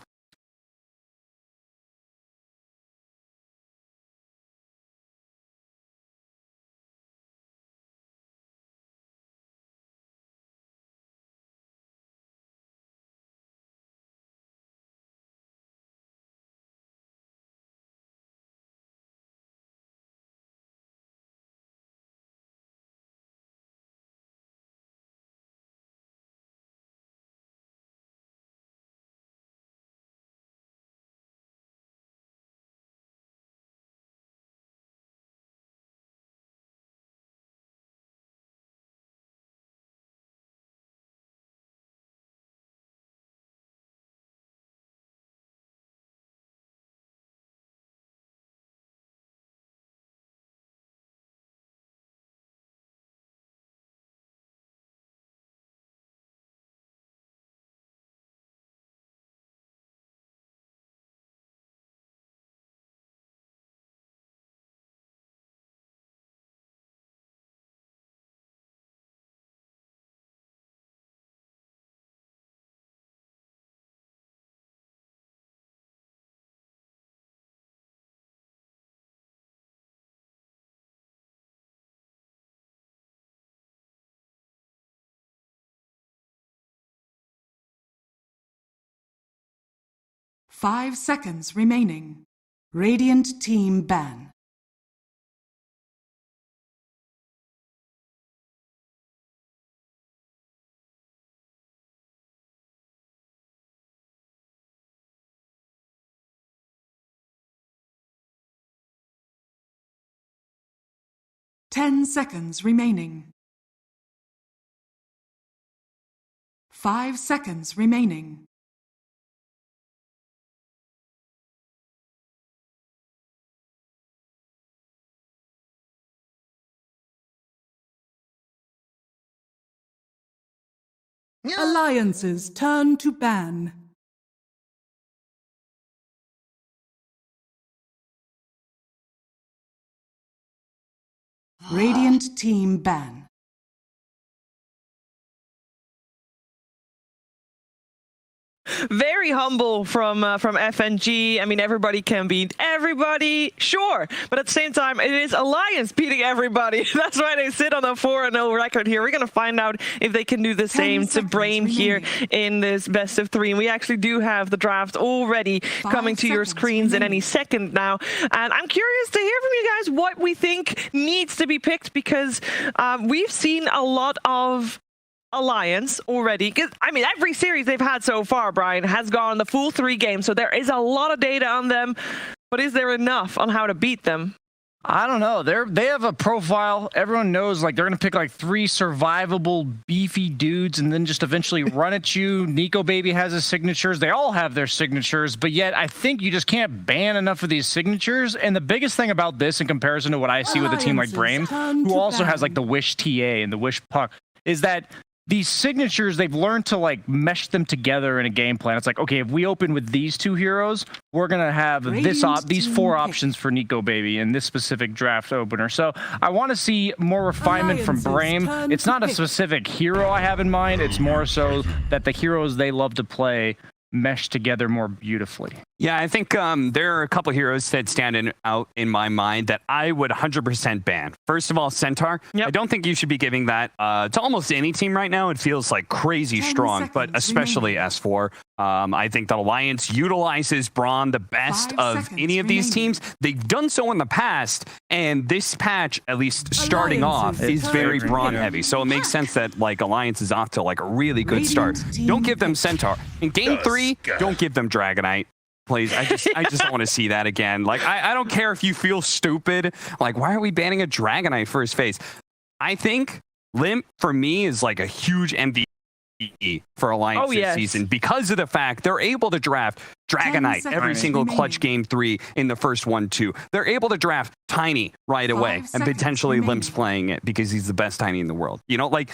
Five seconds remaining. Radiant team ban. Ten seconds remaining. 5 seconds remaining. Alliances turn to ban. Radiant team ban. Very humble from FNG. I mean, everybody can beat everybody, sure, but at the same time, it is Alliance beating everybody. That's why they sit on a 4-0 record here. We're gonna find out if they can do the same to Brame here in this best of 3. And we actually do have the draft already coming to your screens in any second now. And I'm curious to hear from you guys what we think needs to be picked, because we've seen a lot of Alliance already, because I mean every series they've had so far, Brian, has gone the full 3 games, so there is a lot of data on them, but is there enough on how to beat them? I don't know. They have a profile. Everyone knows, like, they're gonna pick like 3 survivable beefy dudes and then just eventually run at you. Nico Baby has his signatures. They all have their signatures, but yet I think you just can't ban enough of these signatures. And the biggest thing about this in comparison to what I see with a team like Brame, who also has like the Wish TA and the Wish Puck, is that these signatures, they've learned to like mesh them together in a game plan. It's like, okay, if we open with these 2 heroes, we're gonna have these 4 options for Nico Baby in this specific draft opener. So I want to see more refinement from Brame. It's not a specific hero I have in mind. It's more so that the heroes they love to play mesh together more beautifully. Yeah, I think there are a couple heroes that stand out in my mind that I would 100% ban. First of all, Centaur. Yep. I don't think you should be giving that to almost any team right now. It feels like crazy strong, but especially S4. I think the Alliance utilizes Braun the best of any of these teams. They've done so in the past, and this patch, at least starting off, is very Braun heavy. So it makes sense that like Alliance is off to like a really good start. Don't give them Centaur. In game 3, don't give them Dragonite. Please, I just don't want to see that again. Like, I don't care if you feel stupid. Like, why are we banning a Dragonite first phase? I think Limp, for me, is like a huge MVP for Alliance this season because of the fact they're able to draft Dragonite every single clutch game 3 in the first 1-2. They're able to draft Tiny right away, and potentially Limp's playing it because he's the best Tiny in the world. You know, like,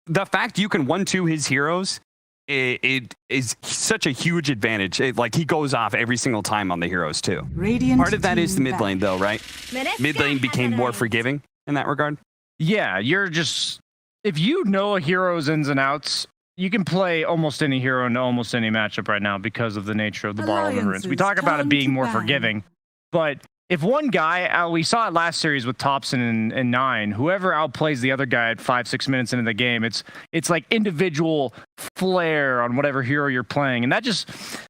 the fact you can 1-2 his heroes, it is such a huge advantage. Like, he goes off every single time on the heroes too. Part of that is the mid lane though, right? Mid lane became more forgiving in that regard. Yeah, you're just, if you know a hero's ins and outs, you can play almost any hero in almost any matchup right now because of the nature of the borrow limerence. We talk about it being more forgiving, but if one guy, we saw it last series with Thompson and 9, whoever outplays the other guy at 5-6 minutes into the game, it's like individual flair on whatever hero you're playing. And that just,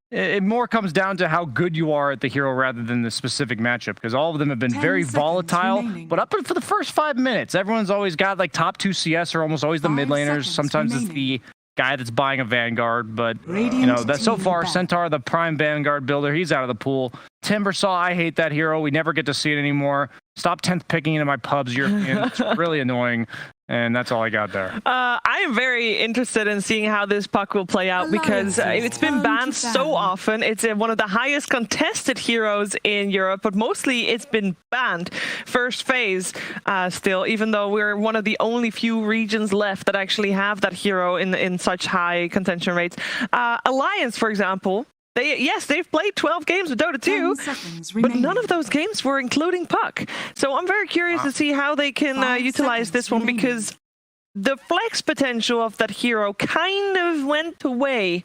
it more comes down to how good you are at the hero rather than the specific matchup, because all of them have been very volatile. But up for the first 5 minutes, everyone's always got like top 2 CS or almost always the mid laners. Sometimes it's the guy that's buying a Vanguard, but you know, that so far Centaur, the prime Vanguard builder, he's out of the pool. Timbersaw, I hate that hero. We never get to see it anymore. Stop 10th picking into my pubs, European. It's really annoying. And that's all I got there. I am very interested in seeing how this puck will play out because it's been banned so often. It's one of the highest contested heroes in Europe, but mostly it's been banned first phase still, even though we're one of the only few regions left that actually have that hero in such high contention rates. Alliance, for example, they've played 12 games with Dota 2, but none of those games were including Puck. So I'm very curious to see how they can utilize this one, because the flex potential of that hero kind of went away.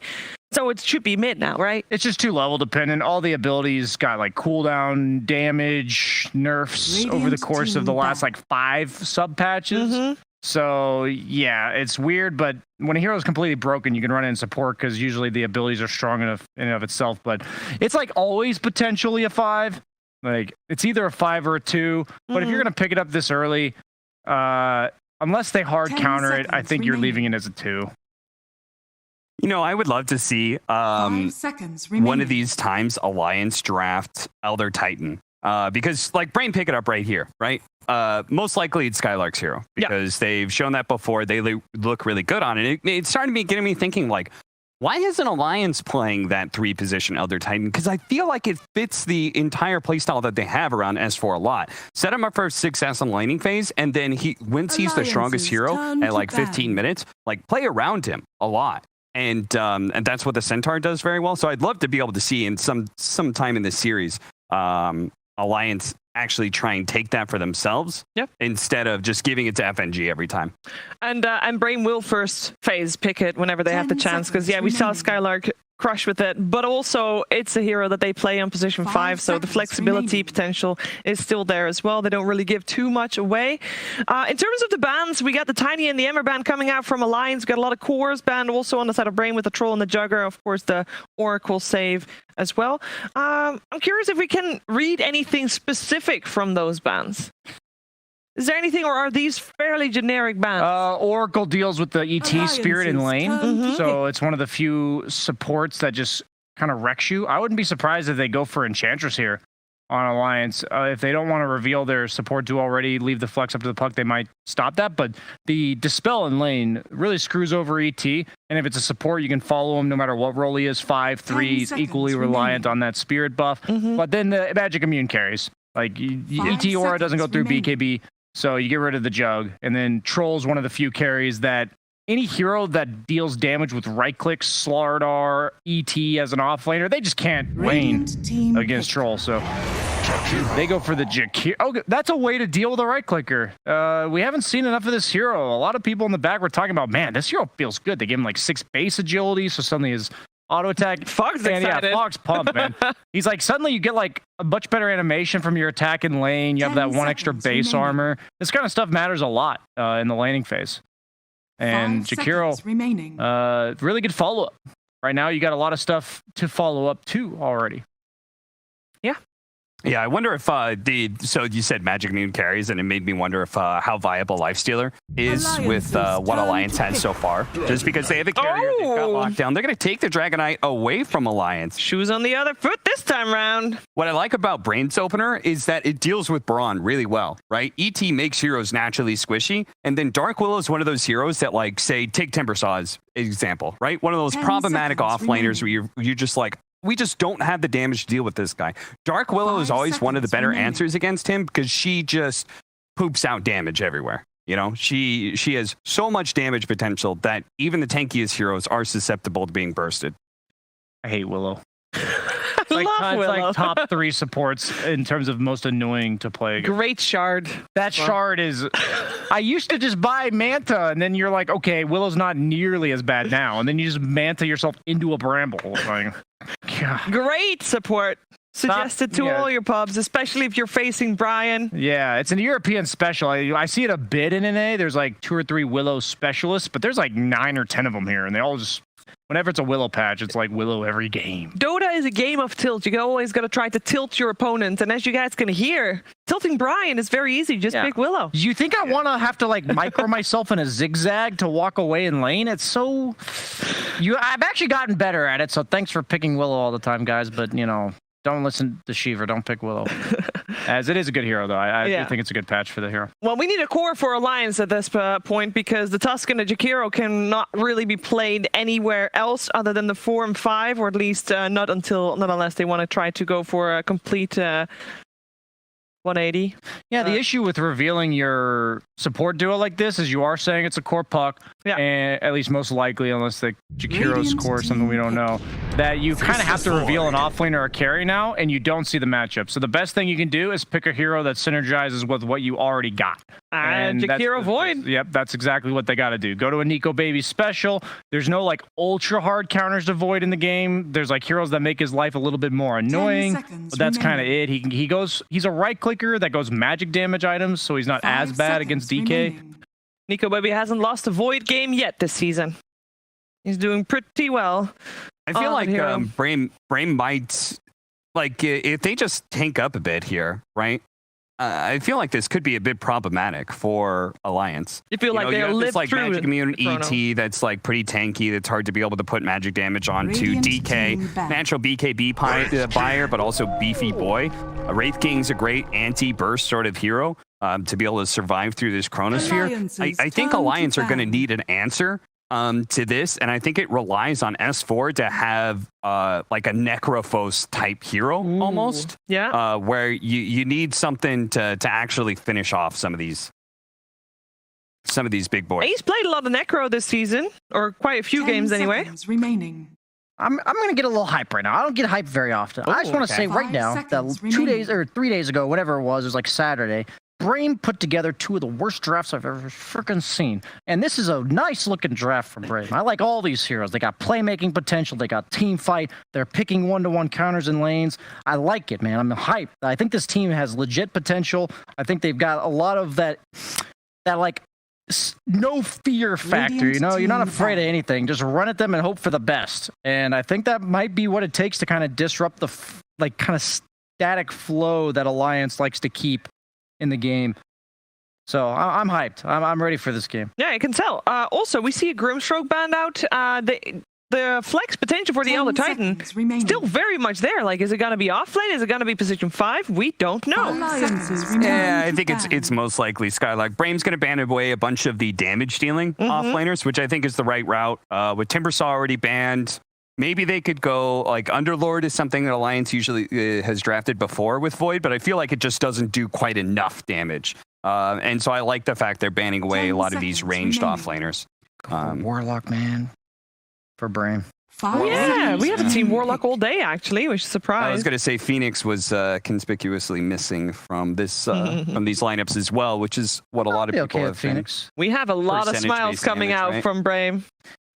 So it should be mid now, right? It's just too level dependent. All the abilities got like cooldown, damage, nerfs over the course of the last like 5 sub patches. So yeah, it's weird, but when a hero is completely broken, you can run it in support because usually the abilities are strong enough in and of itself. But it's like always potentially a 5. Like, it's either a 5 or a 2. But if you're gonna pick it up this early, unless they hard counter it, I think you're leaving it as a 2. You know, I would love to see one of these times Alliance draft Elder Titan. Because, like, Brame pick it up right here, right? Most likely it's Skylark's hero, because they've shown that before. They look really good on it. It started getting me thinking, like, why isn't Alliance playing that 3-position Elder Titan? Because I feel like it fits the entire playstyle that they have around S4 a lot. Set him up for success on laning phase, and then once he's the strongest hero at like 15 minutes, like, play around him a lot. And that's what the Centaur does very well. So I'd love to be able to see in some time in this series, Alliance actually try and take that for themselves instead of just giving it to FNG every time. And Brame will first phase pick it whenever they have the chance, because we saw Skylark crush with it, but also it's a hero that they play on position 5, so the flexibility potential is still there as well. They don't really give too much away. In terms of the bans, we got the Tiny and the Ember ban coming out from Alliance. We got a lot of cores banned also on the side of Brame with the Troll and the Jugger, of course the Oracle save as well. I'm curious if we can read anything specific from those bans. Is there anything, or are these fairly generic bans? Oracle deals with the ET Spirit in lane, so it's one of the few supports that just kind of wrecks you. I wouldn't be surprised if they go for Enchantress here on Alliance. If they don't want to reveal their support duo already, leave the flex up to the puck, they might stop that. But the Dispel in lane really screws over ET, and if it's a support, you can follow him no matter what role he is. 5/3, he's equally reliant on that Spirit buff. But then the Magic Immune carries. Like, ET Aura doesn't go through BKB. So you get rid of the Jug, and then Troll's one of the few carries that any hero that deals damage with right-click, Slardar, ET as an offlaner, they just can't lane against Troll. So they go for the Jakiro. Oh, that's a way to deal with a right-clicker. We haven't seen enough of this hero. A lot of people in the back were talking about, man, this hero feels good. They give him like 6 base agility, so suddenly his auto attack. Fog's excited. Yeah, Fog's pumped, man. He's like, suddenly you get like a much better animation from your attack in lane. You have that 1 extra base armor. This kind of stuff matters a lot in the laning phase. And Jakiro, really good follow-up. Right now, you got a lot of stuff to follow up to already. Yeah, I wonder if so you said Magic Immune carries, and it made me wonder if how viable Lifestealer is with what Alliance has so far. Just because they have a carrier, they've got lockdown, they're going to take the Dragonite away from Alliance. Shoes on the other foot this time round. What I like about Brain's Opener is that it deals with Brawn really well, right? ET makes heroes naturally squishy, and then Dark Willow is one of those heroes that, like, say, take Timbersaw as example, right? One of those problematic offlaners where you're just like, we just don't have the damage to deal with this guy. Dark Willow is always one of the better answers against him because she just poops out damage everywhere. You know, she has so much damage potential that even the tankiest heroes are susceptible to being bursted. I hate Willow. It's like top 3 supports in terms of most annoying to play against. Great shard. That shard is... I used to just buy Manta, and then you're like, okay, Willow's not nearly as bad now. And then you just Manta yourself into a Bramble. Like, great support. Suggested to all your pubs, especially if you're facing Brian. Yeah, it's an European special. I see it a bit in NA. There's like 2 or 3 Willow specialists, but there's like 9 or 10 of them here, and they all just... Whenever it's a Willow patch, it's like Willow every game. Dota is a game of tilt. You always got to try to tilt your opponent. And as you guys can hear, tilting Brian is very easy. Just pick Willow. You think I want to have to like micro myself in a zigzag to walk away in lane? It's so... I've actually gotten better at it, so thanks for picking Willow all the time, guys. But, you know, don't listen to Shiver. Don't pick Willow. As it is a good hero, though. I do think it's a good patch for the hero. Well, we need a core for Alliance at this point because the Tusk and the Jakiro cannot really be played anywhere else other than the 4 and 5, or at least not unless they want to try to go for a complete 180. Yeah, the issue with revealing your support duo like this is you are saying it's a core puck, and at least most likely, unless the Jakiro's core is something we don't know, that you kind of have to reveal an offlane or a carry now, and you don't see the matchup. So the best thing you can do is pick a hero that synergizes with what you already got. And Jakiro Void. Yep, that's exactly what they got to do. Go to a Nico Baby special. There's no like ultra hard counters to Void in the game. There's like heroes that make his life a little bit more annoying, but that's kind of it. He's a right clicker that goes magic damage items, so he's not as bad against DK. Nico Baby hasn't lost a Void game yet this season. He's doing pretty well. I feel like Brame might, like, if they just tank up a bit here, right? I feel like this could be a bit problematic for Alliance. You feel like they'll live like through Magic Immune ET that's like pretty tanky. That's hard to be able to put magic damage onto. DK, natural BKB buyer, but also beefy boy. Wraith King's a great anti-burst sort of hero to be able to survive through this Chronosphere. I think Alliance are going to need an answer to this, and I think it relies on S4 to have like a Necrophos type hero almost. Yeah. Where you need something to actually finish off some of these big boys. He's played a lot of Necro this season, or quite a few games anyway. Remaining. I'm gonna get a little hype right now. I don't get hype very often. I just want to say right now that 2 days or 3 days ago, whatever it was like Saturday, Brame put together 2 of the worst drafts I've ever freaking seen. And this is a nice looking draft for Brame. I like all these heroes. They got playmaking potential. They got team fight. They're picking 1-to-1 counters in lanes. I like it, man. I'm hyped. I think this team has legit potential. I think they've got a lot of that like no fear factor. You know, you're not afraid of anything. Just run at them and hope for the best. And I think that might be what it takes to kind of disrupt the kind of static flow that Alliance likes to keep in the game. So I'm hyped. I'm ready for this game. Yeah, I can tell. Also, we see a Grimstroke banned out. The flex potential for the Elder Titan still very much there. Like, is it going to be offlane? Is it going to be position 5? We don't know. Yeah, I think it's most likely Skylark. Brame's going to ban away a bunch of the damage dealing offlaners, which I think is the right route. With Timbersaw already banned, maybe they could go, like, Underlord is something that Alliance usually has drafted before with Void, but I feel like it just doesn't do quite enough damage. And so I like the fact they're banning away a lot of these ranged offlaners. Warlock, man, for Brame. Yeah, we haven't seen Warlock all day, actually, which is a surprise. I was going to say Phoenix was conspicuously missing from this from these lineups as well, which is what a lot of people have. Phoenix. We have a lot of smiles coming out from Brame.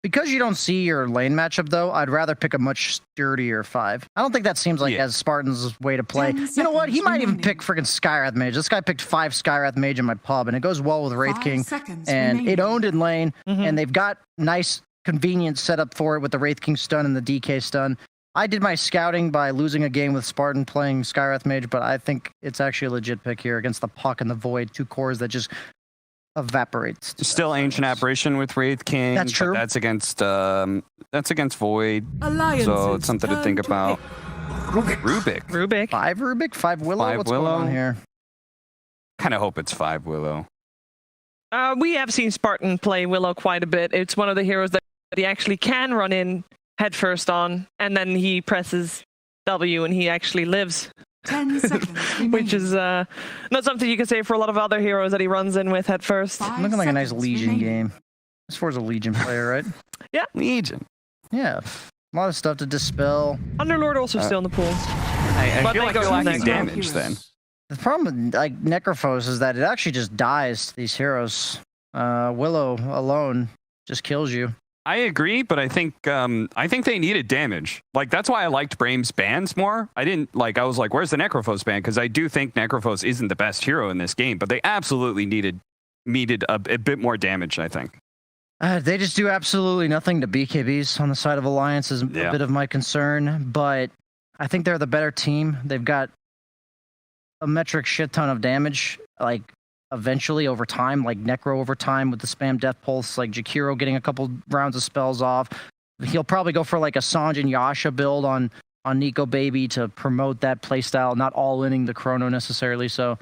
Because you don't see your lane matchup, though, I'd rather pick a much sturdier 5. I don't think that seems like as Spartan's way to play. You know what? He might even pick freaking Skywrath Mage. This guy picked 5 Skywrath Mage in my pub, and it goes well with Wraith King. And it owned in lane, and they've got nice, convenient setup for it with the Wraith King stun and the DK stun. I did my scouting by losing a game with Spartan playing Skywrath Mage, but I think it's actually a legit pick here against the Puck and the Void, 2 cores that just evaporates. Still Ancient Apparition with Wraith King. That's true. That's against Void. So it's something to think about. Rubik. 5 Rubik? 5 Willow? What's going on here? Kind of hope it's 5 Willow. We have seen Spartan play Willow quite a bit. It's one of the heroes that he actually can run in headfirst on, and then he presses W and he actually lives. 10 seconds which is not something you can say for a lot of other heroes that he runs in with head first. Looking like a nice Legion game. This is a Legion player, right? Yeah. Legion. Yeah. A lot of stuff to dispel. Underlord also still in the pool. I feel like they're lacking damage then. The problem with like Necrophos is that it actually just dies to these heroes. Willow alone just kills you. I agree, but I think they needed damage. Like, that's why I liked Brame's bans more. I was like, where's the Necrophos ban? Because I do think Necrophos isn't the best hero in this game, but they absolutely needed a bit more damage, I think. They just do absolutely nothing to BKBs on the side of Alliance is a bit of my concern, but I think they're the better team. They've got a metric shit ton of damage, like eventually over time, like Necro over time with the spam death pulse, like Jakiro getting a couple rounds of spells off. He'll probably go for like a Sanj and Yasha build on Nico Baby to promote that playstyle, not all-inning the Chrono necessarily. So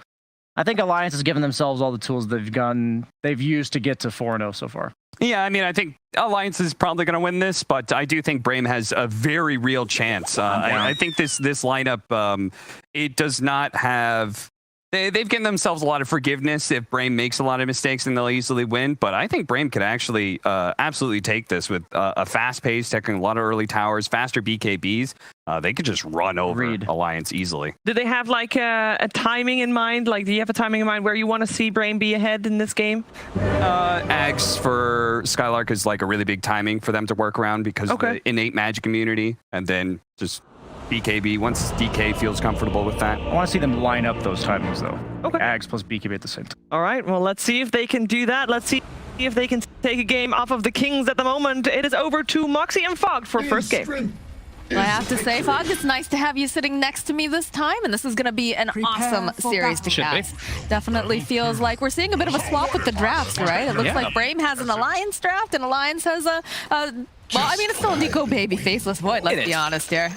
I think Alliance has given themselves all the tools they've used to get to 4-0 so far. Yeah, I mean, I think Alliance is probably going to win this, but I do think Brame has a very real chance. I think this lineup, it does not have... They've given themselves a lot of forgiveness if Brame makes a lot of mistakes and they'll easily win. But I think Brame could actually absolutely take this with a fast pace, taking a lot of early towers, faster BKBs. They could just run over Alliance easily. Do they have like a timing in mind? Like, do you have a timing in mind where you want to see Brame be ahead in this game? Ags for Skylark is like a really big timing for them to work around because of the innate magic immunity, and then just BKB once DK feels comfortable with that. I want to see them line up those timings though. Okay. Ags plus BKB at the same time. All right, well, let's see if they can do that. Let's see if they can take a game off of the Kings at the moment. It is over to Moxie and Fog for first game. I have to say, Fog, it's nice to have you sitting next to me this time, and this is going to be an awesome series to cast. Definitely feels like we're seeing a bit of a swap with the drafts, right? It looks like Brame has an Alliance draft, and Alliance has a well, I mean, it's still a Nico Baby Faceless Void, let's be honest here.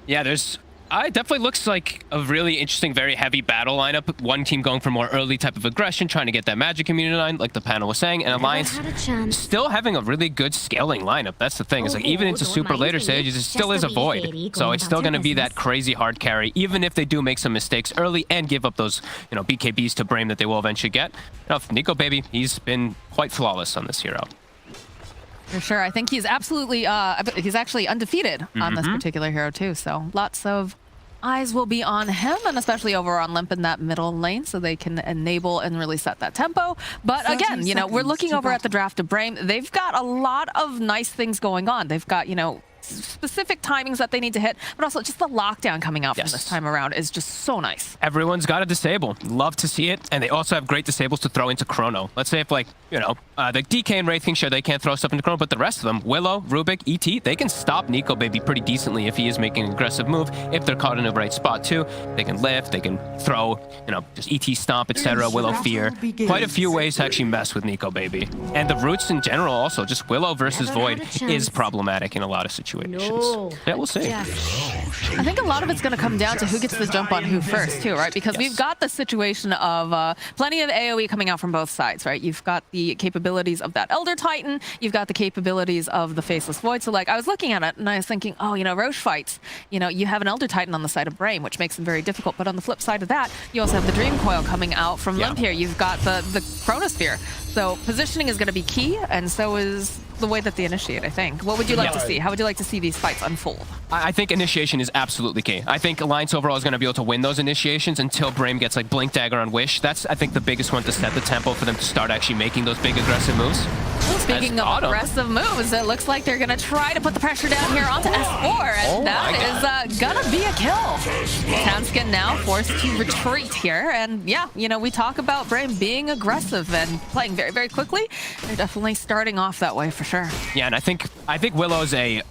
Yeah, it definitely looks like a really interesting, very heavy battle lineup. One team going for more early type of aggression, trying to get that magic immunity line, like the panel was saying, and Alliance still having a really good scaling lineup. That's the thing. It's like even into super later stages, it still is a void. So it's still going to be that crazy hard carry, even if they do make some mistakes early and give up those, BKBs to Brame that they will eventually get. Nico Baby, he's been quite flawless on this hero. For sure. I think he's absolutely, he's actually undefeated on this particular hero too. So lots of eyes will be on him, and especially over on Limp in that middle lane, so they can enable and really set that tempo. But again, you know, we're looking over at the draft of Brame. They've got a lot of nice things going on. They've got, you know, specific timings that they need to hit, but also just the lockdown coming out from this time around is just so nice. Everyone's got a disable. Love to see it. And they also have great disables to throw into Chrono. Let's say if, like, you know, the DK and Wraith King, sure, they can't throw stuff into Chrono, but the rest of them, Willow, Rubik, ET, they can stop Nico Baby pretty decently if he is making an aggressive move. If they're caught in the right spot too, they can lift, they can throw, you know, just ET stomp, etc. Willow fear. Quite a few ways to actually mess with Nico Baby. And the roots in general also, just Willow versus Void is problematic in a lot of situations. Yeah, we'll see. I think a lot of it's going to come down to who gets the jump on who first, too, right? Because we've got the situation of plenty of AoE coming out from both sides, right? You've got the capabilities of that Elder Titan. You've got the capabilities of the Faceless Void. So, like, I was looking at it and I was thinking, oh, you know, Roche fights. You know, you have an Elder Titan on the side of Brame, which makes them very difficult. But on the flip side of that, you also have the Dream Coil coming out from Limp here. You've got the Chronosphere. So positioning is going to be key, and so is the way that they initiate, I think. What would you like to see? How would you like to see these fights unfold? I think initiation is absolutely key. I think Alliance overall is going to be able to win those initiations until Brame gets like Blink Dagger on Wish. That's, I think, the biggest one to set the tempo for them to start actually making those big aggressive moves. Well, speaking of aggressive moves, it looks like they're going to try to put the pressure down here onto S4, and that is going to be a kill. Tanskin now forced to retreat here, and yeah, you know, we talk about Brame being aggressive and playing very, very quickly. They're definitely starting off that way for sure. Yeah, and I think Willow's a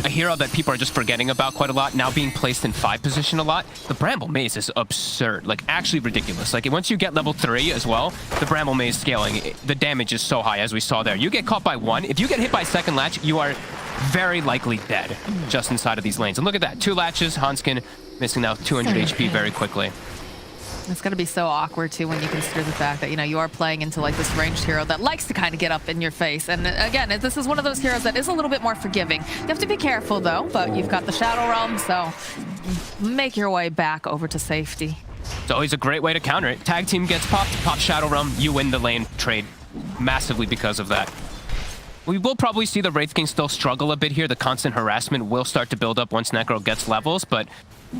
hero that people are just forgetting about quite a lot, now being placed in 5 position a lot. The Bramble Maze is absurd, like actually ridiculous. Like once you get level 3 as well, the Bramble Maze scaling, the damage is so high as we saw there. You get caught by 1, if you get hit by second latch, you are very likely dead just inside of these lanes. And look at that, 2 latches, Hanskin missing now 200 HP very quickly. It's going to be so awkward, too, when you consider the fact that, you know, you are playing into, like, this ranged hero that likes to kind of get up in your face. And, again, this is one of those heroes that is a little bit more forgiving. You have to be careful, though, but you've got the Shadow Realm, so make your way back over to safety. It's always a great way to counter it. Tag team gets popped, pop Shadow Realm, you win the lane trade massively because of that. We will probably see the Wraith King still struggle a bit here. The constant harassment will start to build up once Necro gets levels, but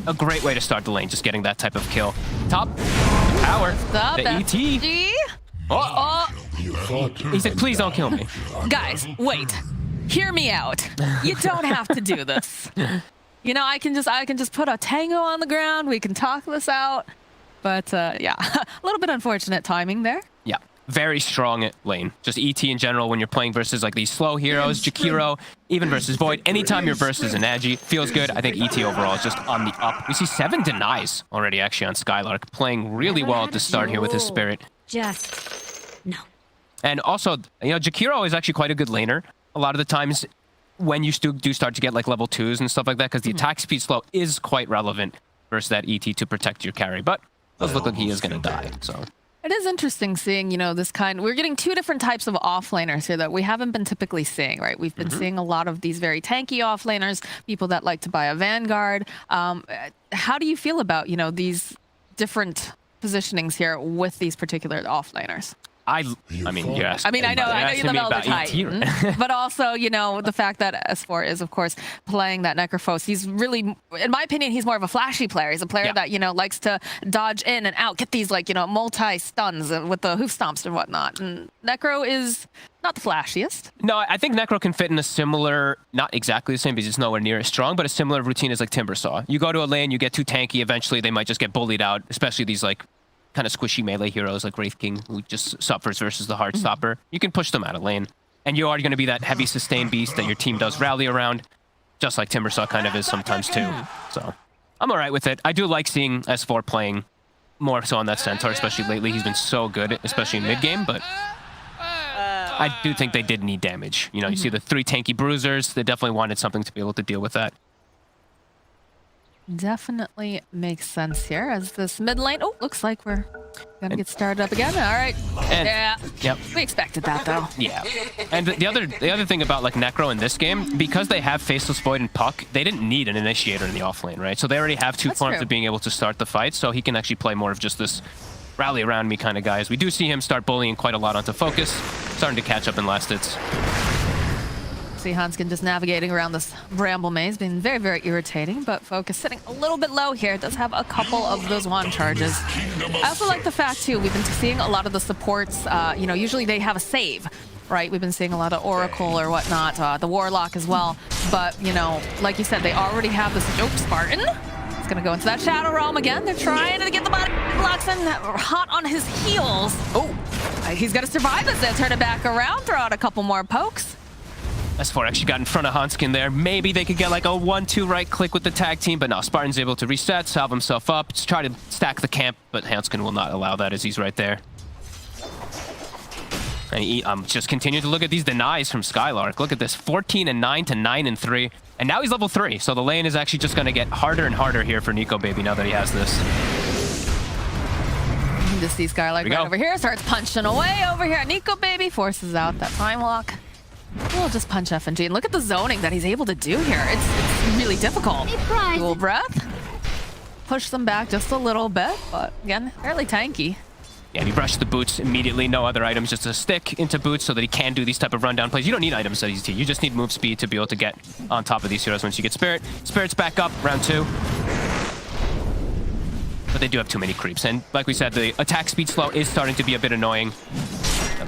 a great way to start the lane, just getting that type of kill. Top power, the ET. He said, please don't kill me. Guys, wait. Hear me out. You don't have to do this. You know, I can just put a tango on the ground. We can talk this out. But yeah, a little bit unfortunate timing there. Yeah. Very strong lane. Just ET in general when you're playing versus like these slow heroes, Jakiro, even versus Void. Anytime you're versus an Agi, feels good. I think ET overall is just on the up. We see 7 denies already actually on Skylark, playing really well at the start here with his Spirit. Just no. And also, you know, Jakiro is actually quite a good laner. A lot of the times when you do start to get like level 2s and stuff like that, because the attack speed slow is quite relevant versus that ET to protect your carry. But it does look like he is going to die, so... It is interesting seeing, you know, this kind... We're getting 2 different types of offlaners here that we haven't been typically seeing, right? We've been seeing a lot of these very tanky offlaners, people that like to buy a Vanguard. How do you feel about, you know, these different positionings here with these particular offlaners? I mean, yes. I mean, I know you're the Elder Titan, but also, you know, the fact that S4 is, of course, playing that Necrophos. He's really, in my opinion, he's more of a flashy player. He's a player that, you know, likes to dodge in and out, get these, like, you know, multi-stuns with the hoof stomps and whatnot. And Necro is not the flashiest. No, I think Necro can fit in a similar, not exactly the same because it's nowhere near as strong, but a similar routine as like Timbersaw. You go to a lane, you get too tanky, eventually they might just get bullied out, especially these, like, kind of squishy melee heroes like Wraith King, who just suffers versus the Heartstopper. You can push them out of lane. And you are going to be that heavy sustained beast that your team does rally around, just like Timbersaw kind of is sometimes too. So I'm all right with it. I do like seeing S4 playing more so on that Centaur, especially lately. He's been so good, especially in mid-game, but I do think they did need damage. You know, you see the 3 tanky bruisers. They definitely wanted something to be able to deal with that. Definitely makes sense here as this mid lane. Oh, looks like we're gonna get started up again. All right. Yeah. Yep. We expected that though. Yeah. And the other thing about like Necro in this game, because they have Faceless Void and Puck, they didn't need an initiator in the offlane, right? So they already have 2 forms of being able to start the fight, so he can actually play more of just this rally around me kind of guys. We do see him start bullying quite a lot onto Focus, starting to catch up in last hits. See Hanskin just navigating around this bramble maze, being very, very irritating, but Focus sitting a little bit low here. Does have a couple of those wand charges. I also like the fact, too, we've been seeing a lot of the supports, you know, usually they have a save, right? We've been seeing a lot of Oracle or whatnot, the Warlock as well. But, you know, like you said, they already have this joke Spartan. It's going to go into that Shadow Realm again. They're trying to get the body blocks in, hot on his heels. Oh, he's going to survive this. They'll turn it back around, throw out a couple more pokes. S4 actually got in front of Hanskin there. Maybe they could get like a 1-2 right click with the tag team, but no, Spartan's able to reset, salve himself up, just try to stack the camp, but Hanskin will not allow that as he's right there. And just continue to look at these denies from Skylark. Look at this, 14-9 to 9-3. And now he's level 3, so the lane is actually just going to get harder and harder here for Nico Baby now that he has this. You can just see Skylark right over here, starts punching away over here. Nico Baby forces out that time lock. We'll just punch FNG. And look at the zoning that he's able to do here. It's really difficult. Dual breath. Push them back just a little bit, but again, fairly tanky. Yeah, and he brushed the boots immediately. No other items, just a stick into boots so that he can do these type of rundown plays. You don't need items that easy. You just need move speed to be able to get on top of these heroes once you get Spirit. Spirit's back up, round 2. But they do have too many creeps. And like we said, the attack speed slow is starting to be a bit annoying.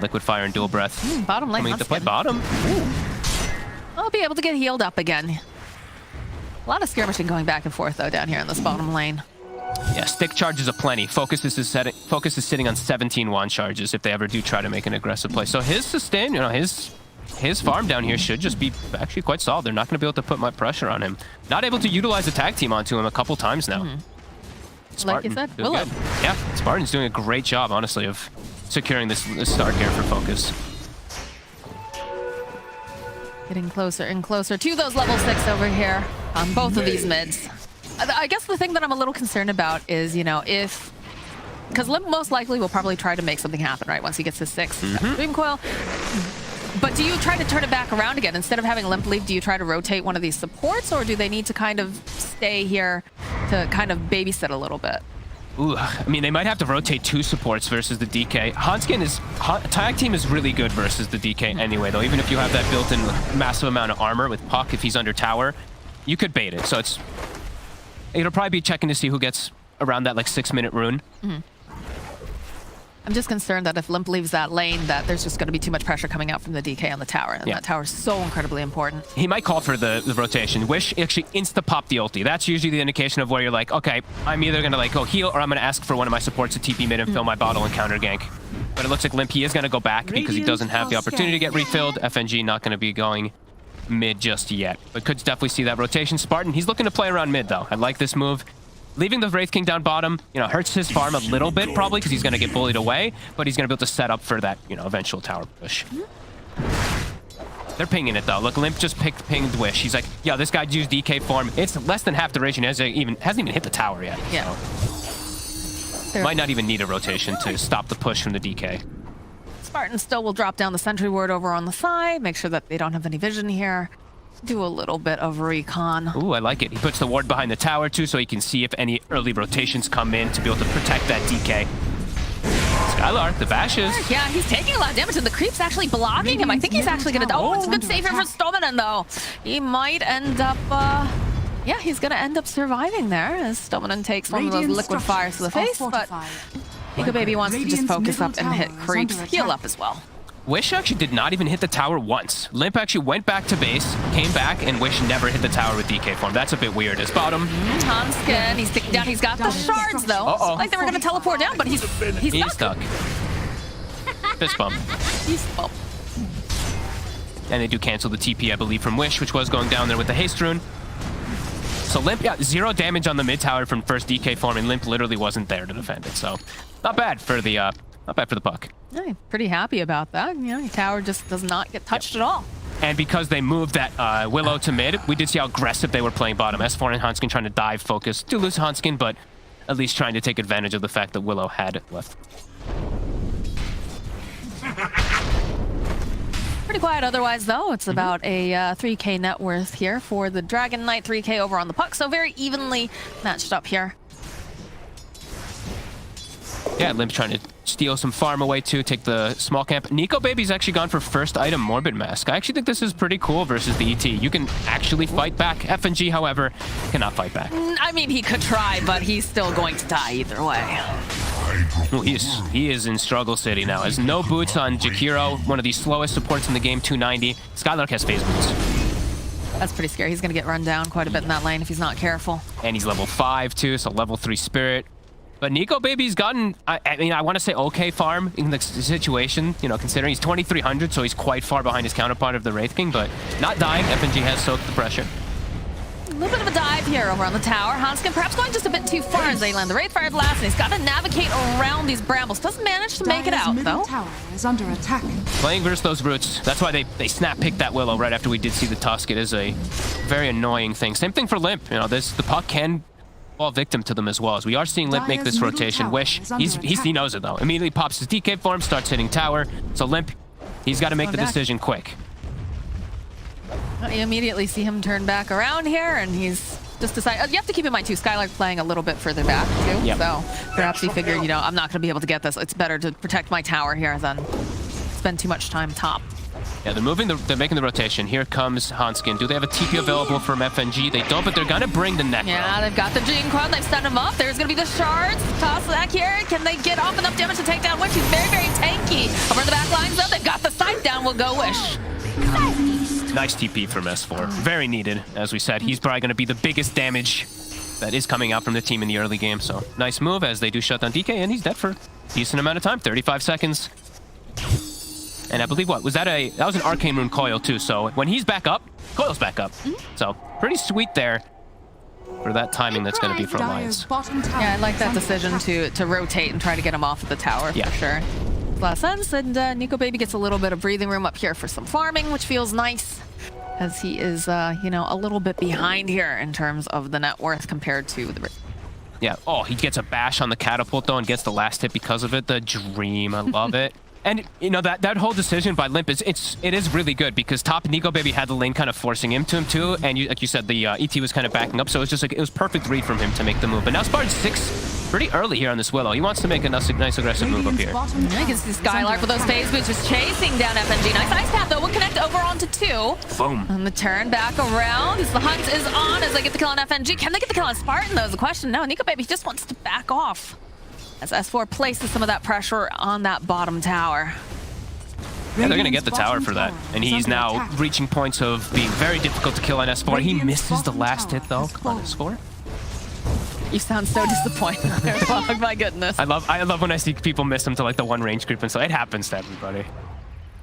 Liquid Fire and Dual Breath. Bottom lane. Coming to play bottom. Ooh. I'll be able to get healed up again. A lot of skirmishing going back and forth, though, down here in this bottom lane. Yeah, stick charges aplenty. Focus is sitting on 17 wand charges if they ever do try to make an aggressive play. So his sustain, you know, his farm down here should just be actually quite solid. They're not going to be able to put much pressure on him. Not able to utilize the tag team onto him a couple times now. Like Spartan, you said, Willow. good. Yeah, Spartan's doing a great job, honestly, of securing this start here for Focus. Getting closer and closer to those level 6 over here on both of these mids. I guess the thing that I'm a little concerned about is, you know, if... Because Limp most likely will probably try to make something happen, right? Once he gets his 6th Dream Coil. But do you try to turn it back around again? Instead of having Limp leave, do you try to rotate one of these supports? Or do they need to kind of stay here to kind of babysit a little bit? Ooh, I mean, they might have to rotate 2 supports versus the DK. Tag team is really good versus the DK anyway, though. Even if you have that built-in massive amount of armor with Puck, if he's under tower, you could bait it. So it'll probably be checking to see who gets around that like 6-minute rune. I'm just concerned that if Limp leaves that lane, that there's just going to be too much pressure coming out from the DK on the tower. And that tower is so incredibly important. He might call for the rotation. Wish actually insta-pop the ulti. That's usually the indication of where you're like, okay, I'm either going to like go heal or I'm going to ask for one of my supports to TP mid and fill my bottle and counter gank. But it looks like Limp, he is going to go back because he doesn't have the opportunity to get refilled. FNG not going to be going mid just yet. But could definitely see that rotation. Spartan, he's looking to play around mid though. I like this move. Leaving the Wraith King down bottom, you know, hurts his farm a little bit probably because he's going to get bullied away, but he's going to be able to set up for that, you know, eventual tower push. They're pinging it though. Look, Limp just pinged Wish. He's like, yo, this guy used DK form. It's less than half duration. Hasn't even hit the tower yet. Yeah. So. Might not even need a rotation to stop the push from the DK. Spartan still will drop down the sentry ward over on the side, make sure that they don't have any vision here. Do a little bit of recon. Ooh, I like it. He puts the ward behind the tower too, so he can see if any early rotations come in to be able to protect that DK. Skylark, the bashes. Yeah, he's taking a lot of damage, and the creep's actually blocking him. I think he's actually gonna... Oh, it's a good save here for Stomanen, though. He might end up... Yeah, he's gonna end up surviving there, as Stomanen takes one of those liquid fires to the face, but Nico Baby wants to just focus up and hit creeps. Heal up as well. Wish actually did not even hit the tower once. Limp actually went back to base, came back, and Wish never hit the tower with DK form. That's a bit weird. His bottom. Hanskin, he's sticking down. He's got the shards, though. Like they were going to teleport down, but he's stuck. Fist bump. Fist bump. And they do cancel the TP, I believe, from Wish, which was going down there with the haste rune. So Limp, yeah, 0 damage on the mid tower from first DK form, and Limp literally wasn't there to defend it. So not bad for the Puck. Yeah, pretty happy about that. You know, your tower just does not get touched at all. And because they moved that Willow to mid, we did see how aggressive they were playing bottom. S4 and Hanskin trying to dive focus. Do lose Hanskin, but at least trying to take advantage of the fact that Willow had left. Pretty quiet otherwise, though. It's about a 3K net worth here for the Dragon Knight, 3K over on the Puck. So very evenly matched up here. Yeah, Limp trying to steal some farm away too, take the small camp. Nico Baby's actually gone for first item Morbid Mask. I actually think this is pretty cool versus the ET. You can actually fight back. FNG, however, cannot fight back. I mean, he could try, but he's still going to die either way. Well, he is in struggle city now. Has no boots on Jakiro, one of the slowest supports in the game, 290. Skylark has phase boots. That's pretty scary. He's going to get run down quite a bit in that lane if he's not careful. And he's level 5 too, so level 3 spirit. But Nico Baby's gotten, I mean, I want to say okay farm in the situation, you know, considering he's 2300, so he's quite far behind his counterpart of the Wraith King, but not dying. FNG has soaked the pressure. A little bit of a dive here over on the tower. Hanskin perhaps going just a bit too far as they land. The Wraith fired last, and he's got to navigate around these brambles. Doesn't manage to make it out, though. Tower is under attack. Playing versus those roots. That's why they snap picked that Willow right after we did see the Tusk. It is a very annoying thing. Same thing for Limp. You know, the puck can fall victim to them as well, as we are seeing Limp make this rotation. Wish, he knows it though. Immediately pops his DK form, starts hitting tower. So Limp, he's got to make the decision quick. You immediately see him turn back around here, and he's just decided. You have to keep in mind too, Skylark playing a little bit further back too. Yep. So perhaps he figured, you know, I'm not going to be able to get this. It's better to protect my tower here than spend too much time top. Yeah, they're making the rotation. Here comes Hanskin. Do they have a TP available from FNG? They don't, but they're gonna bring the Necro. Yeah, they've got the Gene Crown. They've set him up. There's gonna be the shards. Toss back here. Can they get off enough damage to take down Wish? He's very, very tanky. Over the back lines though, they've got the sight down. We'll go Wish. Nice TP from S4. Very needed, as we said. He's probably gonna be the biggest damage that is coming out from the team in the early game. So nice move as they do shut down DK, and he's dead for a decent amount of time. 35 seconds. And I believe that was an Arcane Rune Coil too, so when he's back up, Coil's back up. So pretty sweet there for that timing that's going to be for Alliance. Yeah, I like that decision to rotate and try to get him off of the tower for sure. A lot of sense, and Nico Baby gets a little bit of breathing room up here for some farming, which feels nice, as he is, you know, a little bit behind here in terms of the net worth compared to the... Yeah, oh, he gets a bash on the catapult though and gets the last hit because of it. The dream, I love it. And, you know, that whole decision by Limp, it is really good because top Nico Baby had the lane kind of forcing him to him too. And like you said, the ET was kind of backing up. So it's just like, it was perfect read from him to make the move. But now Spartan's 6 pretty early here on this Willow. He wants to make a nice aggressive move up here. I can see Skylark with those phase boots just chasing down FNG. Nice ice path though. We'll connect over onto 2. Boom. And the turn back around. The hunt is on as they get the kill on FNG. Can they get the kill on Spartan though is the question. No, Nico Baby just wants to back off as S4 places some of that pressure on that bottom tower. Yeah, they're going to get the tower for that. And he's now reaching points of being very difficult to kill on S4. He misses the last hit, though. Come on, S4. You sound so disappointed there, Fog. My goodness. I love when I see people miss him to, like, the one range group, and so it happens to everybody.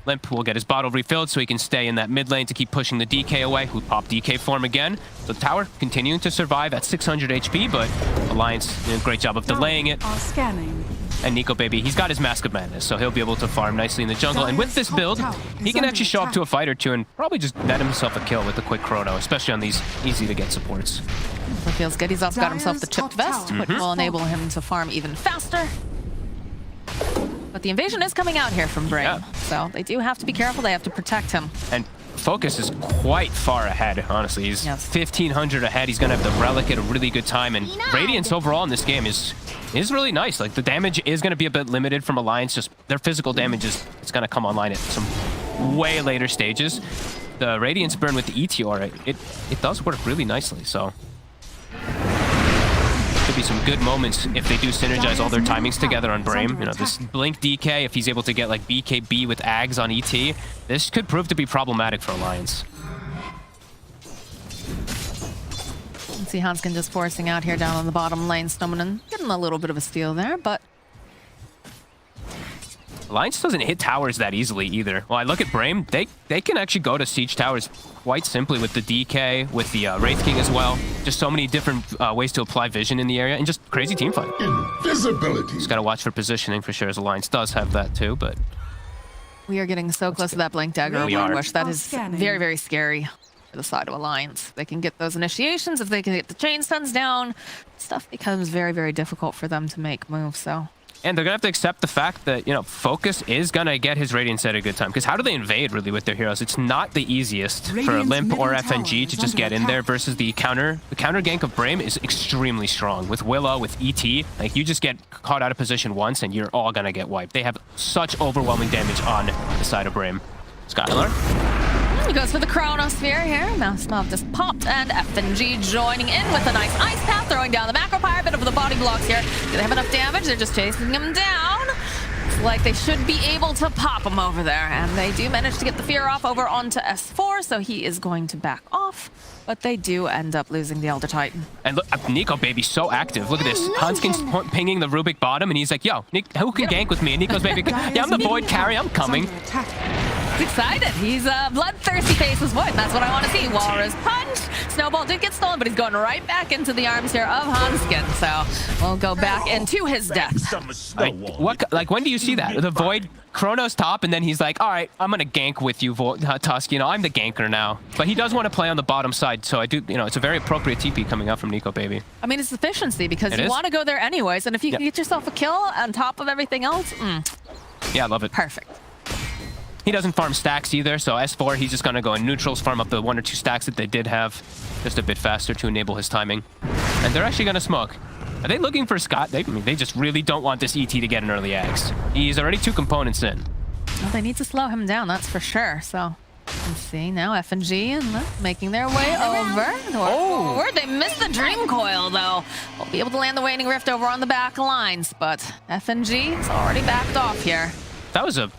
Limp will get his bottle refilled so he can stay in that mid lane to keep pushing the DK away, who popped DK form again. So the tower continuing to survive at 600 HP, but Alliance did a great job of delaying it. And Nico Baby, he's got his Mask of Madness, so he'll be able to farm nicely in the jungle. And with this build, he can actually show up to a fight or two and probably just net himself a kill with a quick chrono, especially on these easy-to-get supports. It feels good. He's also got himself the chipped vest, which will enable him to farm even faster. But the invasion is coming out here from Brame, so they do have to be careful. They have to protect him. And Focus is quite far ahead, honestly. He's 1,500 ahead. He's going to have the Relic at a really good time. And Radiance overall in this game is really nice. Like, the damage is going to be a bit limited from Alliance. Just their physical damage is going to come online at some way later stages. The Radiance burn with the ETR, it does work really nicely, so... Could be some good moments if they do synergize all their timings together on Brame. You know, this Blink DK, if he's able to get like BKB with Ags on ET, this could prove to be problematic for Alliance. Let's see Hanskin just forcing out here down on the bottom lane. Snowman getting a little bit of a steal there, but... Alliance doesn't hit towers that easily either. Well, I look at Brame, they can actually go to siege towers quite simply with the DK, with the Wraith King as well. Just so many different ways to apply vision in the area, and just crazy teamfight. Invisibility. Just gotta watch for positioning for sure, as Alliance does have that too, but... We are getting so close to that Blink Dagger Wish. That is very, very scary for the side of Alliance. They can get those initiations, if they can get the chain stuns down, stuff becomes very, very difficult for them to make moves, so... And they're going to have to accept the fact that, you know, Focus is going to get his Radiance at a good time. Because how do they invade, really, with their heroes? It's not the easiest for Limp or FNG to just get in there versus the counter. The counter gank of Brame is extremely strong. With Willow, with ET, like, you just get caught out of position once and you're all going to get wiped. They have such overwhelming damage on the side of Brame. Skylar? He goes for the Chronosphere here. Mousemav just popped, and FNG joining in with a nice Ice Path, throwing down the Macro Pyre, a bit of the body blocks here. Do they have enough damage? They're just chasing him down. It's like they should be able to pop him over there, and they do manage to get the fear off over onto S4, so he is going to back off. But they do end up losing the Elder Titan. And look, Nico Baby's so active. Look at this. Hanskin's pinging the Rubik bottom, and he's like, yo, Nick, who can gank with me? And Nico's Baby, yeah, I'm the Void carry, I'm coming. He's excited. He's bloodthirsty faces Void. That's what I want to see. Walrus punch. Snowball did get stolen, but he's going right back into the arms here of Hanskin. So we'll go back into his death. Like when do you see that? The Void, Chrono's top, and then he's like, all right, I'm going to gank with you, Tusk. You know, I'm the ganker now. But he does want to play on the bottom side, so I do, you know, it's a very appropriate TP coming out from Nico Baby. I mean, it's efficiency because you want to go there anyways, and if you can get yourself a kill on top of everything else, yeah, I love it. Perfect. He doesn't farm stacks either, so S4, he's just going to go in neutrals, farm up the 1 or 2 stacks that they did have just a bit faster to enable his timing. And they're actually going to smoke. Are they looking for Scott? I mean, they just really don't want this ET to get an early Axe. He's already 2 components in. Well, they need to slow him down, that's for sure. So let's see now, FNG and making their way over. Forward. They missed the Dream Coil, though. We'll be able to land the Waning Rift over on the back lines, but FNG is already backed off here. That was a...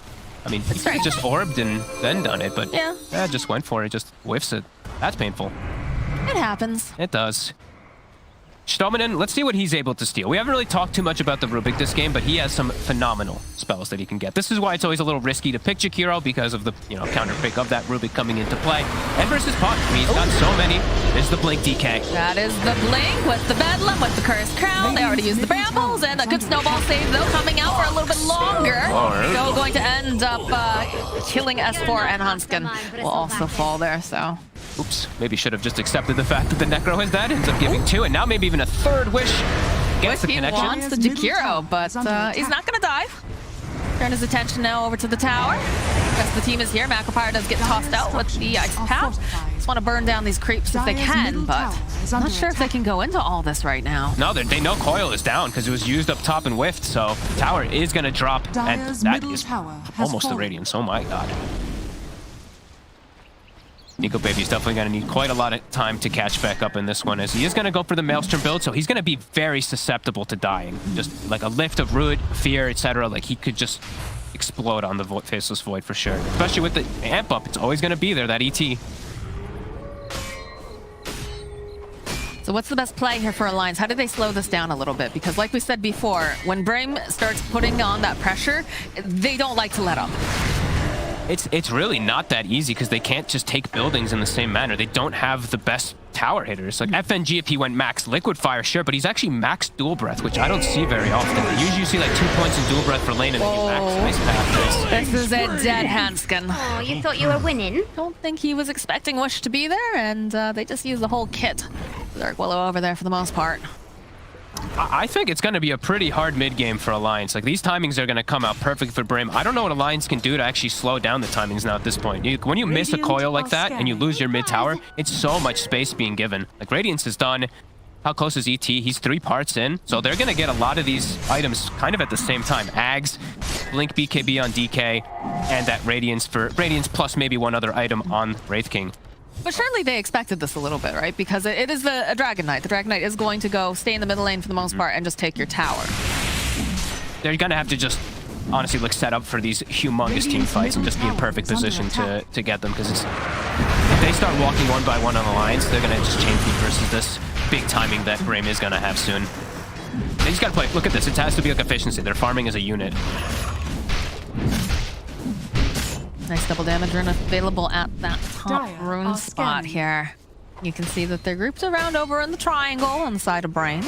I mean, he could have just orbed and then done it, but yeah, just went for it, just whiffs it. That's painful. It happens. It does. Stominen, let's see what he's able to steal. We haven't really talked too much about the Rubik this game, but he has some phenomenal spells that he can get. This is why it's always a little risky to pick Jakiro because of the, you know, counter pick of that Rubik coming into play. And versus Puck, I mean, he's got so many. There's the Blink DK. That is the Blink with the Bedlam, with the Cursed Crown. They already used the Brambles, and a good snowball save, though, coming out for a little bit longer. So going to end up killing S4, and Hanskin will also fall there, so... Oops, maybe should have just accepted the fact that the Necro is dead. Ends up giving 2, and now maybe even a 3rd wish. Gets the connection. He wants the Jakiro, but he's not going to dive. Turn his attention now over to the tower. The rest of the team is here. Macropyre does get tossed out with the Ice Path. Just want to burn down these creeps if they can, but I'm not sure if they can go into all this right now. No, they know Coil is down because it was used up top and whiffed, so the tower is going to drop, and that is almost the Radiance. Oh my god. Nico Baby's definitely going to need quite a lot of time to catch back up in this one, as he is going to go for the Maelstrom build, so he's going to be very susceptible to dying. Just like a lift of Root, Fear, etc. Like, he could just explode on the Faceless Void for sure. Especially with the amp up, it's always going to be there, that ET. So what's the best play here for Alliance? How do they slow this down a little bit? Because like we said before, when Brame starts putting on that pressure, they don't like to let up. It's really not that easy because they can't just take buildings in the same manner. They don't have the best tower hitters. Like FNG, if he went max Liquid Fire, sure, but he's actually max Dual Breath, which I don't see very often. I usually see like 2 points in Dual Breath for lane and then you max Ice Path. This is a dead Hanskin. Oh, you thought you were winning? Don't think he was expecting Wish to be there, and they just used the whole kit. Dark Willow over there for the most part. I think it's going to be a pretty hard mid-game for Alliance. Like, these timings are going to come out perfect for Brame. I don't know what Alliance can do to actually slow down the timings now at this point. When you miss a coil like that and you lose your mid-tower, it's so much space being given. Like, Radiance is done. How close is ET? He's 3 parts in, so they're going to get a lot of these items kind of at the same time. Ags, Blink BKB on DK, and that Radiance for Radiance plus maybe one other item on Wraith King. But surely they expected this a little bit, right? Because it is a Dragon Knight. The Dragon Knight is going to go stay in the middle lane for the most part and just take your tower. They're going to have to just honestly look set up for these humongous team fights and just be in perfect position to get them, because if they start walking one by one on Alliance, they're going to just chain feed versus this big timing that Brame is going to have soon. They just got to play. Look at this. It has to be like efficiency. They're farming as a unit. Nice double damage rune available at that top rune spot here. You can see that they're grouped around over in the triangle on the side of Brame.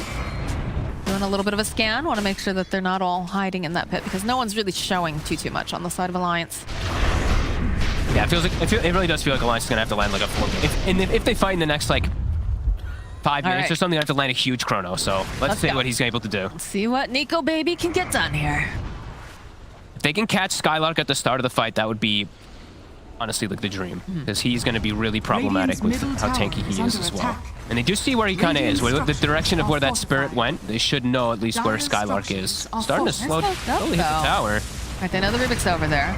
Doing a little bit of a scan. Want to make sure that they're not all hiding in that pit because no one's really showing too much on the side of Alliance. Yeah, it feels like it really does feel like Alliance is gonna have to land like a 4. If they fight in the next like 5 minutes right. or something, I have to land a huge chrono. So let's see go. what he's able to do. Let's see what Nico Baby can get done here. If they can catch Skylark at the start of the fight, that would be honestly like the dream, because he's going to be really problematic with how tanky he is as well. And they do see where he kind of is, where the direction of where that spirit went. They should know at least where Skylark is. Starting to slowly hit the tower. Right, they know the Rubik's over there.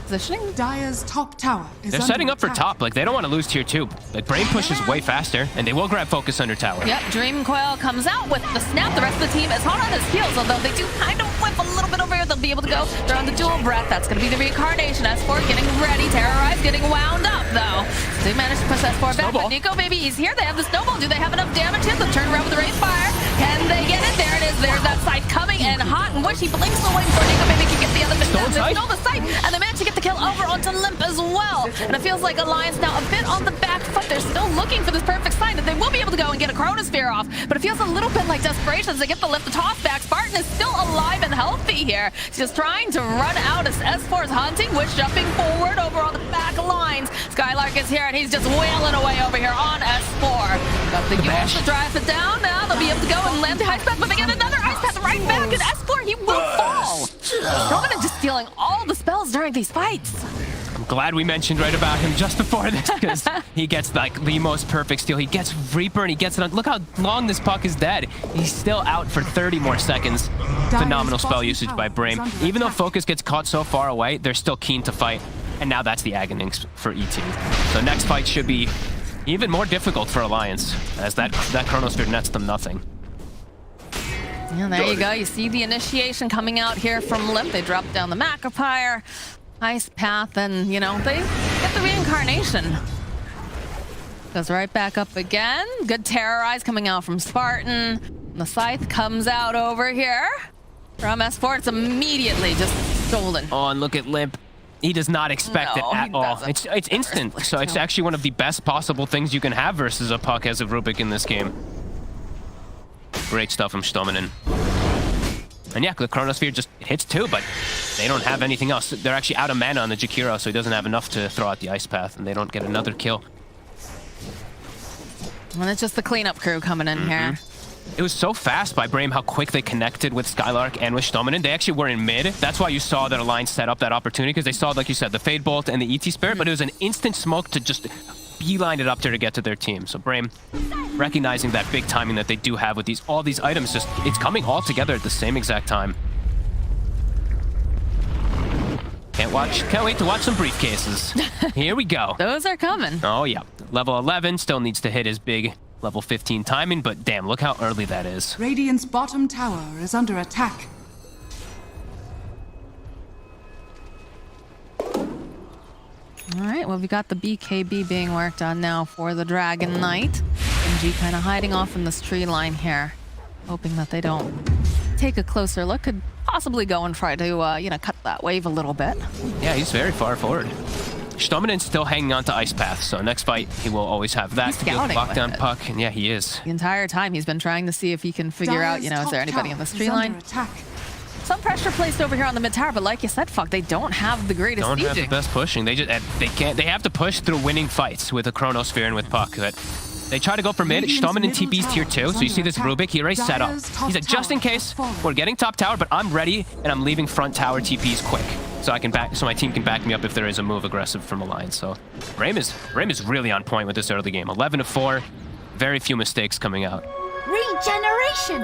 Positioning. Dire's top tower is They're setting up for top. Like, they don't want to lose tier 2. Like, Brame pushes way faster, and they will grab focus under tower. Yep, Dream Coil comes out with the snap. The rest of the team is hot on his heels, although they do kind of whip a little bit over here. They'll be able to go. They're on the dual breath. That's going to be the reincarnation. S4 getting ready. Terrorize getting wound up, though. They managed to push S4 back, but Nico Baby, he's here. They have the snowball. Do they have enough damage here? They'll turn around with the Wraith Fire. Can they get it? There it is. There's that scythe coming in hot and wishy. Blinks away before Nico Baby can get the other bit down. They stole the scythe, and they managed to get the kill over onto Limp as well. And it feels like Alliance now a bit on the back foot. They're still looking for this perfect sign that they will be able to go and get a Chronosphere off. But it feels a little bit like desperation as they get the lift, the toss back. Spartan is still alive and healthy here. He's just trying to run out as S4 is hunting, Wish jumping forward over on the back lines. Skylark is here and he's just wailing away over here on S4. Got the Yules to drive it down. Now they'll be able to go and land the ice path, but they get another ice path right back, and S4, he will fall. Strowman just stealing all the spells during these fights. I'm glad we mentioned right about him just before this, because he gets like the most perfect steal. He gets Reaper and he gets it on. Look how long this puck is dead. He's still out for 30 more seconds. Phenomenal spell usage by Brame. Even though Focus gets caught so far away, they're still keen to fight. And now that's the Aghanix for ET. So next fight should be even more difficult for Alliance, as that Chronosphere nets them nothing. And there you go. You see the initiation coming out here from Limp. They drop down the Macropyre, Ice Path, and, you know, they get the reincarnation. Goes right back up again. Good Terrorize coming out from Spartan. The Scythe comes out over here from S4. It's immediately just stolen. Oh, and look at Limp. He does not expect it at all. It's instant. So it's actually one of the best possible things you can have versus a puck as a Rubik in this game. Great stuff from Stominen. And yeah, the Chronosphere just hits 2, but they don't have anything else. They're actually out of mana on the Jakiro, so he doesn't have enough to throw out the Ice Path, and they don't get another kill. And it's just the cleanup crew coming in here. It was so fast by Brame how quick they connected with Skylark and with Stominen. They actually were in mid. That's why you saw that Alliance set up that opportunity, because they saw, like you said, the Fade Bolt and the ET Spirit, but it was an instant smoke to just beeline it up there to get to their team. So Brame, recognizing that big timing that they do have with all these items, just it's coming all together at the same exact time. Can't wait to watch some briefcases. Here we go. Those are coming. Oh yeah. Level 11 still needs to hit his big level 15 timing, but damn, look how early that is. Radiant's bottom tower is under attack. All right, well, we got the BKB being worked on now for the Dragon Knight. MG kind of hiding off in this tree line here, hoping that they don't take a closer look. Could possibly go and try to, you know, cut that wave a little bit. Yeah, he's very far forward. Stominen's still hanging on to Ice Path, so next fight he will always have that to be able to lock down puck, and yeah, he is. The entire time he's been trying to see if he can figure out, you know, is there anybody in this tree line? Some pressure placed over here on the mid tower, but like you said, fuck, they don't have the greatest sieging. Don't have the best pushing. They have to push through winning fights with a Chronosphere and with puck. But they try to go for mid. Stominen TP's tier 2, so you see this Rubik, he already set up. He said, just in case, we're getting top tower, but I'm ready, and I'm leaving front tower TPs quick. So my team can back me up if there is a move aggressive from Alliance. So Brame is really on point with this early game. 11 to 4, very few mistakes coming out. Regeneration.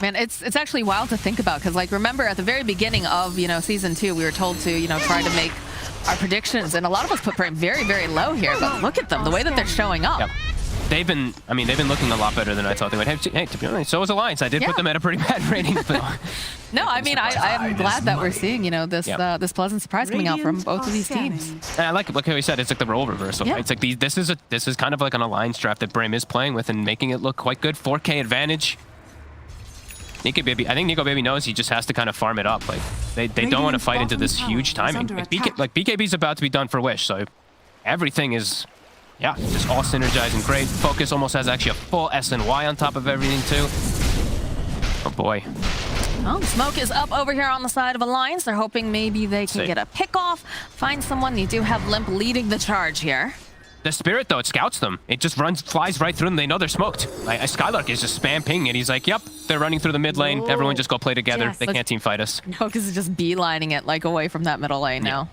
Man, it's actually wild to think about, because, like, remember at the very beginning of, you know, season 2, we were told to, you know, try to make our predictions, and a lot of us put Brame very, very low here, but look at them, the way that they're showing up. Yep. They've been looking a lot better than I thought they would. Hey, to be honest, so was Alliance. I did put them at a pretty bad rating. But no, I mean, I'm glad that we're seeing, you know, this this pleasant surprise coming out from both of these teams. And I like how we said, it's like the role reversal. Yeah. It's like this is kind of like an Alliance draft that Brame is playing with and making it look quite good. 4K advantage. Nico Baby, I think Nico Baby knows he just has to kind of farm it up. Like they don't want to fight into this huge timing. Like BKB's about to be done for Wish, so everything is, yeah, just all synergizing great. Focus almost has actually a full SNY on top of everything too. Oh boy. Well, smoke is up over here on the side of Alliance. They're hoping maybe they can get a pick off, find someone. You do have Limp leading the charge here. The Spirit, though, it scouts them. It just flies right through them. They know they're smoked. Skylark is just spam pinging it. He's like, yep, they're running through the mid lane. Everyone just go play together. Yes, they can't team fight us. No, because it's just beelining it like away from that middle lane now.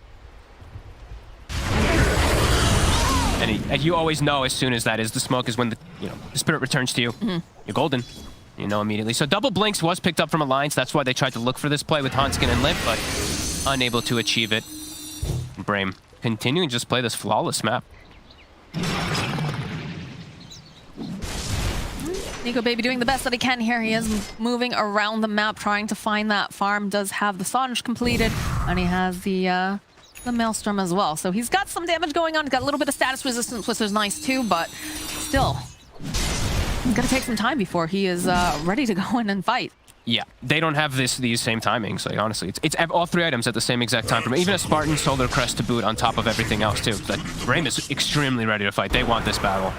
And you always know as soon as that is the smoke is when the Spirit returns to you. You're golden. You know immediately. So double blinks was picked up from Alliance. That's why they tried to look for this play with Hanskin and Limp, but unable to achieve it. Brame continuing to just play this flawless map. Nico Baby doing the best that he can here. He is moving around the map, trying to find that farm. Does have the Songe completed, and he has the Maelstrom as well. So he's got some damage going on. He's got a little bit of status resistance, which is nice too, but still, it's gonna take some time before he is ready to go in and fight. Yeah, they don't have these same timings. Like honestly, it's all 3 items at the same exact time. From even a Spartan Solar Crest to boot on top of everything else too. Like Brame is extremely ready to fight. They want this battle.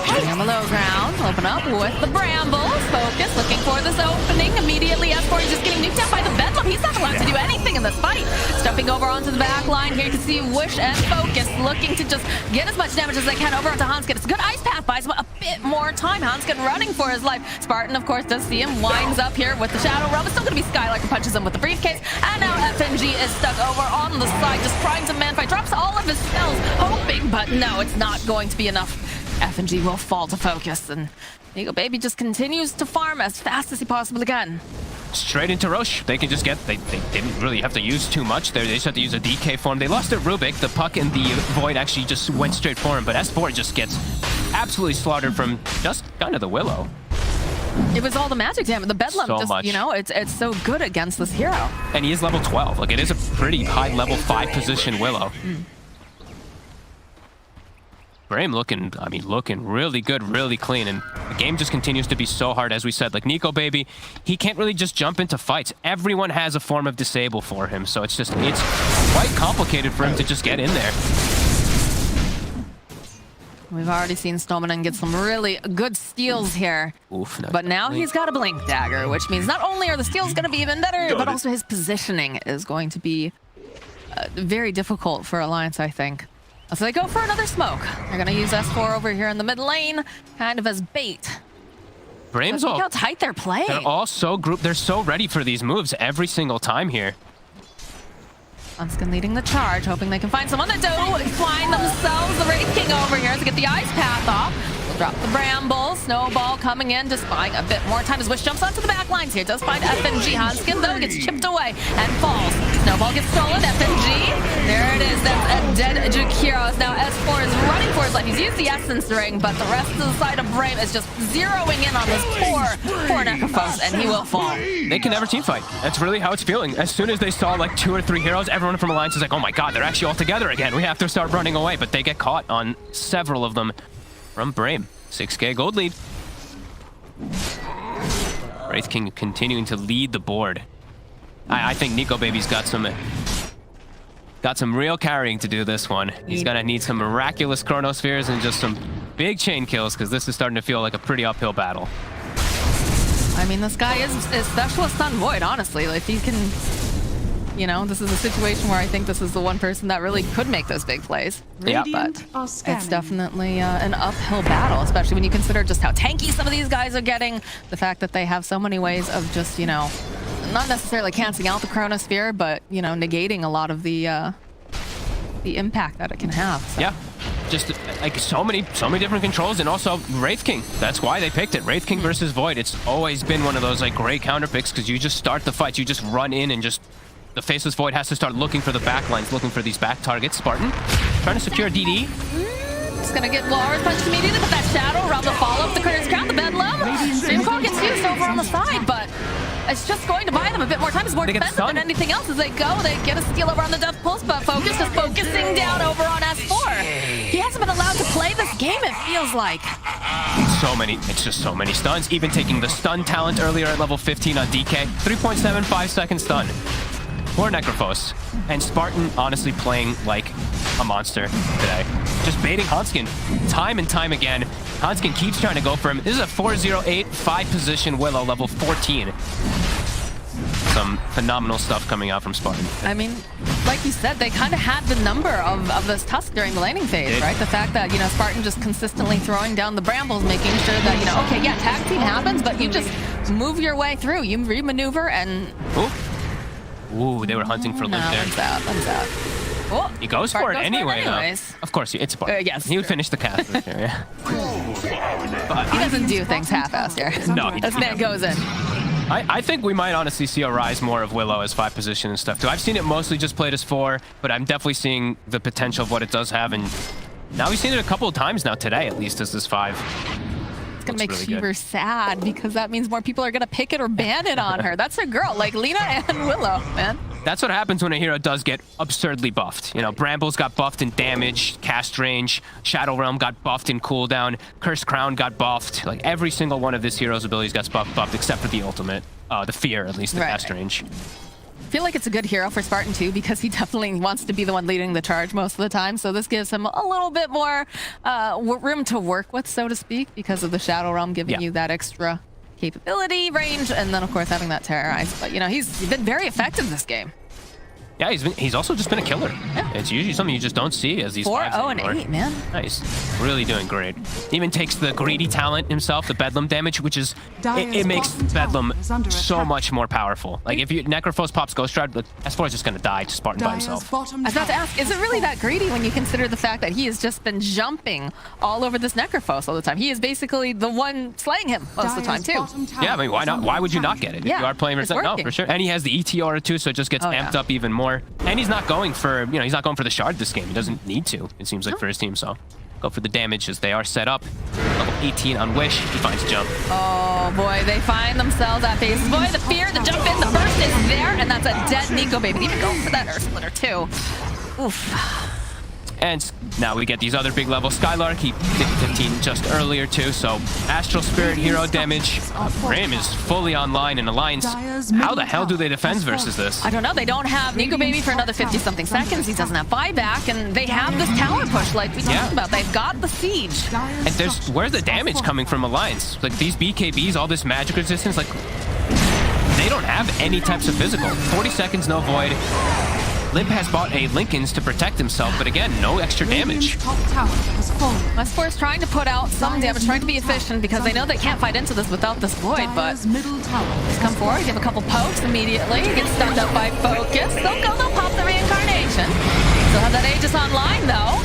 On the low ground, open up with the Brambles. Focus, looking for this opening. Immediately, S4 is just getting nuked out by the Bedlam. He's not allowed to do anything in this fight. Stepping over onto the back line here, you can see Wish and Focus looking to just get as much damage as they can over onto Hanskin. It's a good ice path, buys him a bit more time. Hanskin running for his life. Spartan, of course, does see him. Winds up here with the Shadow Realm. It's still going to be Skylark who punches him with the briefcase. And now FNG is stuck over on the side, just trying to man fight. Drops all of his spells, hoping, but no, it's not going to be enough. FNG will fall to Focus, and Nico Baby just continues to farm as fast as he possibly can. Straight into Roche. They can just get... They didn't really have to use too much there. They just had to use a DK form. They lost their Rubik. The Puck and the Void actually just went straight for him, but S4 just gets absolutely slaughtered from just kind of the Willow. It was all the magic damage. The Bedlam So just, much. it's so good against this hero. And he is level 12. Like, it is a pretty high level 5 position Willow. Brame looking really good, really clean, and the game just continues to be so hard, as we said. Like, Nico Baby, he can't really just jump into fights. Everyone has a form of disable for him, so it's quite complicated for him to just get in there. We've already seen Snowman get some really good steals here. Oof, no, but now he's got a Blink Dagger, which means not only are the steals going to be even better, but also his positioning is going to be very difficult for Alliance, I think. So they go for another smoke. They're going to use S4 over here in the mid lane, kind of as bait. Brame's Look how tight they're playing. They're all so grouped. They're so ready for these moves every single time here. Hanskin leading the charge, hoping they can find someone that do find themselves the Wraith King over here to get the ice path off. We'll drop the Bramble. Snowball coming in, just buying a bit more time as Wish jumps onto the back lines here. Does find FNG. Hanskin, though, gets chipped away and falls. Snowball gets stolen. FNG. There it is. That's a dead Jakiros. Now S4 is running for his life. He's used the Essence Ring, but the rest of the side of Brame is just zeroing in on this poor Necrophos, and he will fall. They can never teamfight. That's really how it's feeling. As soon as they saw like 2 or 3 heroes, everyone from Alliance is like, oh my god, they're actually all together again. We have to start running away, but they get caught on several of them from Brame. 6k gold lead. Wraith King continuing to lead the board. I think Nico Baby's got some real carrying to do this one. He's gonna need some miraculous Chronospheres and just some big chain kills, because this is starting to feel like a pretty uphill battle. I mean, this guy is specialist on Void, honestly. Like, he can, this is a situation where I think this is the one person that really could make those big plays. Yeah. But it's definitely an uphill battle, especially when you consider just how tanky some of these guys are getting. The fact that they have so many ways of just, not necessarily canceling out the Chronosphere, but, negating a lot of the impact that it can have. So. Yeah. Just like so many different controls, and also Wraith King. That's why they picked it. Wraith King versus Void. It's always been one of those like great counter picks, because you just start the fight, you just run in and just the Faceless Void has to start looking for the back lines, looking for these back targets. Spartan trying to secure DD. Just gonna get Walrus punched immediately, but that Shadow Realm to follow up the Critter's Crown, the Bedlam. Dreamcall gets used over on the side, but it's just going to buy them a bit more time. It's more expensive than anything else as they go. They get a steal over on the Death Pulse, but Focus is focusing down over on S4. He hasn't been allowed to play this game, it feels like. It's just so many stuns. Even taking the stun talent earlier at level 15 on DK. 3.75 second stun. Poor Necrophos. And Spartan honestly playing like a monster today. Just baiting Hanskin time and time again. Hanskin keeps trying to go for him. This is a 408 5 position Willow level 14. some phenomenal stuff coming out from Spartan. I mean, like you said, they kind of had the number of this Tusk during the laning phase, right? The fact that, you know, Spartan just consistently throwing down the brambles, making sure that, you know, okay, yeah, tag team happens, but you just move your way through. You remaneuver and... Ooh, they were hunting for Limp there. One's out. Oh, he goes for it anyway, though. Of course, it's Spartan. Yes. He would finish the cast here, yeah. But he doesn't do things half-assed here. No, this man goes in. I think we might honestly see a rise more of Willow as 5 position and stuff too. I've seen it mostly just played as 4, but I'm definitely seeing the potential of what it does have, and now we've seen it a couple of times now today, at least, as this 5. It's gonna make Shiver sad because that means more people are gonna pick it or ban it on her. That's her girl, like Lina and Willow, man. That's what happens when a hero does get absurdly buffed. You know, Brambles got buffed in damage, cast range, Shadow Realm got buffed in cooldown, Cursed Crown got buffed. Like every single one of this hero's abilities got buffed except for the ultimate, the Fear, at least the cast range. I feel like it's a good hero for Spartan too because he definitely wants to be the one leading the charge most of the time. So this gives him a little bit more room to work with, so to speak, because of the Shadow Realm giving you that extra capability, range, and then of course having that Terrorize. But you know, he's been very effective this game. Yeah, he's also just been a killer. Yeah. It's usually something you just don't see as these 4-0-8, man. Nice. Really doing great. Even takes the greedy talent himself, the Bedlam damage, which is it makes Bedlam so much more powerful. Like if you Necrophos pops Ghost Ride, S4 is just gonna die to Spartan by himself. I was about to ask, is it really that greedy when you consider the fact that he has just been jumping all over this Necrophos all the time? He is basically the one slaying him most of the time too. Yeah, I mean, why not? Why would you not get it? If you are playing for no, for sure. And he has the ET aura too, so it just gets amped up even more. And he's not going for, he's not going for the shard this game. He doesn't need to, it seems like, for his team. So go for the damage as they are set up. Level 18 on Wish. He finds Jump. Oh boy, they find themselves at base. Boy, the fear, the jump in, the burst is there, and that's a dead Nico Baby. Even going for that Earth Splitter too. Oof. And now we get these other big levels. Skylark, he did 15 just earlier too, so Astral Spirit hero damage. Brame is fully online in Alliance. How the hell do they defend versus this? I don't know. They don't have Nico Baby for another 50-something seconds. He doesn't have buyback, and they have this tower push like we talked about. They've got the siege. And where's the damage coming from Alliance? Like these BKBs, all this magic resistance, like they don't have any types of physical. 40 seconds, no void. Limp has bought a Lincoln's to protect himself, but again, no extra damage. S4 is trying to put out some damage, trying to be efficient because they know they can't fight into this without this void, but just come forward, give a couple pokes immediately, get stunned up by Focus. They'll pop the reincarnation. Still have that Aegis online though.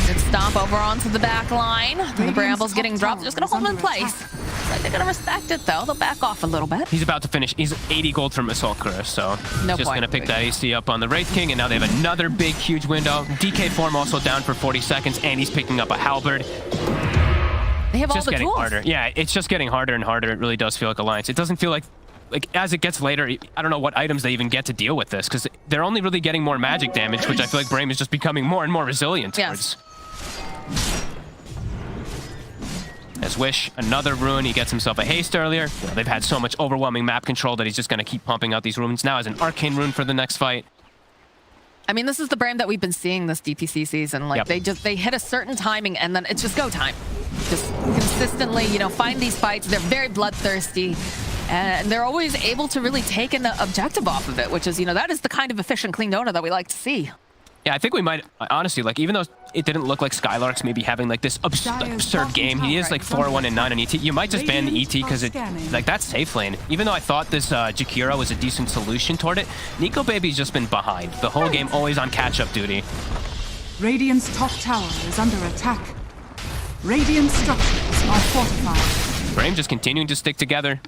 Good stomp over onto the back line. The Brambles getting dropped, just gonna hold them in place. Like they're gonna respect it though. They'll back off a little bit. He's about to finish. He's 80 gold from Assault Cuirass, so just gonna pick that AC up on the Wraith King, and now they have another big, huge window. DK form also down for 40 seconds, and he's picking up a Halberd. They have all the getting tools. Harder. Yeah, it's just getting harder and harder. It really does feel like Alliance. It doesn't feel like as it gets later, I don't know what items they even get to deal with this, because they're only really getting more magic damage, which I feel like Brame is just becoming more and more resilient towards. As Wish, another rune, he gets himself a haste earlier. They've had so much overwhelming map control that he's just going to keep pumping out these runes. Now has an arcane rune for the next fight. I mean, this is the Brame that we've been seeing this DPC season. Like they hit a certain timing and then it's just go time. Just consistently, find these fights. They're very bloodthirsty. And they're always able to really take an objective off of it, which is, that is the kind of efficient, clean Dota that we like to see. Yeah, I think we might, honestly, even though it didn't look like Skylark's maybe having this absurd game, he is 4-1-9 on ET. You might just ban the ET because that's safe lane. Even though I thought this Jakiro was a decent solution toward it, Nico Baby's just been behind. The whole game always on catch-up duty. Radiant's top tower is under attack. Radiant structures are fortified. Brame just continuing to stick together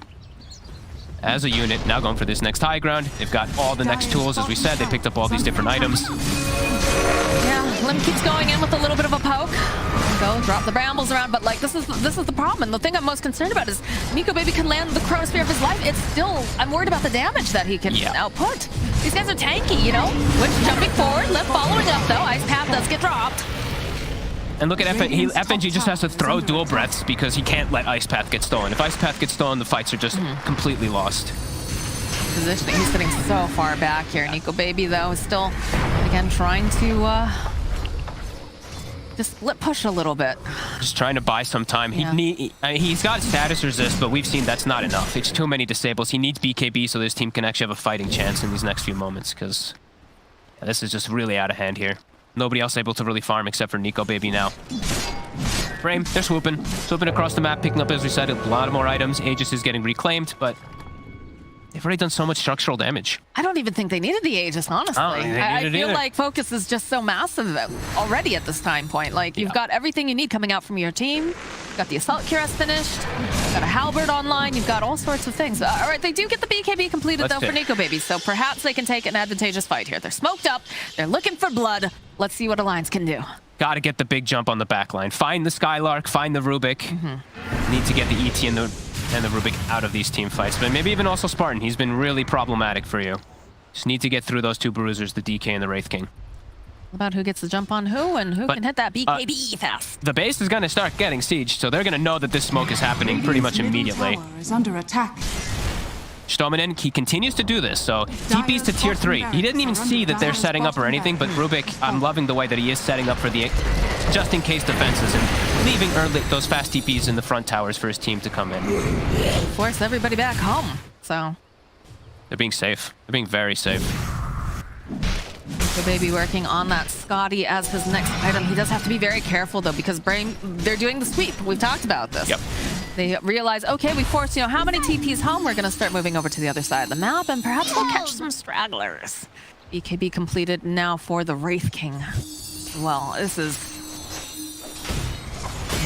as a unit, now going for this next high ground. They've got all the next tools, as we said. They picked up all these different items. Yeah, Lim keeps going in with a little bit of a poke. Go drop the brambles around, but this is the problem. And the thing I'm most concerned about is Nico Baby can land the Chronosphere of his life. It's still, I'm worried about the damage that he can output. These guys are tanky, Which jumping forward, Lim following up though. Ice Path does get dropped. And look at FNG just has to throw dual breaths because he can't let Ice Path get stolen. If Ice Path gets stolen, the fights are just completely lost. Positioning, he's sitting so far back here. Nico Baby, though, is still, again, trying to just split push a little bit. Just trying to buy some time. He's got status resist, but we've seen that's not enough. It's too many disables. He needs BKB so this team can actually have a fighting chance in these next few moments, because this is just really out of hand here. Nobody else able to really farm except for Nico Baby now. Brame, they're swooping. Swooping across the map, picking up, as we said, a lot more items. Aegis is getting reclaimed, but they've already done so much structural damage. I don't even think they needed the Aegis, honestly. I feel like focus is just so massive already at this time point. Like, you've got everything you need coming out from your team. You've got the Assault Cuirass finished. You've got a Halberd online. You've got all sorts of things. All right, they do get the BKB completed, though, for Nico Baby, so perhaps they can take an advantageous fight here. They're smoked up. They're looking for blood. Let's see what Alliance can do. Got to get the big jump on the backline. Find the Skylark, find the Rubik. Need to get the ET and the Rubik out of these team fights. But maybe even also Spartan. He's been really problematic for you. Just need to get through those two bruisers, the DK and the Wraith King. About who gets the jump on who and who can hit that BKB fast. The base is going to start getting sieged, so they're going to know that this smoke is happening pretty much immediately. Is under attack. Stominen, he continues to do this, so TP's to tier 3. He didn't even see that they're setting up or anything, but Rubik, I'm loving the way that he is setting up for the just-in-case defenses and leaving early those fast TPs in the front towers for his team to come in. Force everybody back home, so. They're being safe. They're being very safe. Nico Baby working on that Scotty as his next item. He does have to be very careful, though, because Brame, they're doing the sweep. We've talked about this. Yep. They realize, okay, we forced, how many TPs home? We're going to start moving over to the other side of the map, and perhaps we'll catch some stragglers. BKB completed now for the Wraith King. Well, this is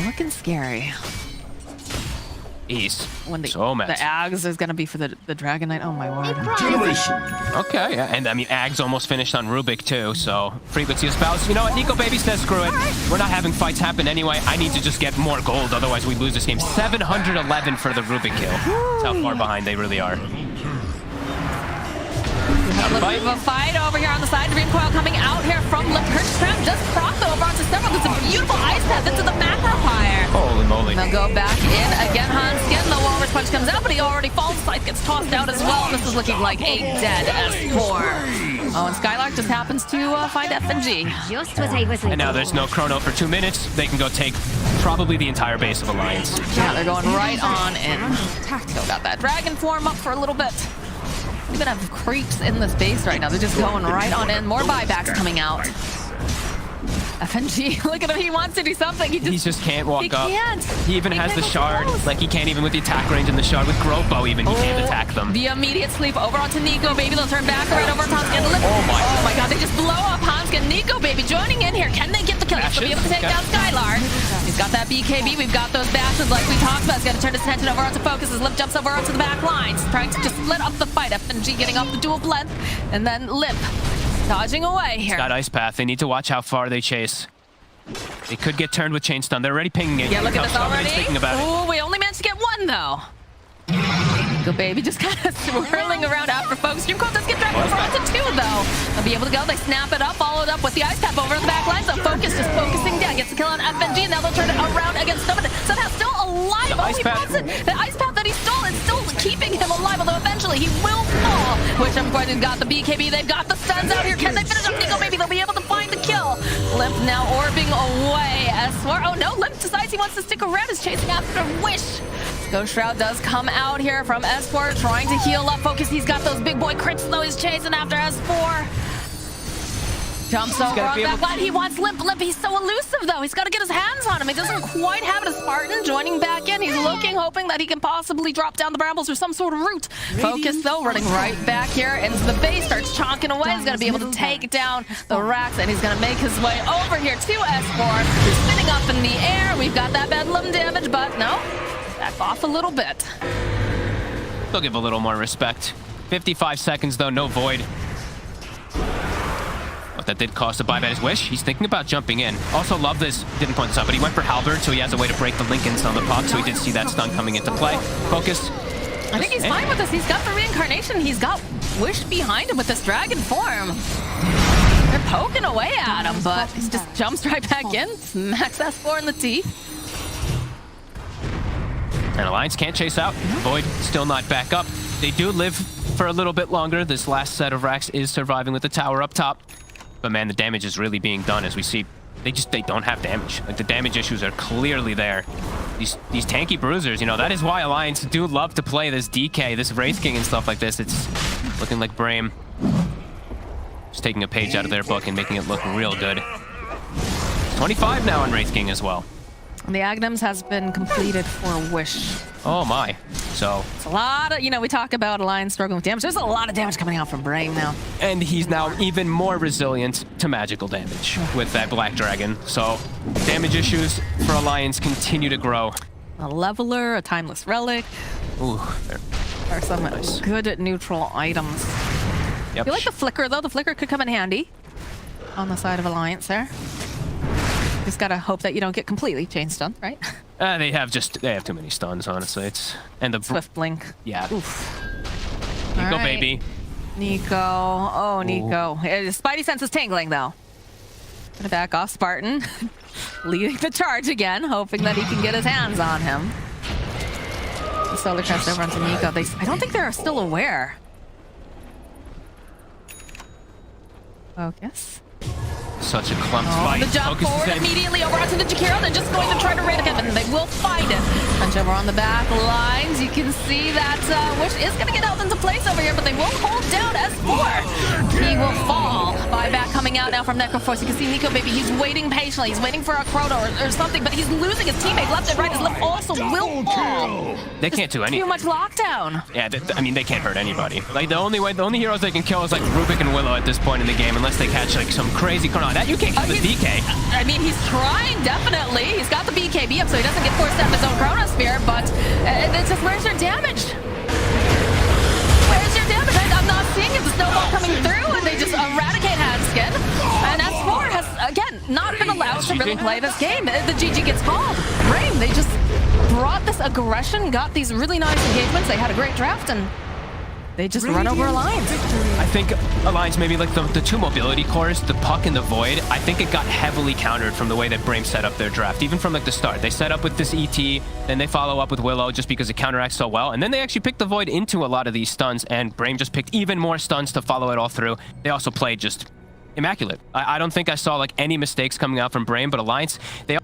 looking scary. He's when so mad. The Ags is going to be for the Dragon Knight. Oh, my word. Okay, yeah. And I mean, Ags almost finished on Rubik, too, so frequency of spouse. You know what? Nico Baby says, screw it. We're not having fights happen anyway. I need to just get more gold, otherwise we lose this game. 711 for the Rubik kill. That's how far behind they really are. A little bit of a fight over here on the side. Dream Coil coming out here from Lepurtrap. Just proc over onto several. There's a beautiful ice path into the macro fire. Holy moly. They'll go back in again. Hanskin, the Walrus Punch comes out, but he already falls. Scythe gets tossed out as well. This is looking like a dead S4. Oh, and Skylark just happens to find FNG. Just what I was and now there's no chrono for 2 minutes. They can go take probably the entire base of Alliance. Yeah, they're going right on in. Still got that dragon form up for a little bit. We even have creeps in this base right now. They're just going right on in. More buybacks coming out. FNG, look at him. He wants to do something. He just can't walk up. Can't. He even has the shard. Like, he can't even with the attack range in the shard. With Grove Bow even, he can't attack them. The immediate sleep over onto Nico Baby. They'll turn back right over to Hanskin. Oh my god, they just blow up Hanskin. Nico Baby joining in here. Can they get the kill? He'll be able to take down Skylark. He's got that BKB. We've got those bastards like we talked about. He's got to turn his attention over onto Focus. His Limp jumps over onto the back lines. Trying to just split up the fight. FNG getting off the dual blend. And then Limp dodging away here. It's got Ice Path. They need to watch how far they chase. They could get turned with Chain Stun. They're already pinging it. Yeah, look at this already. Oh, we only managed to get one, though. Nico Baby just kind of swirling around after folks. Dream Coil does get dragged over onto 2, though. They'll be able to go. They snap it up, followed up with the Ice Tap over on the back line. So Focus just focusing down. Gets the kill on FNG, and now they'll turn it around against Stomach. Somehow still alive. Oh, he falls it. The Ice Path that he stole is still keeping him alive, although eventually he will fall. Which, of course, they've got the BKB. They've got the stuns out here. Can they finish up Nico Baby? They'll be able to find the kill. Limp now orbing away. S4. Oh, no. Limp decides he wants to stick around. Is chasing after Wish. Ghost Shroud does come out here from S4, trying to heal up. Focus, he's got those big boy crits, though. He's chasing after S4. Jumps over on that line. He wants Limp. Limp, he's so elusive, though. He's got to get his hands on him. He doesn't quite have it. A Spartan joining back in. He's looking, hoping that he can possibly drop down the brambles or some sort of route. Focus, though, running right back here into the base. Starts chonking away. He's going to be able to take down the racks, and he's going to make his way over here to S4. Spinning up in the air. We've got that bedlam damage, but no. Back off a little bit. They'll give a little more respect. 55 seconds, though. No void. But that did cost a buyback his Wish. He's thinking about jumping in. Also love this. Didn't point this out, but he went for Halberd, so he has a way to break the Lincolns on the pop, so he did see that stun coming into play. Focus. I think he's fine with this. He's got the reincarnation. He's got Wish behind him with this dragon form. They're poking away at him, but he just jumps right back in. Smacks S4 in the teeth. And Alliance can't chase out. Void still not back up. They do live for a little bit longer. This last set of racks is surviving with the tower up top. But man, the damage is really being done as we see they don't have damage. Like the damage issues are clearly there. These tanky bruisers, you know, that is why Alliance do love to play this DK, this Wraith King and stuff like this. It's looking like Brame just taking a page out of their book and making it look real good. 25 now on Wraith King as well. The Aghanim's has been completed for Wish. Oh my. So it's a lot of, you know, we talk about Alliance struggling with damage. There's a lot of damage coming out from Brame now. And he's now even more resilient to magical damage with that Black Dragon. So damage issues for Alliance continue to grow. A Leveler, a Timeless Relic. Ooh, are some good neutral items. Yep. I feel like the Flicker, though. The Flicker could come in handy on the side of Alliance there. Just gotta hope that you don't get completely chain stunned, right? They have too many stuns, honestly. And the Swift Blink. Yeah. Oof. Nico, right. baby. Nico. Oh, Nico. Spidey sense is tingling, though. Gonna back off Spartan. Leading the charge again, hoping that he can get his hands on him. The Solar Crest over onto Nico. I don't think they're still aware. Focus. Such a clumped fight. The jump forward immediately over onto the Jakiro. They're just going to try to raid him, and they will find it. Punch over on the back lines. You can see that Wish is going to get held into place over here, but they will hold down S4. He will fall. Buyback coming out now from Necroforce. You can see Nico, baby. He's waiting patiently. He's waiting for a Crota or something, but he's losing his teammate left and right. His lip also will fall. They can't do anything. Too much lockdown. Yeah, I mean, they can't hurt anybody. Like, the only heroes they can kill is, like, Rubik and Willow at this point in the game, unless they catch, like, some crazy Chrono. That you can't kill the DK. I mean, he's trying, definitely. He's got the BKB up, so he doesn't get forced out of his own Chronosphere, but it's just, where's your damage? Where's your damage? I'm not seeing it. The snowball coming through, and they just eradicate Handskin. And S4 has, again, not been allowed to really play this game. The GG gets called. Brame, they just brought this aggression, got these really nice engagements. They had a great draft, and they just run over Alliance. I think Alliance, maybe like the two mobility cores, the Puck and the Void, I think it got heavily countered from the way that Brame set up their draft, even from like the start. They set up with this ET, then they follow up with Willow just because it counteracts so well, and then they actually picked the Void into a lot of these stuns, and Brame just picked even more stuns to follow it all through. They also played just immaculate. I don't think I saw like any mistakes coming out from Brame, but Alliance, they